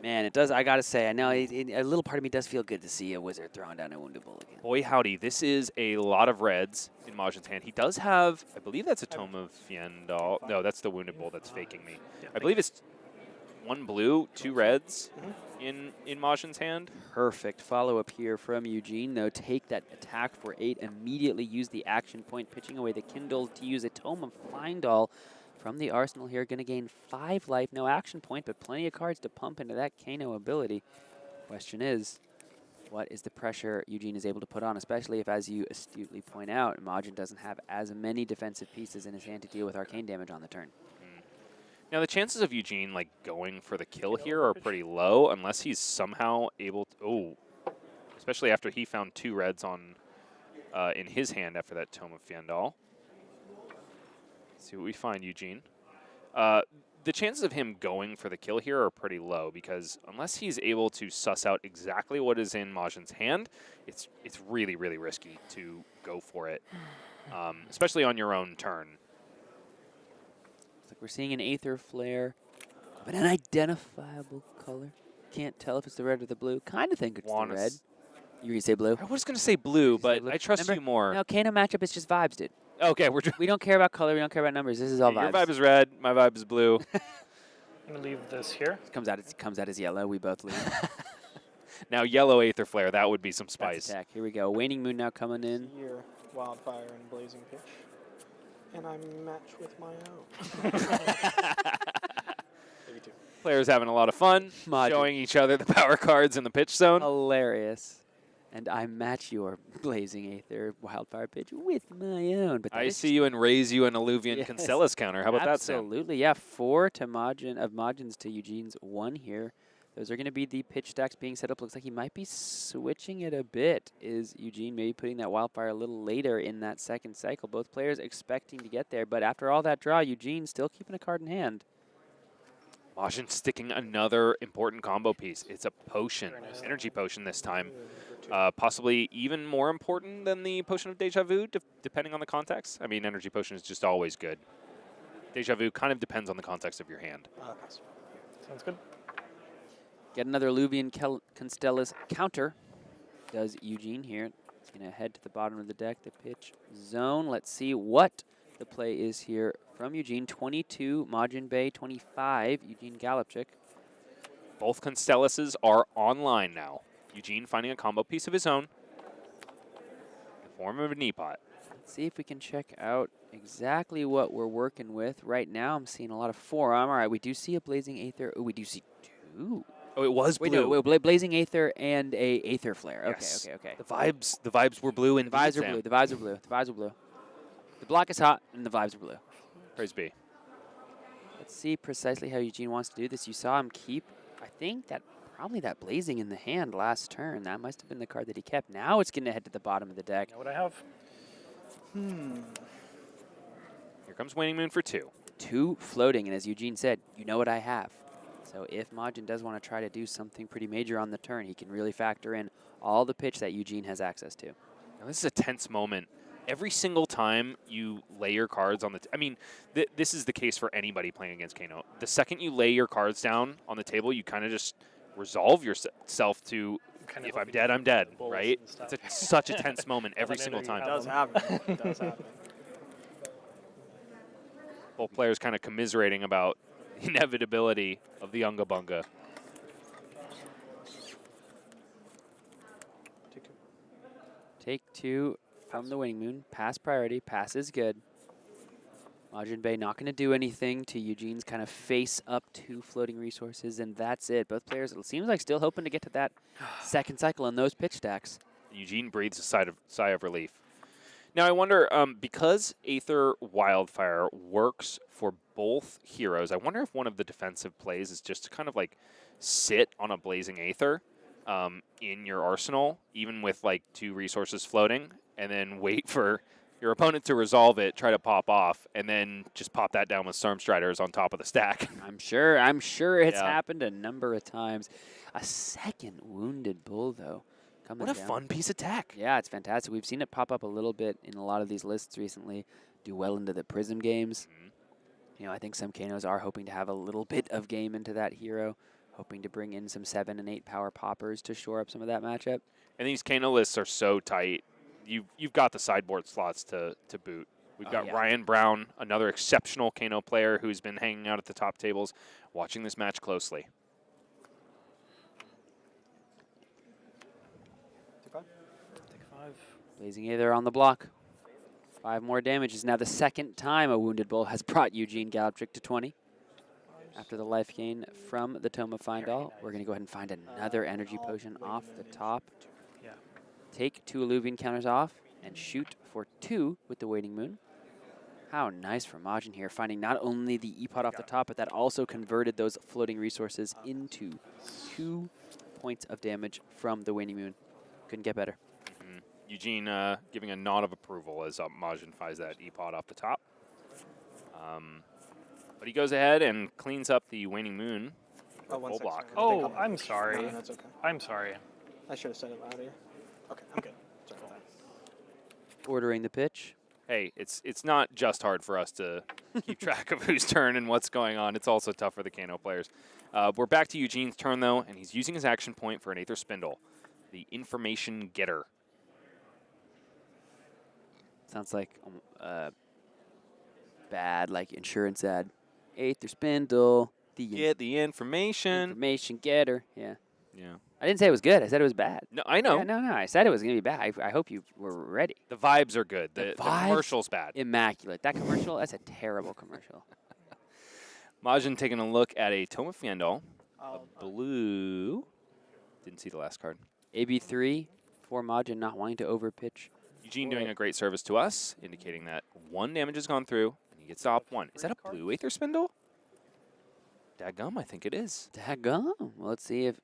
Man, it does, I got to say, I know a little part of me does feel good to see a wizard throwing down a Wounded Bull again. Boy, howdy, this is a lot of reds in Majin's hand. He does have, I believe that's a Tome of Fiendal. No, that's the Wounded Bull that's faking me. I believe it's 1 blue, 2 reds in Majin's hand. Perfect follow-up here from Eugene, though. Take that attack for 8, immediately use the action point, pitching away the Kindle to use a Tome of Fiendal from the arsenal here. Going to gain 5 life, no action point, but plenty of cards to pump into that Kano ability. Question is, what is the pressure Eugene is able to put on, especially if, as you astutely point out, Majin doesn't have as many defensive pieces in his hand to deal with arcane damage on the turn. Now, the chances of Eugene like going for the kill here are pretty low, unless he's somehow able to, especially after he found 2 reds on in his hand after that Tome of Fiendal. Let's see what we find, Eugene. The chances of him going for the kill here are pretty low, because unless he's able to suss out exactly what is in Majin's hand, it's really, really risky to go for it, especially on your own turn. We're seeing an Aether Flare, but an identifiable color. Can't tell if it's the red or the blue. Kind of think it's the red. You going to say blue? I was going to say blue, but I trust you more. No, Kano matchup is just vibes, dude. Okay, we don't care about color. We don't care about numbers. This is all vibes. Your vibe is red. My vibe is blue. I'm going to leave this here. It comes out as yellow. We both leave. Now, yellow Aether Flare. That would be some spice. Attack. Here we go. Waning Moon now coming in. Here, Wildfire and Blazing Pitch. And I match with my own. Maybe 2. Players having a lot of fun, showing each other the power cards in the pitch zone. Hilarious. And I match your Blazing Aether Wildfire Pitch with my own. But I see you and raise you an Alluvian Constellus counter. How about that, Sam? Absolutely, yeah. 4 to Majin, of Majin's to Eugene's 1 here. Those are going to be the pitch stacks being set up. Looks like he might be switching it a bit. Is Eugene maybe putting that Wildfire a little later in that second cycle? Both players expecting to get there, but after all that draw, Eugene still keeping a card in hand. Majin sticking another important combo piece. It's a potion, energy potion this time. Possibly even more important than the Potion of Deja Vu, depending on the context. I mean, energy potion is just always good. Deja Vu kind of depends on the context of your hand. Sounds good. Get another Alluvian Constellus counter. Does Eugene here. He's going to head to the bottom of the deck, the pitch zone. Let's see what the play is here from Eugene. 22, Majin Bay, 25, Eugene Galipchak. Both Consteluses are online now. Eugene finding a combo piece of his own in the form of a Neapot. Let's see if we can check out exactly what we're working with. Right now, I'm seeing a lot of forearm. All right, we do see a Blazing Aether. Oh, we do see 2. Oh, it was blue. Wait, no, Blazing Aether and a Aether Flare. Yes. Okay. The vibes were blue, and the vibes are blue. The block is hot, and the vibes are blue. Praise be. Let's see precisely how Eugene wants to do this. You saw him keep, I think, probably that Blazing in the hand last turn. That must have been the card that he kept. Now it's going to head to the bottom of the deck. Know what I have? Here comes Waning Moon for 2. 2 floating, and as Eugene said, you know what I have. So if Majin does want to try to do something pretty major on the turn, he can really factor in all the pitch that Eugene has access to. Now this is a tense moment every single time you lay your cards on the I mean, this is the case for anybody playing against Kano. The second you lay your cards down on the table, you kind of just resolve yourself to, if I'm dead, I'm dead, right? It's such a tense moment every single time. It does happen. It does happen. Both players kind of commiserating about the inevitability of the Unga Bunga. Take 2 from the Waning Moon. Pass priority. Pass is good. Majin Bay not going to do anything to Eugene's kind of face up 2 floating resources, and that's it. Both players, it seems like, still hoping to get to that second cycle on those pitch stacks. Eugene breathes a sigh of relief. Now I wonder, because Aether Wildfire works for both heroes, I wonder if one of the defensive plays is just to kind of like sit on a Blazing Aether in your arsenal, even with like 2 resources floating, and then wait for your opponent to resolve it, try to pop off, and then just pop that down with Stormstriders on top of the stack. I'm sure it's happened a number of times. A second Wounded Bull, though. What a fun piece of tech. Yeah, it's fantastic. We've seen it pop up a little bit in a lot of these lists recently, do well into the Prism games. You know, I think some Kanos are hoping to have a little bit of game into that hero, hoping to bring in some 7 and 8 power poppers to shore up some of that matchup. And these Kano lists are so tight. You've got the sideboard slots to boot. We've got Ryan Brown, another exceptional Kano player who's been hanging out at the top tables, watching this match closely. Take 5. Blazing Aether on the block. 5 more damage. Is now the second time a Wounded Bull has brought Eugene Galipchak to 20. After the life gain from the Tome of Findall, we're going to go ahead and find another energy potion off the top. Take 2 Alluvian counters off and shoot for 2 with the Waning Moon. How nice for Majin here, finding not only the E-Pot off the top, but that also converted those floating resources into 2 points of damage from the Waning Moon. Couldn't get better. Eugene giving a nod of approval as Majin finds that E-Pot off the top. But he goes ahead and cleans up the Waning Moon. Full block. Oh, I'm sorry. No, that's okay. I'm sorry. I should have said it louder. Okay, I'm good. Sorry about that. Ordering the pitch. Hey, it's not just hard for us to keep track of whose turn and what's going on. It's also tough for the Kano players. We're back to Eugene's turn, though, and he's using his action point for an Aether Spindle, the Information Getter. Sounds like bad, like insurance ad. Aether Spindle. Get the information. Information Getter. Yeah. Yeah. I didn't say it was good. I said it was bad. No, I know. Yeah, no. I said it was going to be bad. I hope you were ready. The vibes are good. The vibes? Commercial's bad. Immaculate. That commercial, that's a terrible commercial. Majin taking a look at a Tome of Fandal. Blue. Didn't see the last card. AB3 for Majin not wanting to overpitch. Eugene doing a great service to us, indicating that 1 damage has gone through, and he gets to op 1. Is that a blue Aether Spindle? Daggum, I think it is. Daggum. Well, let's see if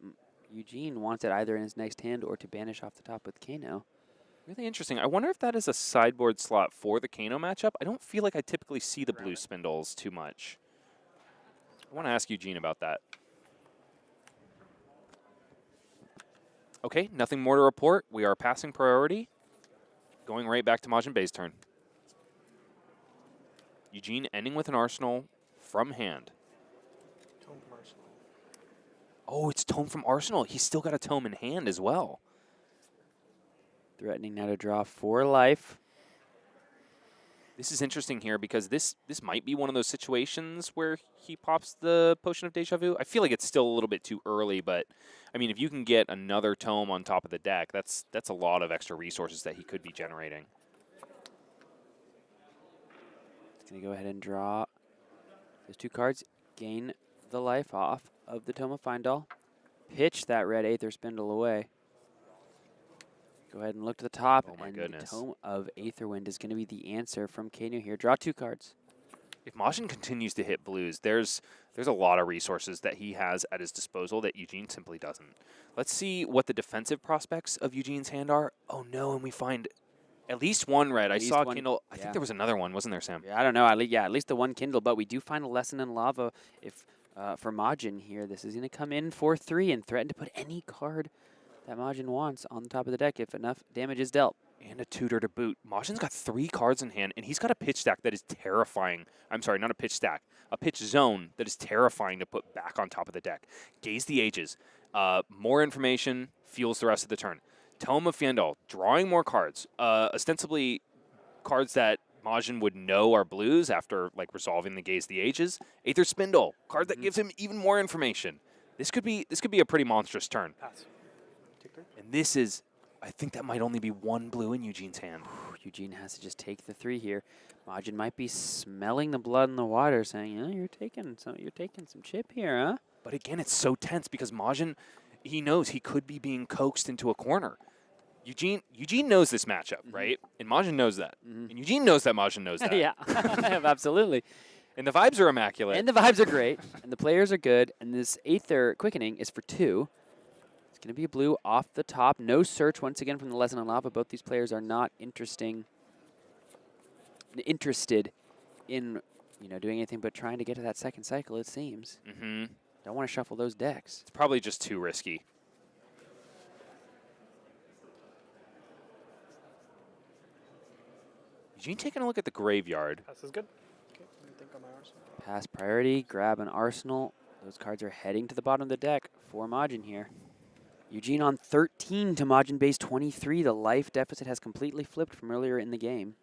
Eugene wants it either in his next hand or to banish off the top with Kano. Really interesting. I wonder if that is a sideboard slot for the Kano matchup. I don't feel like I typically see the blue spindles too much. I want to ask Eugene about that. Okay, nothing more to report. We are passing priority. Going right back to Majin Bay's turn. Eugene ending with an arsenal from hand. Tome from Arsenal. Oh, it's Tome from Arsenal. He's still got a Tome in hand as well. Threatening now to draw 4 life. This is interesting here because this might be one of those situations where he pops the Potion of Deja Vu. I feel like it's still a little bit too early, but I mean, if you can get another Tome on top of the deck, that's a lot of extra resources that he could be generating. He's going to go ahead and draw those 2 cards, gain the life off of the Tome of Findall, pitch that red Aether Spindle away. Go ahead and look to the top. Oh my The goodness. Tome of Aetherwind is going to be the answer from Kano here. Draw 2 cards. If Majin continues to hit blues, there's a lot of resources that he has at his disposal that Eugene simply doesn't. Let's see what the defensive prospects of Eugene's hand are. Oh no, and we find at least 1 red. I saw Kindle. I think there was another one, wasn't there, Sam? Yeah, I don't know. At least the 1 Kindle, but we do find a Lesson in Lava. If for Majin here, this is going to come in for 3 and threaten to put any card that Majin wants on the top of the deck if enough damage is dealt. And a tutor to boot. Majin's got 3 cards in hand, and he's got a pitch stack that is terrifying. I'm sorry, not a pitch stack. A pitch zone that is terrifying to put back on top of the deck. Gaze the Ages. More information fuels the rest of the turn. Tome of Fiendal, drawing more cards. Ostensibly cards that Majin would know are blues after resolving the Gaze the Ages. Aether Spindle, card that gives him even more information. This could be a pretty monstrous turn. Pass. Take 3. And this is, I think that might only be 1 blue in Eugene's hand. Eugene has to just take the 3 here. Majin might be smelling the blood in the water, saying, "You're taking some chip here, huh?" But again, it's so tense because Majin, he knows he could be being coaxed into a corner. Eugene knows this matchup, right? And Majin knows that. And Eugene knows that Majin knows that. Yeah, absolutely. And the vibes are immaculate. And the vibes are great. And the players are good. And this Aether Quickening is for 2. It's going to be a blue off the top. No search once again from the Lesson on Lava. Both these players are not interested in doing anything but trying to get to that second cycle, it seems. Don't want to shuffle those decks. It's probably just too risky. Eugene taking a look at the graveyard. Pass is good. Okay, let me think on my arsenal. Pass priority, grab an arsenal. Those cards are heading to the bottom of the deck for Majin here. Eugene on 13 to Majin base 23. The life deficit has completely flipped from earlier in the game.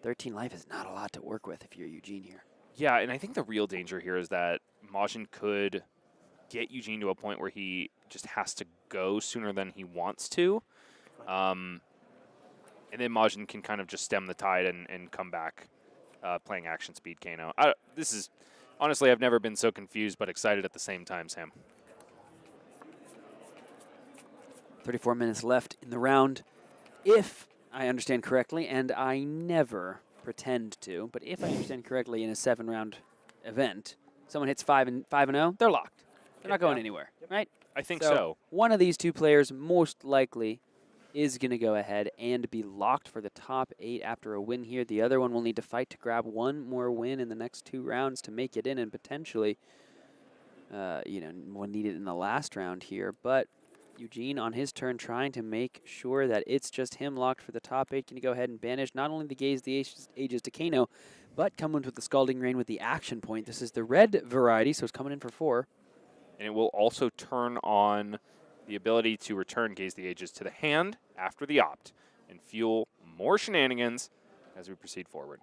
13 life is not a lot to work with if you're Eugene here. Yeah, and I think the real danger here is that Majin could get Eugene to a point where he just has to go sooner than he wants to. And then Majin can kind of just stem the tide and come back playing action speed Kano. This is, honestly, I've never been so confused but excited at the same time, Sam. 34 minutes left in the round. If I understand correctly, and I never pretend to, but if I understand correctly, in a 7-round event, someone hits 5-0, they're locked. They're not going anywhere, right? I think so. One of these 2 players most likely is going to go ahead and be locked for the top 8 after a win here. The other one will need to fight to grab 1 more win in the next 2 rounds to make it in, and potentially, one needed in the last round here. But Eugene on his turn trying to make sure that it's just him locked for the top 8. Can you go ahead and banish not only the Gaze the Ages to Kano, but come in with the Scalding Rain with the action point. This is the red variety, so it's coming in for 4. And it will also turn on the ability to return Gaze the Ages to the hand after the opt and fuel more shenanigans as we proceed forward.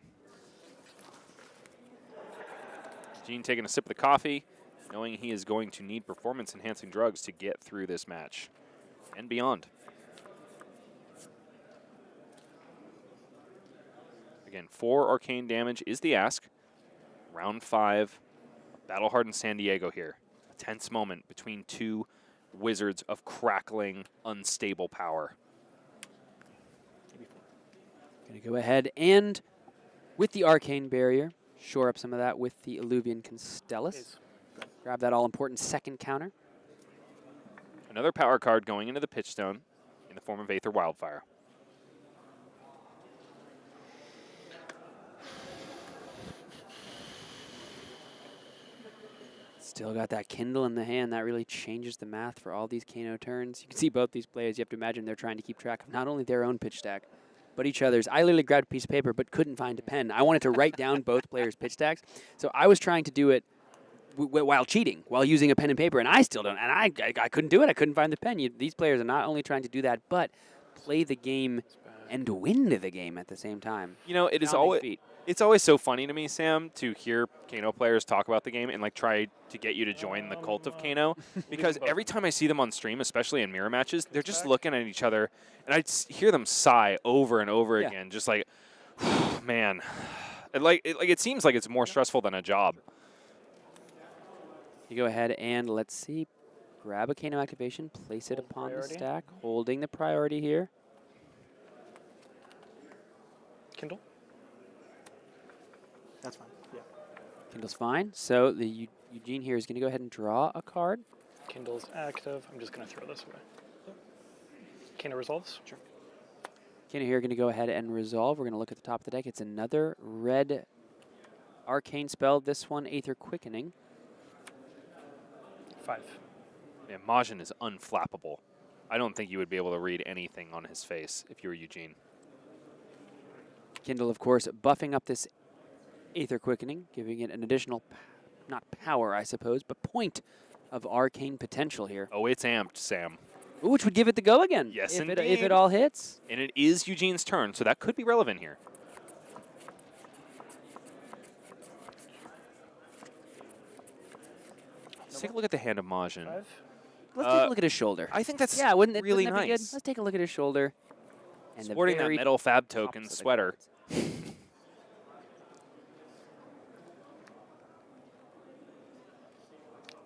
Gene taking a sip of the coffee, knowing he is going to need performance-enhancing drugs to get through this match and beyond. Again, 4 arcane damage is the ask. Round 5, battle-hardened San Diego here. A tense moment between 2 wizards of crackling, unstable power. Going to go ahead and, with the Arcane Barrier, shore up some of that with the Illuvian Constellus. Grab that all-important second counter. Another power card going into the pitch stone in the form of Aether Wildfire. Still got that Kindle in the hand. That really changes the math for all these Kano turns. You can see both these players. You have to imagine they're trying to keep track of not only their own pitch stack, but each other's. I literally grabbed a piece of paper but couldn't find a pen. I wanted to write down both players' pitch stacks, so I was trying to do it while cheating, while using a pen and paper, and I still don't. And I couldn't do it. I couldn't find the pen. These players are not only trying to do that, but play the game and win the game at the same time. You know, it's always so funny to me, Sam, to hear Kano players talk about the game and try to get you to join the cult of Kano, because every time I see them on stream, especially in mirror matches, they're just looking at each other, and I hear them sigh over and over again, just like, man, it seems like it's more stressful than a job. You go ahead and, let's see, grab a Kano activation, place it upon the stack, holding the priority here. Kindle? That's fine, yeah. Kindle's fine. So the Eugene here is going to go ahead and draw a card. Kindle's active. I'm just going to throw this away. Kano resolves? Sure. Kano here going to go ahead and resolve. We're going to look at the top of the deck. It's another red arcane spell. This one, Aether Quickening. 5. Yeah, Majin is unflappable. I don't think you would be able to read anything on his face if you were Eugene. Kindle, of course, buffing up this Aether Quickening, giving it an additional, not power, I suppose, but point of arcane potential here. Oh, it's amped, Sam. Ooh, which would give it the go again. Yes, if indeed. if it all hits. And it is Eugene's turn, so that could be relevant here. Let's take a look at the hand of Majin. Let's take a look at his shoulder. I think that's wouldn't it really wouldn't that be good? nice. Let's take a look at his shoulder. And Sporting the that very metal Fab token tops of the sweater. cards.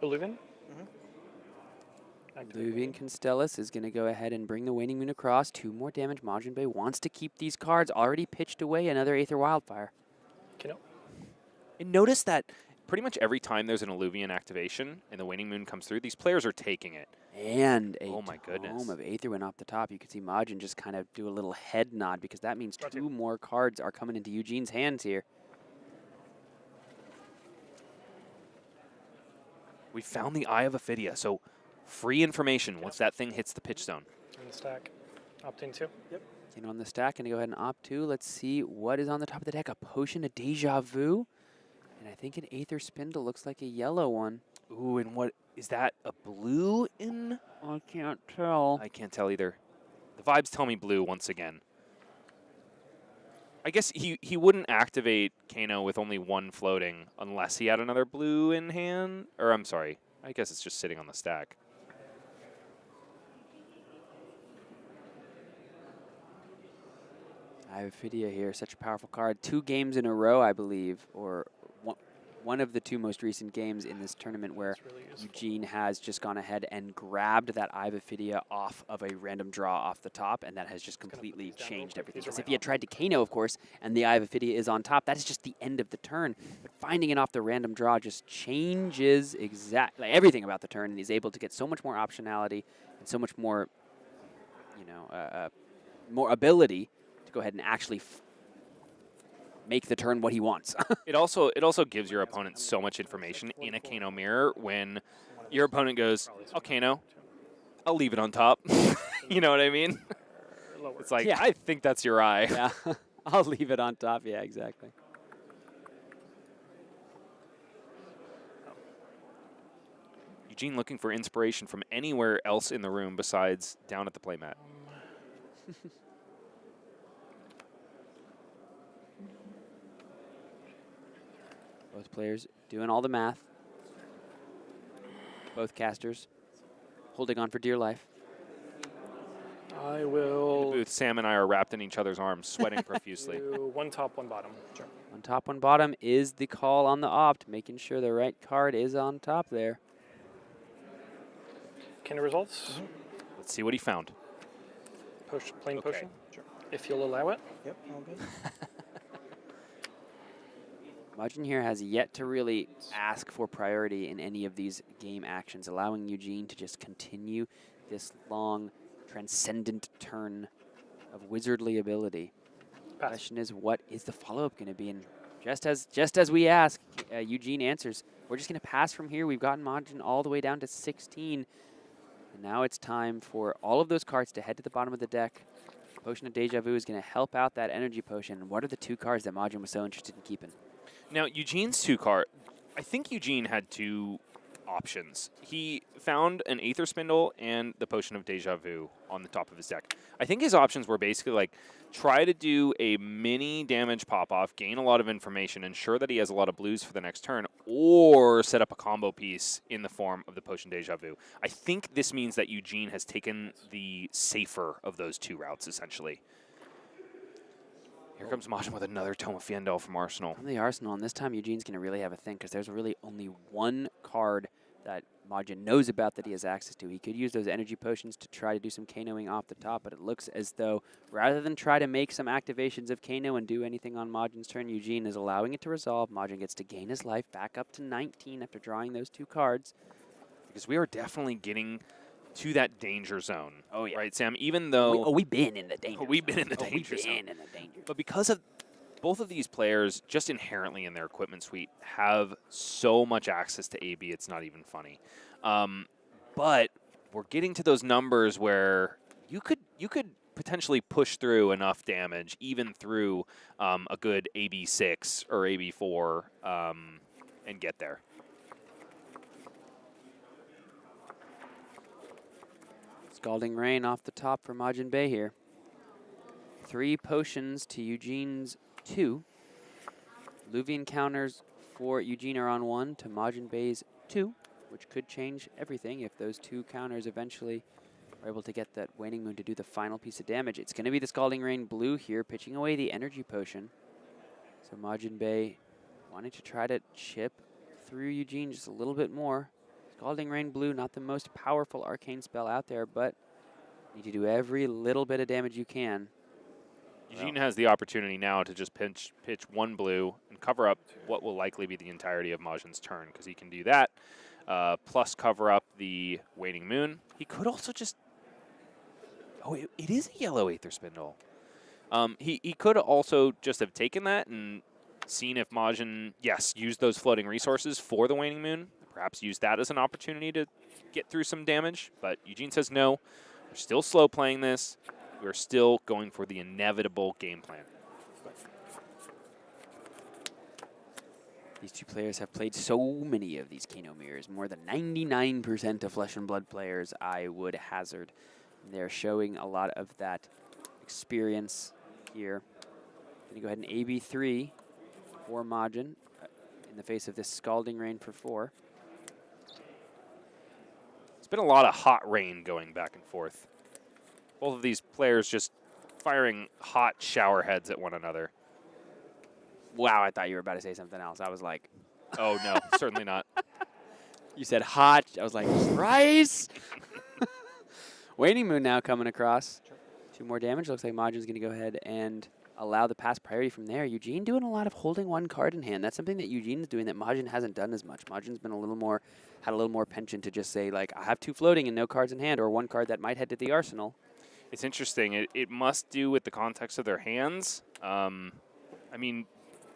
Illuvian? Luvian Constellus is going to go ahead and bring the Waning Moon across. 2 more damage. Majin Bay wants to keep these cards. Already pitched away another Aether Wildfire. Kano? And notice that pretty much every time there's an Illuvian activation and the Waning Moon comes through, these players are taking it. And a Oh my goodness. Tome of Aether went off the top. You can see Majin just kind of do a little head nod because that means 2 more cards are coming into Eugene's hands here. We found the Eye of Ophidia, so free information once that thing hits the pitch zone. In the stack. Opting 2? Yep. In on the stack, going to go ahead and opt 2. Let's see what is on the top of the deck. A Potion of Deja Vu. And I think an Aether Spindle looks like a yellow one. Ooh, and what is that? A blue in? I can't tell. I can't tell either. The vibes tell me blue once again. I guess he wouldn't activate Kano with only 1 floating unless he had another blue in hand. Or I'm sorry. I guess it's just sitting on the stack. I have Ophidia here, such a powerful card. 2 games in a row, I believe, or one of the 2 most recent games in this tournament where really Eugene has just gone ahead and grabbed that Eye of Ophidia off of a random draw off the top, and that has just completely changed everything. Because if he had tried to Kano, of course, and the Eye of Ophidia is on top, that is just the end of the turn. But finding it off the random draw just changes exactly everything about the turn, and he's able to get so much more optionality and so much more, more ability to go ahead and actually make the turn what he wants. It also gives your opponent so much information in a Kano mirror when your opponent goes, "Oh, Kano, I'll leave it on top." You know what I mean? It's like, Yeah. I think that's your eye. Yeah, I'll leave it on top. Yeah, exactly. Eugene looking for inspiration from anywhere else in the room besides down at the playmat. Both players doing all the math. Both casters holding on for dear life. I will Booth, Sam and I are wrapped in each other's arms, sweating profusely. do 1 top, 1 bottom. Sure. On top, one bottom is the call on the opt, making sure the right card is on top there. Kano results. Let's see what he found. Plain Okay. potion. Sure. If you'll allow it. Yep, all good. Majin here has yet to really ask for priority in any of these game actions, allowing Eugene to just continue this long, transcendent turn of wizardly ability. Pass. Question is, what is the follow-up going to be? And just as we ask, Eugene answers, we're just going to pass from here. We've gotten Majin all the way down to 16. And now it's time for all of those cards to head to the bottom of the deck. Potion of Deja Vu is going to help out that energy potion. And what are the 2 cards that Majin was so interested in keeping? Now, Eugene's 2 card, I think Eugene had 2 options. He found an Aether Spindle and the Potion of Deja Vu on the top of his deck. I think his options were basically like, try to do a mini damage pop-off, gain a lot of information, ensure that he has a lot of blues for the next turn, or set up a combo piece in the form of the Potion Deja Vu. I think this means that Eugene has taken the safer of those 2 routes, essentially. Here comes Majin with another Tome of Fiendel from Arsenal. From the Arsenal, and this time Eugene's going to really have a think because there's really only 1 card that Majin knows about that he has access to. He could use those energy potions to try to do some Kanoing off the top, but it looks as though rather than try to make some activations of Kano and do anything on Majin's turn, Eugene is allowing it to resolve. Majin gets to gain his life back up to 19 after drawing those 2 cards. Because we are definitely getting to that danger zone. Oh, yeah. Right, Sam? Even though... we've been in the danger We've been zone. in the danger We've zone. been in the danger zone. But because of both of these players, just inherently in their equipment suite, have so much access to AB, it's not even funny. But we're getting to those numbers where you could potentially push through enough damage, even through a good AB6 or AB4, and get there. Scalding Rain off the top for Majin Bay here. 3 potions to Eugene's 2. Luvian counters for Eugene are on 1 to Majin Bay's 2, which could change everything if those 2 counters eventually are able to get that Waning Moon to do the final piece of damage. It's going to be the Scalding Rain blue here, pitching away the energy potion. So Majin Bay wanting to try to chip through Eugene just a little bit more. Scalding Rain blue, not the most powerful arcane spell out there, but need to do every little bit of damage you can. Eugene has the opportunity now to just pitch 1 blue and cover up what will likely be the entirety of Majin's turn, because he can do that, plus cover up the Waning Moon. He could also just... Oh, it is a yellow Aether Spindle. He could also just have taken that and seen if Majin, yes, used those floating resources for the Waning Moon, perhaps use that as an opportunity to get through some damage. But Eugene says no. We're still slow playing this. We're still going for the inevitable game plan. These 2 players have played so many of these Kano mirrors, more than 99% of Flesh and Blood players, I would hazard. They're showing a lot of that experience here. Going to go ahead and AB3 for Majin in the face of this Scalding Rain for 4. It's been a lot of hot rain going back and forth. Both of these players just firing hot shower heads at one another. Wow, I thought you were about to say something else. I was like... Oh, no, certainly not. You said hot. I was like, rice! Waning Moon now coming across. 2 more damage. Looks like Majin's going to go ahead and allow the pass priority from there. Eugene doing a lot of holding 1 card in hand. That's something that Eugene's doing that Majin hasn't done as much. Majin's been had a little more penchant to just say, like, I have 2 floating and no cards in hand, or 1 card that might head to the arsenal. It's interesting. It must do with the context of their hands. I mean,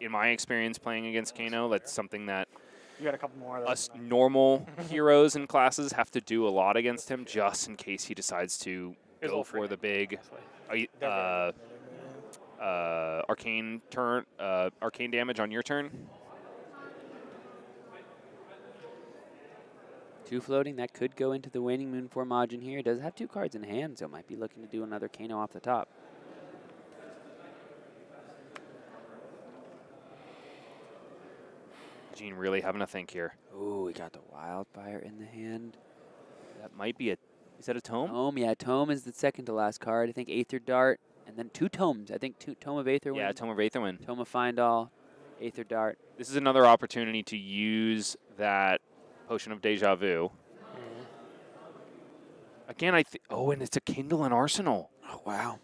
in my experience playing against Kano, that's something that You got a couple more of those. us normal heroes and classes have to do a lot against him, just in case he decides to go for the big arcane damage on your turn. 2 floating, that could go into the Waning Moon for Majin here. Does have 2 cards in hand, so might be looking to do another Kano off the top. Eugene really having a think here. Ooh, we got the Wildfire in the hand. That might be is that a tome? Tome, yeah, Tome is the second to last card. I think Aether Dart, and then 2 tomes. I think Tome of Aether Wind. Yeah, Tome of Aether Wind. Tome of Find All, Aether Dart. This is another opportunity to use that Potion of Deja Vu. Again, and it's a Kindle and Arsenal. Oh, wow.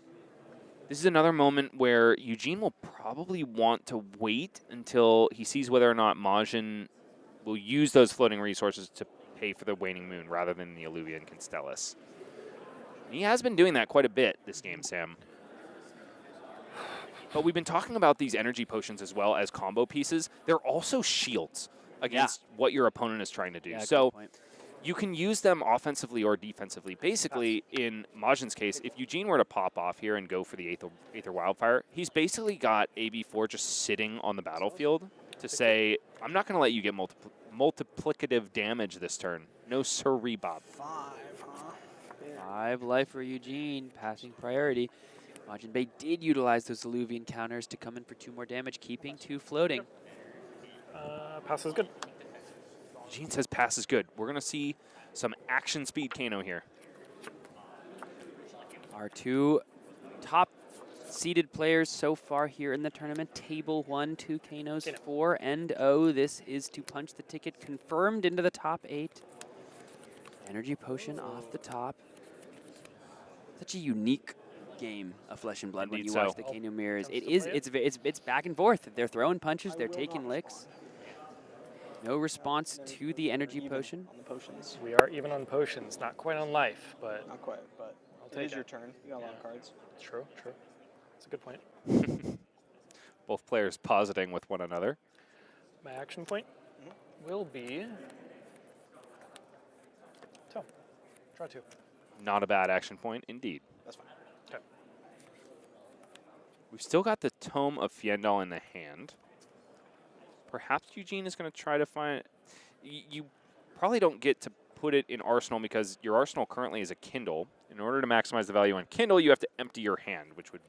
This is another moment where Eugene will probably want to wait until he sees whether or not Majin will use those floating resources to pay for the Waning Moon rather than the Alluvian Constellus. And he has been doing that quite a bit this game, Sam. But we've been talking about these energy potions as well as combo pieces. They're also shields against what your opponent is trying to do. Yeah, so you can use them offensively or defensively. Basically, in Majin's case, if Eugene were to pop off here and go for the Aether Wildfire, he's basically got AB4 just sitting on the battlefield to say, I'm not going to let you get multiplicative damage this turn. No sirree, Bob. 5, huh? Yeah. 5 life for Eugene, passing priority. Majin Bay did utilize those Alluvian counters to come in for 2 more damage, keeping 2 floating. Pass is good. Eugene says pass is good. We're going to see some action speed Kano here. Our 2 top seeded players so far here in the tournament. Table 1, 2 Kanos, 4 and 0. This is to punch the ticket confirmed into the top 8. Energy potion off the top. Such a unique game of Flesh and Blood when you watch the Kano mirrors. It's back and forth. They're throwing punches, they're taking licks. No response to the energy potion. On the potions. We are even on potions, not quite on life, but Not quite, but it is your turn. You got a lot of cards. true. That's a good point. Both players positing with one another. My action point will be Tome. Draw 2. Not a bad action point, indeed. That's fine. Okay. We've still got the Tome of Fiendal in the hand. Perhaps Eugene is going to try to find... You probably don't get to put it in Arsenal because your Arsenal currently is a Kindle. In order to maximize the value on Kindle, you have to empty your hand, which would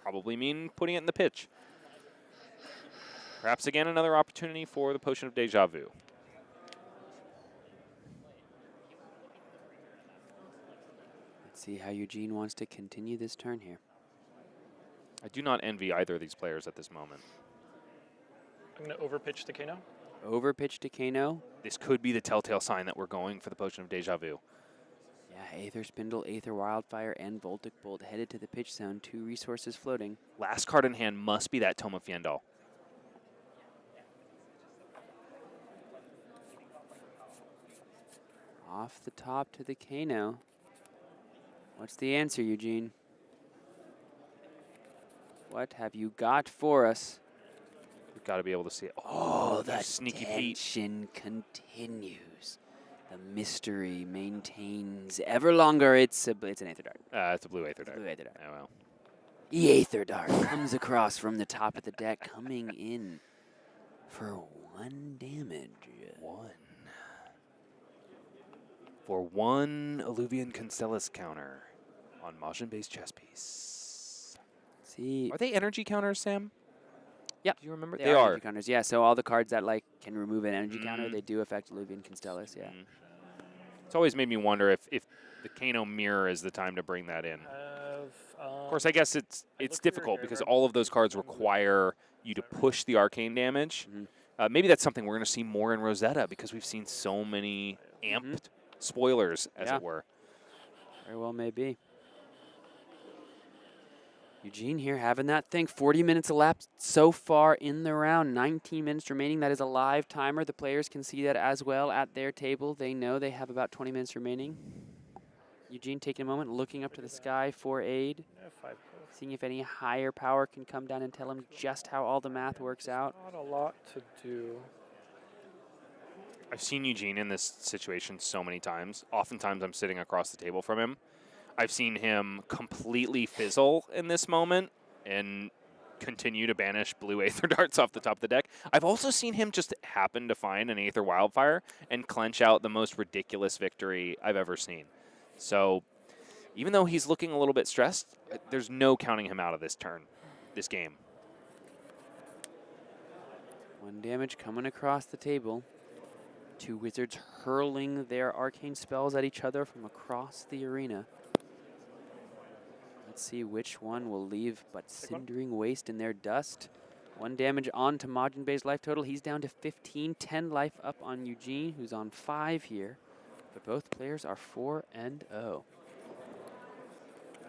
probably mean putting it in the pitch. Perhaps again another opportunity for the Potion of Deja Vu. Let's see how Eugene wants to continue this turn here. I do not envy either of these players at this moment. I'm going to overpitch to Kano. Overpitch to Kano. This could be the telltale sign that we're going for the Potion of Deja Vu. Yeah, Aether Spindle, Aether Wildfire, and Voltic Bolt headed to the pitch zone. 2 resources floating. Last card in hand must be that Tome of Fiendal. Off the top to the Kano. What's the answer, Eugene? What have you got for us? We've got to be able to see it. Oh, the sneaky Pete. tension continues. The mystery maintains ever longer. It's an Aether Dart. It's a blue Aether Dart. Blue Aether Dart. Oh, well. The Aether Dart comes across from the top of the deck, coming in for 1 damage. 1. For 1 Alluvian Constellus counter on Majin-based chess piece. See, Are they energy counters, Sam? Yeah. Do you remember? they are energy counters. Yeah, so all the cards that can remove an energy counter, they do affect Alluvian Constellus. Yeah. It's always made me wonder if the Kano mirror is the time to bring that in. Of course, I guess it's difficult because all of those cards require you to push the arcane damage. Maybe that's something we're going to see more in Rosetta because we've seen so many amped spoilers, as it were. Very well may be. Eugene here having that thing. 40 minutes elapsed so far in the round. 19 minutes remaining. That is a live timer. The players can see that as well at their table. They know they have about 20 minutes remaining. Eugene taking a moment, looking up to the sky for aid. Seeing if any higher power can come down and tell him just how all the math works out. Not a lot to do. I've seen Eugene in this situation so many times. Oftentimes I'm sitting across the table from him. I've seen him completely fizzle in this moment and continue to banish blue Aether Darts off the top of the deck. I've also seen him just happen to find an Aether Wildfire and clench out the most ridiculous victory I've ever seen. So even though he's looking a little bit stressed, there's no counting him out of this turn, this game. 1 damage coming across the table. 2 wizards hurling their arcane spells at each other from across the arena. Let's see which one will leave but cindering waste in their dust. 1 damage on to Majin Bay's life total. He's down to 15, 10 life up on Eugene, who's on 5 here. But both players are 4-0.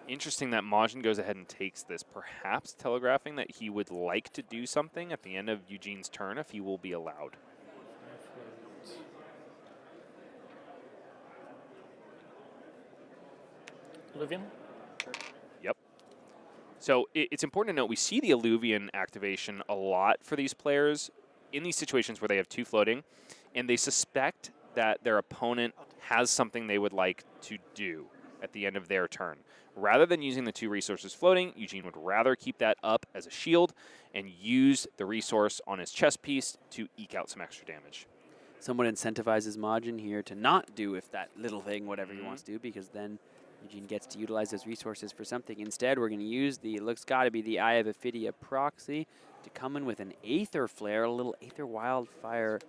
Interesting that Majin goes ahead and takes this, perhaps telegraphing that he would like to do something at the end of Eugene's turn if he will be allowed. Alluvian? Yep. So it's important to note we see the Alluvian activation a lot for these players in these situations where they have 2 floating, and they suspect that their opponent has something they would like to do at the end of their turn. Rather than using the 2 resources floating, Eugene would rather keep that up as a shield and use the resource on his chess piece to eke out some extra damage. Someone incentivizes Majin here to not do if that little thing, whatever he wants to do, because then Eugene gets to utilize those resources for something. Instead, we're going to use the, looks got to be the Eye of Ophidia proxy to come in with an Aether Flare, a little Aether Wildfire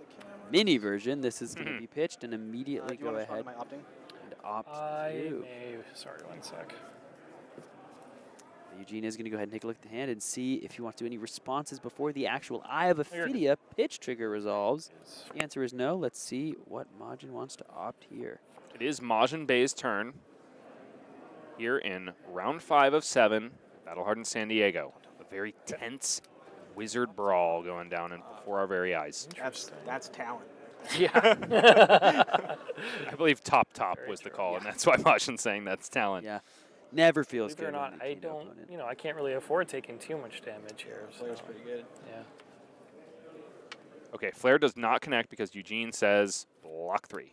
mini version. This is going to be pitched and immediately go ahead and opt to. Sorry, 1 sec. Eugene is going to go ahead and take a look at the hand and see if he wants to do any responses before the actual Eye of Ophidia pitch trigger resolves. The answer is no. Let's see what Majin wants to opt here. It is Majin Bay's turn here in round 5 of 7, Battle Hardened San Diego. A very tense wizard brawl going down before our very eyes. That's talent. Yeah. I believe top was the call, and that's why Majin's saying that's talent. Yeah. Never feels Believe it good. or not, I don't, I can't really afford taking too much damage here. So. Player's pretty good. Yeah. Okay, Flare does not connect because Eugene says block 3.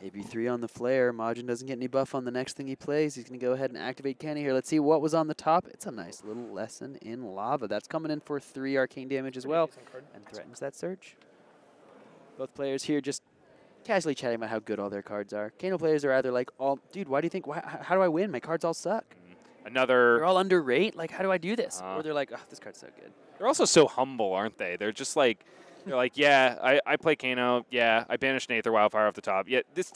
AB3 on the flare. Majin doesn't get any buff on the next thing he plays. He's going to go ahead and activate Kenny here. Let's see what was on the top. It's a nice little lesson in lava. That's coming in for 3 arcane damage as well and threatens that surge. Both players here just casually chatting about how good all their cards are. Kano players are either like, dude, why do you think, how do I win? My cards all suck. They're all underrate? Like, how do I do this? Or they're like, oh, this card's so good. They're also so humble, aren't they? They're just like, yeah, I play Kano. Yeah, I banished an Aether Wildfire off the top. Yeah, this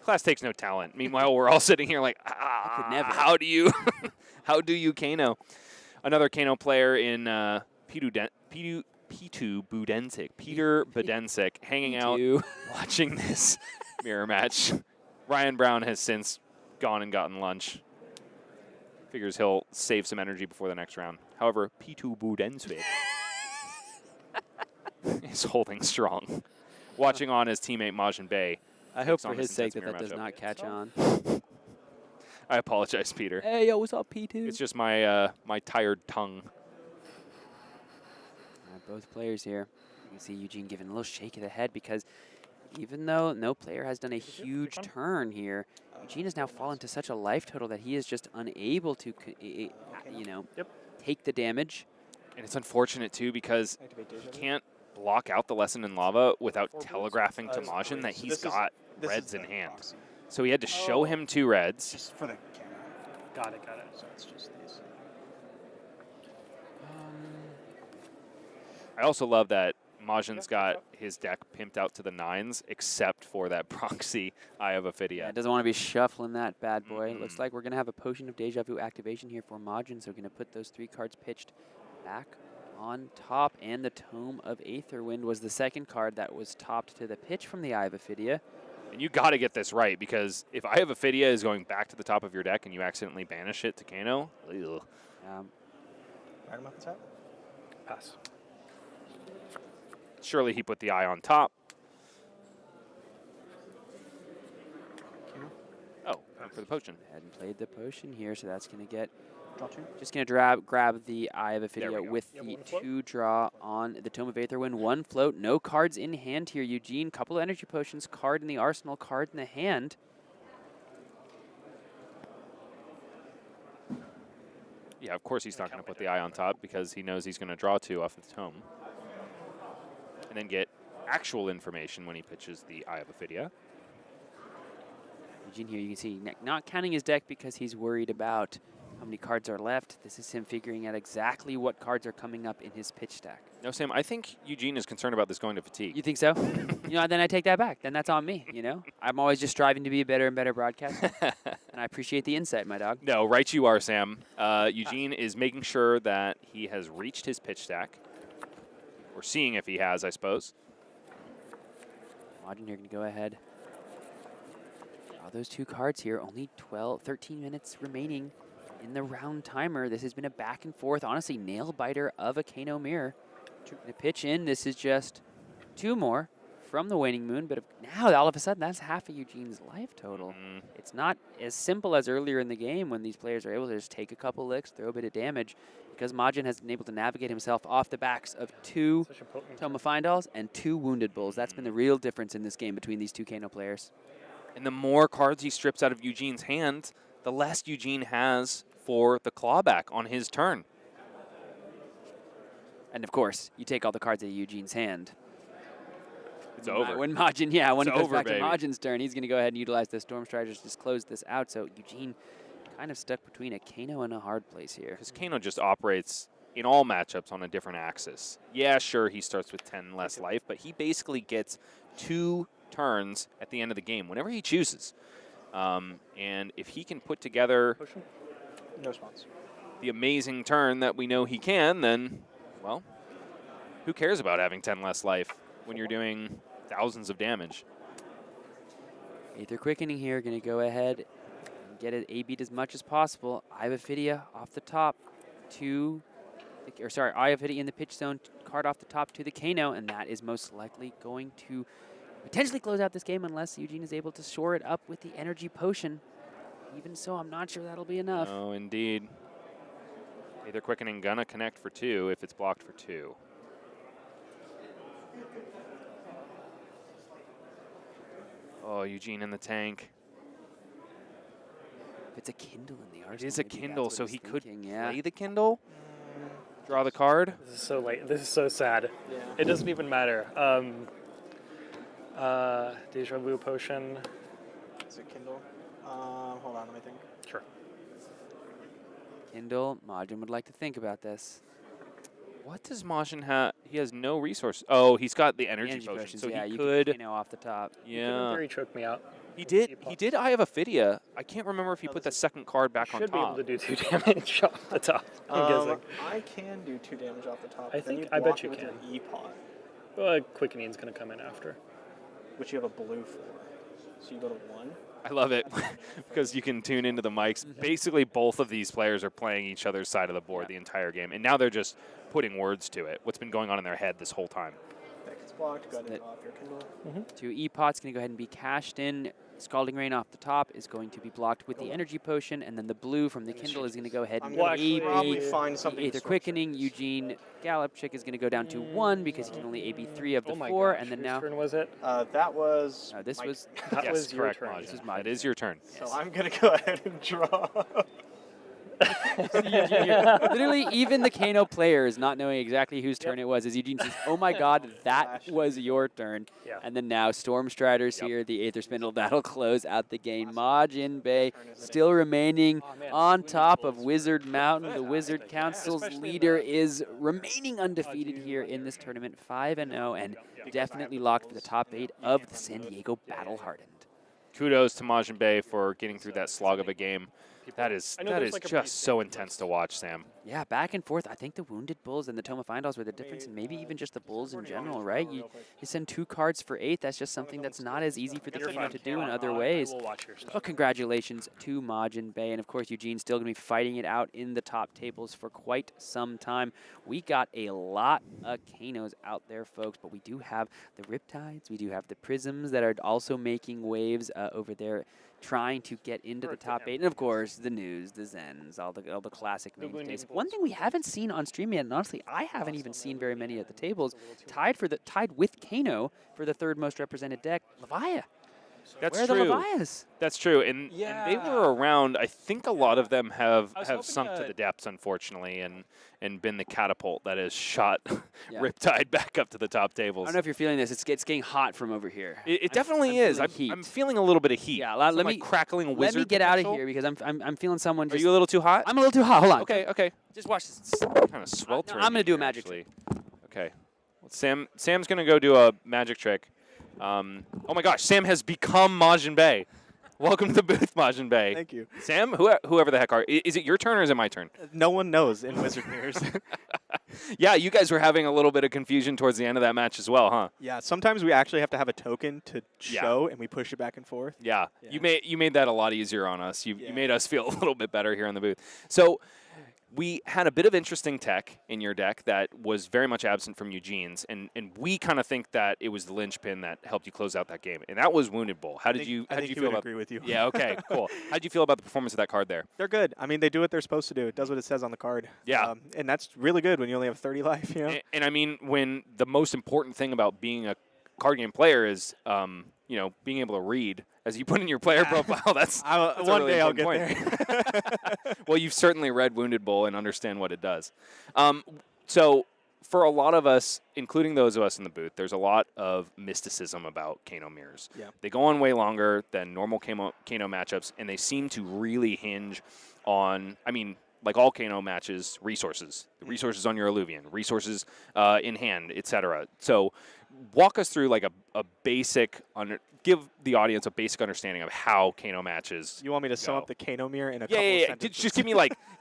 class takes no talent. Meanwhile, we're all sitting here like, I could never. How do you, how do you Kano? Another Kano player in Peter Budensic hanging out, watching this mirror match. Ryan Brown has since gone and gotten lunch. Figures he'll save some energy before the next round. However, P2 Budensic is holding strong. Watching on his teammate Majin Bay. I hope for his sake that does not catch on. I apologize, Peter. Hey, yo, what's up, P2? It's just my my tired tongue. Both players here. You can see Eugene giving a little shake of the head because even though no player has done a huge turn here, Eugene has now fallen to such a life total that he is just unable to, take the damage. And it's unfortunate, too, because he can't block out the lesson in lava without telegraphing to Majin that he's got reds in hand. So he had to show him 2 reds. Just for the camera. Got it. So it's just these. I also love that Majin's got his deck pimped out to the 9s, except for that proxy Eye of Ophidia. Yeah, doesn't want to be shuffling that bad boy. Looks like we're going to have a Potion of Deja Vu activation here for Majin, so we're going to put those 3 cards pitched back on top. And the Tome of Aetherwind was the second card that was topped to the pitch from the Eye of Ophidia. And you got to get this right, because if Eye of Ophidia is going back to the top of your deck and you accidentally banish it to Kano, Right him up the top? Pass. Surely he put the eye on top. Oh, for the potion. Hadn't played the potion here, so that's going to get... Draw 2. Just going to grab the Eye of Ophidia with the 2 draw on the Tome of Aetherwind. 1 float, no cards in hand here. Eugene, couple of energy potions, card in the arsenal, card in the hand. Yeah, of course he's not going to put the eye on top because he knows he's going to draw 2 off of the Tome. And then get actual information when he pitches the Eye of Ophidia. Eugene here, you can see not counting his deck because he's worried about how many cards are left. This is him figuring out exactly what cards are coming up in his pitch stack. No, Sam, I think Eugene is concerned about this going to fatigue. You think so? Then I take that back. Then that's on me, I'm always just striving to be a better and better broadcaster. And I appreciate the insight, my dog. No, right you are, Sam. Eugene is making sure that he has reached his pitch stack. We're seeing if he has, I suppose. Majin here going to go ahead. Draw those 2 cards here. Only 13 minutes remaining in the round timer. This has been a back and forth, honestly, nail-biter of a Kano mirror. Going to pitch in. This is just 2 more from the Waning Moon, but now all of a sudden that's half of Eugene's life total. It's not as simple as earlier in the game when these players are able to just take a couple licks, throw a bit of damage, because Majin has been able to navigate himself off the backs of 2 Tome of Findals and 2 Wounded Bulls. That's been the real difference in this game between these 2 Kano players. And the more cards he strips out of Eugene's hand, the less Eugene has for the clawback on his turn. And of course, you take all the cards out of Eugene's hand. It's over. When Majin, when it goes back baby. to Majin's turn, he's going to go ahead and utilize the Storm Striders to just close this out. So Eugene kind of stuck between a Kano and a hard place here. Because Kano just operates in all matchups on a different axis. Yeah, sure, he starts with 10 less life, but he basically gets 2 turns at the end of the game whenever he chooses. And if he can put together No response. the amazing turn that we know he can, then, well, who cares about having 10 less life when you're doing thousands of damage? Aether Quickening here, going to go ahead and get it A-beat as much as possible. Eye of Ophidia off the top to, Eye of Ophidia in the pitch zone, card off the top to the Kano, and that is most likely going to potentially close out this game unless Eugene is able to shore it up with the energy potion. Even so, I'm not sure that'll be enough. No, indeed. Aether Quickening gonna connect for 2 if it's blocked for 2. Oh, Eugene in the tank. It's a Kindle in the arsenal. It is a maybe Kindle, that's so what he he's could thinking, yeah. play the Kindle, draw the card. This is so late. This is so sad. Yeah. It doesn't even matter. Deja vu potion. Is it Kindle? Hold on, let me think. Sure. Kindle, Majin would like to think about this. What does Majin have? He has no resource. Oh, he's got the energy potion, potions, so yeah, he you could. can off the top. Yeah, He choked me out. he did. He did. I have a Phidia. I can't remember if he put the second card back on Should be able top. to do 2 damage off the top. I'm guessing. I can do 2 damage off the top. I but then think- you I bet block you it with can. your E-pot, Quickening's going to come in after. which you have a blue for. So you go to 1. I love it because you can tune into the mics. Basically, both of these players are playing each other's side of the board the entire game, and now they're just putting words to it. What's been going on in their head this whole time? That gets blocked. Go ahead and off your Kindle. 2 E-Pots going to go ahead and be cashed in. Scalding Rain off the top is going to be blocked with the energy potion, and then the blue from the Kindle is going to go ahead and probably AB find something. Aether Quickening. Eugene Galipchak is going to go down to 1 because he can only AB 3 of the 4, and then Whose now turn was it? That was. this Mike. was That Yes, was your correct, turn. Majin. This was That is your turn. So I'm gonna go ahead and draw. literally even the Kano players not knowing exactly whose turn it was as Eugene says, oh my god, that was your turn. Yeah. And then now Stormstriders here, the Aether Spindle, that'll close out the game. Majin Bay still remaining on top of Wizard Mountain. The Wizard Council's leader is remaining undefeated here in this tournament, 5-0, and definitely locked for the top 8 of the San Diego Battle Hardened. Kudos to Majin Bay for getting through that slog of a game. That is I know there's like a pretty just so intense to watch, Sam. Yeah, back and forth. I think the Wounded Bulls and the Tome of Finals were the difference, and maybe even just the Bulls in general, right? You send 2 cards for 8. That's just something that's not as easy for the Kano to do in other ways. We'll watch your stuff. Well, congratulations to Majin Bay, and of course Eugene's still going to be fighting it out in the top tables for quite some time. We got a lot of Kanos out there, folks, but we do have the Riptides, we do have the Prisms that are also making waves over there, trying to get into the top 8, and of course the news, the Zens, all the classic mainstays. One thing we haven't seen on stream yet, and honestly I haven't even seen very many at the tables, tied with Kano for the 3rd most represented deck, Levia. That's Where are true. the Levias? That's true, and they were around. I think a lot of them have sunk to to- the depths, unfortunately, and been the catapult that has shot Yeah. Riptide back up to the top I tables. don't know if you're feeling this. It's getting hot from over here. It definitely I'm is. feeling heat. I'm feeling a little bit of heat. Yeah, Some, let like, me crackling wizard Let me get out of potential. here because I'm feeling someone. Are Just, you a little too hot? I'm a little too hot. Hold on. Okay. Just watch this. Kind of sweltering. I'm gonna do a here, magic actually. Okay. Well, Sam's gonna go do a magic trick. Oh my gosh, Sam has become Majin Bay. Welcome to the booth, Majin Bay. Thank you. Sam, whoever the heck are. Is it your turn or is it my turn? No one knows in Wizard Mirrors. Yeah, you guys were having a little bit of confusion towards the end of that match as well, huh? Yeah, sometimes we actually have to have a token to show, and we push it back and forth. Yeah. Yeah. You made that a lot easier on us. You Yeah. made us feel a little bit better here in the booth. So we had a bit of interesting tech in your deck that was very much absent from Eugene's, and we kind of think that it was the linchpin that helped you close out that game, and that was Wounded Bull. How did you I think feel would about? agree with you. Yeah. Okay. Cool. How did you feel about the performance of that card there? They're good. I mean, they do what they're supposed to do. It does what it says on the card. Yeah. And that's really good when you only have 30 life, you know? And I mean, when the most important thing about being a card game player is, being able to read. As you put in your player profile, that's a one really day I'll important get point. Well, you've certainly read Wounded Bull and understand what it does. So for a lot of us, including those of us in the booth, there's a lot of mysticism about Kano mirrors. Yeah. They go on way longer than normal Kano matchups, and they seem to really hinge on, like all Kano matches, resources. The resources on your Alluvian, resources in hand, etc. So walk us through like a basic, give the audience a basic understanding of how Kano matches. You want me to sum up the Kano mirror in a couple Yeah. sentences? Just give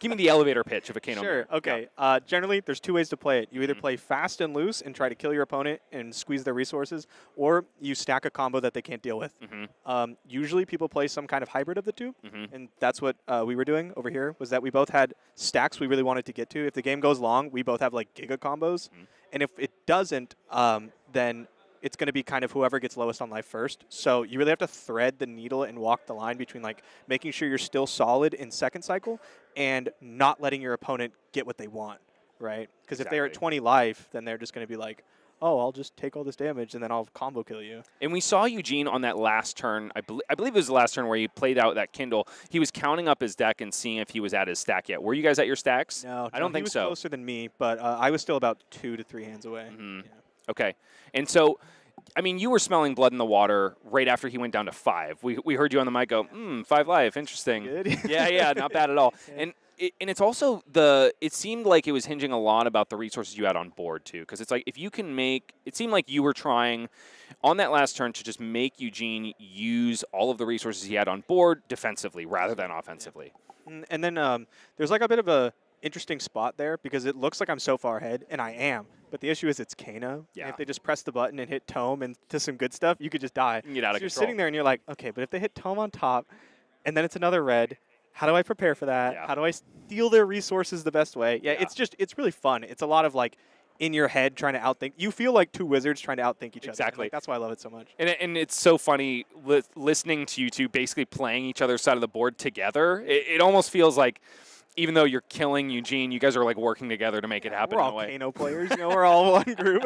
me the elevator pitch of a Kano mirror. Sure, okay. Generally, there's 2 ways to play it. You either play fast and loose and try to kill your opponent and squeeze their resources, or you stack a combo that they can't deal with. Usually people play some kind of hybrid of the 2, and that's what we were doing over here, was that we both had stacks we really wanted to get to. If the game goes long, we both have like giga combos, and if it doesn't, then it's going to be kind of whoever gets lowest on life first. So you really have to thread the needle and walk the line between like making sure you're still solid in second cycle and not letting your opponent get what they want, right? Because if they're at 20 life, then they're just going to be like, oh, I'll just take all this damage and then I'll combo kill you. And we saw Eugene on that last turn. I believe it was the last turn where he played out that Kindle. He was counting up his deck and seeing if he was at his stack yet. Were you guys at your stacks? No, I don't think so. He was closer than me, but I was still about 2 to 3 hands away. Yeah. Okay. And so, I mean, you were smelling blood in the water right after he went down to 5. We heard you on the mic go, 5 life, interesting. Good. yeah, not bad at all. And it's also it seemed like it was hinging a lot about the resources you had on board too, because it's like if you can it seemed like you were trying on that last turn to just make Eugene use all of the resources he had on board defensively rather than offensively. And then there's like a bit of a interesting spot there because it looks like I'm so far ahead, and I am. But the issue is it's Kano. Yeah. And if they just press the button and hit Tome and to some good stuff, you could just die. You get out of You're control. sitting there and you're like, okay, but if they hit Tome on top, and then it's another red, how do I prepare for that? Yeah. How do I steal their resources the best way? Yeah, it's really fun. It's a lot of like in your head trying to outthink. You feel like two wizards trying to outthink each other. Exactly. Like, that's why I love it so much. And it's so funny listening to you two basically playing each other's side of the board together. It almost feels like even though you're killing Eugene, you guys are like working together to make it happen. We're in a all way. Kano players. We're all one group.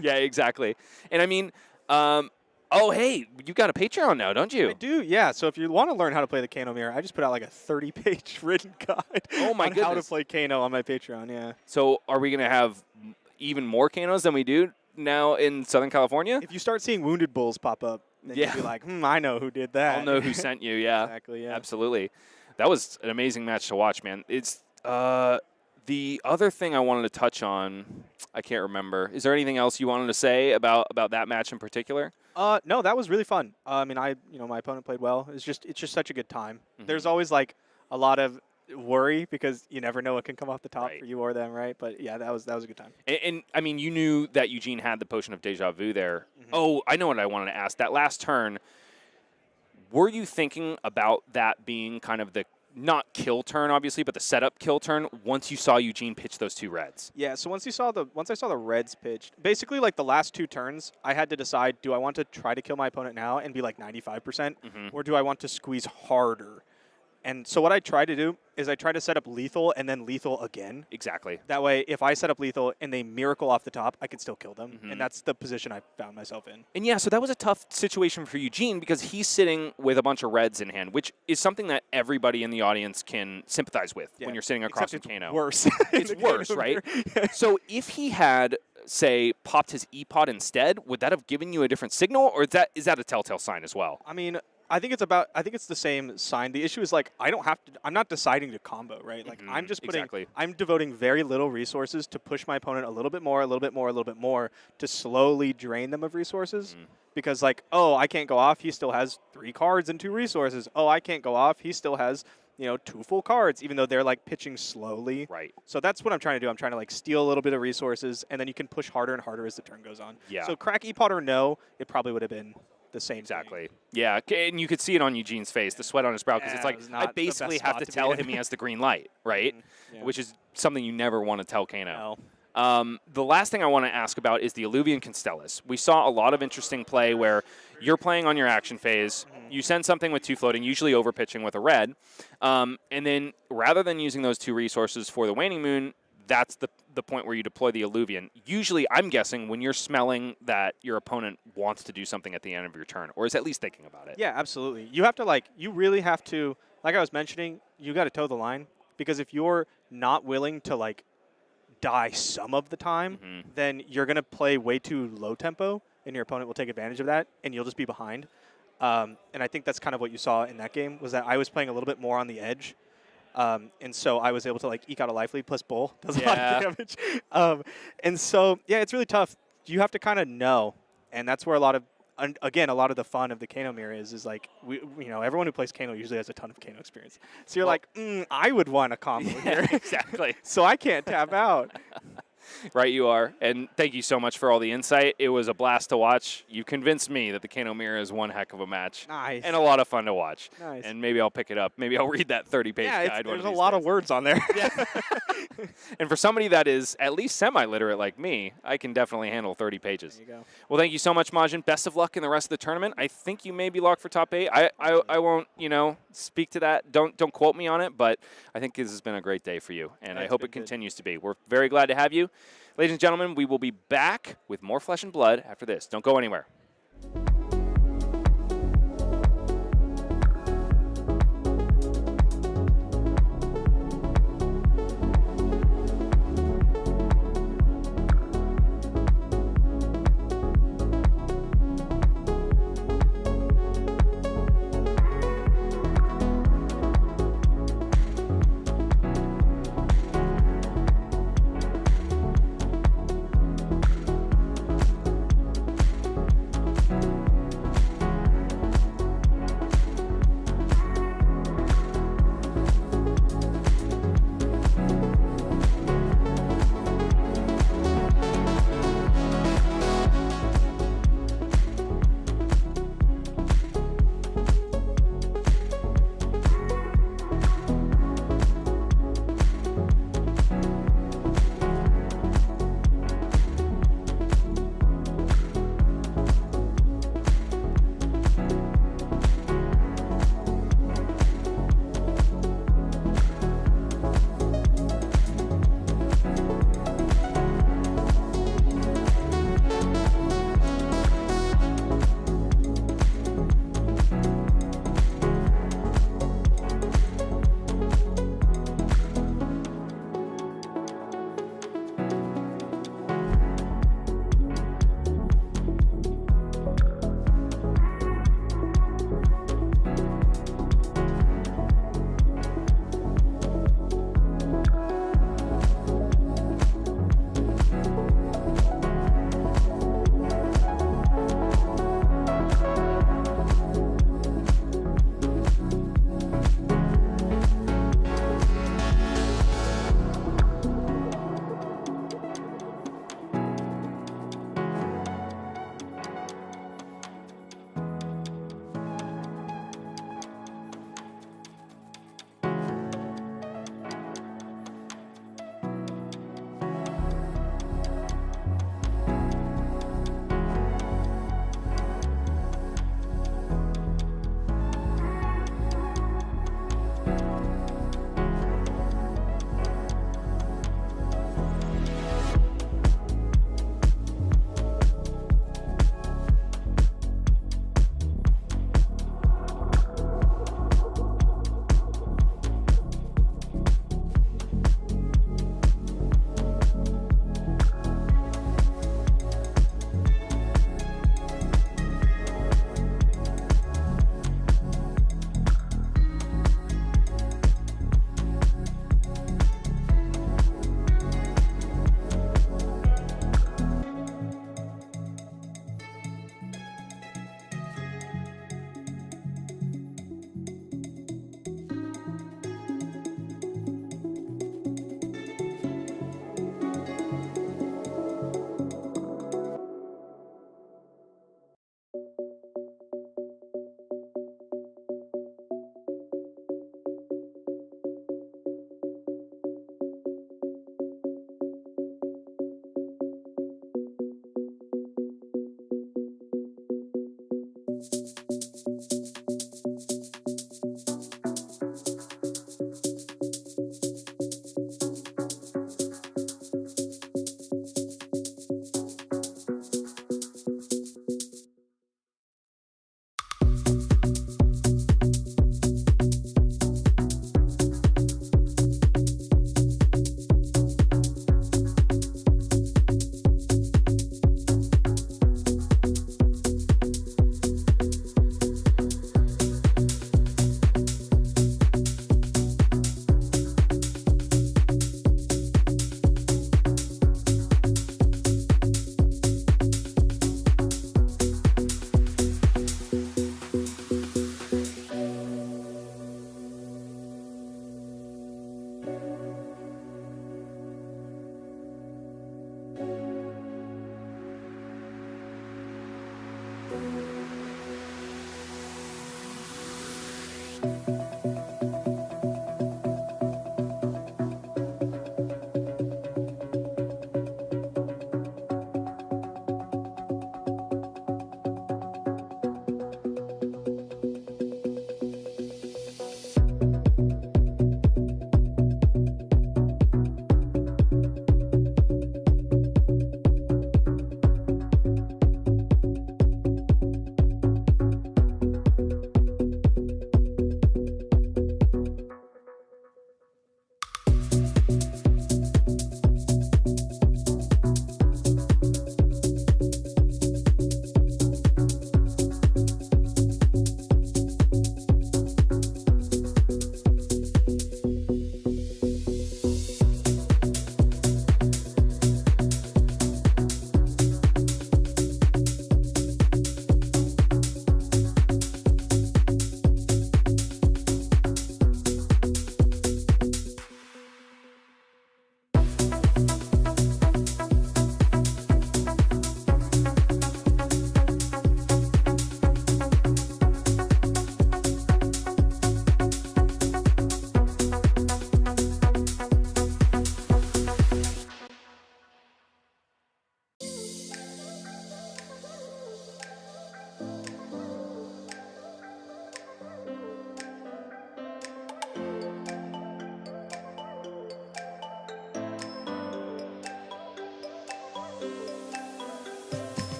Yeah, exactly. And I mean, oh, hey, you got a Patreon now, don't you? I do, yeah. So if you want to learn how to play the Kano mirror, I just put out like a 30-page written guide Oh my on goodness. how to play Kano on my Patreon, yeah. So are we going to have even more Kanos than we do now in Southern California? If you start seeing Wounded Bulls pop up, then Yeah. you'll be like, I know who did that. I'll know who sent you, yeah. Exactly, yeah. Absolutely. That was an amazing match to watch, man. It's the other thing I wanted to touch on, I can't remember. Is there anything else you wanted to say about that match in particular? No, that was really fun. I mean, my opponent played well. It's just such a good time. Mm-hmm. There's always like a lot of worry because you never know what can come off the top Right. for you or them, right? But yeah, that was a good time. And I mean, you knew that Eugene had the potion of deja vu there. Mm-hmm. Oh, I know what I wanted to ask. That last turn, were you thinking about that being kind of the not kill turn, obviously, but the setup kill turn once you saw Eugene pitch those 2 reds? Yeah, so once I saw the reds pitched, basically like the last 2 turns, I had to decide, do I want to try to kill my opponent now and be like 95%, or do I want to squeeze harder? And so what I try to do is I try to set up lethal and then lethal again. Exactly. That way, if I set up lethal and they miracle off the top, I can still kill them. Mm-hmm. And that's the position I found myself in. And yeah, so that was a tough situation for Eugene because he's sitting with a bunch of reds in hand, which is something that everybody in the audience can sympathize with when you're sitting across from Kano. Worse. It's worse, right? So if he had, say, popped his E-Pod instead, would that have given you a different signal, or is that a telltale sign as well? I mean, I think it's the same sign. The issue is like I'm not deciding to combo, right? Like I'm just I'm devoting very little resources to push my opponent a little bit more to slowly drain them of resources. Because like, oh, I can't go off, he still has 3 cards and 2 resources. Oh, I can't go off, he still has 2 full cards, even though they're like pitching slowly. Right. So that's what I'm trying to do. I'm trying to like steal a little bit of resources, and then you can push harder and harder as the turn goes on. Yeah. So crack E-Pod or no, it probably would have been the same Exactly. thing. Yeah, and you could see it on Eugene's face, the sweat on his brow, because it's like, I basically have to tell him he has the green light, right? Yeah. Which is something you never want to tell Kano. No. The last thing I want to ask about is the Alluvian Constellus. We saw a lot of interesting play where you're playing on your action phase, you send something with 2 floating, usually overpitching with a red, and then rather than using those 2 resources for the Waning Moon, that's the point where you deploy the Alluvian. Usually, I'm guessing, when you're smelling that your opponent wants to do something at the end of your turn, or is at least thinking about it. Yeah, absolutely. You have to you really have to, like I was mentioning, you got to toe the line, because if you're not willing to die some of the time, then you're going to play way too low tempo, and your opponent will take advantage of that, and you'll just be behind. And I think that's kind of what you saw in that game, was that I was playing a little bit more on the edge. And so I was able to eke out a life lead, plus Bull does a lot of damage. And so, yeah, it's really tough. You have to kind of know, and that's where a lot of the fun of the Kano mirror is like, everyone who plays Kano usually has a ton of Kano experience. So you're I would want a combo here. Exactly. So I can't tap out. Right, you are. And thank you so much for all the insight. It was a blast to watch. You convinced me that the Kano mirror is one heck of a match. Nice. And a lot of fun to watch. Nice. And maybe I'll pick it up. Maybe I'll read that 30-page guide. There's a lot of words on there. Yeah. And for somebody that is at least semi-literate like me, I can definitely handle 30 pages. There you go. Well, thank you so much, Majin. Best of luck in the rest of the tournament. I think you may be locked for top 8. I won't, speak to that. Don't quote me on it, but I think this has been a great day for you, and I hope it continues to be. We're very glad to have you. Ladies and gentlemen, we will be back with more Flesh and Blood after this. Don't go anywhere.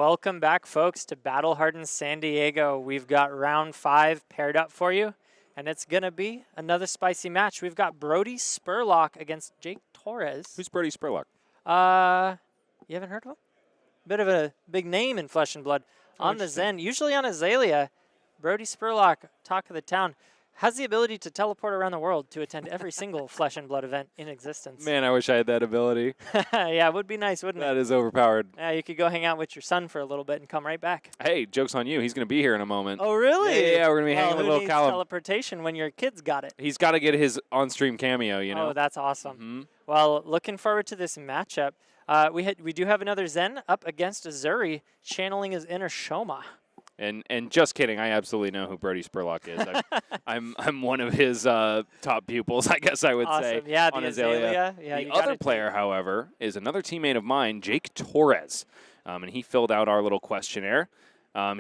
Welcome back, folks, to Battle Hardened San Diego. We've got round 5 paired up for you, and it's going to be another spicy match. We've got Brodie Spurlock against Jake Torres. Who's Brodie Spurlock? You haven't heard of him? Bit of a big name in Flesh and Blood. On the Zen, usually on Azalea, Brodie Spurlock, talk of the town, has the ability to teleport around the world to attend every single Flesh and Blood event in existence. Man, I wish I had that ability. Yeah, it would be nice, wouldn't it? That is overpowered. Yeah, you could go hang out with your son for a little bit and come right back. Hey, joke's on you. He's going to be here in a moment. Oh, really? Yeah, we're going to be hanging with who little needs Callum. teleportation when your kid's got it? He's got to get his on-stream cameo, you know? Oh, that's awesome. Mm-hmm. Well, looking forward to this matchup. We do have another Zen up against Uzuri, channeling his inner Shoma. And just kidding, I absolutely know who Brodie Spurlock is. I'm one of his top pupils, I guess I would say. Yeah, on the Azalea. Yeah, the other player, however, is another teammate of mine, Jake Torres, and he filled out our little questionnaire.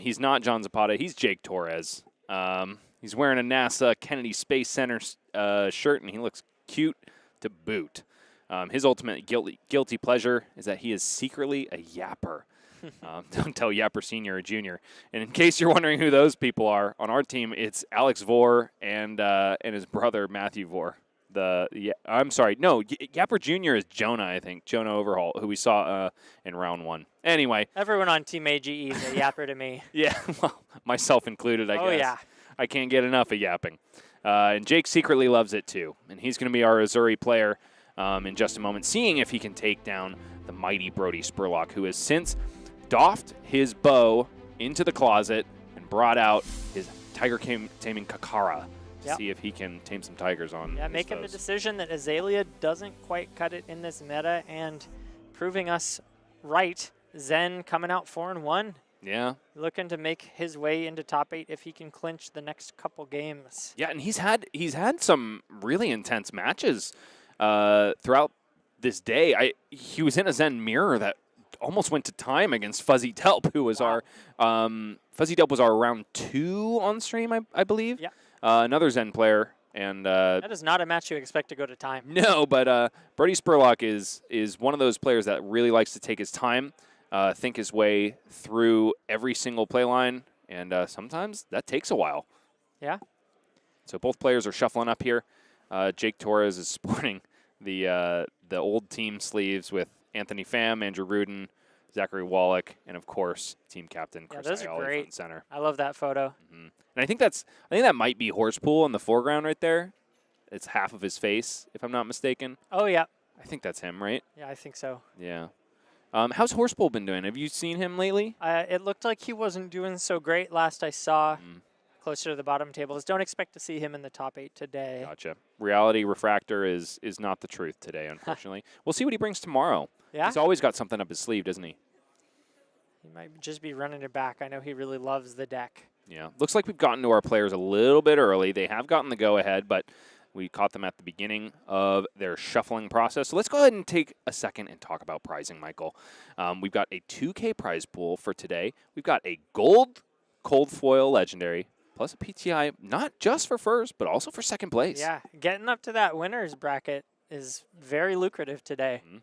He's not John Zapata. He's Jake Torres. He's wearing a NASA Kennedy Space Center shirt, and he looks cute to boot. His ultimate guilty pleasure is that he is secretly a yapper. Don't tell Yapper Senior or Junior. And in case you're wondering who those people are, on our team, it's Alex Vore and his brother Matthew Vore. I'm sorry, no, Yapper Junior is Jonah, I think, Jonah Overholt, who we saw in round 1. Anyway, everyone on Team AGE is a yapper to me. Yeah, well, myself included, I guess. Oh yeah, I can't get enough of yapping. And Jake secretly loves it too, and he's going to be our Uzuri player in just a moment, seeing if he can take down the mighty Brodie Spurlock, who has since doffed his bow into the closet and brought out his tiger taming Kakara to see if he can tame some tigers on. Yeah, making the decision that Azalea doesn't quite cut it in this meta and proving us right. Zen coming out 4-1. Yeah. Looking to make his way into top 8 if he can clinch the next couple games. Yeah, and he's had some really intense matches throughout this day. He was in a Zen mirror that almost went to time against Fuzzy Delp, who was our Fuzzy Delp was our round 2 on stream, I believe. Yeah. Another Zen player, and that is not a match you expect to go to time. No, but Brodie Spurlock is one of those players that really likes to take his time, think his way through every single play line, and sometimes that takes a while. Yeah. So both players are shuffling up here. Jake Torres is sporting the old team sleeves with Anthony Pham, Andrew Rudin, Zachary Wallach, and of course, team captain Chris those are great. Front center. I love that photo. Mm-hmm. And I think that might be Horspool in the foreground right there. It's half of his face, if I'm not mistaken. Oh yeah. I think that's him, right? Yeah, I think so. Yeah. How's Horspool been doing? Have you seen him lately? It looked like he wasn't doing so great last I saw. Closer to the bottom tables. Don't expect to see him in the top 8 today. Gotcha. Reality Refractor is not the truth today, unfortunately. We'll see what he brings tomorrow. Yeah? He's always got something up his sleeve, doesn't he? He might just be running it back. I know he really loves the deck. Yeah. Looks like we've gotten to our players a little bit early. They have gotten the go-ahead, but we caught them at the beginning of their shuffling process. So let's go ahead and take a second and talk about prizing, Michael. We've got a 2K prize pool for today. We've got a gold cold foil legendary, plus a PTI, not just for first, but also for second place. Yeah, getting up to that winner's bracket is very lucrative today. Mm-hmm.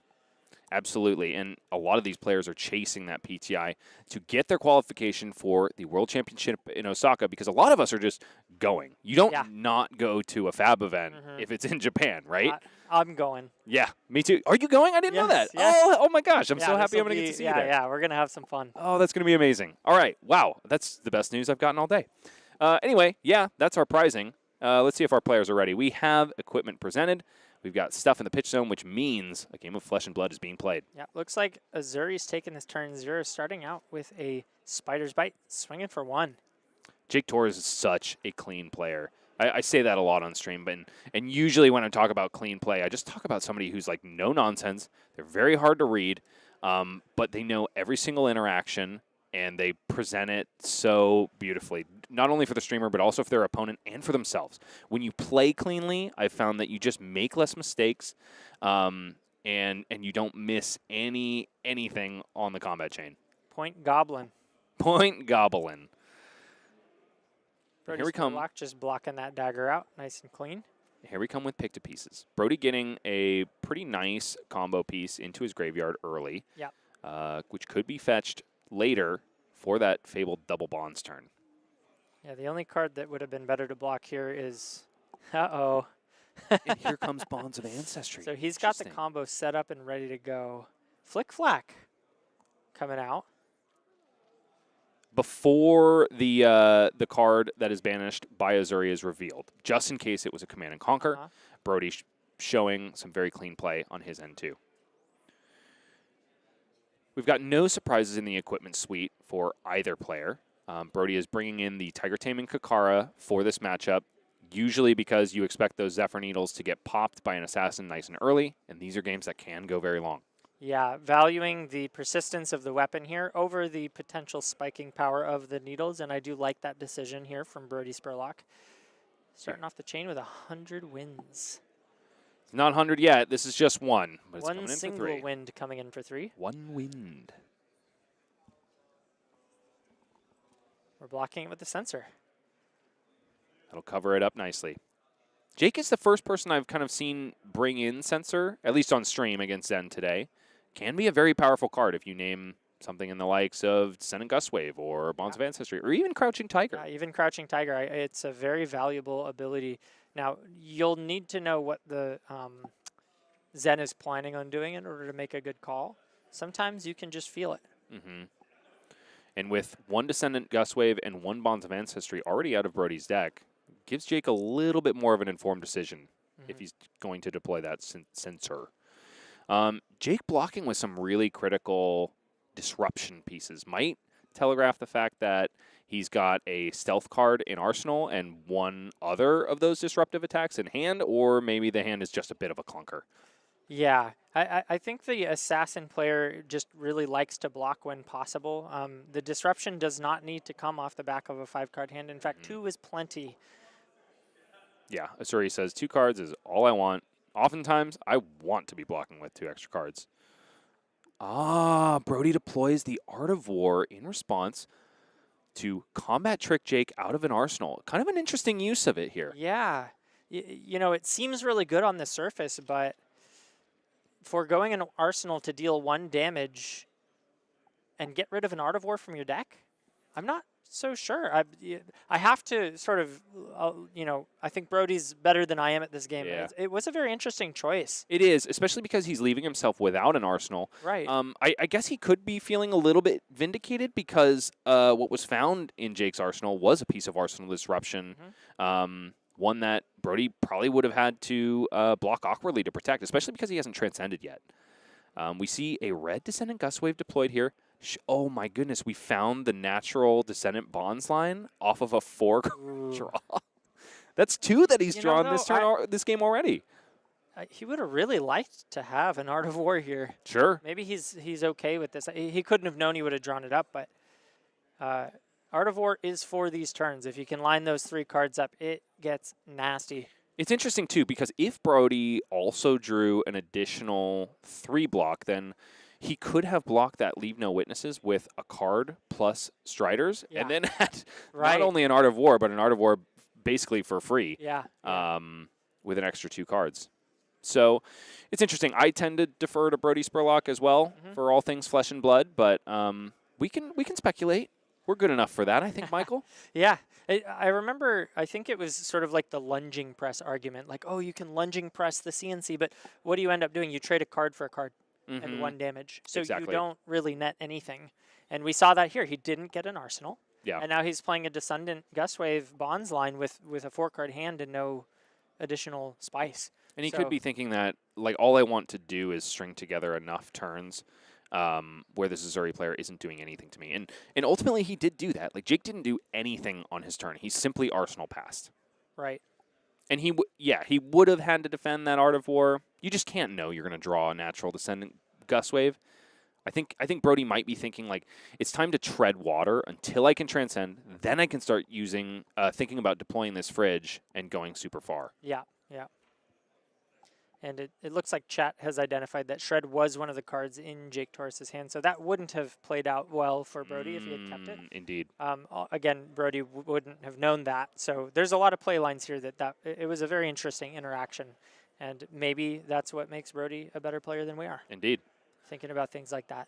Absolutely, and a lot of these players are chasing that PTI to get their qualification for the World Championship in Osaka, because a lot of us are just going. You don't not go to a Fab event if it's in Japan, right? I'm going. Yeah, me too. Are you going? I didn't know that. Yes. Oh my gosh, I'm so happy I'm going to get to see you there. Yeah, we're going to have some fun. Oh, that's going to be amazing. All right, wow, that's the best news I've gotten all day. Anyway, yeah, that's our prizing. Let's see if our players are ready. We have equipment presented. We've got stuff in the pitch zone, which means a game of Flesh and Blood is being played. Yeah, looks like Uzuri's taking this turn 0, starting out with a Spider's Bite, swinging for 1. Jake Torres is such a clean player. I say that a lot on stream, and usually when I talk about clean play, I just talk about somebody who's like no nonsense. They're very hard to read, but they know every single interaction, and they present it so beautifully, not only for the streamer, but also for their opponent and for themselves. When you play cleanly, I've found that you just make less mistakes, and you don't miss anything on the combat chain. Point Goblin. Point Goblin. Brodie Here we come. Spurlock just blocking that dagger out, nice and clean. Here we come with pick to pieces. Brodie getting a pretty nice combo piece into his graveyard early, yep. Which could be fetched later for that fabled double bonds turn. Yeah, the only card that would have been better to block here is, uh-oh. And here comes Bonds of Ancestry. So he's got the combo set up and ready to go. Flick Flack coming out. Before the card that is banished by Uzuri is revealed, just in case it was a Command and Conquer. Brodie showing some very clean play on his end too. We've got no surprises in the equipment suite for either player. Brodie is bringing in the Tiger Taming Kakara for this matchup, usually because you expect those Zephyr Needles to get popped by an assassin nice and early, and these are games that can go very long. Yeah, valuing the persistence of the weapon here over the potential spiking power of the needles, and I do like that decision here from Brodie Spurlock. Starting off the chain with 100 wins. It's not 100 yet. This is just one. But it's One coming in for single 3. wind coming in for 3. One wind. We're blocking it with the sensor. That'll cover it up nicely. Jake is the first person I've kind of seen bring in Sensor, at least on stream against Zen today. Can be a very powerful card if you name something in the likes of Descendant Gustwave or Bonds of Ancestry or even Crouching Tiger. Yeah, even Crouching Tiger, it's a very valuable ability. Now, you'll need to know what the Zen is planning on doing in order to make a good call. Sometimes you can just feel it. Mm-hmm. And with one Descendant Gustwave and one Bonds of Ancestry already out of Brodie's deck, gives Jake a little bit more of an informed decision if he's going to deploy that sensor. Jake blocking with some really critical disruption pieces might telegraph the fact that he's got a stealth card in Arsenal and one other of those disruptive attacks in hand, or maybe the hand is just a bit of a clunker. Yeah, I think the assassin player just really likes to block when possible. The disruption does not need to come off the back of a 5-card hand. In fact, 2 is plenty. Yeah, Uzuri says 2 cards is all I want. Oftentimes, I want to be blocking with 2 extra cards. Brodie deploys the Art of War in response to combat trick Jake out of an arsenal. Kind of an interesting use of it here. Yeah. You know, it seems really good on the surface, but foregoing an arsenal to deal 1 damage and get rid of an Art of War from your deck? I'm not so sure. I have to sort of, you know, I think Brodie's better than I am at this game. Yeah. It was a very interesting choice. It is, especially because he's leaving himself without an arsenal. Right. I guess he could be feeling a little bit vindicated because what was found in Jake's arsenal was a piece of arsenal disruption. One that Brodie probably would have had to block awkwardly to protect, especially because he hasn't transcended yet. We see a red Descendant Gustwave deployed here. Oh my goodness, we found the natural Descendant Bonds line off of a 4 draw. That's 2 that he's drawn this game already. He would have really liked to have an Art of War here. Sure. Maybe he's okay with this. He couldn't have known he would have drawn it up, but Art of War is for these turns. If you can line those 3 cards up, it gets nasty. It's interesting, too, because if Brodie also drew an additional 3 block, then he could have blocked that Leave No Witnesses with a card plus Striders, and then had not only an Art of War, but an Art of War basically for free. Yeah. With an extra 2 cards. So it's interesting. I tend to defer to Brodie Spurlock as well for all things flesh and blood, but we can speculate. We're good enough for that, I think, Michael. Yeah. I remember, I think it was sort of like the lunging press argument. Like, oh, you can lunging press the CNC, but what do you end up doing? You trade a card for a card and 1 damage. So you don't really net anything. And we saw that here. He didn't get an arsenal. Yeah. And now he's playing a Descendant Gustwave Bonds line with a 4-card hand and no additional spice. And he could be thinking that, like, all I want to do is string together enough turns where this Uzuri player isn't doing anything to me. And ultimately, he did do that. Like, Jake didn't do anything on his turn. He simply Arsenal passed. Right. And he would have had to defend that Art of War. You just can't know you're going to draw a natural Descendant Gustwave. I think Brodie might be thinking, like, it's time to tread water until I can transcend. Then I can start thinking about deploying this fridge and going super far. Yeah, yeah. And it looks like chat has identified that Shred was one of the cards in Jake Torres' hand, so that wouldn't have played out well for Brodie if he had kept it. Indeed. Again, Brodie wouldn't have known that, so there's a lot of play lines here that it was a very interesting interaction, and maybe that's what makes Brodie a better player than we are. Indeed. Thinking about things like that.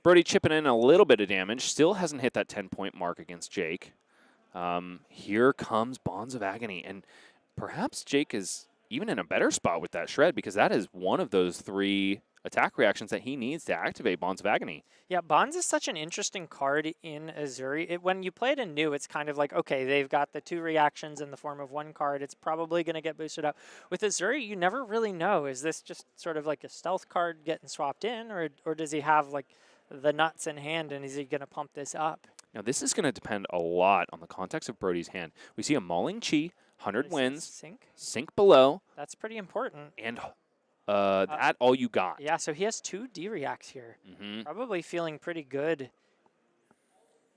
Brodie chipping in a little bit of damage. Still hasn't hit that 10-point mark against Jake. Here comes Bonds of Agony. And perhaps Jake is even in a better spot with that shred because that is one of those 3 attack reactions that he needs to activate Bonds of Agony. Yeah, Bonds is such an interesting card in Uzuri. When you play it in new, it's kind of like, okay, they've got the 2 reactions in the form of 1 card. It's probably going to get boosted up. With Uzuri, you never really know. Is this just sort of like a stealth card getting swapped in, or does he have like the nuts in hand, and is he going to pump this up? Now, this is going to depend a lot on the context of Brodie's hand. We see a Mauling Chi, 100 wins, sink below. That's pretty important. And that all you got. Yeah, so he has 2 D-reacts here. Probably feeling pretty good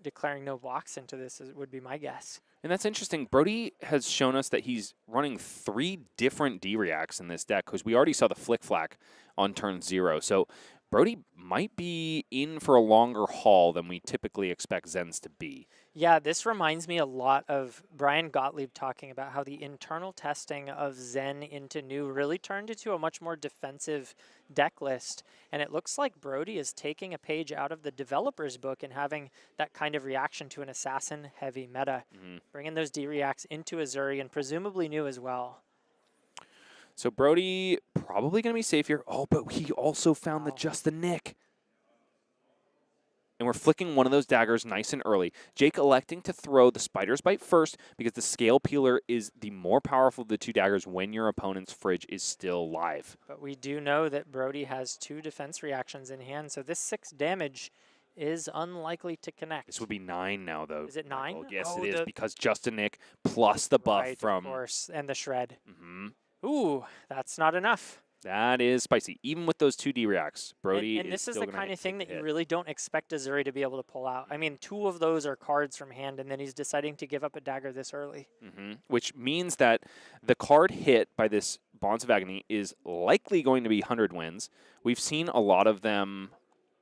declaring no blocks into this would be my guess. And that's interesting. Brodie has shown us that he's running 3 different D-reacts in this deck because we already saw the Flick Flack on turn 0. So Brodie might be in for a longer haul than we typically expect Zens to be. Yeah, this reminds me a lot of Brian Gottlieb talking about how the internal testing of Zen into new really turned into a much more defensive deck list. And it looks like Brodie is taking a page out of the developer's book and having that kind of reaction to an assassin-heavy meta. Bringing those D-reacts into Uzuri and presumably new as well. So Brodie probably going to be safe here. Oh, but he also found the just the nick. And we're flicking one of those daggers nice and early. Jake electing to throw the Spider's Bite first because the Scale Peeler is the more powerful of the 2 daggers when your opponent's fridge is still live. But we do know that Brodie has 2 defense reactions in hand, so this 6 damage is unlikely to connect. This would be 9 now, though. Is it 9? Michael. Yes, it is, because just a nick plus the buff from... Of course, and the shred. Ooh, that's not enough. That is spicy. Even with those 2 D-reacts, Brodie and this is still the kind of thing that hit. you really don't expect Uzuri to be able to pull out. I mean, 2 of those are cards from hand, and then he's deciding to give up a dagger this early. Which means that the card hit by this Bonds of Agony is likely going to be 100 wins. We've seen a lot of them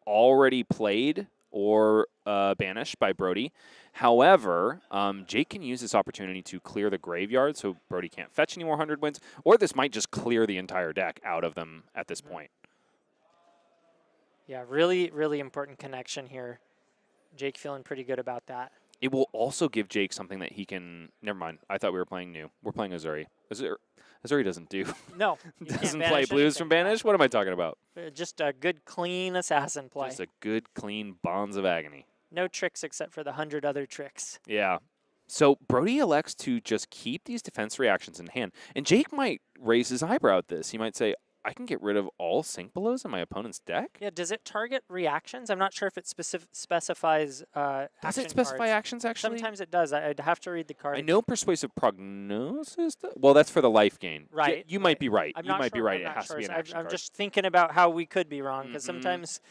already played or banished by Brodie. However, Jake can use this opportunity to clear the graveyard so Brodie can't fetch any more 100 wins, or this might just clear the entire deck out of them at this point. Yeah, really, really important connection here. Jake feeling pretty good about that. It will also give Jake something that he can... Never mind. I thought we were playing new. We're playing Uzuri. Uzuri doesn't do... No. doesn't play blues from Banish? What am I talking about? Just a good, clean assassin play. Just a good, clean Bonds of Agony. No tricks except for the 100 other tricks. Yeah. So Brodie elects to just keep these defense reactions in hand. And Jake might raise his eyebrow at this. He might say, I can get rid of all Sync Belows in my opponent's deck? Yeah, does it target reactions? I'm not sure if it specifies Does it specify actions, actually? Sometimes it does. I'd have to read the card. I know Persuasive Prognosis. Well, that's for the life gain. Right. You might be right. I'm you not might be sure, right. I'm It not has sure. to be an action I'm card. just thinking about how we could be wrong, because sometimes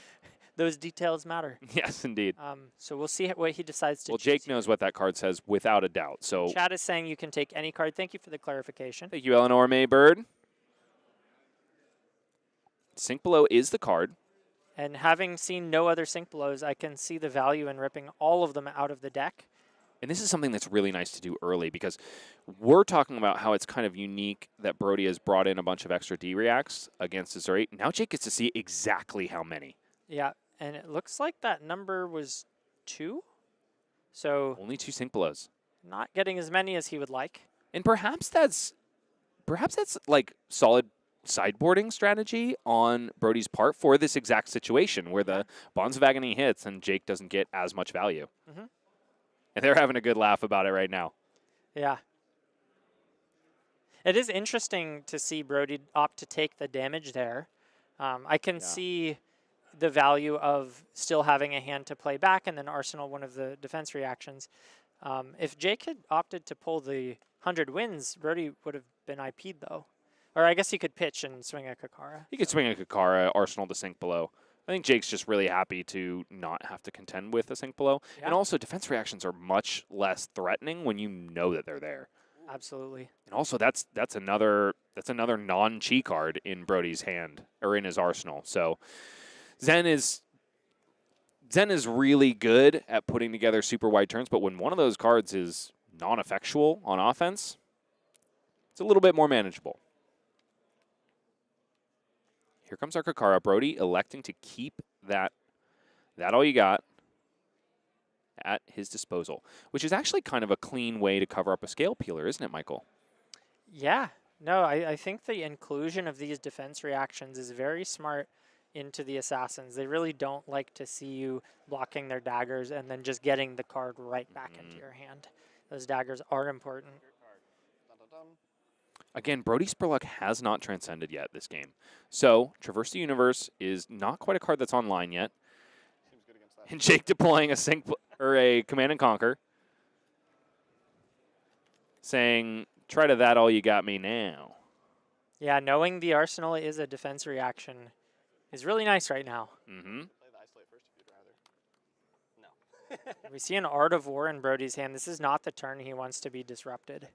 those details matter. Yes, indeed. So we'll see what he decides to choose. Jake knows what that card says without a doubt. So Chad is saying you can take any card. Thank you for the clarification. Thank you, Eleanor Maybird. Sync Below is the card. And having seen no other Sync Belows, I can see the value in ripping all of them out of the deck. And this is something that's really nice to do early because we're talking about how it's kind of unique that Brodie has brought in a bunch of extra D-reacts against Uzuri. Now Jake gets to see exactly how many. Yeah, and it looks like that number was 2. So only 2 Sync Belows. Not getting as many as he would like. And perhaps that's like solid sideboarding strategy on Brodie's part for this exact situation where the Bonds of Agony hits and Jake doesn't get as much value. And they're having a good laugh about it right now. Yeah. It is interesting to see Brodie opt to take the damage there. I can see the value of still having a hand to play back and then arsenal one of the defense reactions. If Jake had opted to pull the 100 wins, Brodie would have been IP'd though. Or I guess he could pitch and swing a Kakara. He could swing a Kakara, arsenal to Sync Below. I think Jake's just really happy to not have to contend with a Sync Below. Yeah. And also, defense reactions are much less threatening when you know that they're there. Absolutely. And also, that's another non-chi card in Brodie's hand or in his arsenal. So Zayne is really good at putting together super wide turns, but when one of those cards is non-effectual on offense, it's a little bit more manageable. Here comes our Kakara. Brodie electing to keep that that all you got at his disposal, which is actually kind of a clean way to cover up a scale peeler, isn't it, Michael? Yeah. No, I think the inclusion of these defense reactions is very smart into the assassins. They really don't like to see you blocking their daggers and then just getting the card right back into your hand. Those daggers are important. Again, Brodie Spurlock has not transcended yet this game. So, Traverse the Universe is not quite a card that's online yet. And Jake deploying a Command and Conquer, saying, try to that all you got me now. Yeah, knowing the arsenal is a defense reaction is really nice right now. Mm-hmm. We see an Art of War in Brodie's hand. This is not the turn he wants to be disrupted.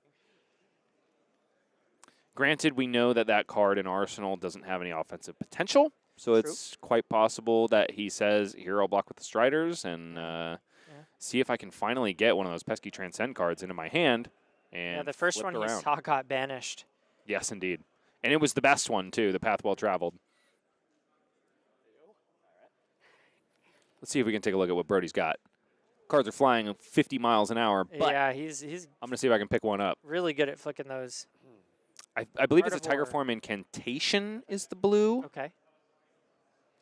Granted, we know that that card in Arsenal doesn't have any offensive potential, so it's quite possible that he says, here, I'll block with the Striders and see if I can finally get one of those pesky Transcend cards into my hand. And yeah, the first one he saw got banished. Yes, indeed. And it was the best one, too, the Path Well Traveled. Let's see if we can take a look at what Brodie's got. Cards are flying 50 miles an hour, but yeah, he's I'm going to see if I can pick one up. Really good at flicking those. I believe Art it's a of Tiger War. Form Incantation is the blue. Okay.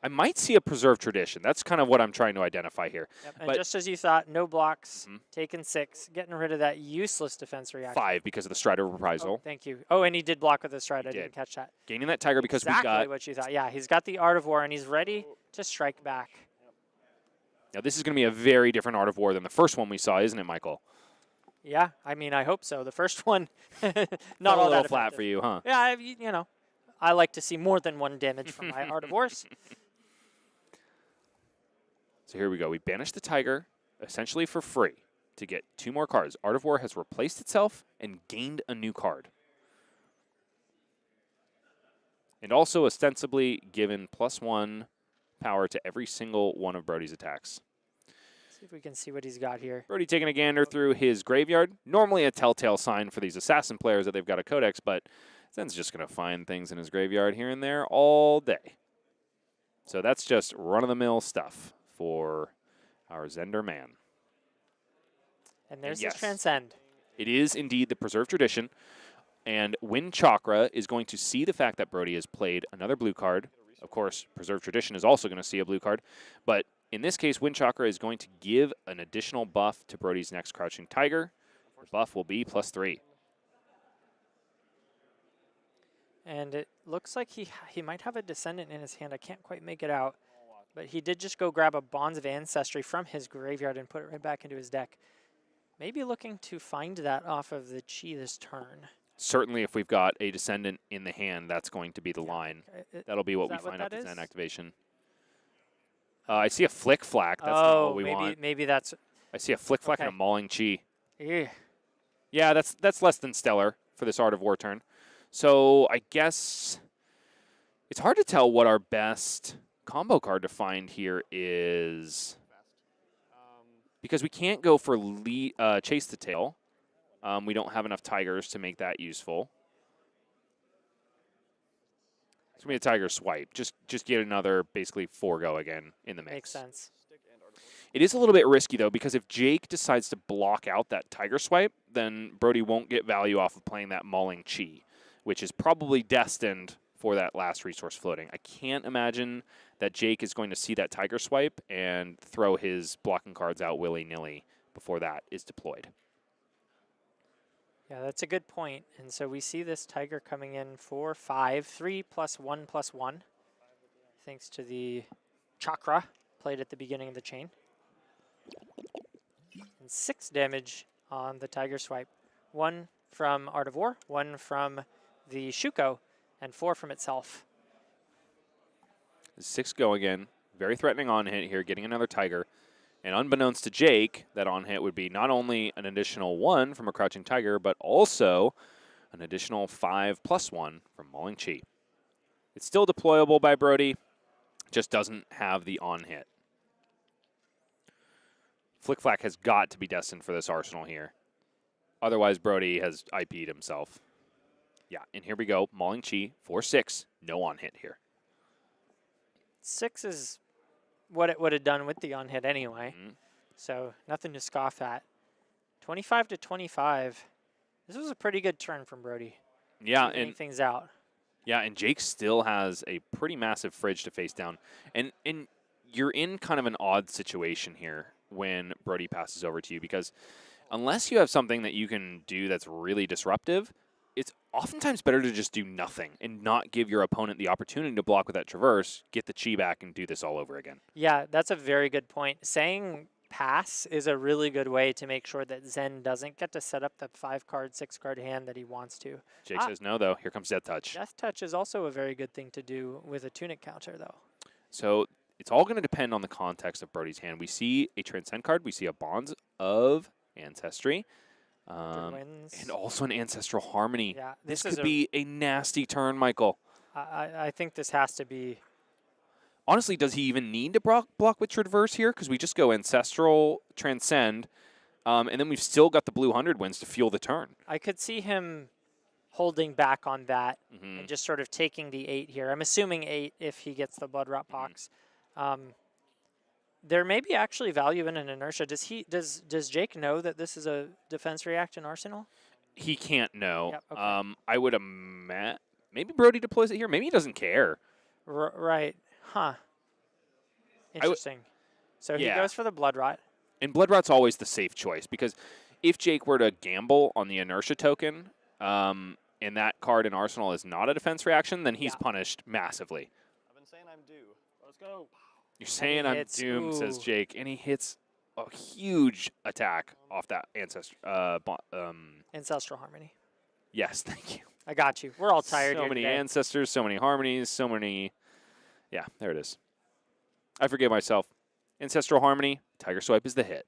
I might see a Preserved Tradition. That's kind of what I'm trying to identify here. Yep. And But just as you thought, no blocks, taking 6, getting rid of that useless defense reaction. 5 because of the Strider Reprisal. Oh, thank you. Oh, and he did block with the stride. I did. didn't catch that. Gaining that Tiger because exactly we got... what you thought. Yeah, he's got the Art of War, and he's ready to strike back. Now, this is going to be a very different Art of War than the first one we saw, isn't it, Michael? Yeah, I mean, I hope so. The first one, not Fell all a little that flat effective. for you, huh? Yeah, you know, I like to see more than 1 damage from my Art of Wars. So here we go. We banished the Tiger, essentially for free, to get 2 more cards. Art of War has replaced itself and gained a new card. And also ostensibly given +1 power to every single one of Brodie's attacks. See if we can see what he's got here. Brodie taking a gander through his graveyard. Normally a telltale sign for these assassin players that they've got a codex, but Zen's just going to find things in his graveyard here and there all day. So that's just run-of-the-mill stuff for our Zender man. And there's yes, his Transcend. It is indeed the Preserved Tradition. And Wind Chakra is going to see the fact that Brodie has played another blue card. Of course, Preserved Tradition is also going to see a blue card. But in this case, Wind Chakra is going to give an additional buff to Brodie's next Crouching Tiger. The buff will be +3. And it looks like he might have a Descendant in his hand. I can't quite make it out. But he did just go grab a Bonds of Ancestry from his graveyard and put it right back into his deck. Maybe looking to find that off of the Chi this turn. Certainly, if we've got a Descendant in the hand, that's going to be the line. That'll be what we find out the Zen activation. I see a Flick Flack. That's not what we want. Maybe that's... I see a Flick Flack and a Mauling Chi. Yeah. Yeah, that's less than stellar for this Art of War turn. So I guess it's hard to tell what our best combo card to find here is. Because we can't go for Chase the Tail. We don't have enough Tigers to make that useful. It's going to be a Tiger Swipe. Just get another, basically, 4-go again in the mix. Makes sense. It is a little bit risky, though, because if Jake decides to block out that Tiger Swipe, then Brodie won't get value off of playing that Mauling Chi, which is probably destined for that last resource floating. I can't imagine that Jake is going to see that Tiger Swipe and throw his blocking cards out willy-nilly before that is deployed. Yeah, that's a good point. And so we see this Tiger coming in for 5, 3+1/+1, thanks to the Chakra played at the beginning of the chain. And 6 damage on the Tiger Swipe. 1 from Art of War, 1 from the Shuko, and 4 from itself. 6 go again. Very threatening on hit here, getting another Tiger. And unbeknownst to Jake, that on hit would be not only an additional 1 from a Crouching Tiger, but also an additional 5+1 from Mauling Chi. It's still deployable by Brodie, just doesn't have the on hit. Flick Flack has got to be destined for this arsenal here. Otherwise, Brodie has IP'd himself. Yeah, and here we go. Mauling Chi, 4/6. No on hit here. 6 is what it would have done with the on-hit anyway. So nothing to scoff at. 25 to 25. This was a pretty good turn from Brodie. Yeah, and things out. Yeah, and Jake still has a pretty massive fridge to face down. And you're in kind of an odd situation here when Brodie passes over to you, because unless you have something that you can do that's really disruptive, it's oftentimes better to just do nothing and not give your opponent the opportunity to block with that traverse, get the chi back, and do this all over again. Yeah, that's a very good point. Saying pass is a really good way to make sure that Zen doesn't get to set up the 5-card, 6-card hand that he wants to. Jake says no, though. Here comes Death Touch. Death Touch is also a very good thing to do with a Tunic counter, though. So it's all going to depend on the context of Brodie's hand. We see a Transcend card. We see a Bonds of Ancestry. And also an Ancestral Harmony. Yeah, this could be a nasty turn, Michael. I think this has to be. Honestly, does he even need to block with Traverse here? Because we just go Ancestral, Transcend, and then we've still got the blue 100 wins to fuel the turn. I could see him holding back on that and just sort of taking the 8 here. I'm assuming 8 if he gets the Blood Rot Pox. There may be actually value in an inertia. Does Jake know that this is a defense react in Arsenal? He can't know. Yep, okay. I would imagine maybe Brodie deploys it here. Maybe he doesn't care. Right. Huh. Interesting. So he goes for the Blood Rot. And Blood Rot's always the safe choice, because if Jake were to gamble on the inertia token, and that card in Arsenal is not a defense reaction, then he's punished massively. I've been saying I'm due. Let's go. You're saying I'm doomed, says Jake, and he hits a huge attack off that Ancestral Harmony. Yes, thank you. I got you. We're all tired. So many today. Ancestors, so many Harmonies, so many. Yeah, there it is. I forgive myself. Ancestral Harmony, Tiger Swipe is the hit.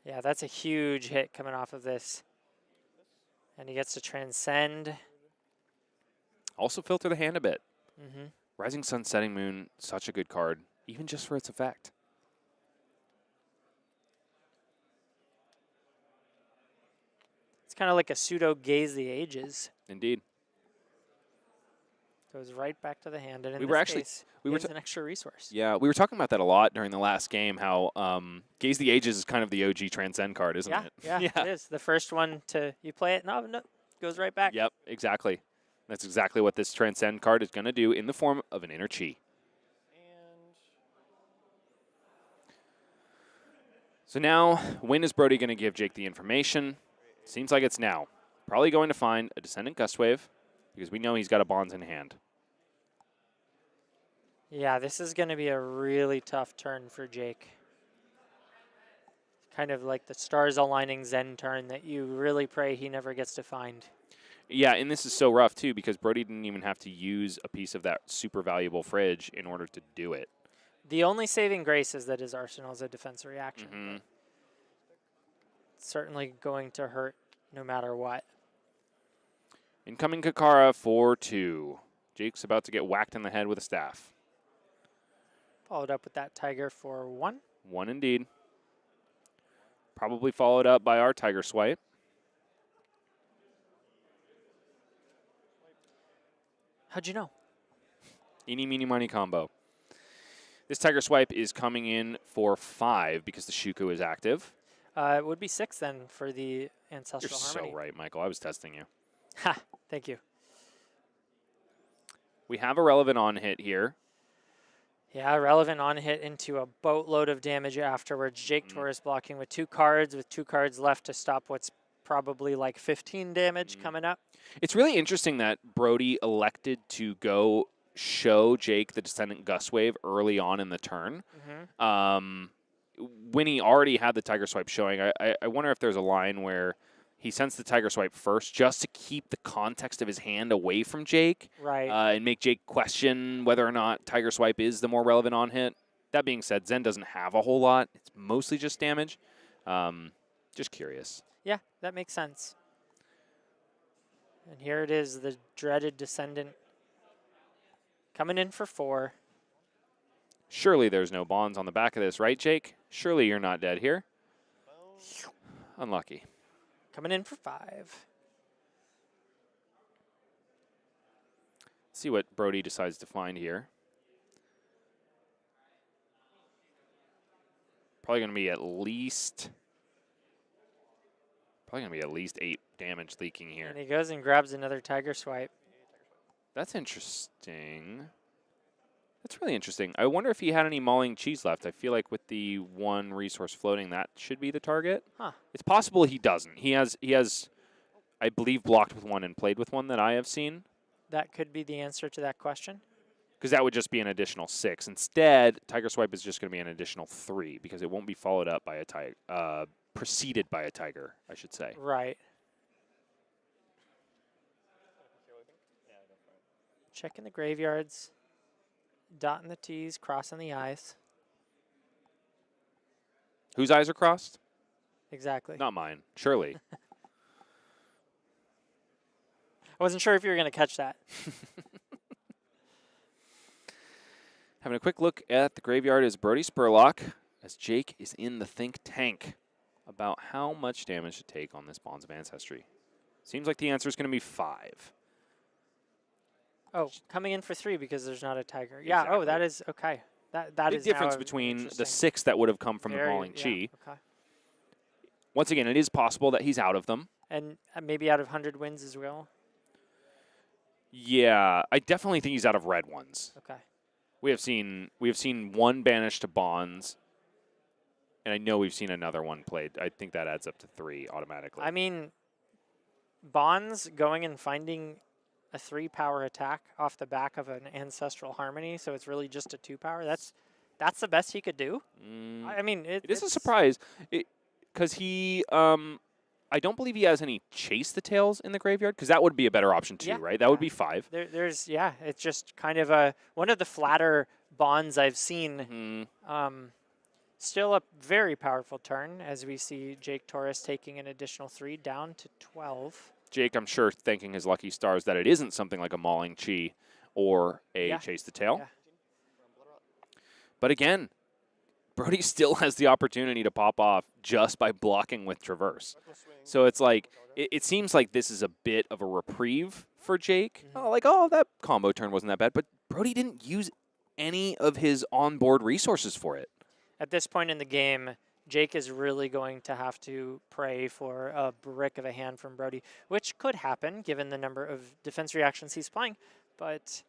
Yeah, that's a huge hit coming off of this. And he gets to Transcend. Also filter the hand a bit. Rising Sun, Setting Moon, such a good card, even just for its effect. It's kind of like a pseudo Gaze the Ages. Indeed. Goes right back to the hand, and in we this were actually case, it's an extra resource. Yeah, we were talking about that a lot during the last game. How Gaze the Ages is kind of the OG Transcend card, isn't it? Yeah, it is. The first one you play it, no, goes right back. Yep, exactly. That's exactly what this Transcend card is going to do in the form of an Inner Chi. So now, when is Brodie going to give Jake the information? Seems like it's now. Probably going to find a Descendant Gustwave, because we know he's got a Bonds in hand. Yeah, this is going to be a really tough turn for Jake. Kind of like the stars aligning Zen turn that you really pray he never gets to find. Yeah, and this is so rough, too, because Brodie didn't even have to use a piece of that super valuable fridge in order to do it. The only saving grace is that his Arsenal is a defense reaction. It's certainly going to hurt no matter what. Incoming Kakara for 2. Jake's about to get whacked in the head with a staff. Followed up with that Tiger for 1. 1 indeed. Probably followed up by our Tiger Swipe. How'd you know? Eeny, meeny, miny combo. This Tiger Swipe is coming in for 5 because the Shuko is active. It would be 6 then for the Ancestral You're Harmony. so right, Michael. I was testing you. Ha! Thank you. We have a relevant on hit here. Yeah, relevant on hit into a boatload of damage afterwards. Jake Torres blocking with 2 cards, with 2 cards left to stop what's probably like 15 damage coming up. It's really interesting that Brodie elected to go show Jake the Descendant Gustwave early on in the turn. When he already had the Tiger Swipe showing, I wonder if there's a line where he sends the Tiger Swipe first just to keep the context of his hand away from Jake. Right. And make Jake question whether or not Tiger Swipe is the more relevant on hit. That being said, Zen doesn't have a whole lot. It's mostly just damage. Just curious. Yeah, that makes sense. And here it is, the dreaded Descendant coming in for 4. Surely there's no bonds on the back of this, right, Jake? Surely you're not dead here. Unlucky. Coming in for 5. Let's see what Brodie decides to find here. Probably going to be at least 8 damage leaking here. And he goes and grabs another Tiger Swipe. That's interesting. That's really interesting. I wonder if he had any mauling cheese left. I feel like with the 1 resource floating, that should be the target. Huh. It's possible he doesn't. He has, I believe, blocked with 1 and played with 1 that I have seen. That could be the answer to that question. Because that would just be an additional 6. Instead, Tiger Swipe is just going to be an additional 3 because it won't be followed up by a tiger, preceded by a tiger, I should say. Right. Checking the graveyards, dotting the T's, crossing the I's. Whose eyes are crossed? Exactly. Not mine, surely. I wasn't sure if you were going to catch that. Having a quick look at the graveyard is Brodie Spurlock, as Jake is in the think tank about how much damage to take on this Bonds of Ancestry. Seems like the answer is going to be 5. Oh, coming in for 3 because there's not a tiger. Yeah. Exactly. Oh, that is okay. That Big is difference now between the 6 that would have come from the Mauling Chi. Okay. Once again, it is possible that he's out of them. And maybe out of 100 wins as well. Yeah, I definitely think he's out of red ones. Okay. We have seen 1 banished to Bonds, and I know we've seen another one played. I think that adds up to 3 automatically. I mean, Bonds going and finding a 3-power attack off the back of an Ancestral Harmony, so it's really just a 2-power. That's the best he could do. I mean, it is a surprise because he. I don't believe he has any Chase the Tails in the graveyard because that would be a better option too, right? That would be 5. There's it's just kind of one of the flatter Bonds I've seen. Still a very powerful turn as we see Jake Torres taking an additional 3 down to 12. Jake, I'm sure, thanking his lucky stars that it isn't something like a Mauling Chi or a Chase the Tail. Yeah. But again, Brodie still has the opportunity to pop off just by blocking with Traverse. So it's like, it seems like this is a bit of a reprieve for Jake. That combo turn wasn't that bad. But Brodie didn't use any of his onboard resources for it. At this point in the game, Jake is really going to have to pray for a brick of a hand from Brodie, which could happen given the number of defense reactions he's playing. But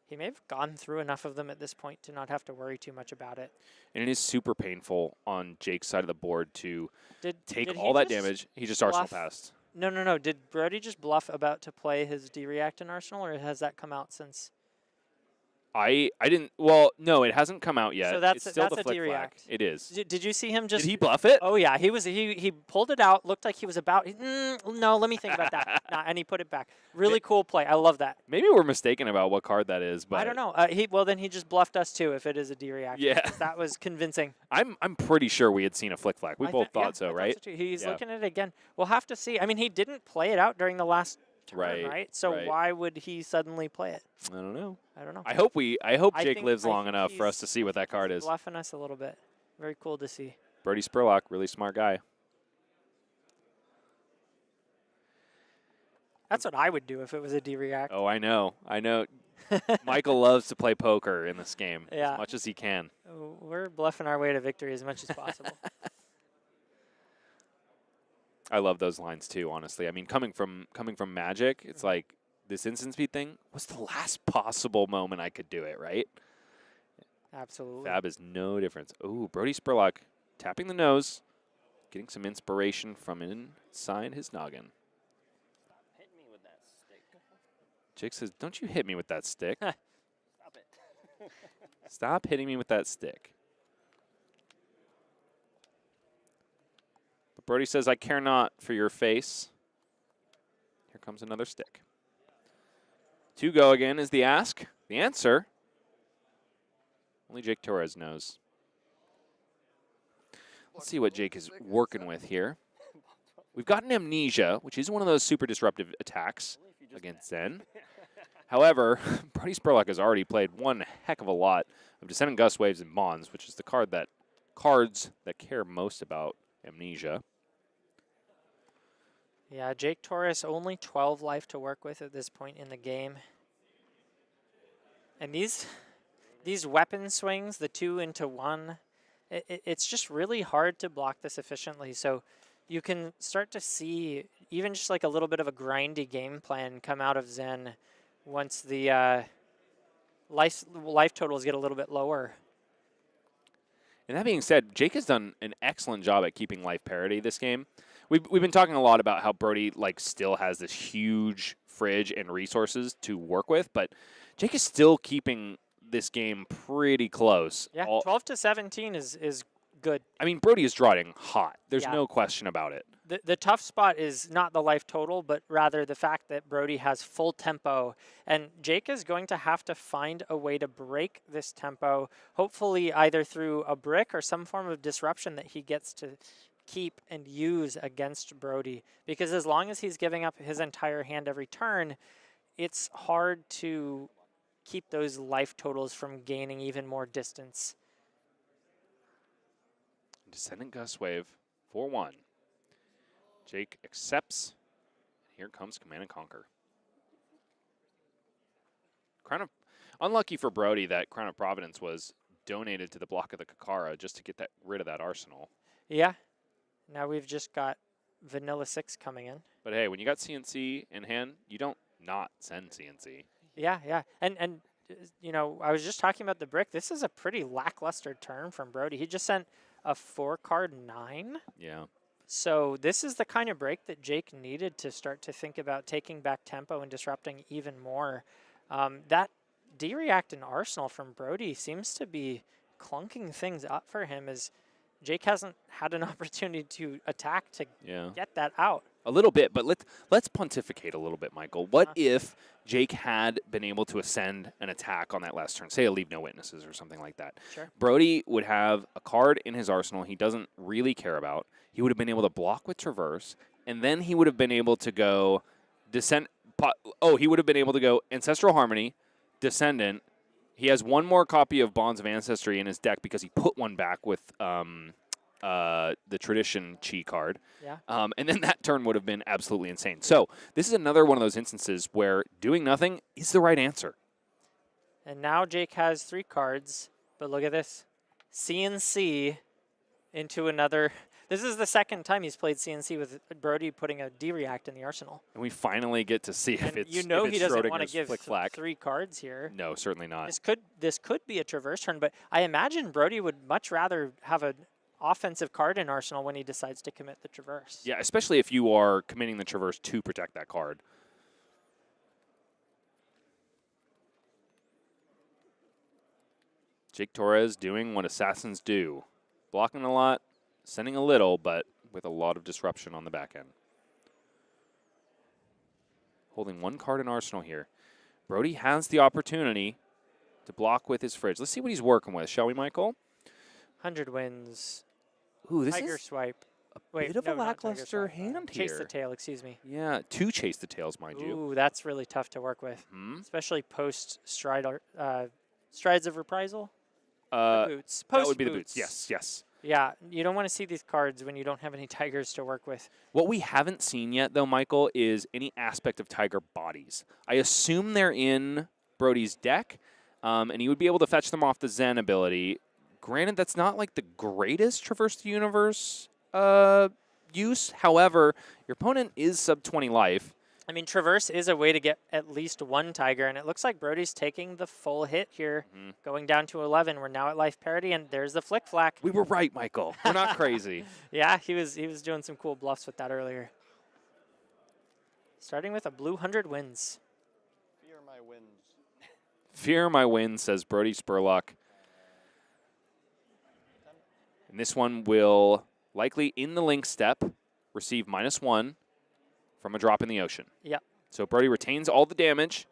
he may have gone through enough of them at this point to not have to worry too much about it. And it is super painful on Jake's side of the board to take did all that damage. He just Arsenal passed. No. Did Brodie just bluff about to play his D-React in Arsenal, or has that come out since? I didn't. Well, no, it hasn't come out yet. So that's it's still that's the a flick D-React. flag. It is. Did you see him just? Did he bluff it? Oh yeah, he pulled it out. Looked like he was about. No, let me think about that. And he put it back. Really cool play. I love that. Maybe we're mistaken about what card that is, but I don't know. Then he just bluffed us too. If it is a D-React. Yeah, that was convincing. I'm pretty sure we had seen a flick flag. We both thought so, right? So He's looking at it again. We'll have to see. I mean, he didn't play it out during the last turn, right? So why would he suddenly play it? I don't know. I hope Jake lives long enough for us to see what that card is. Bluffing us a little bit. Very cool to see. Brodie Spurlock, really smart guy. That's what I would do if it was a D-React. Oh, I know. Michael loves to play poker in this game as much as he can. We're bluffing our way to victory as much as possible. I love those lines too, honestly. I mean, coming from Magic, it's like this instant speed thing was the last possible moment I could do it, right? Absolutely. Fab is no difference. Ooh, Brodie Spurlock tapping the nose, getting some inspiration from inside his noggin. Hit me with that stick. Jake says, "Don't you hit me with that stick." Stop it. Stop hitting me with that stick. But Brodie says, "I care not for your face." Here comes another stick. 2 go again is the ask. The answer, only Jake Torres knows. Let's see what Jake is working with here. We've got an Amnesia, which is one of those super disruptive attacks against Zen. However, Brodie Spurlock has already played one heck of a lot of Descendant Gust Waves and Bonds, which is the cards that care most about Amnesia. Yeah, Jake Torres only 12 life to work with at this point in the game. And these weapon swings, the 2 into 1, it's just really hard to block this efficiently. So you can start to see even just like a little bit of a grindy game plan come out of Zen once the life totals get a little bit lower. And that being said, Jake has done an excellent job at keeping life parity this game. We've been talking a lot about how Brodie still has this huge fridge and resources to work with, but Jake is still keeping this game pretty close. Yeah, 12 to 17 is good. I mean, Brodie is drawing hot. There's no question about it. The tough spot is not the life total, but rather the fact that Brodie has full tempo. And Jake is going to have to find a way to break this tempo, hopefully either through a brick or some form of disruption that he gets to keep and use against Brodie. Because as long as he's giving up his entire hand every turn, it's hard to keep those life totals from gaining even more distance. Descendant Gust Wave, 4-1. Jake accepts. Here comes Command and Conquer. Unlucky for Brodie that Crown of Providence was donated to the block of the Kakara just to get rid of that arsenal. Yeah. Now we've just got Vanilla 6 coming in. But hey, when you got CNC in hand, you don't not send CNC. Yeah, yeah. And you know, I was just talking about the brick. This is a pretty lackluster turn from Brodie. He just sent a 4-card 9. Yeah. So this is the kind of break that Jake needed to start to think about taking back tempo and disrupting even more. That D-React and Arsenal from Brodie seems to be clunking things up for him as Jake hasn't had an opportunity to attack to get that out. A little bit, but let's pontificate a little bit, Michael. What if Jake had been able to ascend an attack on that last turn, say a Leave No Witnesses or something like that? Sure. Brodie would have a card in his arsenal he doesn't really care about. He would have been able to block with Traverse, and then he would have been able to go he would have been able to go Ancestral Harmony, Descendant. He has one more copy of Bonds of Ancestry in his deck because he put one back with the Tradition Chi card. Yeah. And then that turn would have been absolutely insane. So this is another one of those instances where doing nothing is the right answer. And now Jake has 3 cards, but look at this. CNC into another. This is the second time he's played CNC with Brodie putting a D-React in the arsenal. And we finally get to see if it's he doesn't want to give flick-flack. 3 cards here. No, certainly not. This could be a Traverse turn, but I imagine Brodie would much rather have an offensive card in arsenal when he decides to commit the Traverse. Yeah, especially if you are committing the Traverse to protect that card. Jake Torres doing what assassins do. Blocking a lot, sending a little, but with a lot of disruption on the back end. Holding 1 card in arsenal here. Brodie has the opportunity to block with his fridge. Let's see what he's working with, shall we, Michael? 100 wins. Ooh, this Tiger is Swipe. a bit of a lackluster hand here. Chase the Tail, excuse me. Yeah, 2 Chase the Tails, mind you. Ooh, that's really tough to work with, especially post-Strides of Reprisal. Boots. That would be the boots. Yes, yes. Yeah, you don't want to see these cards when you don't have any Tigers to work with. What we haven't seen yet, though, Michael, is any aspect of Tiger bodies. I assume they're in Brodie's deck, and he would be able to fetch them off the Zen ability. Granted, that's not like the greatest Traverse the Universe use. However, your opponent is sub 20 life. I mean, Traverse is a way to get at least 1 Tiger, and it looks like Brodie's taking the full hit here, going down to 11. We're now at life parity, and there's the flick-flack. We were right, Michael. We're not crazy. Yeah, he was doing some cool bluffs with that earlier. Starting with a blue 100 wins. Fear my wins. Fear my wins, says Brodie Spurlock. And this one will likely, in the link step, receive -1 from a drop in the ocean. Yeah. So Brodie retains all the damage.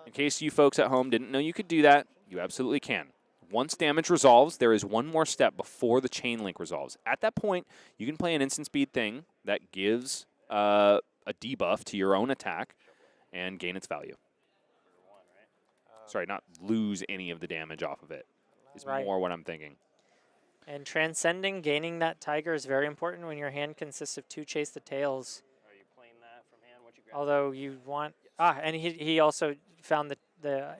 In case you folks at home didn't know you could do that, you absolutely can. Once damage resolves, there is one more step before the chain link resolves. At that point, you can play an instant speed thing that gives a debuff to your own attack and gain its value. Sorry, not lose any of the damage off of it. Is more what I'm thinking. And transcending, gaining that Tiger is very important when your hand consists of 2 Chase the Tails. Are you playing that from hand? What you grab? Although you want... and he also found the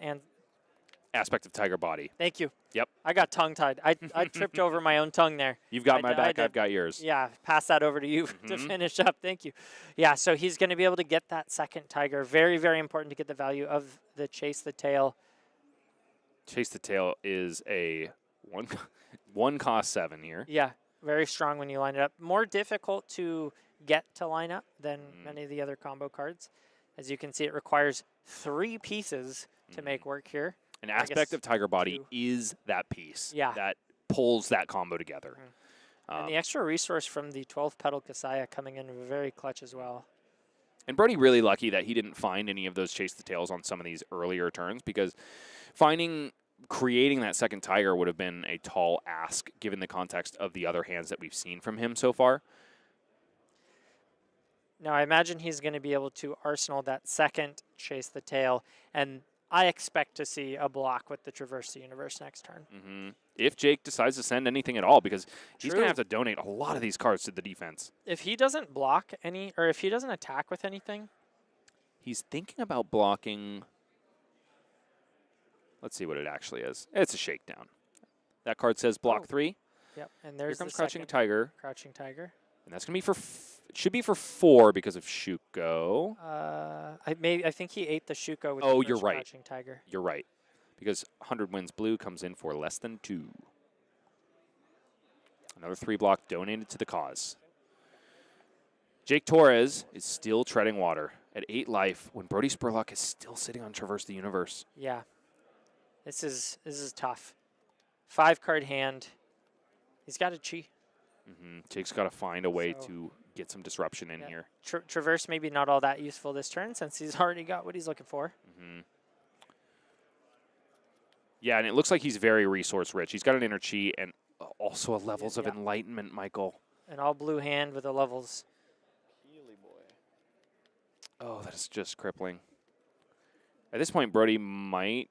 Aspect of Tiger body. Thank you. Yep. I got tongue-tied. I tripped over my own tongue there. You've got my back, I've got yours. Yeah, pass that over to you to finish up. Thank you. Yeah, so he's going to be able to get that second Tiger. Very, very important to get the value of the Chase the Tail. Chase the Tail is a one cost 7 here. Yeah, very strong when you line it up. More difficult to get to line up than many of the other combo cards. As you can see, it requires 3 pieces to make work here. An aspect of Tiger Body is that piece that pulls that combo together. And the extra resource from the 12-petal Kassai coming in very clutch as well. And Brodie really lucky that he didn't find any of those Chase the Tails on some of these earlier turns, because creating that second Tiger would have been a tall ask given the context of the other hands that we've seen from him so far. Now, I imagine he's going to be able to arsenal that second Chase the Tail, and I expect to see a block with the Traverse the Universe next turn. If Jake decides to send anything at all, because he's going to have to donate a lot of these cards to the defense. If he doesn't block any, or if he doesn't attack with anything. He's thinking about blocking. Let's see what it actually is. It's a shakedown. That card says block 3. Yep, and there's Here comes the Crouching second Tiger. Crouching Tiger. And that's going to be for, it should be for 4 because of Shuko. I think he ate the Shuko with Oh, the you're first right. Crouching Tiger. You're right. Because 100 Wins Blue comes in for less than 2. Another 3 block donated to the cause. Jake Torres is still treading water at 8 life when Brodie Spurlock is still sitting on Traverse the Universe. Yeah. This is tough. 5-card hand. He's got a chi. Jake's got to find a way to get some disruption in here. Traverse maybe not all that useful this turn since he's already got what he's looking for. Yeah, and it looks like he's very resource rich. He's got an inner chi and also a levels of enlightenment, Michael. An all blue hand with the levels. Oh, that is just crippling. At this point, Brodie might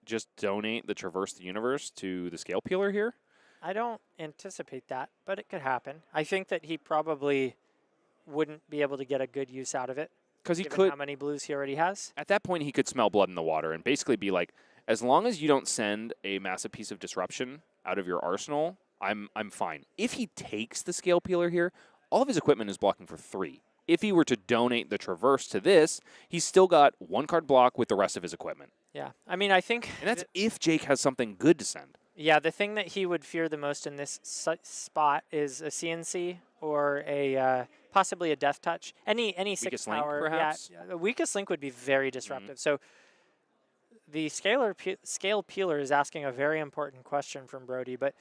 just donate the Traverse the Universe to the Scale Peeler here. I don't anticipate that, but it could happen. I think that he probably wouldn't be able to get a good use out of it. Because he given could. How many blues he already has? At that point, he could smell blood in the water and basically be like, as long as you don't send a massive piece of disruption out of your arsenal, I'm fine. If he takes the Scale Peeler here, all of his equipment is blocking for 3. If he were to donate the Traverse to this, he's still got 1-card block with the rest of his equipment. Yeah, I mean, I think... And that's if Jake has something good to send. Yeah, the thing that he would fear the most in this spot is a CNC or a possibly a Death Touch. Any 6 power, link, perhaps? Yeah, the weakest link would be very disruptive. So the Scale Peeler is asking a very important question from Brodie, but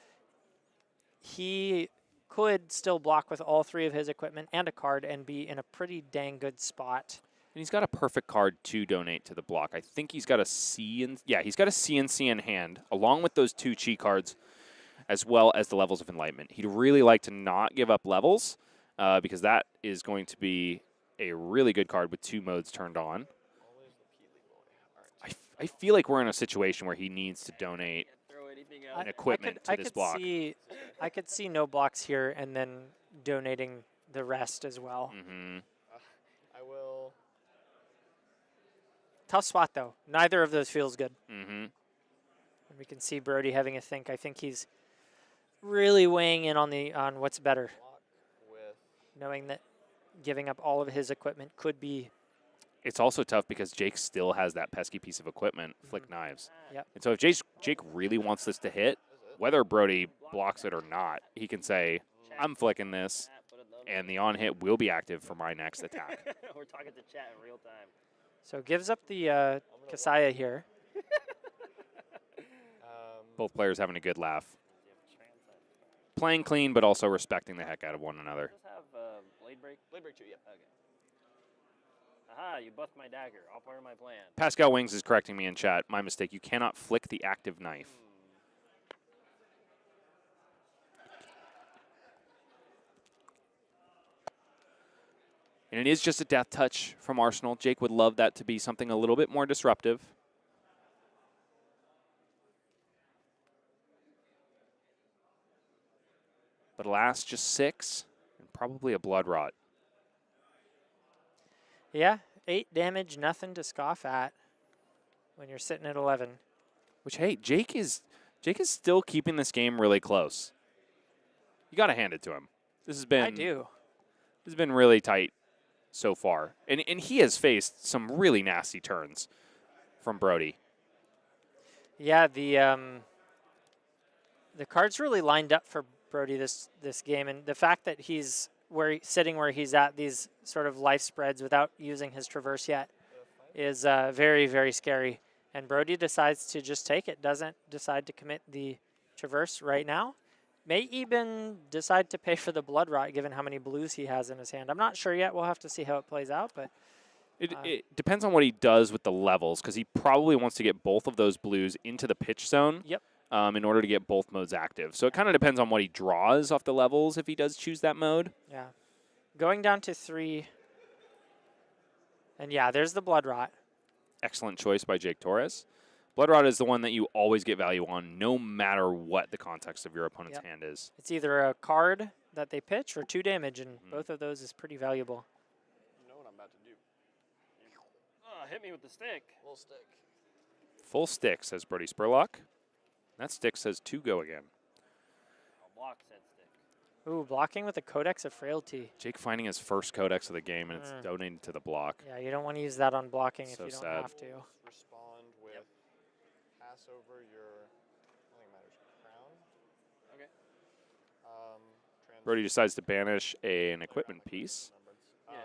he could still block with all 3 of his equipment and a card and be in a pretty dang good spot. And he's got a perfect card to donate to the block. I think he's got a he's got a CNC in hand, along with those 2 chi cards, as well as the levels of enlightenment. He'd really like to not give up levels, because that is going to be a really good card with 2 modes turned on. I feel like we're in a situation where he needs to donate an equipment to this block. I could see no blocks here and then donating the rest as well. I will. Tough spot, though. Neither of those feels good. Mm-hmm. And we can see Brodie having a think. I think he's really weighing in on what's better, knowing that giving up all of his equipment could be. It's also tough because Jake still has that pesky piece of equipment, Flick Knives. Yep. And so if Jake really wants this to hit, whether Brodie blocks it or not, he can say, I'm flicking this, and the on-hit will be active for my next attack. We're talking to chat in real time. So gives up the Kassai here. Both players having a good laugh. Playing clean, but also respecting the heck out of one another. Does have blade break? Blade break 2, yep. Okay. Aha, you buffed my dagger. All part of my plan. Pascal Wings is correcting me in chat. My mistake. You cannot flick the active knife. And it is just a death touch from Arsenal. Jake would love that to be something a little bit more disruptive. But alas, just 6 and probably a blood rot. Yeah, 8 damage, nothing to scoff at when you're sitting at 11. Which, hey, Jake is still keeping this game really close. You got to hand it to him. This has been This has been really tight so far, and he has faced some really nasty turns from Brodie. Yeah, the cards really lined up for Brodie this game, and the fact that he's sitting where he's at these sort of life spreads without using his traverse yet is very, very scary. And Brodie decides to just take it, doesn't decide to commit the traverse right now. May even decide to pay for the blood rot given how many blues he has in his hand. I'm not sure yet. We'll have to see how it plays out, but it depends on what he does with the levels, because he probably wants to get both of those blues into the pitch zone. Yep. In order to get both modes active. So it kind of depends on what he draws off the levels if he does choose that mode. Yeah. Going down to 3. And yeah, there's the blood rot. Excellent choice by Jake Torres. Blood rot is the one that you always get value on, no matter what the context of your opponent's hand is. It's either a card that they pitch or 2 damage, and both of those is pretty valuable. You know what I'm about to do. Hit me with the stick. Full stick. Full stick, says Brodie Spurlock. That stick says to go again. Block said stick. Ooh, blocking with a Codex of Frailty. Jake finding his first codex of the game, and it's donated to the block. Yeah, you don't want to use that on blocking if So you don't sad. have to. Respond with pass over your, I think it matters, crown. Okay. Brodie decides to banish an equipment piece,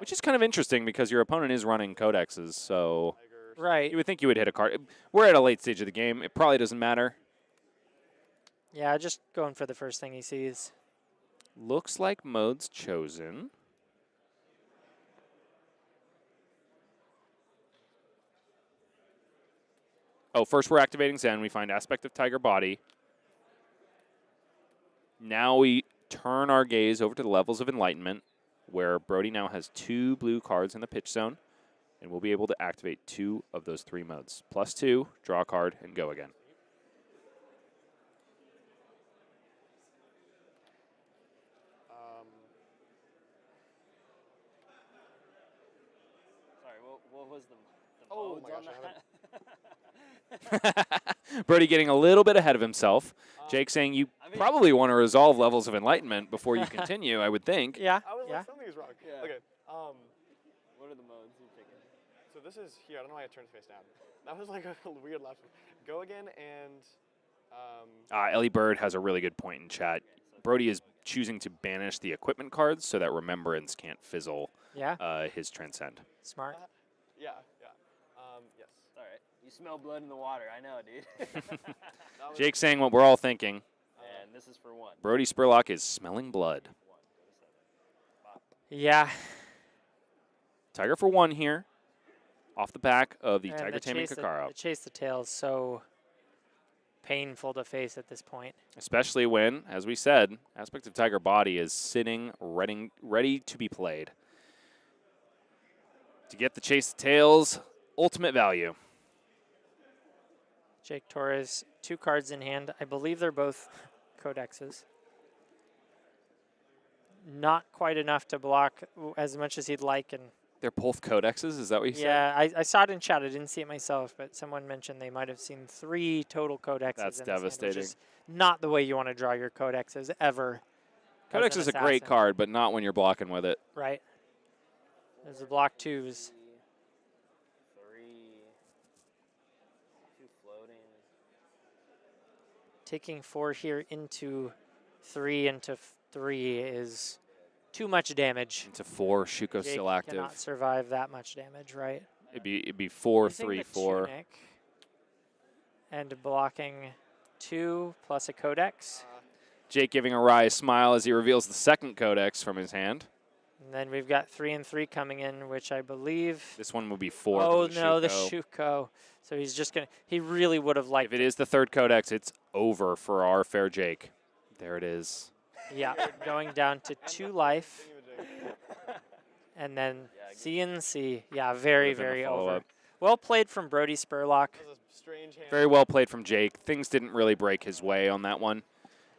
which is kind of interesting because your opponent is running codexes, so right. You would think you would hit a card. We're at a late stage of the game. It probably doesn't matter. Yeah, just going for the first thing he sees. Looks like mode's chosen. Oh, first we're activating Zen. We find aspect of Tiger Body. Now we turn our gaze over to the levels of Enlightenment, where Brodie now has 2 blue cards in the pitch zone, and we'll be able to activate 2 of those 3 modes. +2, draw a card, and go again. Sorry, what was the Oh modes my on gosh, that? Brody getting a little bit ahead of himself. Jake saying you probably want to resolve levels of Enlightenment before you continue, I would think. Yeah. I was like, something is wrong. Yeah. Okay. What are the modes you picking? So this is here. I don't know why I turned face down. That was like a weird last one. Go again and. Ellie Bird has a really good point in chat. Brodie is choosing to banish the equipment cards so that Remembrance can't fizzle his Transcend. Smart. Yeah. Yes. All right. You smell blood in the water. I know, dude. Jake saying what we're all thinking. And this is for 1. Brodie Spurlock is smelling blood. Yeah. Tiger for 1 here. Off the back of the And Tiger Taming Kakaro. The chase the tail is so painful to face at this point. Especially when, as we said, aspect of Tiger Body is sitting ready to be played. To get the chase the tails, ultimate value. Jake Torres, 2 cards in hand. I believe they're both codexes. Not quite enough to block as much as he'd like. And they're both codexes? Is that what you said? Yeah, I saw it in chat. I didn't see it myself, but someone mentioned they might have seen 3 total codexes. That's in this hand, devastating. which is not the way you want to draw your codexes ever. Codex is a great card, but not when you're blocking with it. Right. There's the block 2s. 3. 2 floating. Taking 4 here into 3 into 3 is too much damage. Into 4, Shuko Jake still active. cannot survive that much damage, right? It'd be 4, Using 3, the 4. tunic and blocking 2 plus a codex. Jake giving a wry smile as he reveals the second codex from his hand. And then we've got 3 and 3 coming in, which I believe. This one will be 4. Oh for the no, the Shuko. Shuko. So he's just gonna. He really would have liked. If it is the 3rd codex, it's over for our fair Jake. There it is. Yeah, going down to 2 life. And then CNC. Yeah, very, Within the very over. follow-up. Well played from Brodie Spurlock. Very well played from Jake. Things didn't really break his way on that one.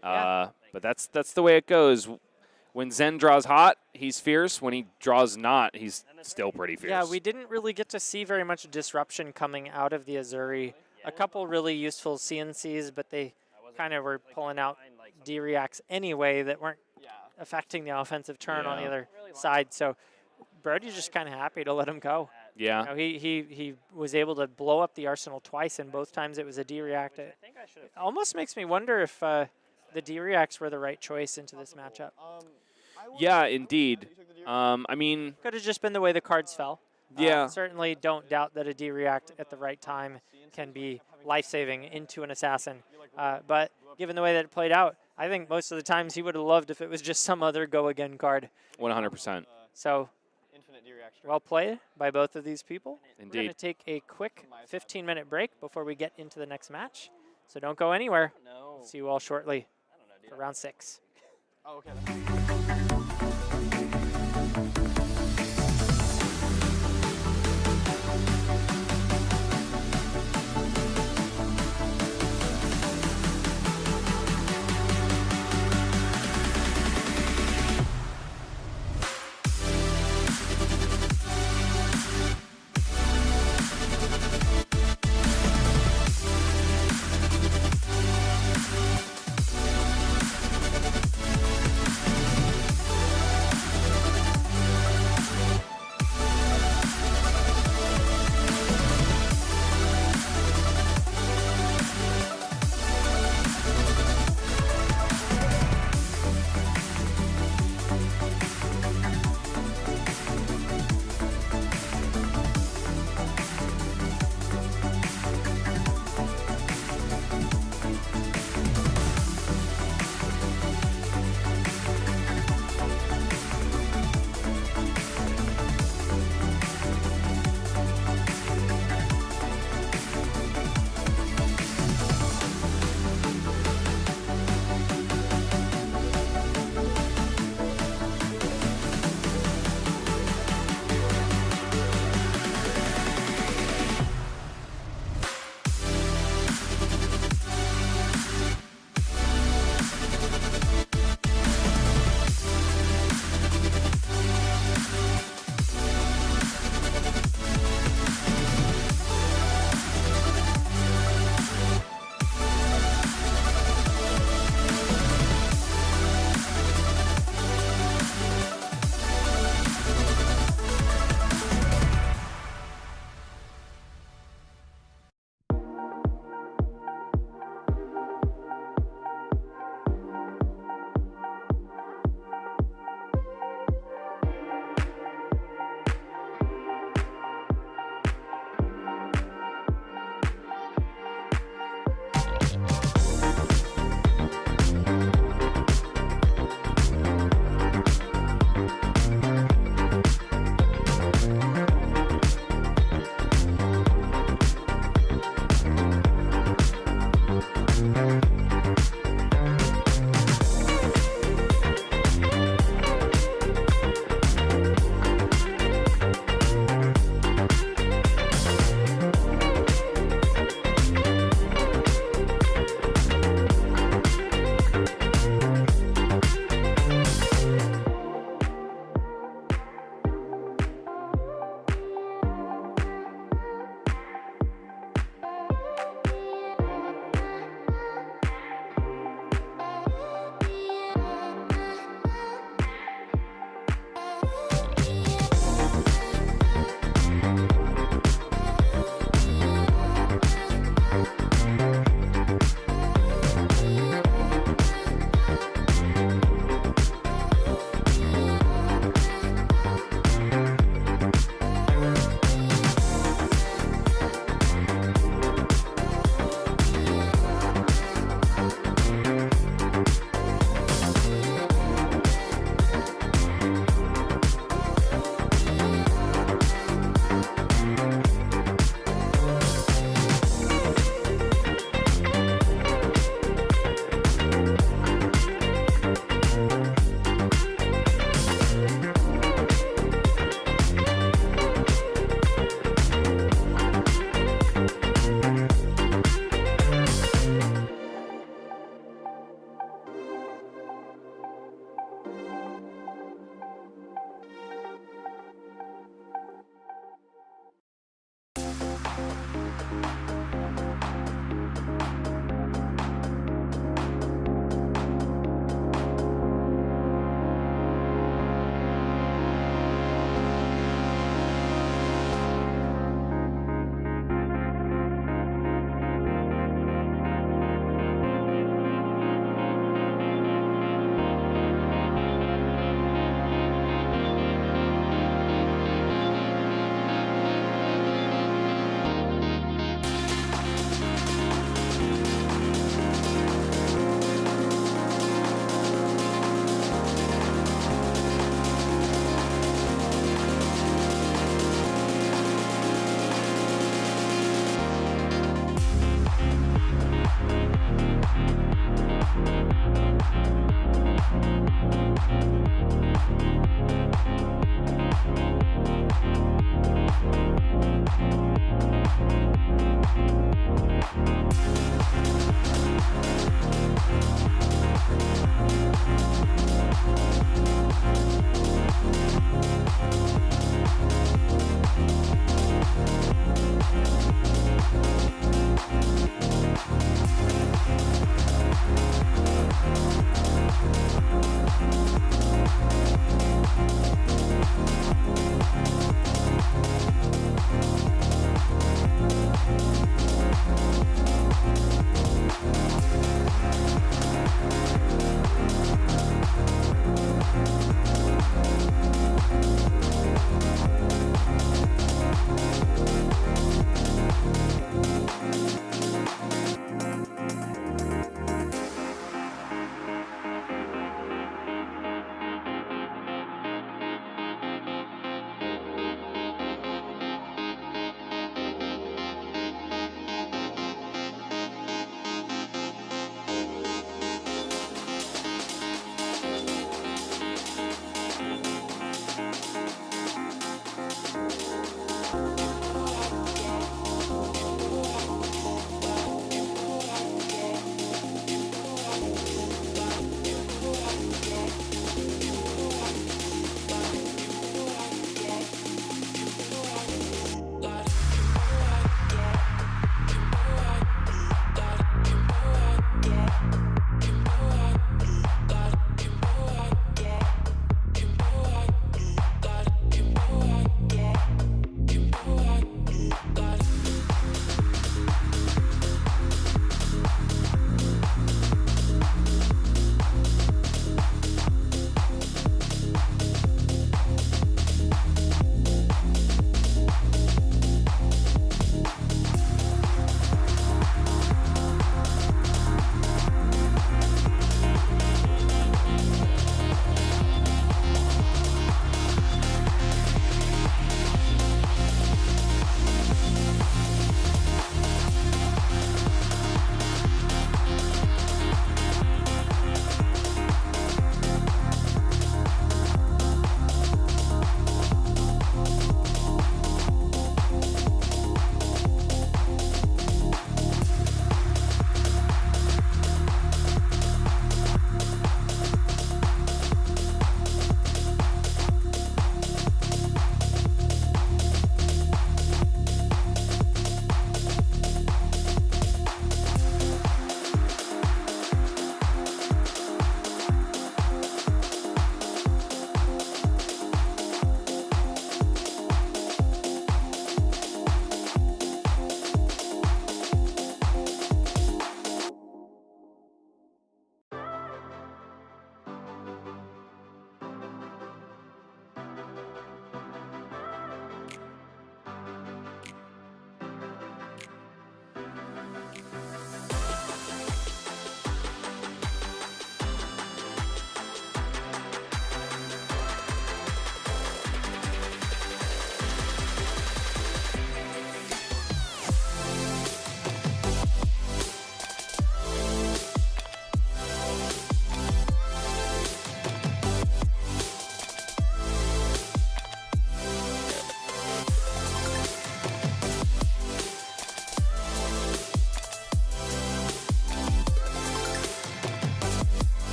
But that's the way it goes. When Zen draws hot, he's fierce. When he draws not, he's still pretty fierce. Yeah, we didn't really get to see very much disruption coming out of the Uzuri a couple really useful CNCs, but they kind of were pulling out D-reacts anyway that weren't affecting the offensive turn on the other side. So Brodie's just kind of happy to let him go. Yeah. You know, he was able to blow up the arsenal twice, and both times it was a D-react. It almost makes me wonder if the D-reacts were the right choice into this matchup. Yeah, indeed. I mean, could have just been the way the cards fell. Yeah. Certainly don't doubt that a D-react at the right time can be life-saving into an assassin. But given the way that it played out, I think most of the times he would have loved if it was just some other go-again card. 100%. So, well played by both of these people. Indeed. We're going to take a quick 15-minute break before we get into the next match. So don't go anywhere. See you all shortly for round 6. Oh, okay.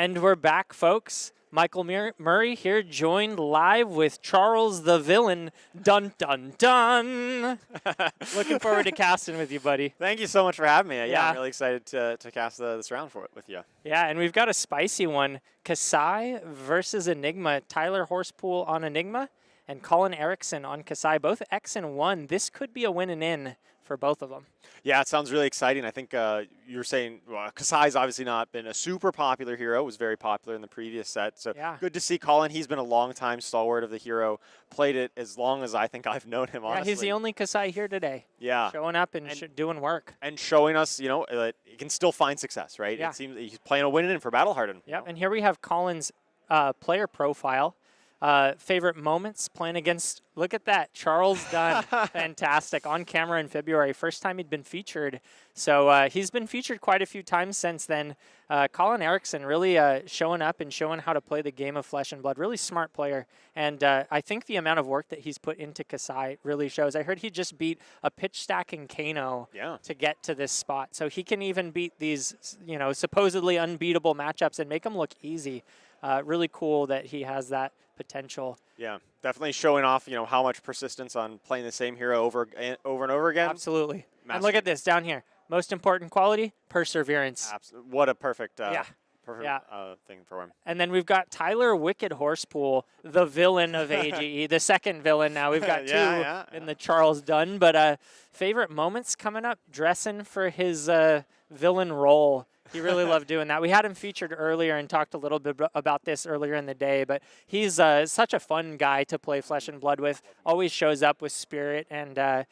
And we're back, folks. Michael Murray here, joined live with Charles the Villain. Dun, dun, dun. Looking forward to casting with you, buddy. Thank you so much for having me. Yeah, I'm really excited to cast this round with you. Yeah, and we've got a spicy one. Kassai versus Enigma. Tyler Horspool on Enigma and Colin Eriksen on Kassai. Both X and 1. This could be a win and in for both of them. Yeah, it sounds really exciting. I think you're saying Kassai's obviously not been a super popular hero. Was very popular in the previous set. So good to see Colin. He's been a long-time stalwart of the hero. Played it as long as I think I've known him, honestly. Yeah, he's the only Kassai here today. Yeah. Showing up and doing work. And showing us, that he can still find success, right? Yeah. It seems he's playing a win-in for Battle Hardened. Yep, and here we have Colin's player profile. Favorite moments playing against, look at that, Charles Dunn. Fantastic. On camera in February. First time he'd been featured. So he's been featured quite a few times since then. Colin Eriksen really showing up and showing how to play the game of Flesh and Blood. Really smart player. And I think the amount of work that he's put into Kassai really shows. I heard he just beat a pitch stacking Kano to get to this spot. So he can even beat these, supposedly unbeatable matchups and make them look easy. Really cool that he has that potential. Yeah, definitely showing off, how much persistence on playing the same hero over and over again. Absolutely. And look at this down here. Most important quality, perseverance. Absolutely. What a perfect, thing for him. And then we've got Tyler Wicked Horspool, the villain of AGE, the second villain now. We've got two in the Charles Dunn. But favorite moments coming up, dressing for his villain role. He really loved doing that. We had him featured earlier and talked a little bit about this earlier in the day, but he's such a fun guy to play Flesh and Blood with. Always shows up with spirit, and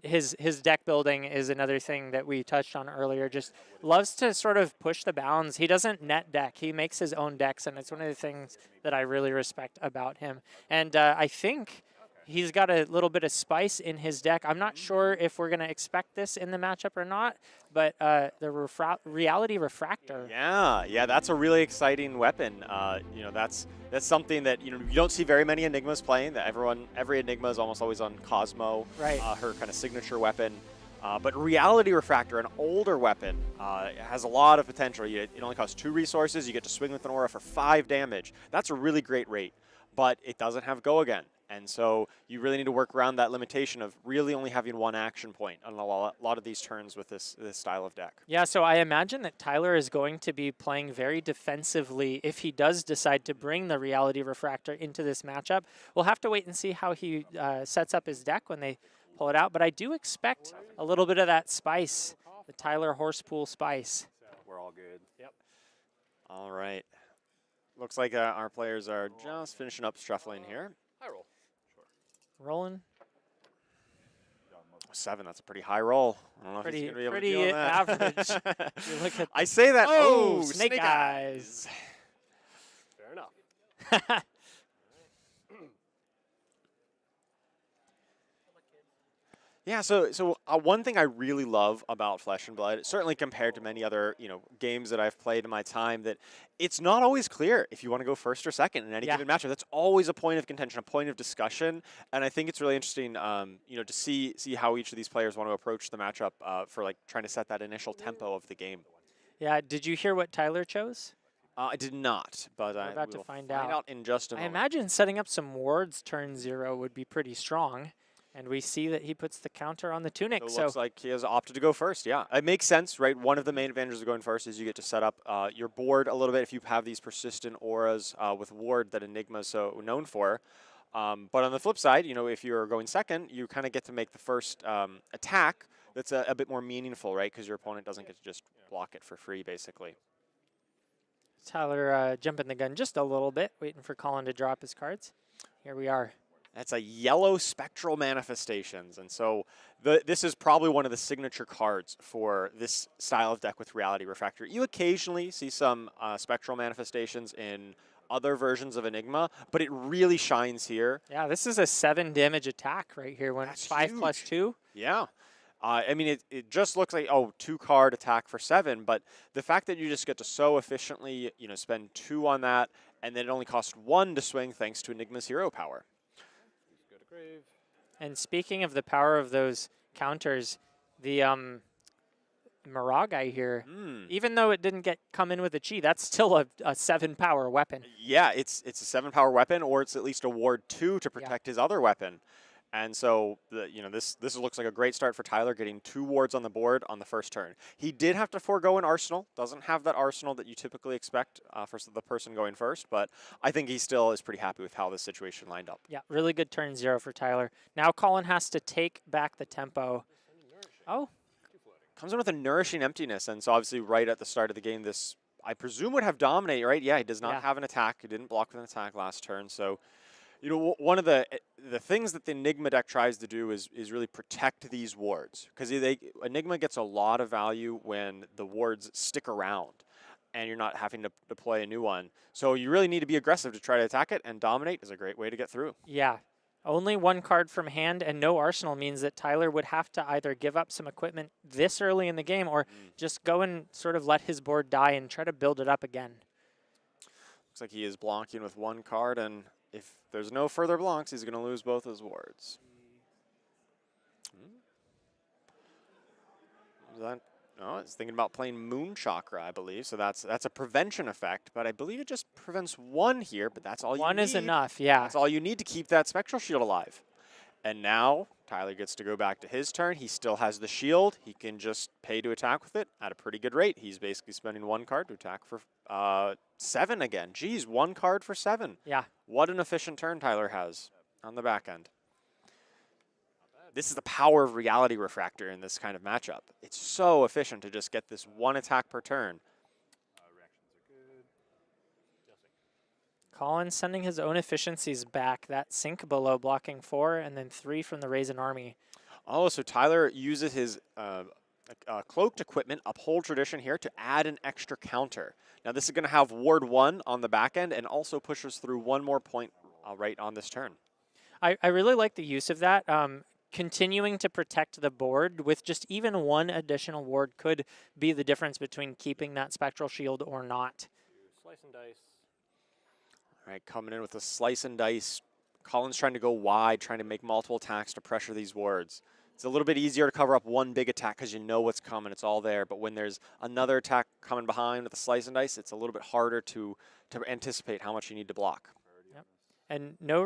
his deck building is another thing that we touched on earlier. Just loves to sort of push the bounds. He doesn't net deck. He makes his own decks, and it's one of the things that I really respect about him. And I think he's got a little bit of spice in his deck. I'm not sure if we're going to expect this in the matchup or not, but the Reality Refractor. Yeah, that's a really exciting weapon. That's something that you don't see very many Enigmas playing. That every Enigma is almost always on Cosmo, right? Her kind of signature weapon. But Reality Refractor, an older weapon, has a lot of potential. It only costs 2 resources. You get to swing with an aura for 5 damage. That's a really great rate, but it doesn't have Go Again. And so you really need to work around that limitation of really only having 1 action point on a lot of these turns with this style of deck. Yeah, so I imagine that Tyler is going to be playing very defensively if he does decide to bring the Reality Refractor into this matchup. We'll have to wait and see how he sets up his deck when they pull it out. But I do expect a little bit of that spice, the Tyler Horspool spice. We're all good. Yep. All right. Looks like our players are just finishing up shuffling here. High roll. Rolling. 7, that's a pretty high roll. I don't know if he's going to be able to do that. Average. You look at I say that. Oh, snake eyes. Fair enough. Yeah, so one thing I really love about Flesh and Blood, certainly compared to many other games that I've played in my time, that it's not always clear if you want to go first or second in any given matchup. That's always a point of contention, a point of discussion, and I think it's really interesting, to see how each of these players want to approach the matchup for trying to set that initial tempo of the game. Yeah, did you hear what Tyler chose? I did not, but we're about to find out in just a moment. I imagine setting up some wards turn 0 would be pretty strong. And we see that he puts the counter on the Tunic. So it looks like he has opted to go first, yeah. It makes sense, right? One of the main advantages of going first is you get to set up your board a little bit if you have these persistent auras with ward that Enigma is so known for. But on the flip side, if you're going second, you kind of get to make the first attack that's a bit more meaningful, right? Because your opponent doesn't get to just block it for free, basically. Tyler jumping the gun just a little bit, waiting for Colin to drop his cards. Here we are. That's a yellow Spectral Manifestations, and so this is probably one of the signature cards for this style of deck with Reality Refractor. You occasionally see some Spectral Manifestations in other versions of Enigma, but it really shines here. Yeah, this is a 7 damage attack right here when it's 5+2. Yeah. I mean, it just looks like, 2-card attack for 7, but the fact that you just get to so efficiently, spend 2 on that, and then it only costs 1 to swing thanks to Enigma's hero power. And speaking of the power of those counters, the Miragai here. Even though it didn't come in with a chi, that's still a 7-power weapon. Yeah, it's a 7-power weapon, or it's at least a ward 2 to protect his other weapon. And so, this looks like a great start for Tyler, getting 2 wards on the board on the first turn. He did have to forego an arsenal. Doesn't have that arsenal that you typically expect for the person going first, but I think he still is pretty happy with how this situation lined up. Yeah, really good turn 0 for Tyler. Now Colin has to take back the tempo. Oh. Comes in with a nourishing emptiness, and so obviously right at the start of the game, this, I presume, would have dominate, right? Yeah, he does not have an attack. He didn't block with an attack last turn, so... one of the things that the Enigma deck tries to do is really protect these wards, because Enigma gets a lot of value when the wards stick around and you're not having to deploy a new one. So you really need to be aggressive to try to attack it, and dominate is a great way to get through. Yeah. Only 1 card from hand and no arsenal means that Tyler would have to either give up some equipment this early in the game or just go and sort of let his board die and try to build it up again. Looks like he is blocking with 1 card, and if there's no further blocks, he's going to lose both his wards. No, he's thinking about playing Moon Chakra, I believe. So that's a prevention effect, but I believe it just prevents 1 here, but that's all you need. 1 is enough, yeah. That's all you need to keep that Spectral Shield alive. And now Tyler gets to go back to his turn. He still has the shield. He can just pay to attack with it at a pretty good rate. He's basically spending 1 card to attack for 7 again. Geez, 1 card for 7. Yeah. What an efficient turn Tyler has on the back end. This is the power of Reality Refractor in this kind of matchup. It's so efficient to just get this 1 attack per turn. Colin sending his own efficiencies back. That sink below blocking 4 and then 3 from the Raisin Army. Oh, so Tyler uses his cloaked equipment, Uphold Tradition here, to add an extra counter. Now this is going to have Ward 1 on the back end and also pushes through 1 more point right on this turn. I really like the use of that. Continuing to protect the board with just even 1 additional ward could be the difference between keeping that Spectral Shield or not. Slice and dice. All right, coming in with a slice and dice. Colin's trying to go wide, trying to make multiple attacks to pressure these wards. It's a little bit easier to cover up 1 big attack because you know what's coming. It's all there. But when there's another attack coming behind with a slice and dice, it's a little bit harder to anticipate how much you need to block. Yep. And no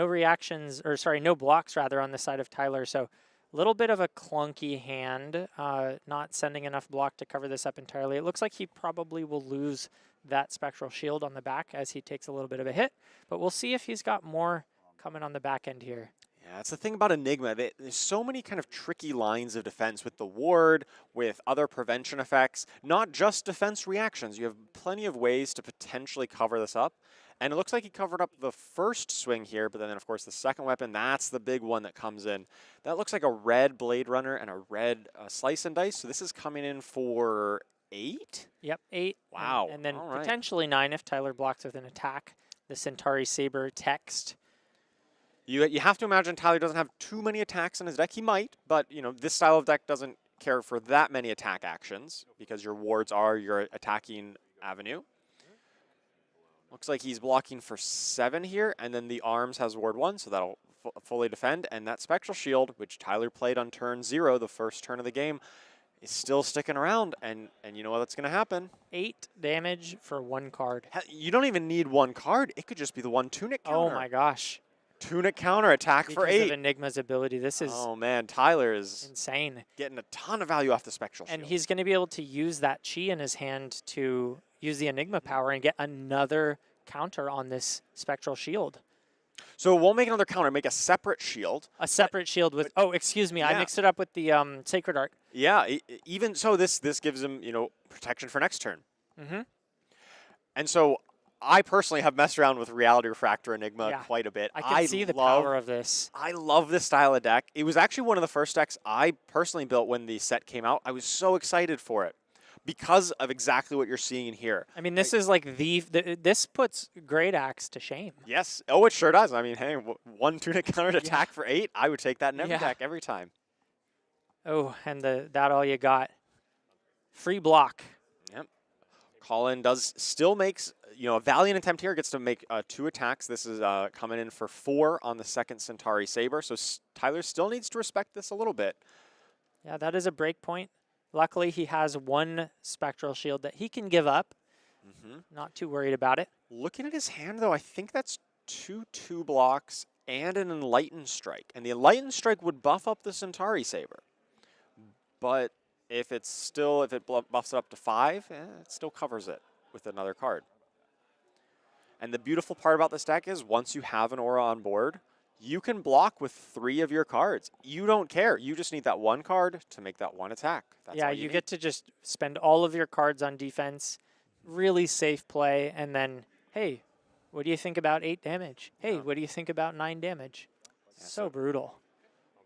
reactions, or sorry, no blocks rather on the side of Tyler. So a little bit of a clunky hand, not sending enough block to cover this up entirely. It looks like he probably will lose that Spectral Shield on the back as he takes a little bit of a hit. But we'll see if he's got more coming on the back end here. Yeah, that's the thing about Enigma. There's so many kind of tricky lines of defense with the ward, with other prevention effects, not just defense reactions. You have plenty of ways to potentially cover this up. And it looks like he covered up the first swing here, but then, of course, the second weapon, that's the big one that comes in. That looks like a red Blade Runner and a red Slice and Dice. So this is coming in for 8? Yep, 8. Wow. And then All right. potentially 9 if Tyler blocks with an attack. The Centauri Saber text. You have to imagine Tyler doesn't have too many attacks in his deck. He might, but this style of deck doesn't care for that many attack actions because your wards are your attacking avenue. Looks like he's blocking for 7 here, and then the arms has ward 1, so that'll fully defend. And that Spectral Shield, which Tyler played on turn 0, the first turn of the game, is still sticking around, and you know what's going to happen. 8 damage for 1 card. You don't even need 1 card. It could just be the 1 Tunic counter. Oh my gosh. Tunic counter attack for 8. Because of Enigma's ability. This is oh man, Tyler is insane. Getting a ton of value off the Spectral Shield. And he's going to be able to use that chi in his hand to use the Enigma power and get another counter on this Spectral Shield. So it won't make another counter, make a separate shield. A separate shield with, oh, excuse me, I mixed it up with the Sacred Arc. Yeah, even so, this gives him, protection for next turn. Mm-hmm. And so I personally have messed around with Reality Refractor Enigma quite a bit. I can see the power of this. I love this style of deck. It was actually one of the first decks I personally built when the set came out. I was so excited for it because of exactly what you're seeing in here. I mean, this is like this puts Great Axe to shame. Yes. Oh, it sure does. I mean, hey, 1 Tunic counter attack for 8. I would take that in every deck every time. Oh, and that all you got. Free block. Yep. Colin still makes, a valiant attempt here, gets to make 2 attacks. This is coming in for 4 on the second Centauri Saber. So Tyler still needs to respect this a little bit. Yeah, that is a break point. Luckily, he has one Spectral Shield that he can give up. Not too worried about it. Looking at his hand, though, I think that's 2/2 blocks and an Enlightened Strike. And the Enlightened Strike would buff up the Centauri Saber. But if it buffs it up to 5, it still covers it with another card. And the beautiful part about this deck is once you have an aura on board, you can block with 3 of your cards. You don't care. You just need that one card to make that one attack. That's yeah, all you need. get to just spend all of your cards on defense. Really safe play. And then, hey, what do you think about 8 damage? Hey, what do you think about 9 damage? Yeah, so brutal.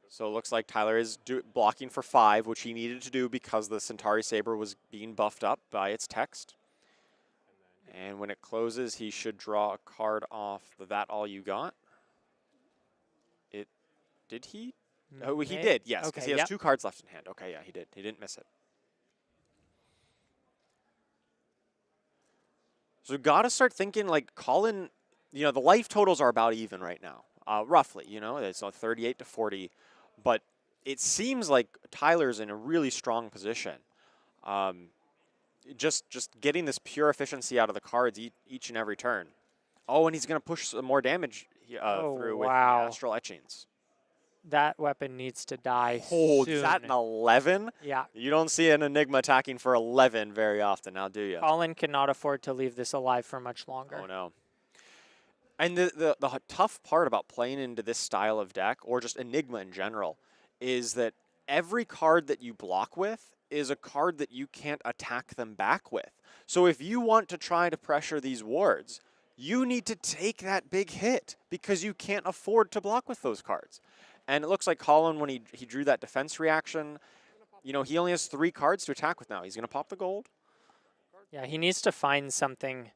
So it looks like Tyler is blocking for 5, which he needed to do because the Centauri Saber was being buffed up by its text. And when it closes, he should draw a card off the That All You Got. Did he? Oh, he did, yes, because he has 2 cards left in hand. Okay, yeah, he did. He didn't miss it. So we've got to start thinking, like, Colin, the life totals are about even right now, roughly, it's 38 to 40. But it seems like Tyler's in a really strong position. Just getting this pure efficiency out of the cards each and every turn. Oh, and he's going to push some more damage through with the Astral Etchings. That weapon needs to die soon. Soon. Is that an 11? Yeah. You don't see an Enigma attacking for 11 very often now, do you? Colin cannot afford to leave this alive for much longer. Oh, no. And the tough part about playing into this style of deck, or just Enigma in general, is that every card that you block with is a card that you can't attack them back with. So if you want to try to pressure these wards, you need to take that big hit because you can't afford to block with those cards. And it looks like Colin, when he drew that defense reaction, he only has 3 cards to attack with now. He's going to pop the gold. Yeah, he needs to find something,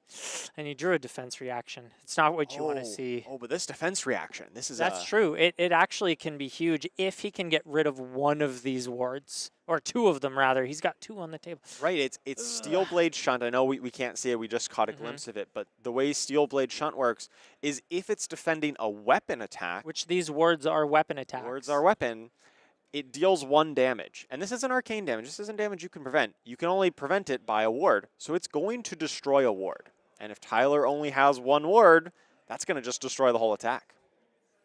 and he drew a defense reaction. It's not what you want to see. Oh, but this defense reaction, That's true. It actually can be huge if he can get rid of one of these wards, or 2 of them, rather. He's got 2 on the table. Right, it's Steel Blade Shunt. I know we can't see it. We just caught a glimpse of it. But the way Steel Blade Shunt works is if it's defending a weapon attack. Which these wards are weapon attacks. Wards are weapon. It deals 1 damage. And this isn't arcane damage. This isn't damage you can prevent. You can only prevent it by a ward. So it's going to destroy a ward. And if Tyler only has 1 ward, that's going to just destroy the whole attack.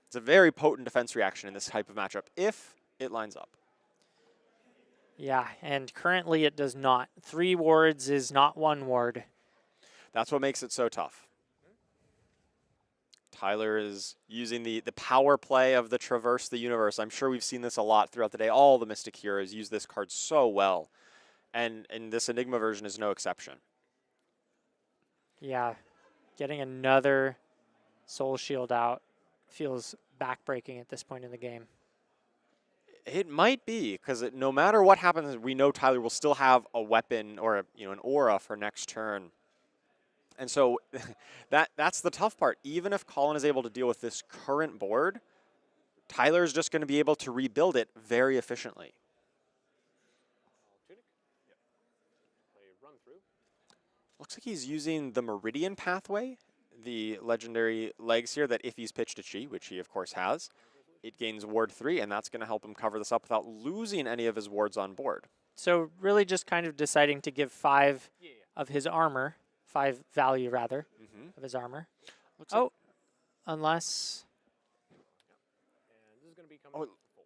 It's a very potent defense reaction in this type of matchup if it lines up. Yeah, and currently it does not. 3 wards is not 1 ward. That's what makes it so tough. Tyler is using the power play of the Traverse the Universe. I'm sure we've seen this a lot throughout the day. All the Mystic Heroes use this card so well. And this Enigma version is no exception. Yeah, getting another Soul Shield out feels backbreaking at this point in the game. It might be, because no matter what happens, we know Tyler will still have a weapon or an aura for next turn. And so that's the tough part. Even if Colin is able to deal with this current board, Tyler is just going to be able to rebuild it very efficiently. Looks like he's using the Meridian pathway, the legendary legs here, that if he's pitched a Chi, which he of course has, it gains ward 3, and that's going to help him cover this up without losing any of his wards on board. So really just kind of deciding to give 5 of his armor. 5 value, rather, of his armor. Unless...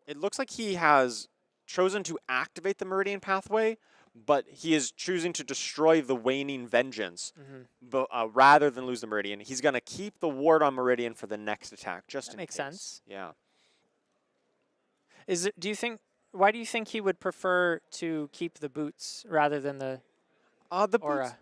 It looks like he has chosen to activate the Meridian pathway, but he is choosing to destroy the Waning Vengeance rather than lose the Meridian. He's going to keep the ward on Meridian for the next attack, just in case. That makes sense. Yeah. Why do you think he would prefer to keep the boots rather than the aura?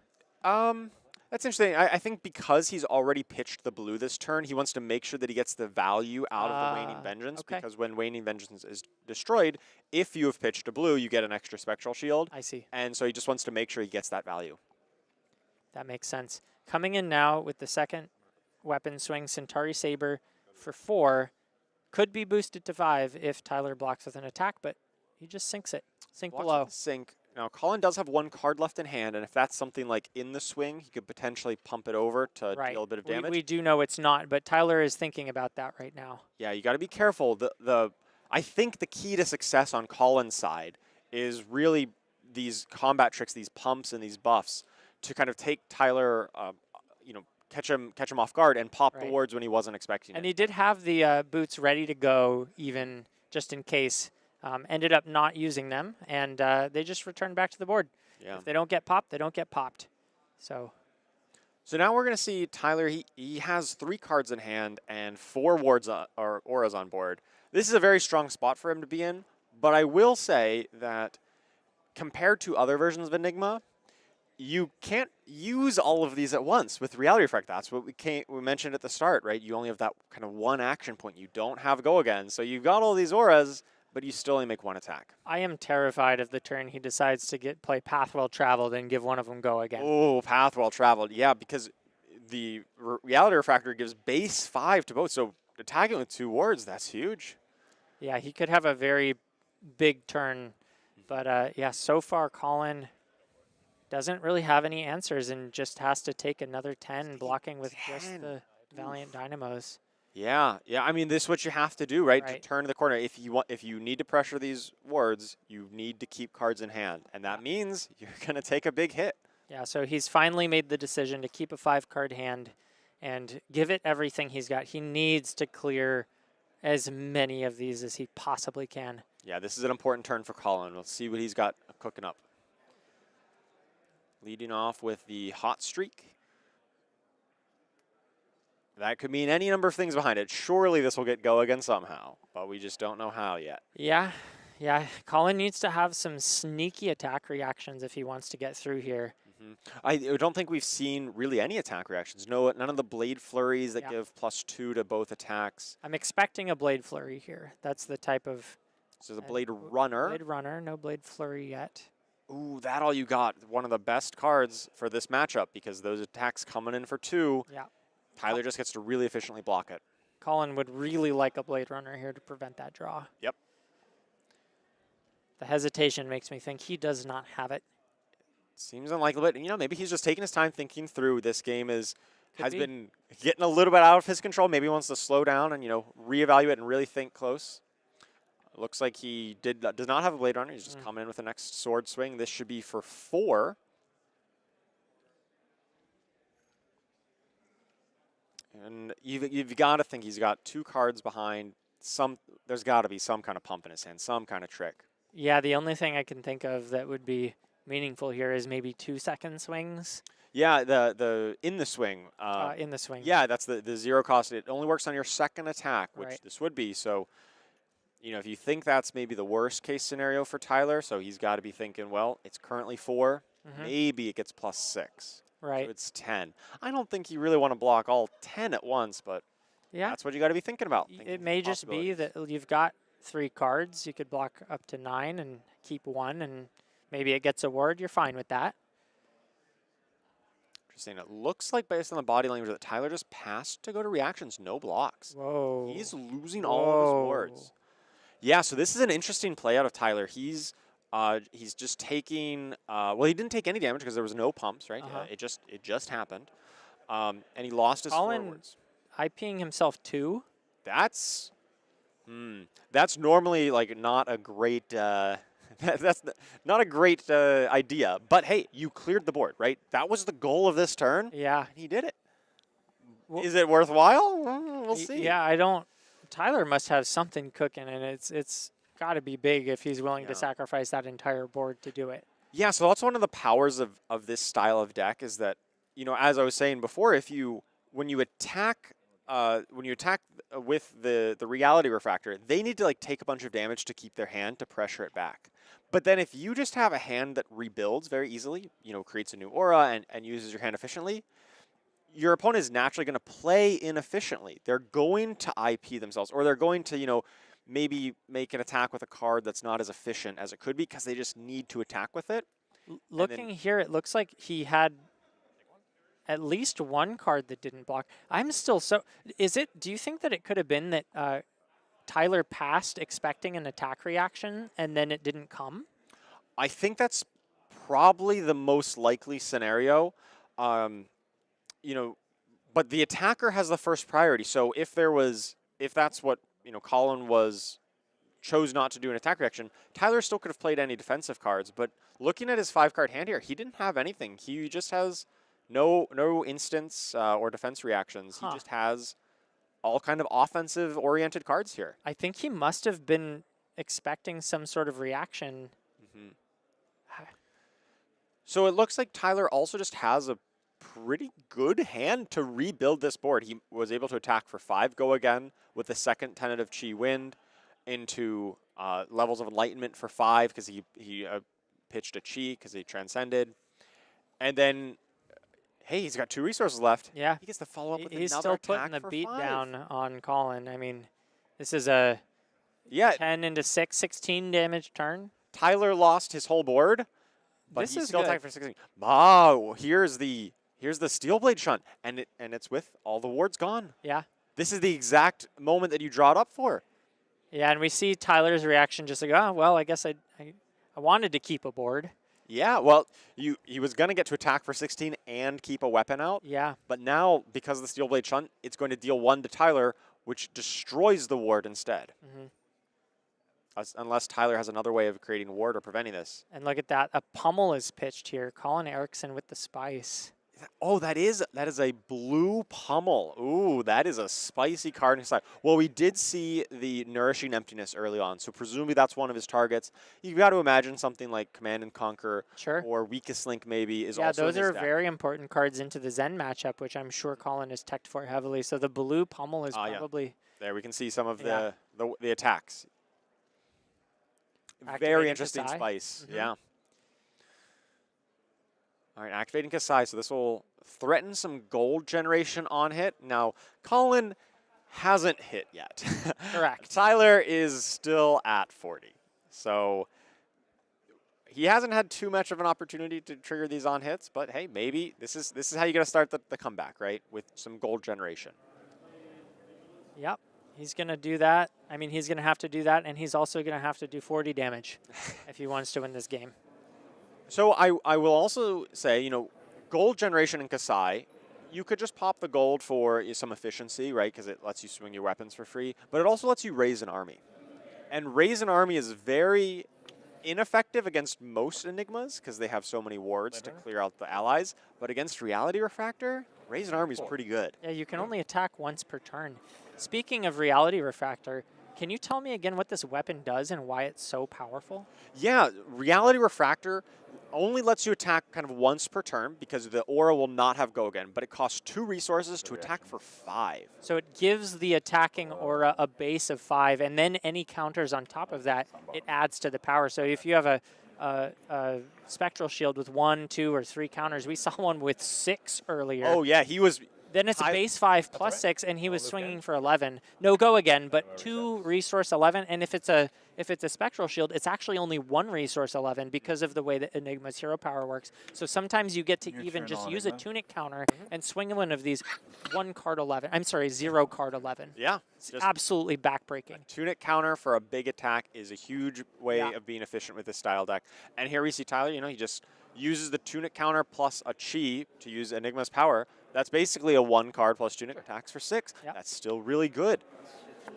That's interesting. I think because he's already pitched the blue this turn, he wants to make sure that he gets the value out of the Waning Vengeance, because when Waning Vengeance is destroyed, if you have pitched a blue, you get an extra Spectral Shield. I see. And so he just wants to make sure he gets that value. That makes sense. Coming in now with the second weapon swing, Centauri Saber for 4. Could be boosted to 5 if Tyler blocks with an attack, but he just sinks it. Sink below. Sink. Now, Colin does have 1 card left in hand, and if that's something like in the swing, he could potentially pump it over to deal a bit of damage. We do know it's not, but Tyler is thinking about that right now. Yeah, you got to be careful. I think the key to success on Colin's side is really these combat tricks, these pumps and these buffs to kind of take Tyler, catch him off guard and pop the wards when he wasn't expecting And it. he did have the boots ready to go, even just in case. Ended up not using them, and they just returned back to the board. Yeah. If they don't get popped, they don't get popped. So now we're going to see Tyler. He has 3 cards in hand and 4 wards or auras on board. This is a very strong spot for him to be in, but I will say that compared to other versions of Enigma, you can't use all of these at once with Reality Refract. That's what we mentioned at the start, right? You only have that kind of one action point. You don't have go again. So you've got all these auras, but you still only make 1 attack. I am terrified of the turn he decides to play Path Well Traveled and give one of them go again. Oh, Path Well Traveled. Yeah, because the Reality Refractor gives base 5 to both. So attacking with 2 wards, that's huge. Yeah, he could have a very big turn. But yeah, so far Colin doesn't really have any answers and just has to take another 10 blocking with just the Valiant Dynamos. Yeah. I mean, this is what you have to do, right? To turn the corner. If you need to pressure these wards, you need to keep cards in hand, and that means you're gonna take a big hit. Yeah. So he's finally made the decision to keep a 5-card hand and give it everything he's got. He needs to clear as many of these as he possibly can. Yeah, this is an important turn for Colin. We'll see what he's got cooking up. Leading off with the hot streak. That could mean any number of things behind it. Surely this will get go again somehow, but we just don't know how yet. Yeah. Colin needs to have some sneaky attack reactions if he wants to get through here. I don't think we've seen really any attack reactions. No, none of the Blade Flurries that give +2 to both attacks. I'm expecting a Blade Flurry here. That's the type of... So the Blade Runner. Blade Runner, no Blade Flurry yet. Ooh, that all you got. One of the best cards for this matchup because those attacks coming in for 2. Yeah. Tyler just gets to really efficiently block it. Colin would really like a Blade Runner here to prevent that draw. Yep. The hesitation makes me think he does not have it. Seems unlikely, but maybe he's just taking his time thinking through. This game has been getting a little bit out of his control. Maybe he wants to slow down and reevaluate and really think close. Looks like he does not have a Blade Runner. He's just coming in with the next sword swing. This should be for 4. And you've got to think he's got 2 cards behind. There's got to be some kind of pump in his hand, some kind of trick. Yeah, the only thing I can think of that would be meaningful here is maybe 2-second swings. Yeah, the in the swing. In the swing. Yeah, that's the 0 cost. It only works on your second attack, which this would be. So, if you think that's maybe the worst case scenario for Tyler, so he's got to be thinking, well, it's currently 4. Maybe it gets +6. Right. So it's 10. I don't think you really want to block all 10 at once, but that's what you got to be thinking about. It may just be that you've got 3 cards. You could block up to 9 and keep 1, and maybe it gets a ward. You're fine with that. Interesting. It looks like based on the body language that Tyler just passed to go to reactions, no blocks. Whoa. He's losing all of his wards. Yeah, so this is an interesting play out of Tyler. He's just taking. Well, he didn't take any damage because there was no pumps, right? It just happened, and he lost his forwards. IPing himself 2. That's normally not a great. That's not a great idea. But hey, you cleared the board, right? That was the goal of this turn. Yeah, and he did it. Is it worthwhile? We'll see. Yeah, I don't. Tyler must have something cooking, and it's got to be big if he's willing to sacrifice that entire board to do it. Yeah, so that's one of the powers of this style of deck is that, as I was saying before, when you attack with the Reality Refractor, they need to take a bunch of damage to keep their hand to pressure it back. But then if you just have a hand that rebuilds very easily, creates a new aura and uses your hand efficiently, your opponent is naturally going to play inefficiently. They're going to IP themselves, or they're going to, maybe make an attack with a card that's not as efficient as it could be because they just need to attack with it. Looking here, it looks like he had at least 1 card that didn't block. I'm still so... Do you think that it could have been that Tyler passed expecting an attack reaction and then it didn't come? I think that's probably the most likely scenario. But the attacker has the first priority. So if that's what Colin was chose not to do an attack reaction, Tyler still could have played any defensive cards, but looking at his 5-card hand here, he didn't have anything. He just has no instants or defense reactions. He just has all kind of offensive-oriented cards here. I think he must have been expecting some sort of reaction. So it looks like Tyler also just has a pretty good hand to rebuild this board. He was able to attack for 5, go again with the second tentative Chi Wind into levels of Enlightenment for 5 because he pitched a Chi because he transcended. And then, hey, he's got 2 resources left. Yeah. He gets to follow up with He's another still attack putting the for beat 5. down on Colin. I mean, this is a 10 into 6, 16 damage turn. Tyler lost his whole board, but This he's is still good. attacking for 16. Wow, here's the Steel Blade Shunt, and it's with all the wards gone. Yeah. This is the exact moment that you draw it up for. Yeah, and we see Tyler's reaction just like, oh, well, I guess I wanted to keep a board. Yeah, well, he was going to get to attack for 16 and keep a weapon out. Yeah. But now, because of the Steel Blade Shunt, it's going to deal 1 to Tyler, which destroys the ward instead. Unless Tyler has another way of creating a ward or preventing this. And look at that. A pummel is pitched here. Colin Eriksen with the spice. Oh, that is a blue pummel. Ooh, that is a spicy card inside. Well, we did see the Nourishing Emptiness early on, so presumably that's one of his targets. You've got to imagine something like Command and Conquer or Weakest Link maybe is also in those his are deck. very important cards into the Zen matchup, which I'm sure Colin is teched for heavily. So the blue pummel is probably... There we can see some of the attacks. Very Activating interesting Kassai. spice. Yeah. All right, activating Kassai. So this will threaten some gold generation on hit. Now, Colin hasn't hit yet. Correct. Tyler is still at 40. So he hasn't had too much of an opportunity to trigger these on hits, but hey, maybe this is how you got to start the comeback, right? With some gold generation. Yep. He's going to do that. I mean, he's going to have to do that, and he's also going to have to do 40 damage if he wants to win this game. So I will also say, gold generation in Kassai, you could just pop the gold for some efficiency, right? Because it lets you swing your weapons for free, but it also lets you raise an army. And raise an army is very ineffective against most Enigmas because they have so many wards to clear out the allies. But against Reality Refractor, raise an army is pretty good. Yeah, you can only attack once per turn. Speaking of Reality Refractor, can you tell me again what this weapon does and why it's so powerful? Yeah, Reality Refractor only lets you attack kind of once per turn because the aura will not have go again, but it costs 2 resources to attack for 5. So it gives the attacking aura a base of 5, and then any counters on top of that, it adds to the power. So if you have a Spectral Shield with 1, 2, or 3 counters, we saw one with 6 earlier. Oh yeah, he was... Then it's a base 5 plus 6, and he was swinging for 11. No go again, but 2 resource 11. And if it's a Spectral Shield, it's actually only 1 resource 11 because of the way that Enigma's hero power works. So sometimes you get to even just use a Tunic counter and swing one of these 1 card 11. I'm sorry, 0 card 11. Yeah. It's absolutely backbreaking. Tunic counter for a big attack is a huge way of being efficient with this style deck. And here we see Tyler, he just uses the Tunic counter plus a Chi to use Enigma's power. That's basically a 1 card plus Tunic attacks for 6. Yep. That's still really good.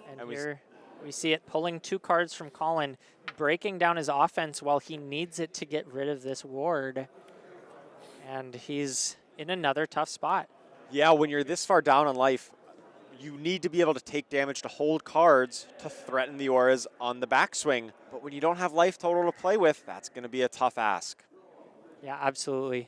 And here we see it pulling 2 cards from Colin, breaking down his offense while he needs it to get rid of this ward. And he's in another tough spot. Yeah, when you're this far down on life, you need to be able to take damage to hold cards to threaten the auras on the backswing. But when you don't have life total to play with, that's going to be a tough ask. Yeah, absolutely.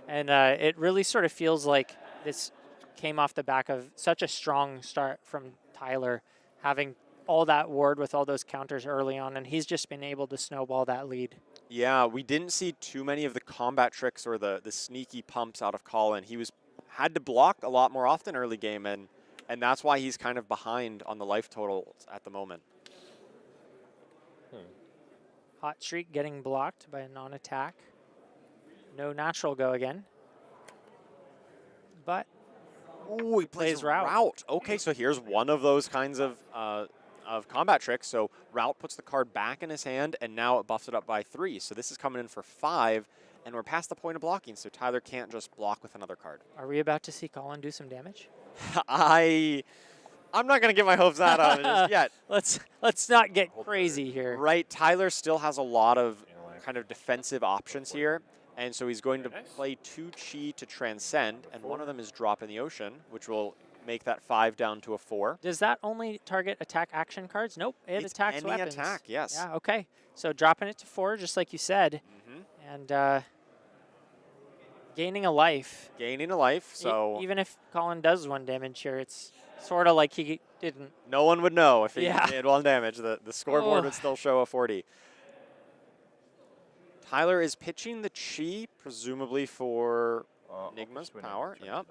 And it really sort of feels like this came off the back of such a strong start from Tyler, having all that ward with all those counters early on, and he's just been able to snowball that lead. Yeah, we didn't see too many of the combat tricks or the sneaky pumps out of Colin. He had to block a lot more often early game, and that's why he's kind of behind on the life total at the moment. Hot Streak getting blocked by a non-attack. No natural go again. But ooh, he plays route. Okay, so here's one of those kinds of combat tricks. So route puts the card back in his hand, and now it buffs it up by 3. So this is coming in for 5, and we're past the point of blocking, so Tyler can't just block with another card. Are we about to see Colin do some damage? I'm not going to get my hopes out of it just yet. Let's not get crazy here. Right, Tyler still has a lot of kind of defensive options here, and so he's going to play 2 chi to transcend, and one of them is drop in the ocean, which will make that 5 down to a 4. Does that only target attack action cards? Nope, it attacks any weapons. attack, yes. Yeah, okay. So dropping it to 4, just like you said, and gaining a life. Gaining a life, so... Even if Colin does 1 damage here, it's sort of like he didn't. No one would know if he did 1 damage. The scoreboard would still show a 40. Tyler is pitching the chi, presumably for Enigma's power. Yep.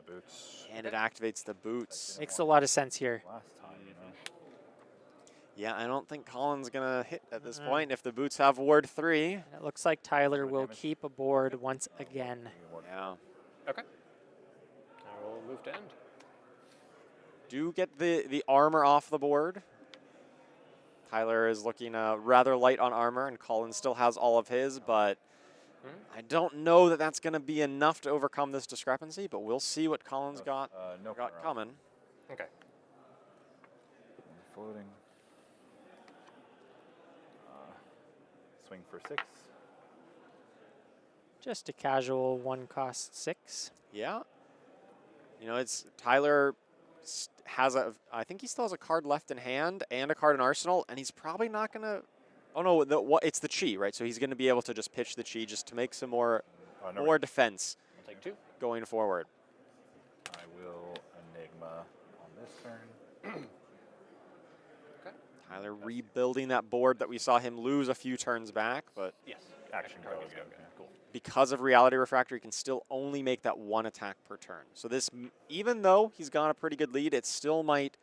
And it activates the boots. Makes a lot of sense here. Yeah, I don't think Colin's going to hit at this point if the boots have ward 3. And it looks like Tyler will keep aboard once again. Yeah. Okay. I will move to end. Do get the armor off the board. Tyler is looking rather light on armor, and Colin still has all of his, but I don't know that that's going to be enough to overcome this discrepancy, but we'll see what Colin's got coming. Okay. Floating. Swing for 6. Just a casual 1 cost 6. Yeah. You know, it's Tyler has I think he still has a card left in hand and a card in arsenal, and he's probably not going to, oh no, it's the chi, right? So he's going to be able to just pitch the chi just to make some more defense I'll take 2. going forward. I will Enigma on this turn. Okay. Tyler rebuilding that board that we saw him lose a few turns back, but Yes. Action card. Okay. Cool. because of Reality Refractor, he can still only make that 1 attack per turn. So this, even though he's got a pretty good lead, it still might,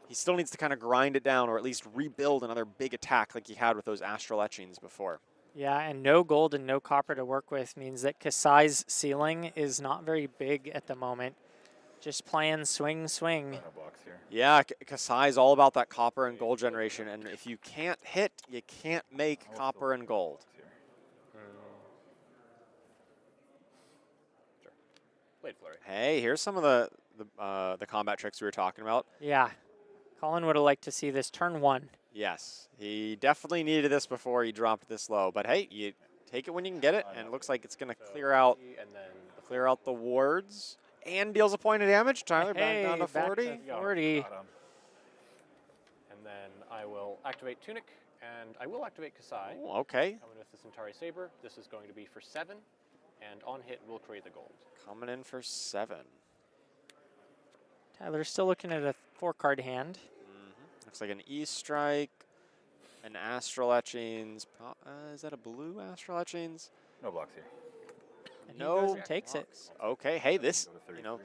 he still needs to kind of grind it down or at least rebuild another big attack like he had with those Astral Etchings before. Yeah, and no gold and no copper to work with means that Kassai's ceiling is not very big at the moment. Just playing swing, swing. Yeah, Kassai is all about that copper and gold generation, and if you can't hit, you can't make copper and gold. Blade Flurry. Hey, here's some of the combat tricks we were talking about. Yeah, Colin would have liked to see this turn 1. Yes, he definitely needed this before he dropped this low. But hey, you take it when you can get it, and it looks like it's going to clear out the wards and deals a point of damage. Tyler back down to 40. And then I will activate Tunic, and I will activate Kassai. Oh, okay. Coming with the Centauri Saber. This is going to be for 7, and on hit will create the gold. Coming in for 7. Tyler's still looking at a 4-card hand. Looks like an E-Strike, an Astral Etchings. Is that a blue Astral Etchings? No blocks here. And he goes and takes it. Okay, hey, this, you know,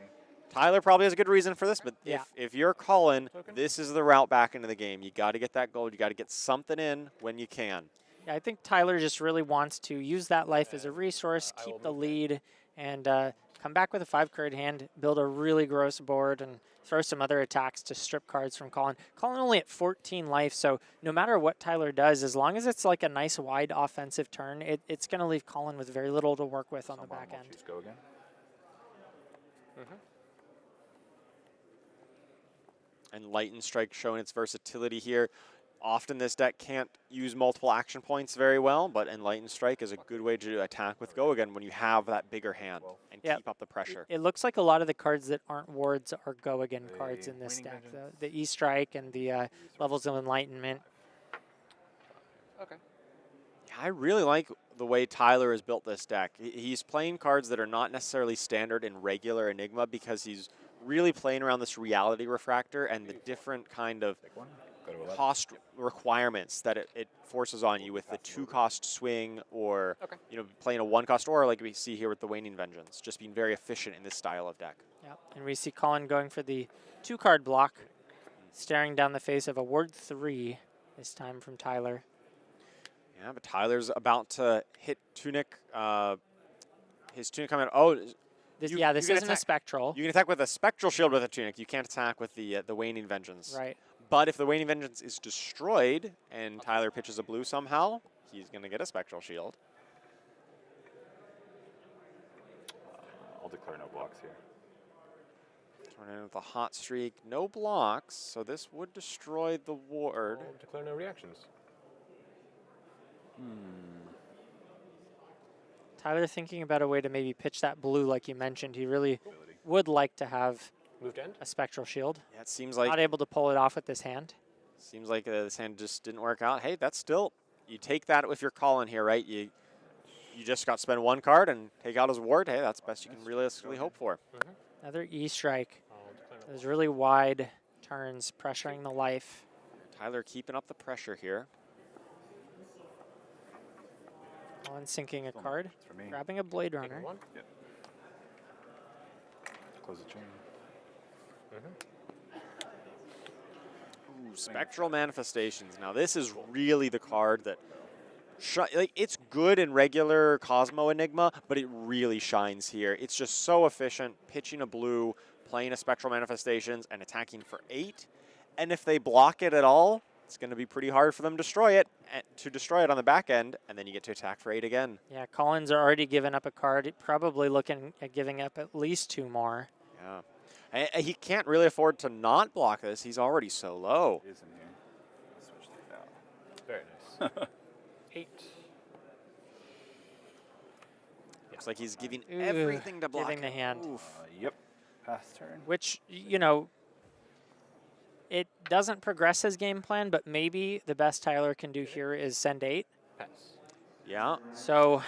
Tyler probably has a good reason for this, but if you're Colin, this is the route back into the game. You got to get that gold. You got to get something in when you can. Yeah, I think Tyler just really wants to use that life as a resource, keep the lead, and come back with a 5-card hand, build a really gross board, and throw some other attacks to strip cards from Colin. Colin only at 14 life, so no matter what Tyler does, as long as it's like a nice wide offensive turn, it's going to leave Colin with very little to work with on the back end. Go again. And Lightning Strike showing its versatility here. Often this deck can't use multiple action points very well, but Enlightened Strike is a good way to attack with Go Again when you have that bigger hand and keep up the pressure. It looks like a lot of the cards that aren't wards are Go Again cards in this deck. The E-Strike and the Levels of Enlightenment. Okay. Yeah, I really like the way Tyler has built this deck. He's playing cards that are not necessarily standard in regular Enigma because he's really playing around this Reality Refractor and the different kind of cost requirements that it forces on you with the 2-cost swing or you know, playing a 1-cost aura like we see here with the Waning Vengeance, just being very efficient in this style of deck. Yeah, and we see Colin going for the 2-card block, staring down the face of a Ward 3 this time from Tyler. Yeah, but Tyler's about to hit Tunic. His Tunic coming out. Oh, this isn't a Spectral. You can attack with a Spectral Shield with a Tunic. You can't attack with the Waning Vengeance. Right. But if the Waning Vengeance is destroyed and Tyler pitches a blue somehow, he's going to get a Spectral Shield. I'll declare no blocks here. Coming in with a hot streak. No blocks, so this would destroy the ward. Declare no reactions. Tyler thinking about a way to maybe pitch that blue like you mentioned. He really would like to have a Spectral Shield. Yeah, it seems like... Not able to pull it off with this hand. Seems like this hand just didn't work out. Hey, that's still... You take that if you're Colin here, right? You just got to spend one card and take out his ward. Hey, that's the best you can realistically hope for. Another E-Strike. Those really wide turns pressuring the life. Tyler keeping up the pressure here. Colin sinking a card, grabbing a Blade Runner. Yep. Close the chain. Ooh, Spectral Manifestations. Now this is really the card that, like, it's good in regular Cosmo Enigma, but it really shines here. It's just so efficient, pitching a blue, playing a Spectral Manifestations, and attacking for 8. And if they block it at all, it's going to be pretty hard for them to destroy it on the back end, and then you get to attack for 8 again. Yeah, Colin's already given up a card, probably looking at giving up at least 2 more. Yeah. And he can't really afford to not block this. He's already so low. It is in here. Let's switch these out. Very nice. 8. Looks like he's giving everything to block. Giving the hand. Yep. Pass turn. Which, you know, it doesn't progress his game plan, but maybe the best Tyler can do here is send 8. Pass. Yeah. So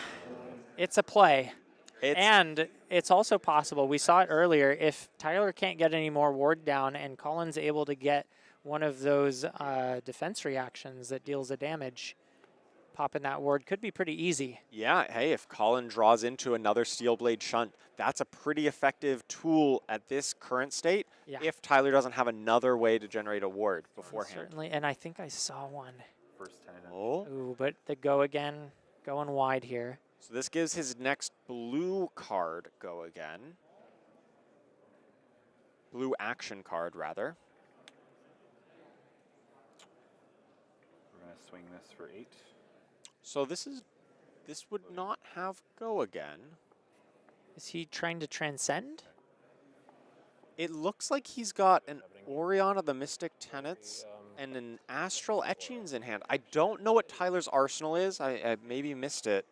it's a play. And it's also possible, we saw it earlier, if Tyler can't get any more ward down and Colin's able to get one of those defense reactions that deals the damage, popping that ward could be pretty easy. Yeah, hey, if Colin draws into another Steel Blade Shunt, that's a pretty effective tool at this current state if Tyler doesn't have another way to generate a ward beforehand. Certainly, and I think I saw one. First 10. Ooh, but the go again, going wide here. So this gives his next blue card go again. Blue action card, rather. We're going to swing this for 8. So this would not have go again. Is he trying to transcend? It looks like he's got an Orion of the Mystic Tenets and an Astral Etchings in hand. I don't know what Tyler's arsenal is. I maybe missed it.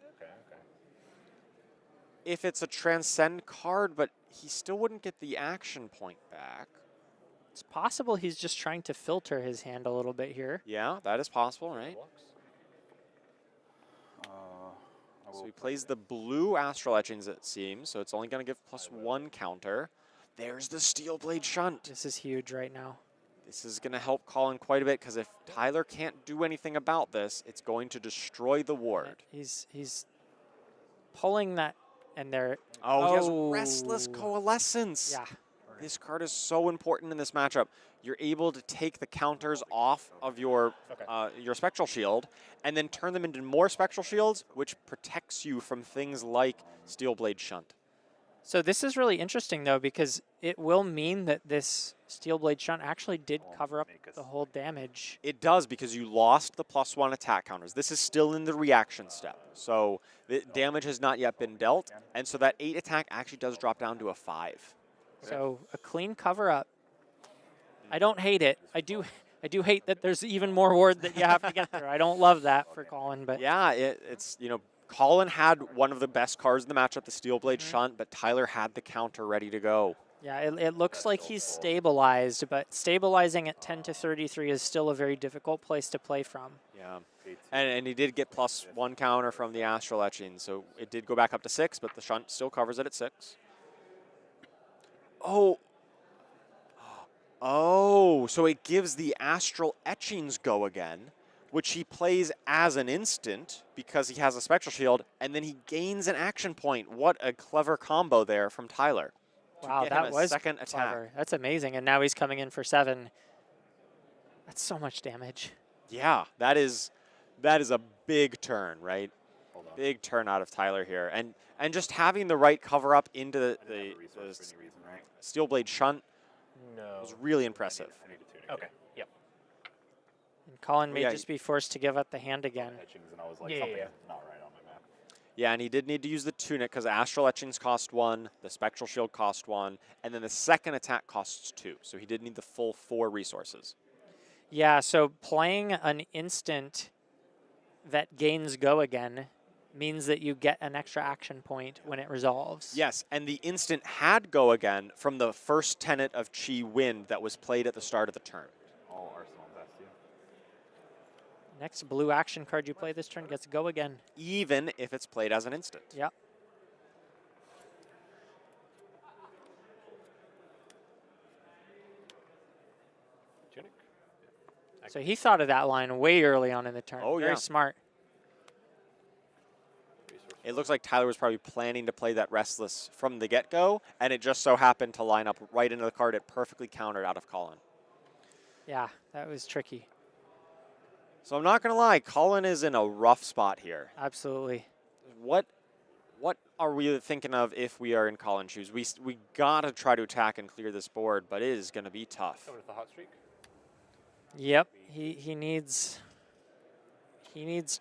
If it's a transcend card, but he still wouldn't get the action point back. It's possible he's just trying to filter his hand a little bit here. Yeah, that is possible, right? So he plays the blue Astral Etchings, it seems, so it's only going to give +1 counter. There's the Steel Blade Shunt. This is huge right now. This is going to help Colin quite a bit, because if Tyler can't do anything about this, it's going to destroy the ward. He's pulling that, and there. Oh, he has Restless Coalescence. Yeah. This card is so important in this matchup. You're able to take the counters off of your Spectral Shield and then turn them into more Spectral Shields, which protects you from things like Steel Blade Shunt. So this is really interesting, though, because it will mean that this Steel Blade Shunt actually did cover up the whole damage. It does, because you lost the +1 attack counters. This is still in the reaction step. So the damage has not yet been dealt, and so that 8 attack actually does drop down to a 5. So a clean cover up. I don't hate it. I do hate that there's even more ward that you have to get through. I don't love that for Colin, but yeah, it's, you know, Colin had one of the best cards in the matchup, the Steel Blade Shunt, but Tyler had the counter ready to go. Yeah, it looks like he's stabilized, but stabilizing at 10 to 33 is still a very difficult place to play from. Yeah, and he did get +1 counter from the Astral Etching, so it did go back up to 6, but the Shunt still covers it at 6. Oh, so it gives the Astral Etchings go again, which he plays as an instant because he has a Spectral Shield, and then he gains an action point. What a clever combo there from Tyler. Wow, that was second attack. Clever. That's amazing, and now he's coming in for 7. That's so much damage. Yeah, that is a big turn, right? Big turn out of Tyler here, and just having the right cover up into the Steel Blade Shunt was really impressive. Okay. Yep. And Colin may just be forced to give up the hand again. And I was like, Yeah. something's not right on my map. Yeah, and he did need to use the Tunic because Astral Etchings cost 1, the Spectral Shield cost 1, and then the second attack costs 2. So he did need the full 4 resources. Yeah, so playing an instant that gains Go Again means that you get an extra action point when it resolves. Yes, and the instant had Go Again from the first tenet of Chi Wind that was played at the start of the turn. All Arsenal best, yeah. Next blue action card you play this turn gets Go Again. Even if it's played as an instant. Yep. Tunic. So he thought of that line way early on in the turn. Oh, Very yeah. smart. It looks like Tyler was probably planning to play that Restless from the get-go, and it just so happened to line up right into the card it perfectly countered out of Colin. Yeah, that was tricky. So I'm not going to lie, Colin is in a rough spot here. Absolutely. What are we thinking of if we are in Colin's shoes? We got to try to attack and clear this board, but it is going to be tough. Coming with the hot streak. Yep, he needs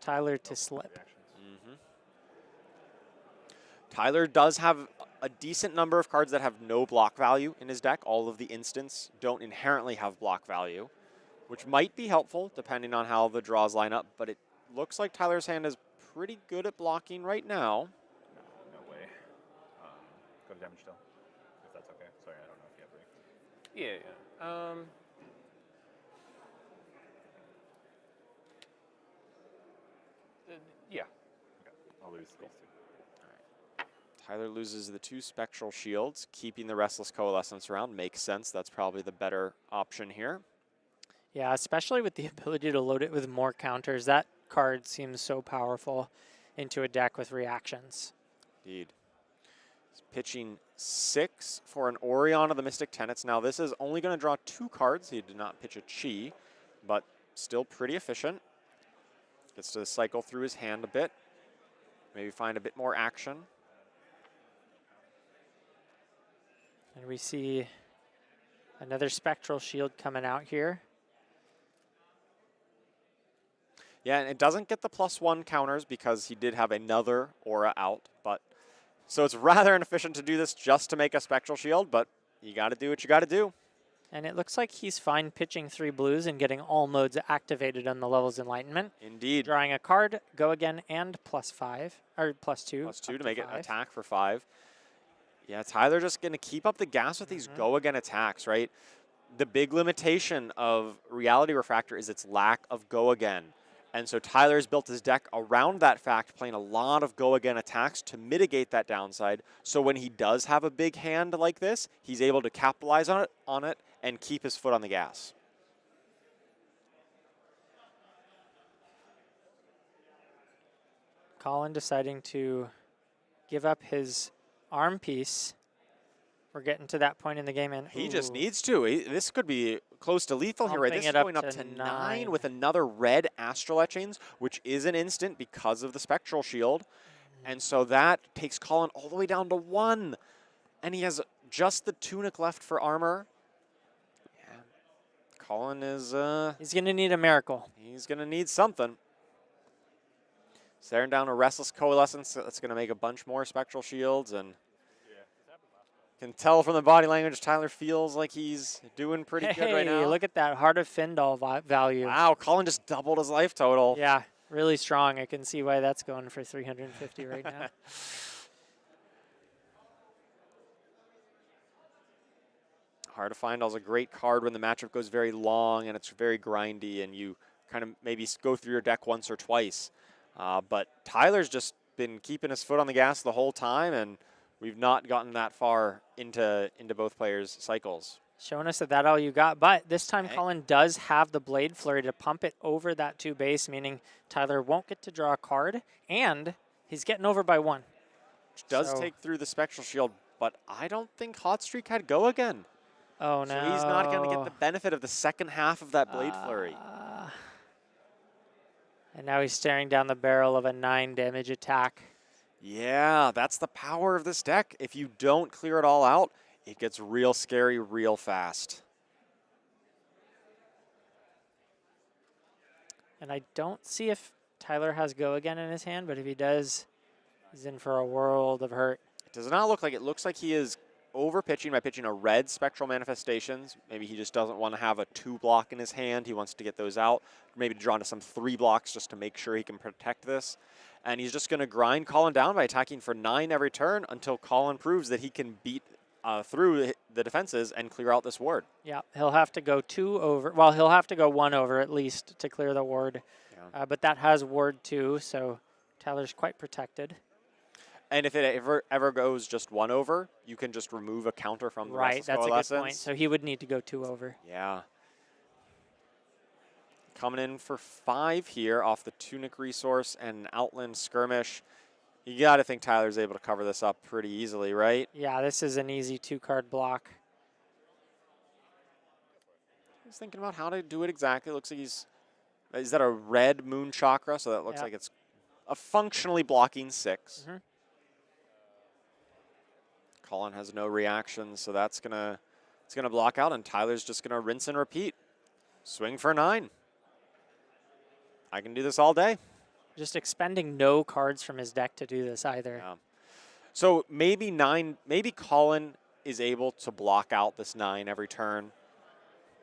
Tyler to slip. Tyler does have a decent number of cards that have no block value in his deck. All of the instants don't inherently have block value, which might be helpful depending on how the draws line up, but it looks like Tyler's hand is pretty good at blocking right now. No way. Go to damage still, if that's okay. Sorry, I don't know if you have break. Yeah, yeah. Yeah. Okay, I'll lose these two. Tyler loses the 2 Spectral Shields, keeping the Restless Coalescence around. Makes sense. That's probably the better option here. Yeah, especially with the ability to load it with more counters. That card seems so powerful into a deck with reactions. Indeed. He's pitching 6 for an Orion of the Mystic Tenets. Now, this is only going to draw 2 cards. He did not pitch a Chi, but still pretty efficient. Gets to cycle through his hand a bit. Maybe find a bit more action. And we see another Spectral Shield coming out here. Yeah, and it doesn't get the +1 counters because he did have another aura out. But so it's rather inefficient to do this just to make a Spectral Shield, but you got to do what you got to do. And it looks like he's fine pitching 3 blues and getting all modes activated on the Level's Enlightenment. Indeed. Drawing a card, Go Again, and +5, or +2. +2 to make it 5. an attack for 5. Yeah, Tyler just going to keep up the gas with these Go Again attacks, right? The big limitation of Reality Refractor is its lack of Go Again. And so Tyler's built his deck around that fact, playing a lot of Go Again attacks to mitigate that downside. So when he does have a big hand like this, he's able to capitalize on it and keep his foot on the gas. Colin deciding to give up his arm piece. We're getting to that point in the game, and he just needs to. This could be close to lethal here, right? This is going up to 9 with another red Astral Etchings, which is an instant because of the Spectral Shield. And so that takes Colin all the way down to 1. And he has just the Tunic left for armor. Yeah. Colin is... he's going to need a miracle. He's going to need something. Staring down a Restless Coalescence. That's going to make a bunch more Spectral Shields. And can tell from the body language, Tyler feels like he's doing pretty good right now. Look at that Heart of Findal value. Wow, Colin just doubled his life total. Yeah, really strong. I can see why that's going for 350 right now. Heart of Findal is a great card when the matchup goes very long and it's very grindy and you kind of maybe go through your deck once or twice. But Tyler's just been keeping his foot on the gas the whole time, and we've not gotten that far into both players' cycles. Showing us that all you got, but this time Colin does have the Blade Flurry to pump it over that 2 base, meaning Tyler won't get to draw a card, and he's getting over by 1. Which does take through the Spectral Shield, but I don't think Hot Streak had Go Again. Oh, no. So he's not going to get the benefit of the second half of that Blade Flurry. And now he's staring down the barrel of a 9 damage attack. Yeah, that's the power of this deck. If you don't clear it all out, it gets real scary real fast. And I don't see if Tyler has Go Again in his hand, but if he does, He's in for a world of hurt. It does not look like it. Looks like he is over-pitching by pitching a red Spectral Manifestations. Maybe he just doesn't want to have a 2-block in his hand. He wants to get those out. Maybe draw into some 3 blocks just to make sure he can protect this. And he's just going to grind Colin down by attacking for 9 every turn until Colin proves that he can beat through the defenses and clear out this ward. Yeah, he'll have to go 2 over. Well, he'll have to go 1 over at least to clear the ward. Yeah. But that has ward 2, so Tyler's quite protected. And if it ever goes just 1 over, you can just remove a counter from the Right, that's a good Coalescence. point. So he would need to go 2 over. Yeah. Coming in for 5 here off the Tunic resource and Outland Skirmish. You got to think Tyler's able to cover this up pretty easily, right? Yeah, this is an easy 2-card block. He's thinking about how to do it exactly. Looks like is that a red Moon Chakra? So that looks like it's a functionally blocking 6. Mm-hmm. Colin has no reaction, so it's gonna block out, and Tyler's just gonna rinse and repeat. Swing for 9. I can do this all day. Just expending no cards from his deck to do this either. Yeah. So maybe Colin is able to block out this 9 every turn,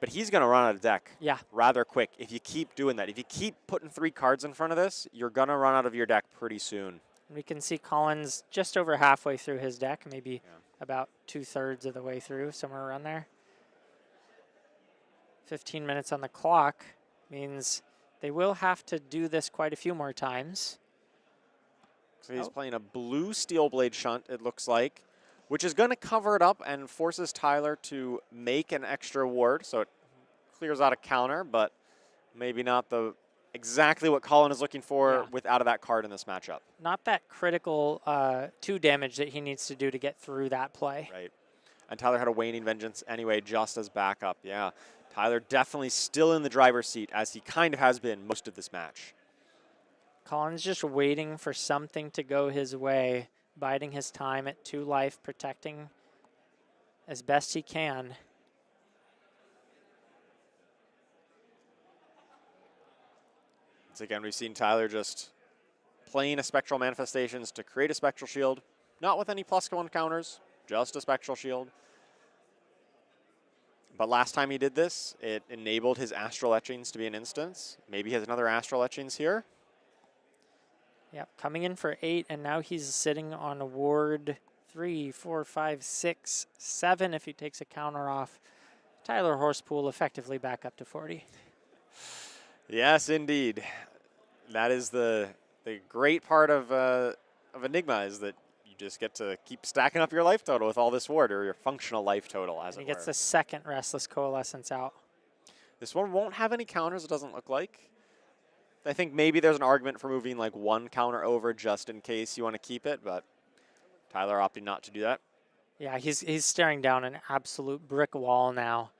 but he's gonna run out of deck rather quick if you keep doing that. If you keep putting 3 cards in front of this, you're gonna run out of your deck pretty soon. We can see Colin's just over halfway through his deck, maybe about 2/3 of the way through, somewhere around there. 15 minutes on the clock means they will have to do this quite a few more times. So he's playing a blue Steel Blade Shunt, it looks like, which is going to cover it up and forces Tyler to make an extra ward. So it clears out a counter, but maybe not exactly what Colin is looking for out of that card in this matchup. Not that critical 2 damage that he needs to do to get through that play. Right. And Tyler had a Waning Vengeance anyway, just as backup. Yeah. Tyler definitely still in the driver's seat, as he kind of has been most of this match. Colin's just waiting for something to go his way, biding his time at 2 life, protecting as best he can. Once again, we've seen Tyler just playing a Spectral Manifestations to create a Spectral Shield, not with any +1 counters, just a Spectral Shield. But last time he did this, it enabled his Astral Etchings to be an instance. Maybe he has another Astral Etchings here. Yep, coming in for 8, and now he's sitting on a ward 3, 4, 5, 6, 7 if he takes a counter off. Tyler Horspool effectively back up to 40. Yes, indeed. That is the great part of Enigma, is that you just get to keep stacking up your life total with all this ward, or your functional life total, as it were. He gets the second Restless Coalescence out. This one won't have any counters, it doesn't look like. I think maybe there's an argument for moving like 1 counter over just in case you want to keep it, but Tyler opting not to do that. Yeah, he's staring down an absolute brick wall now.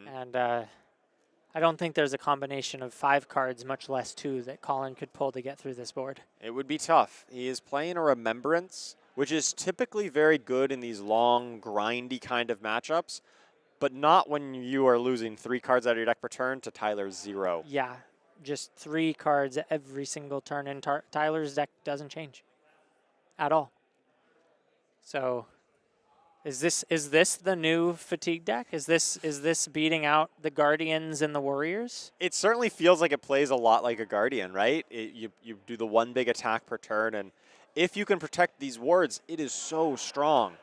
And I don't think there's a combination of 5 cards, much less 2, that Colin could pull to get through this board. It would be tough. He is playing a Remembrance, which is typically very good in these long, grindy kind of matchups, but not when you are losing 3 cards out of your deck per turn to Tyler's 0. Yeah, just 3 cards every single turn, and Tyler's deck doesn't change at all. So is this the new Fatigue deck? Is this beating out the Guardians and the Warriors? It certainly feels like it plays a lot like a Guardian, right? You do the 1 big attack per turn, and if you can protect these wards, it is so strong.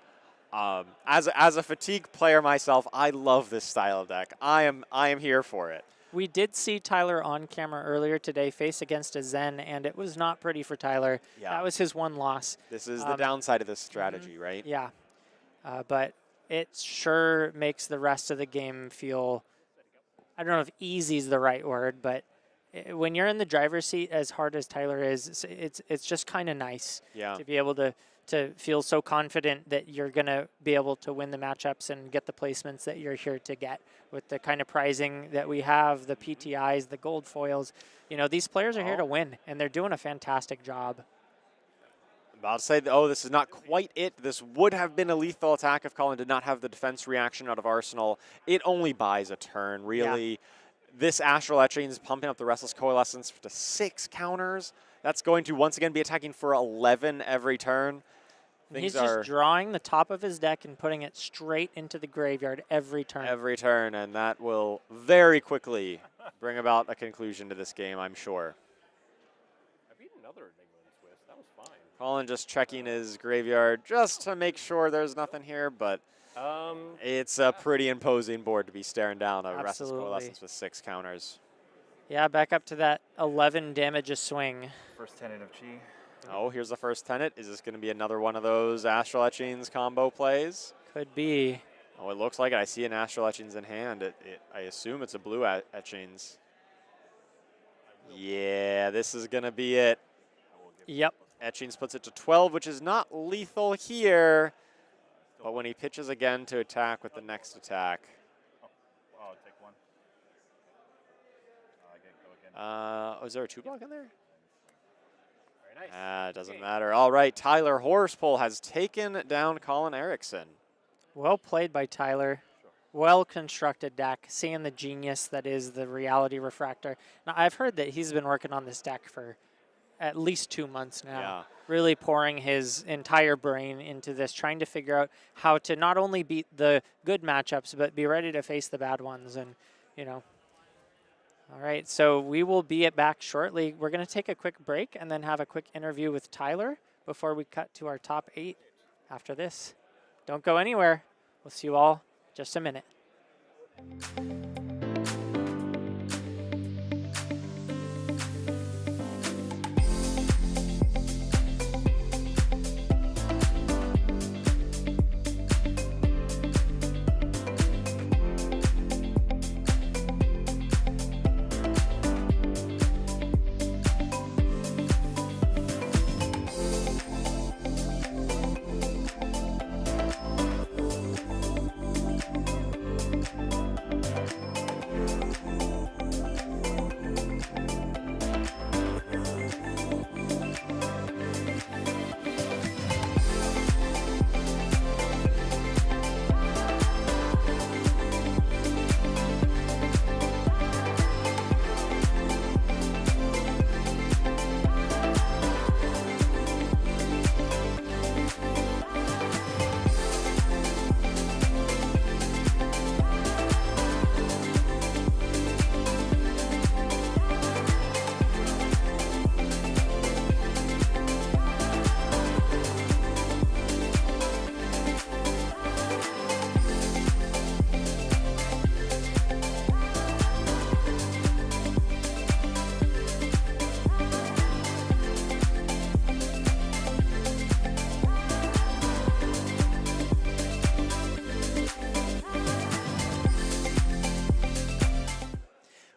As a Fatigue player myself, I love this style of deck. I am here for it. We did see Tyler on camera earlier today face against a Zen, and it was not pretty for Tyler. Yeah. That was his 1 loss. This is the downside of this strategy, right? Yeah, but it sure makes the rest of the game feel, I don't know if easy is the right word, but when you're in the driver's seat as hard as Tyler is, it's just kind of nice to be able to feel so confident that you're going to be able to win the matchups and get the placements that you're here to get with the kind of prizing that we have, the PTIs, the gold foils. You know, these players are here to win, and they're doing a fantastic job. About to say, this is not quite it. This would have been a lethal attack if Colin did not have the defense reaction out of Arsenal. It only buys a turn, really. Yeah. This Astral Etchings pumping up the Restless Coalescence to 6 counters. That's going to once again be attacking for 11 every turn. He's just drawing the top of his deck and putting it straight into the graveyard every turn. Every turn, and that will very quickly bring about a conclusion to this game, I'm sure. I beat another Enigma in Swiss. That was fine. Colin just checking his graveyard just to make sure there's nothing here, but it's a pretty imposing board to be staring down a Restless Coalescence with 6 counters. Yeah, back up to that 11 damage a swing. First tenet of Chi. Oh, here's the first tenet. Is this going to be another one of those Astral Etchings combo plays? Could be. Oh, it looks like it. I see an Astral Etchings in hand. I assume it's a blue Etchings. Yeah, this is going to be it. Yep. Etchings puts it to 12, which is not lethal here. But when he pitches again to attack with the next attack. Oh, take one. Go again. Is there a 2-block in there? Very nice. It doesn't matter. All right, Tyler Horspool has taken down Colin Eriksen. Well played by Tyler. Well-constructed deck, seeing the genius that is the Reality Refractor. Now, I've heard that he's been working on this deck for at least 2 months now. Yeah. Really pouring his entire brain into this, trying to figure out how to not only beat the good matchups, but be ready to face the bad ones. And, you know. All right, so we will be back shortly. We're going to take a quick break and then have a quick interview with Tyler before we cut to our top 8 after this. Don't go anywhere. We'll see you all in just a minute.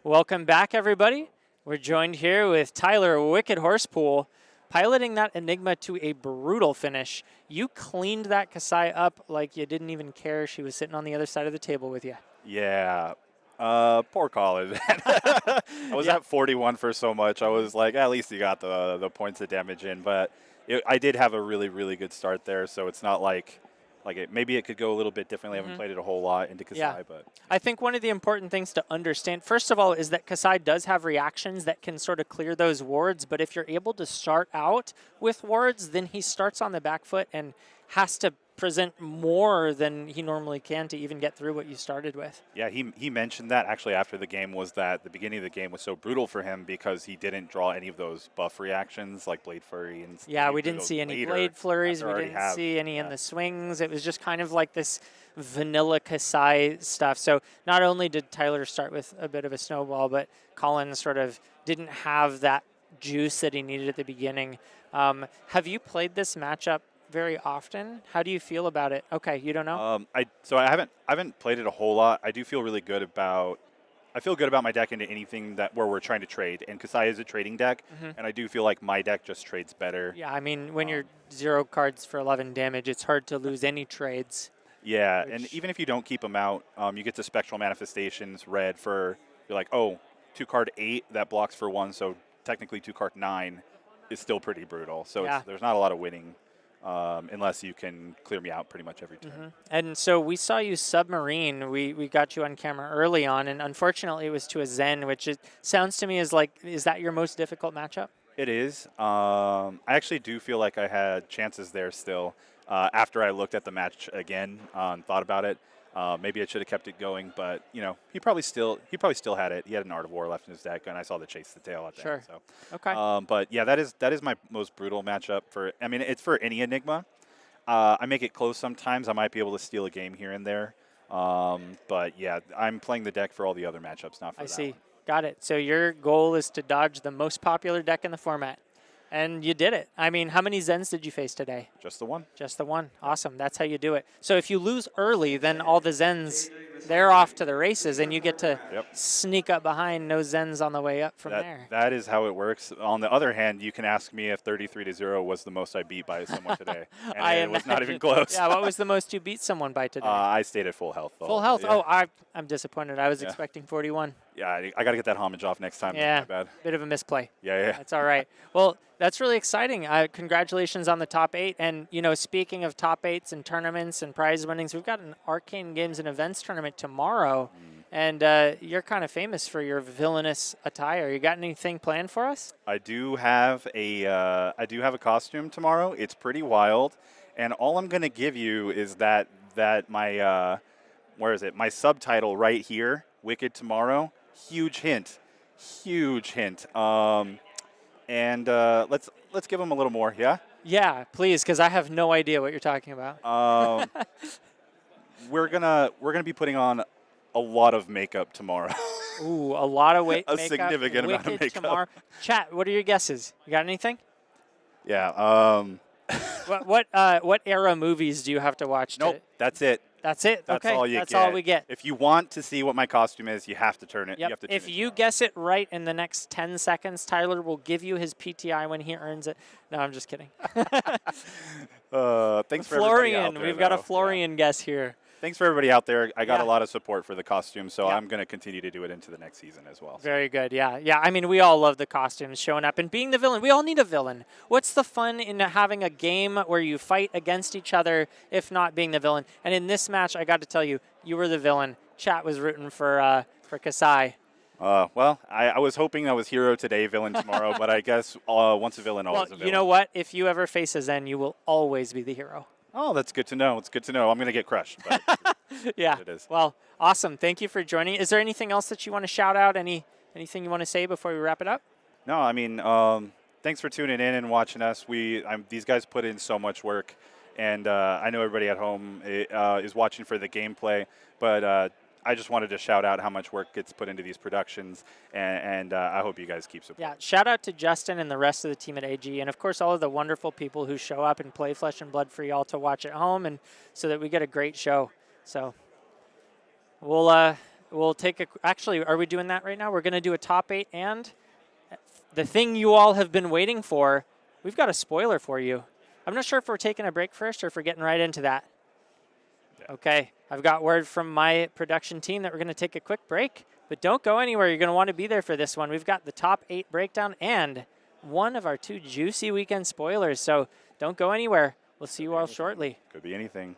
Welcome back, everybody. We're joined here with Tyler Wicked Horspool, piloting that Enigma to a brutal finish. You cleaned that Kassai up like you didn't even care she was sitting on the other side of the table with you. Yeah. Poor Colin. I was at 41 for so much. I was like, at least you got the points of damage in. But I did have a really, really good start there, so it's not like maybe it could go a little bit differently. I haven't played it a whole lot into Kassai, but I think one of the important things to understand, first of all, is that Kassai does have reactions that can sort of clear those wards, but if you're able to start out with wards, then he starts on the back foot and has to present more than he normally can to even get through what you started with. Yeah, he mentioned that actually after the game, was that the beginning of the game was so brutal for him because he didn't draw any of those buff reactions like Blade Flurry. And yeah, we didn't see any Blade Flurries. We didn't see any in the swings. It was just kind of like this vanilla Kassai stuff. So not only did Tyler start with a bit of a snowball, but Colin sort of didn't have that juice that he needed at the beginning. Have you played this matchup very often? How do you feel about it? Okay, you don't know? I haven't played it a whole lot. I do feel really good about my deck into anything where we're trying to trade, and Kassai is a trading deck, and I do feel like my deck just trades better. Yeah, I mean, when you're 0 cards for 11 damage, it's hard to lose any trades. Yeah, and even if you don't keep them out, you get to Spectral Manifestations red for, you're like, oh, 2-card 8 that blocks for 1, so technically 2-card 9 is still pretty brutal. So there's not a lot of winning. Unless you can clear me out pretty much every turn. And so we saw you submarine. We got you on camera early on, and unfortunately it was to a Zen, which it sounds to me is that your most difficult matchup? It is. I actually do feel like I had chances there still. After I looked at the match again and thought about it, maybe I should have kept it going. But he probably still had it. He had an Art of War left in his deck, and I saw the Chase the Tail at the end. So. Okay. But yeah, that is my most brutal matchup for. I mean, it's for any Enigma. I make it close sometimes. I might be able to steal a game here and there. But yeah, I'm playing the deck for all the other matchups, not for I that see. one. Got it. So your goal is to dodge the most popular deck in the format. And you did it. I mean, how many Zens did you face today? Just the one. Just the one. Awesome. That's how you do it. So if you lose early, then all the Zens, they're off to the races, and you get to sneak up behind. No Zens on the way up from there. That is how it works. On the other hand, you can ask me if 33-0 was the most I beat by someone today. And it was not even close. Yeah, what was the most you beat someone by today? I stayed at full health. Full health? Yeah. Oh, I'm disappointed. I was expecting 41. Yeah, I got to get that homage off next time. Yeah, Not bad. Bit of a misplay. Yeah. That's all right. Well, that's really exciting. Congratulations on the top 8. And, speaking of top 8s and tournaments and prize winnings, we've got an Arcane Games and Events tournament tomorrow. And you're kind of famous for your villainous attire. You got anything planned for us? I do have a costume tomorrow. It's pretty wild. And all I'm going to give you is that my where is it? My subtitle right here, Wicked Tomorrow. Huge hint. And let's give them a little more, yeah? Yeah, please, because I have no idea what you're talking about. We're gonna be putting on a lot of makeup tomorrow. Ooh, a lot of makeup. A significant amount of makeup. Tomorrow. Chat, what are your guesses? You got anything? Yeah. What era movies do you have to watch? Nope, that's it. That's it? That's okay, all you that's get. all we get. If you want to see what my costume is, you have to turn it. Yep. You have to If you guess it right in the next 10 seconds, Tyler will give you his PTI when he earns it. No, I'm just kidding. Thanks for everybody out there, We've got a though. Florian guess here. Thanks for everybody out there. I got a lot of support for the costume, so I'm going to continue to do it into the next season as well. Very good, yeah. I mean, we all love the costumes showing up and being the villain. We all need a villain. What's the fun in having a game where you fight against each other, if not being the villain? And in this match, I got to tell you, you were the villain. Chat was rooting for Kassai. Well, I was hoping I was hero today, villain tomorrow, but I guess once a villain, always a villain. You know what? If you ever face a Zen, you will always be the hero. Oh, that's good to know. It's good to know. I'm going to get crushed. But yeah. It is. Well, awesome. Thank you for joining. Is there anything else that you want to shout out? Anything you want to say before we wrap it up? No, I mean, thanks for tuning in and watching us. These guys put in so much work, and I know everybody at home is watching for the gameplay, but I just wanted to shout out how much work gets put into these productions, and I hope you guys keep supporting. Yeah, shout out to Justin and the rest of the team at AG, and of course all of the wonderful people who show up and play Flesh and Blood for y'all to watch at home, and so that we get a great show. So we'll take actually, are we doing that right now? We're going to do a top 8, and the thing you all have been waiting for, we've got a spoiler for you. I'm not sure if we're taking a break first or if we're getting right into that. Yeah. Okay. I've got word from my production team that we're going to take a quick break, but don't go anywhere. You're going to want to be there for this one. We've got the top 8 breakdown and one of our 2 juicy weekend spoilers, so don't go anywhere. We'll see you all shortly. Could be anything.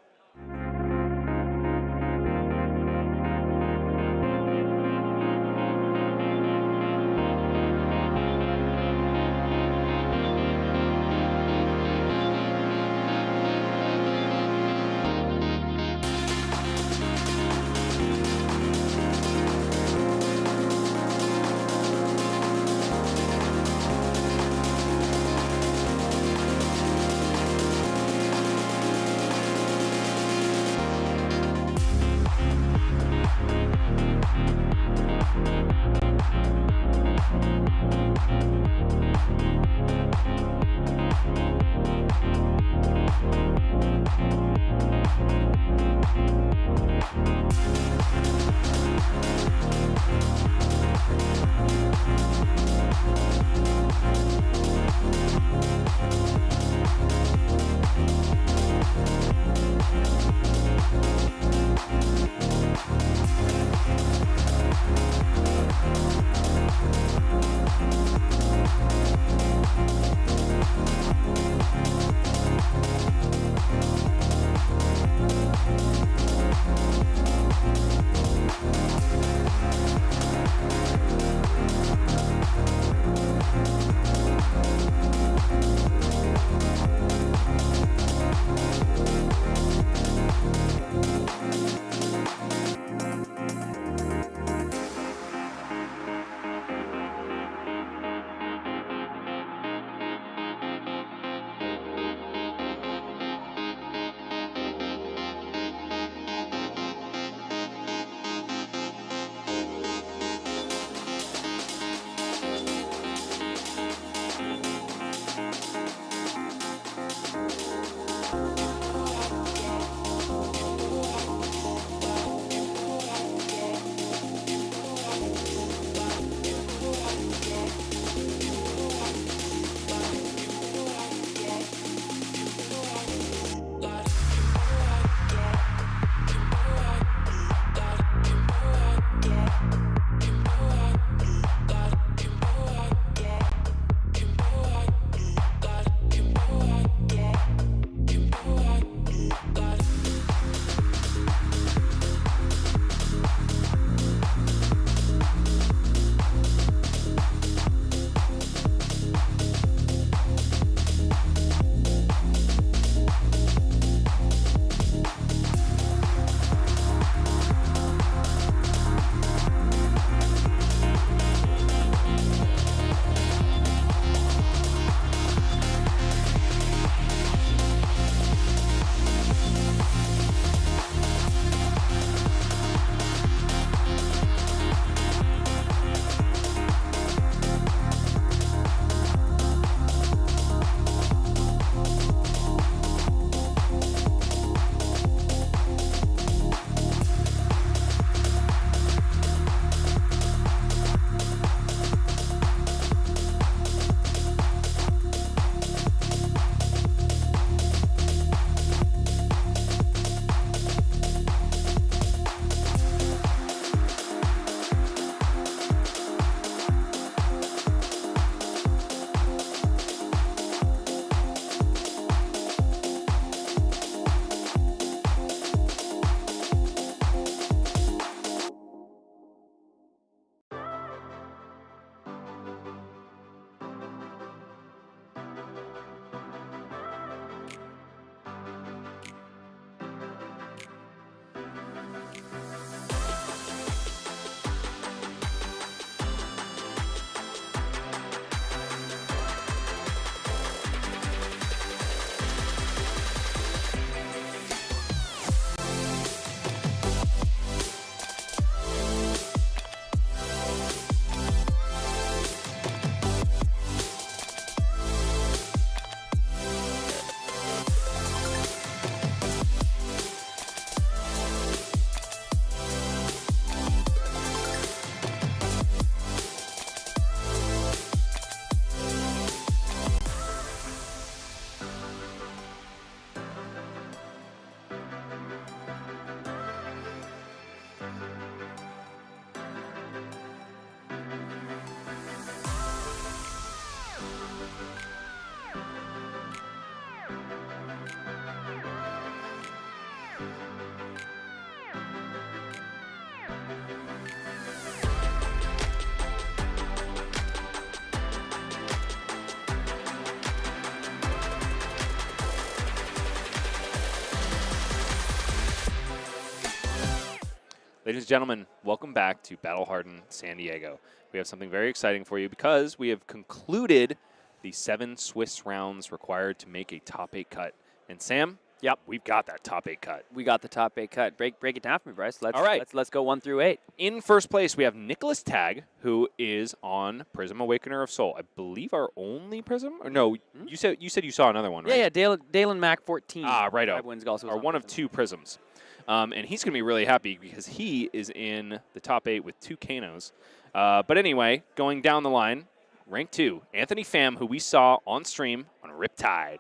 Ladies and gentlemen, welcome back to Battle Hardened San Diego. We have something very exciting for you because we have concluded the 7 Swiss rounds required to make a top 8 cut. And Sam, yep, we've got that top 8 cut. We got the top 8 cut. Break it down for me, Bryce. All right. Let's go 1 through 8. In first place, we have Nicholas Tag, who is on Prism Awakener of Soul. I believe our only Prism? Or no, you said you saw another one, right? Yeah, Dalen Mac 14. Ah, righto. Also are one of 2 Prisms. And he's going to be really happy because he is in the top 8 with 2 Kanos. But anyway, going down the line, rank 2, Anthony Pham, who we saw on stream on Riptide.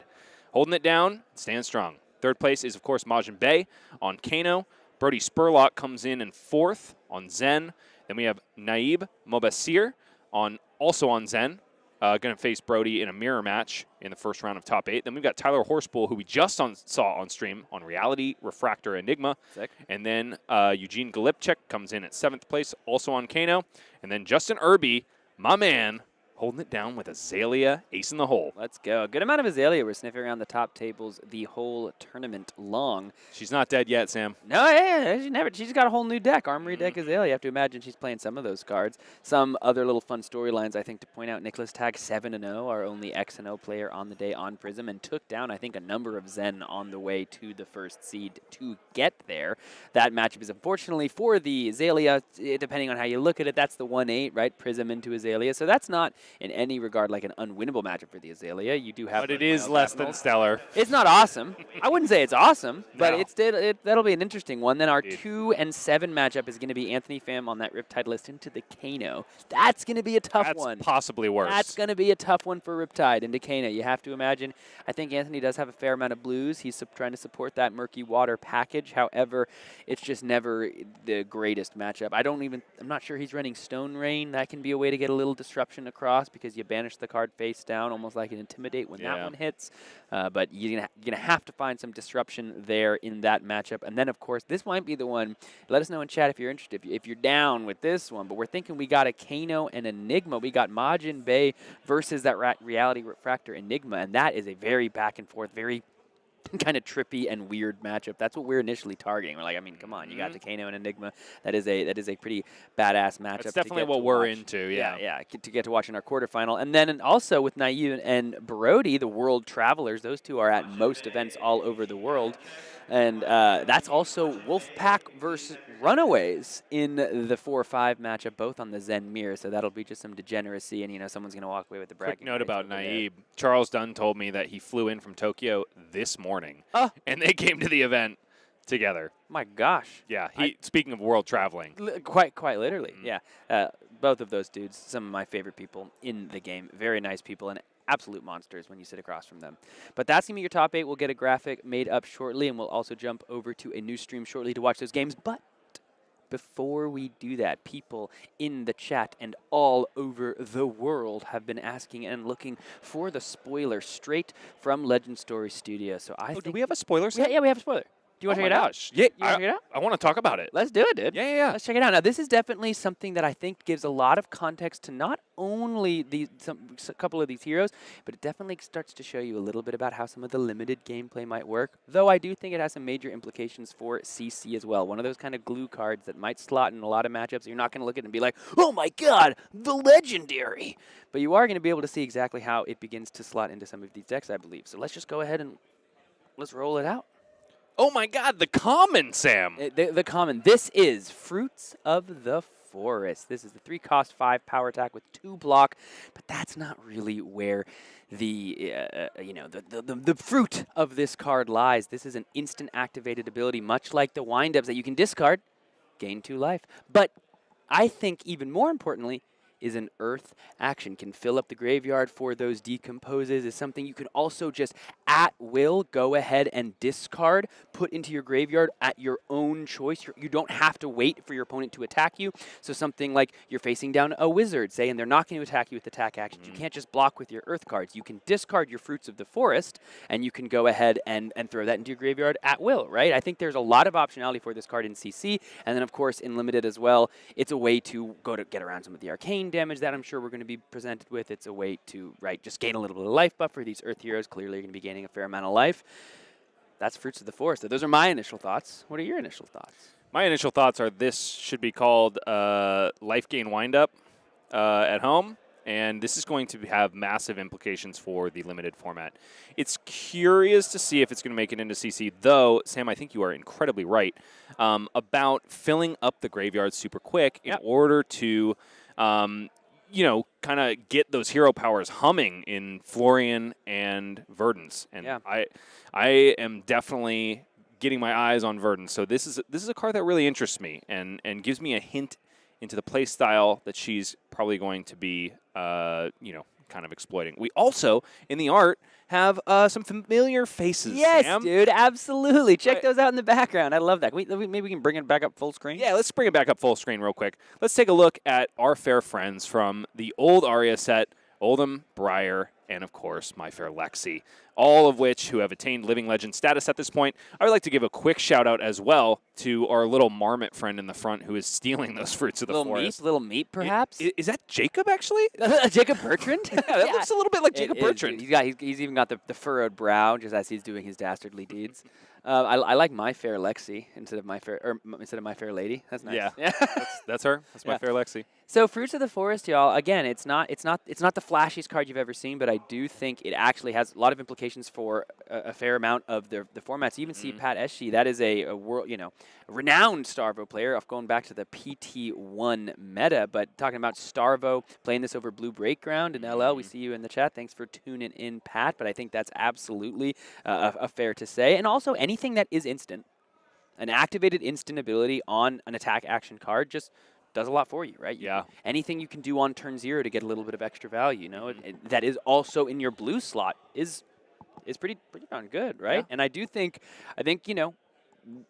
Holding it down, stand strong. Third place is, of course, Majin Bay on Kano. Brodie Spurlock comes in 4th on Zen. Then we have Naib Mobasir also on Zen. Going to face Brodie in a mirror match in the first round of top 8. Then we've got Tyler Horspool, who we just saw on stream on Reality, Refractor, Enigma. Sick. And then Eugene Galipchak comes in at 7th place, also on Kano. And then Justin Irby, my man, holding it down with Azalea, ace in the hole. Let's go. Good amount of Azalea. We're sniffing around the top tables the whole tournament long. She's not dead yet, Sam. No, yeah, she's got a whole new deck. Armory deck Azalea. You have to imagine she's playing some of those cards. Some other little fun storylines, I think, to point out. Nicholas Tag 7-0, our only X&O player on the day on Prism, and took down, I think, a number of Zen on the way to the first seed to get there. That matchup is unfortunately for the Azalea, depending on how you look at it, that's the 1-8, right? Prism into Azalea. So that's not in any regard like an unwinnable matchup for the Azalea. You do have, but it is less than stellar. It's not awesome. I wouldn't say it's awesome, but that'll be an interesting one. Then our 2 and 7 matchup is going to be Anthony Pham on that Riptide list into the Kano. That's going to be a tough one. That's possibly worse. That's going to be a tough one for Riptide into Kano. You have to imagine. I think Anthony does have a fair amount of blues. He's trying to support that murky water package. However, it's just never the greatest matchup. I'm not sure he's running Stone Rain. That can be a way to get a little disruption across because you banish the card face down, almost like an Intimidate when that one hits. But you're gonna have to find some disruption there in that matchup. And then, of course, this might be the one. Let us know in chat if you're interested, if you're down with this one. But we're thinking we got a Kano and Enigma. We got Majin Bay versus that Reality Refractor Enigma, and that is a very back and forth, very kind of trippy and weird matchup. That's what we're initially targeting. We're like, I mean, come on, you got the Kano and Enigma. That is a pretty badass matchup. That's definitely what we're into. Yeah, to get to watch in our quarterfinal. And then also with Naive and Brodie, the World Travelers, those two are at most events all over the world. And that's also Wolfpack versus Runaways in the 4-5 matchup, both on the Zen Mirror. So that'll be just some degeneracy, and someone's going to walk away with the bragging. Quick note about Naib. Charles Dunn told me that he flew in from Tokyo this morning, and they came to the event together. My gosh. Yeah. Speaking of world traveling, quite literally. Yeah. Both of those dudes, some of my favorite people in the game. Very nice people and absolute monsters when you sit across from them. But that's going to be your top 8. We'll get a graphic made up shortly, and we'll also jump over to a new stream shortly to watch those games. But before we do that, people in the chat and all over the world have been asking and looking for the spoiler straight from Legend Story Studio. So I think do we have a spoiler? Yeah, we have a spoiler. Do you want to check it out? Yeah, you want to check it out? I want to talk about it. Let's do it, dude. Yeah. Let's check it out. Now, this is definitely something that I think gives a lot of context to not only a couple of these heroes, but it definitely starts to show you a little bit about how some of the limited gameplay might work. Though I do think it has some major implications for CC as well. One of those kind of glue cards that might slot in a lot of matchups. You're not going to look at it and be like, oh my god, the legendary. But you are going to be able to see exactly how it begins to slot into some of these decks, I believe. So let's just go ahead and let's roll it out. Oh my god, the common, Sam. The common. This is Fruits of the Forest. This is the 3-cost 5 power attack with 2 block, but that's not really where the fruit of this card lies. This is an instant activated ability, much like the wind-ups that you can discard, gain 2 life. But I think even more importantly is an earth action. Can fill up the graveyard for those decomposes. Is something you can also just at will go ahead and discard, put into your graveyard at your own choice. You don't have to wait for your opponent to attack you. So something like you're facing down a wizard, say, and they're not going to attack you with attack actions. You can't just block with your earth cards. You can discard your Fruits of the Forest, and you can go ahead and throw that into your graveyard at will, right? I think there's a lot of optionality for this card in CC, and then, of course, in Limited as well. It's a way to get around some of the arcane damage that I'm sure we're going to be presented with. It's a way to, just gain a little bit of life buff for these Earth heroes. Clearly, you're going to be gaining a fair amount of life. That's Fruits of the Forest. So those are my initial thoughts. What are your initial thoughts? My initial thoughts are this should be called Life Gain Windup at home, and this is going to have massive implications for the Limited format. It's curious to see if it's going to make it into CC, though, Sam, I think you are incredibly right about filling up the graveyard super quick in order to kind of get those hero powers humming in Florian and Verdance. And I am definitely getting my eyes on Verdance. So this is a card that really interests me and gives me a hint into the play style that she's probably going to be, kind of exploiting. We also, in the art, have some familiar faces, Yes, Sam. dude, absolutely. Check those out in the background. I love that. Maybe we can bring it back up full screen? Yeah, let's bring it back up full screen real quick. Let's take a look at our fair friends from the old Aria set, Oldham, Briar, and, of course, My Fair Lexi, all of which who have attained Living Legend status at this point. I would like to give a quick shout-out as well to our little marmot friend in the front who is stealing those Fruits of the Forest. Little meat, perhaps? Is that Jacob, actually? Jacob Bertrand? Yeah, that looks a little bit like Jacob Bertrand. He's even got the furrowed brow just as he's doing his dastardly deeds. I like My Fair Lexi instead of My Fair Lady. That's nice. Yeah, that's her. That's My Fair Lexi. So Fruits of the Forest, y'all. Again, it's not the flashiest card you've ever seen, but I do think it actually has a lot of implications for a fair amount of the formats. You even see Pat Eschy. That is a world, renowned Starvo player. Going back to the PT1 meta, but talking about Starvo playing this over Blue Breakground in LL. We see you in the chat. Thanks for tuning in, Pat. But I think that's absolutely a fair to say, and also anything that is instant, an activated instant ability on an attack action card just does a lot for you, right? Anything you can do on turn 0 to get a little bit of extra value, that is also in your blue slot is pretty darn good, right? Yeah. And I think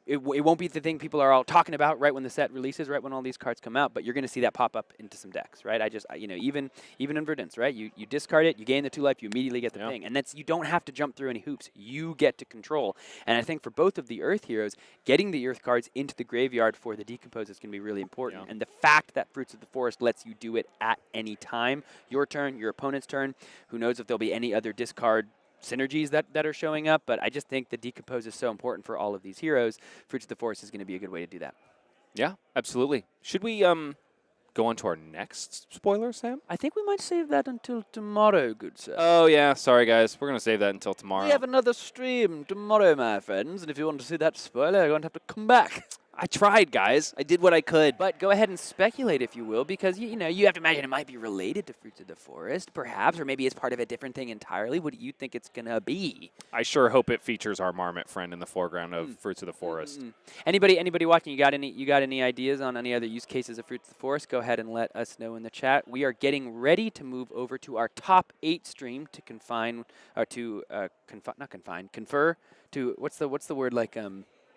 it won't be the thing people are all talking about right when the set releases, right when all these cards come out, but you're going to see that pop up into some decks, right? Even in Verdance, right? You discard it, you gain the 2 life, you immediately get the thing. And you don't have to jump through any hoops. You get to control. And I think for both of the Earth heroes, getting the Earth cards into the graveyard for the Decompose is going to be really important. Yeah. And the fact that Fruits of the Forest lets you do it at any time, your turn, your opponent's turn, who knows if there'll be any other discard synergies that are showing up, but I just think the Decompose is so important for all of these heroes. Fruits of the Forest is going to be a good way to do that. Yeah, absolutely. Should we go on to our next spoiler, Sam? I think we might save that until tomorrow, good sir. Oh, yeah. Sorry, guys. We're going to save that until tomorrow. We have another stream tomorrow, my friends, and if you want to see that spoiler, you're going to have to come back. I tried, guys. I did what I could. But go ahead and speculate, if you will, because, you have to imagine it might be related to Fruits of the Forest, perhaps, or maybe it's part of a different thing entirely. What do you think it's going to be? I sure hope it features our marmot friend in the foreground of Fruits of the Forest. Anybody watching, you got any ideas on any other use cases of Fruits of the Forest? Go ahead and let us know in the chat. We are getting ready to move over to our top 8 stream to confer to, what's the word, like,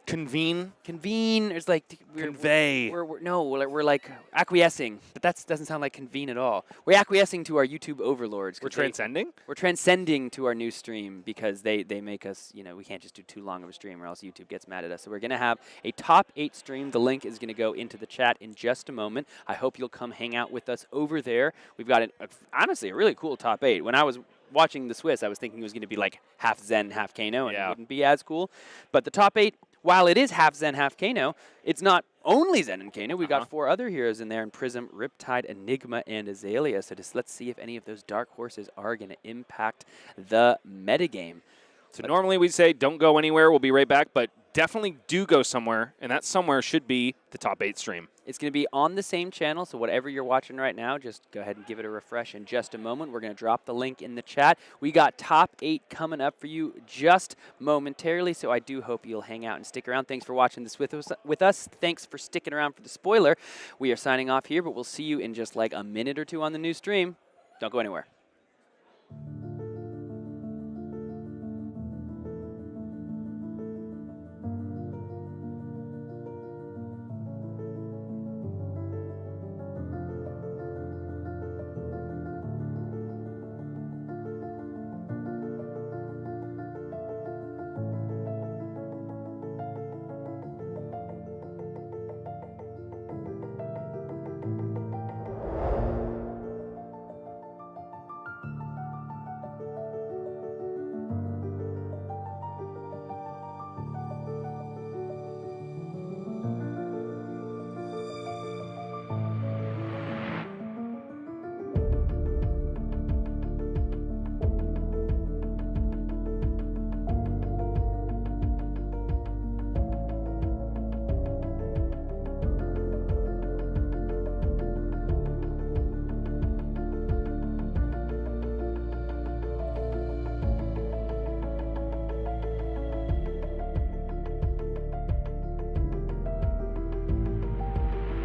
Convene. It's like convey. We're like acquiescing, but that doesn't sound like convene at all. We're acquiescing to our YouTube overlords. We're transcending. We're transcending to our new stream because they make us. We can't just do too long of a stream or else YouTube gets mad at us. So we're gonna have a top 8 stream. The link is gonna go into the chat in just a moment. I hope you'll come hang out with us over there. We've got honestly a really cool top 8. When I was watching the Swiss, I was thinking it was gonna be like half Zen, half Kano, and it wouldn't be as cool. But the top 8. While it is half Zen, half Kano, it's not only Zen and Kano. We've got 4 other heroes in there in Prism, Riptide, Enigma, and Azalea. So let's see if any of those dark horses are going to impact the metagame. So normally we say don't go anywhere. We'll be right back. But definitely do go somewhere, and that somewhere should be the top 8 stream. It's going to be on the same channel, so whatever you're watching right now, just go ahead and give it a refresh in just a moment. We're going to drop the link in the chat. We got top 8 coming up for you just momentarily, so I do hope you'll hang out and stick around. Thanks for watching this with us. Thanks for sticking around for the spoiler. We are signing off here, but we'll see you in just like a minute or 2 on the new stream. Don't go anywhere.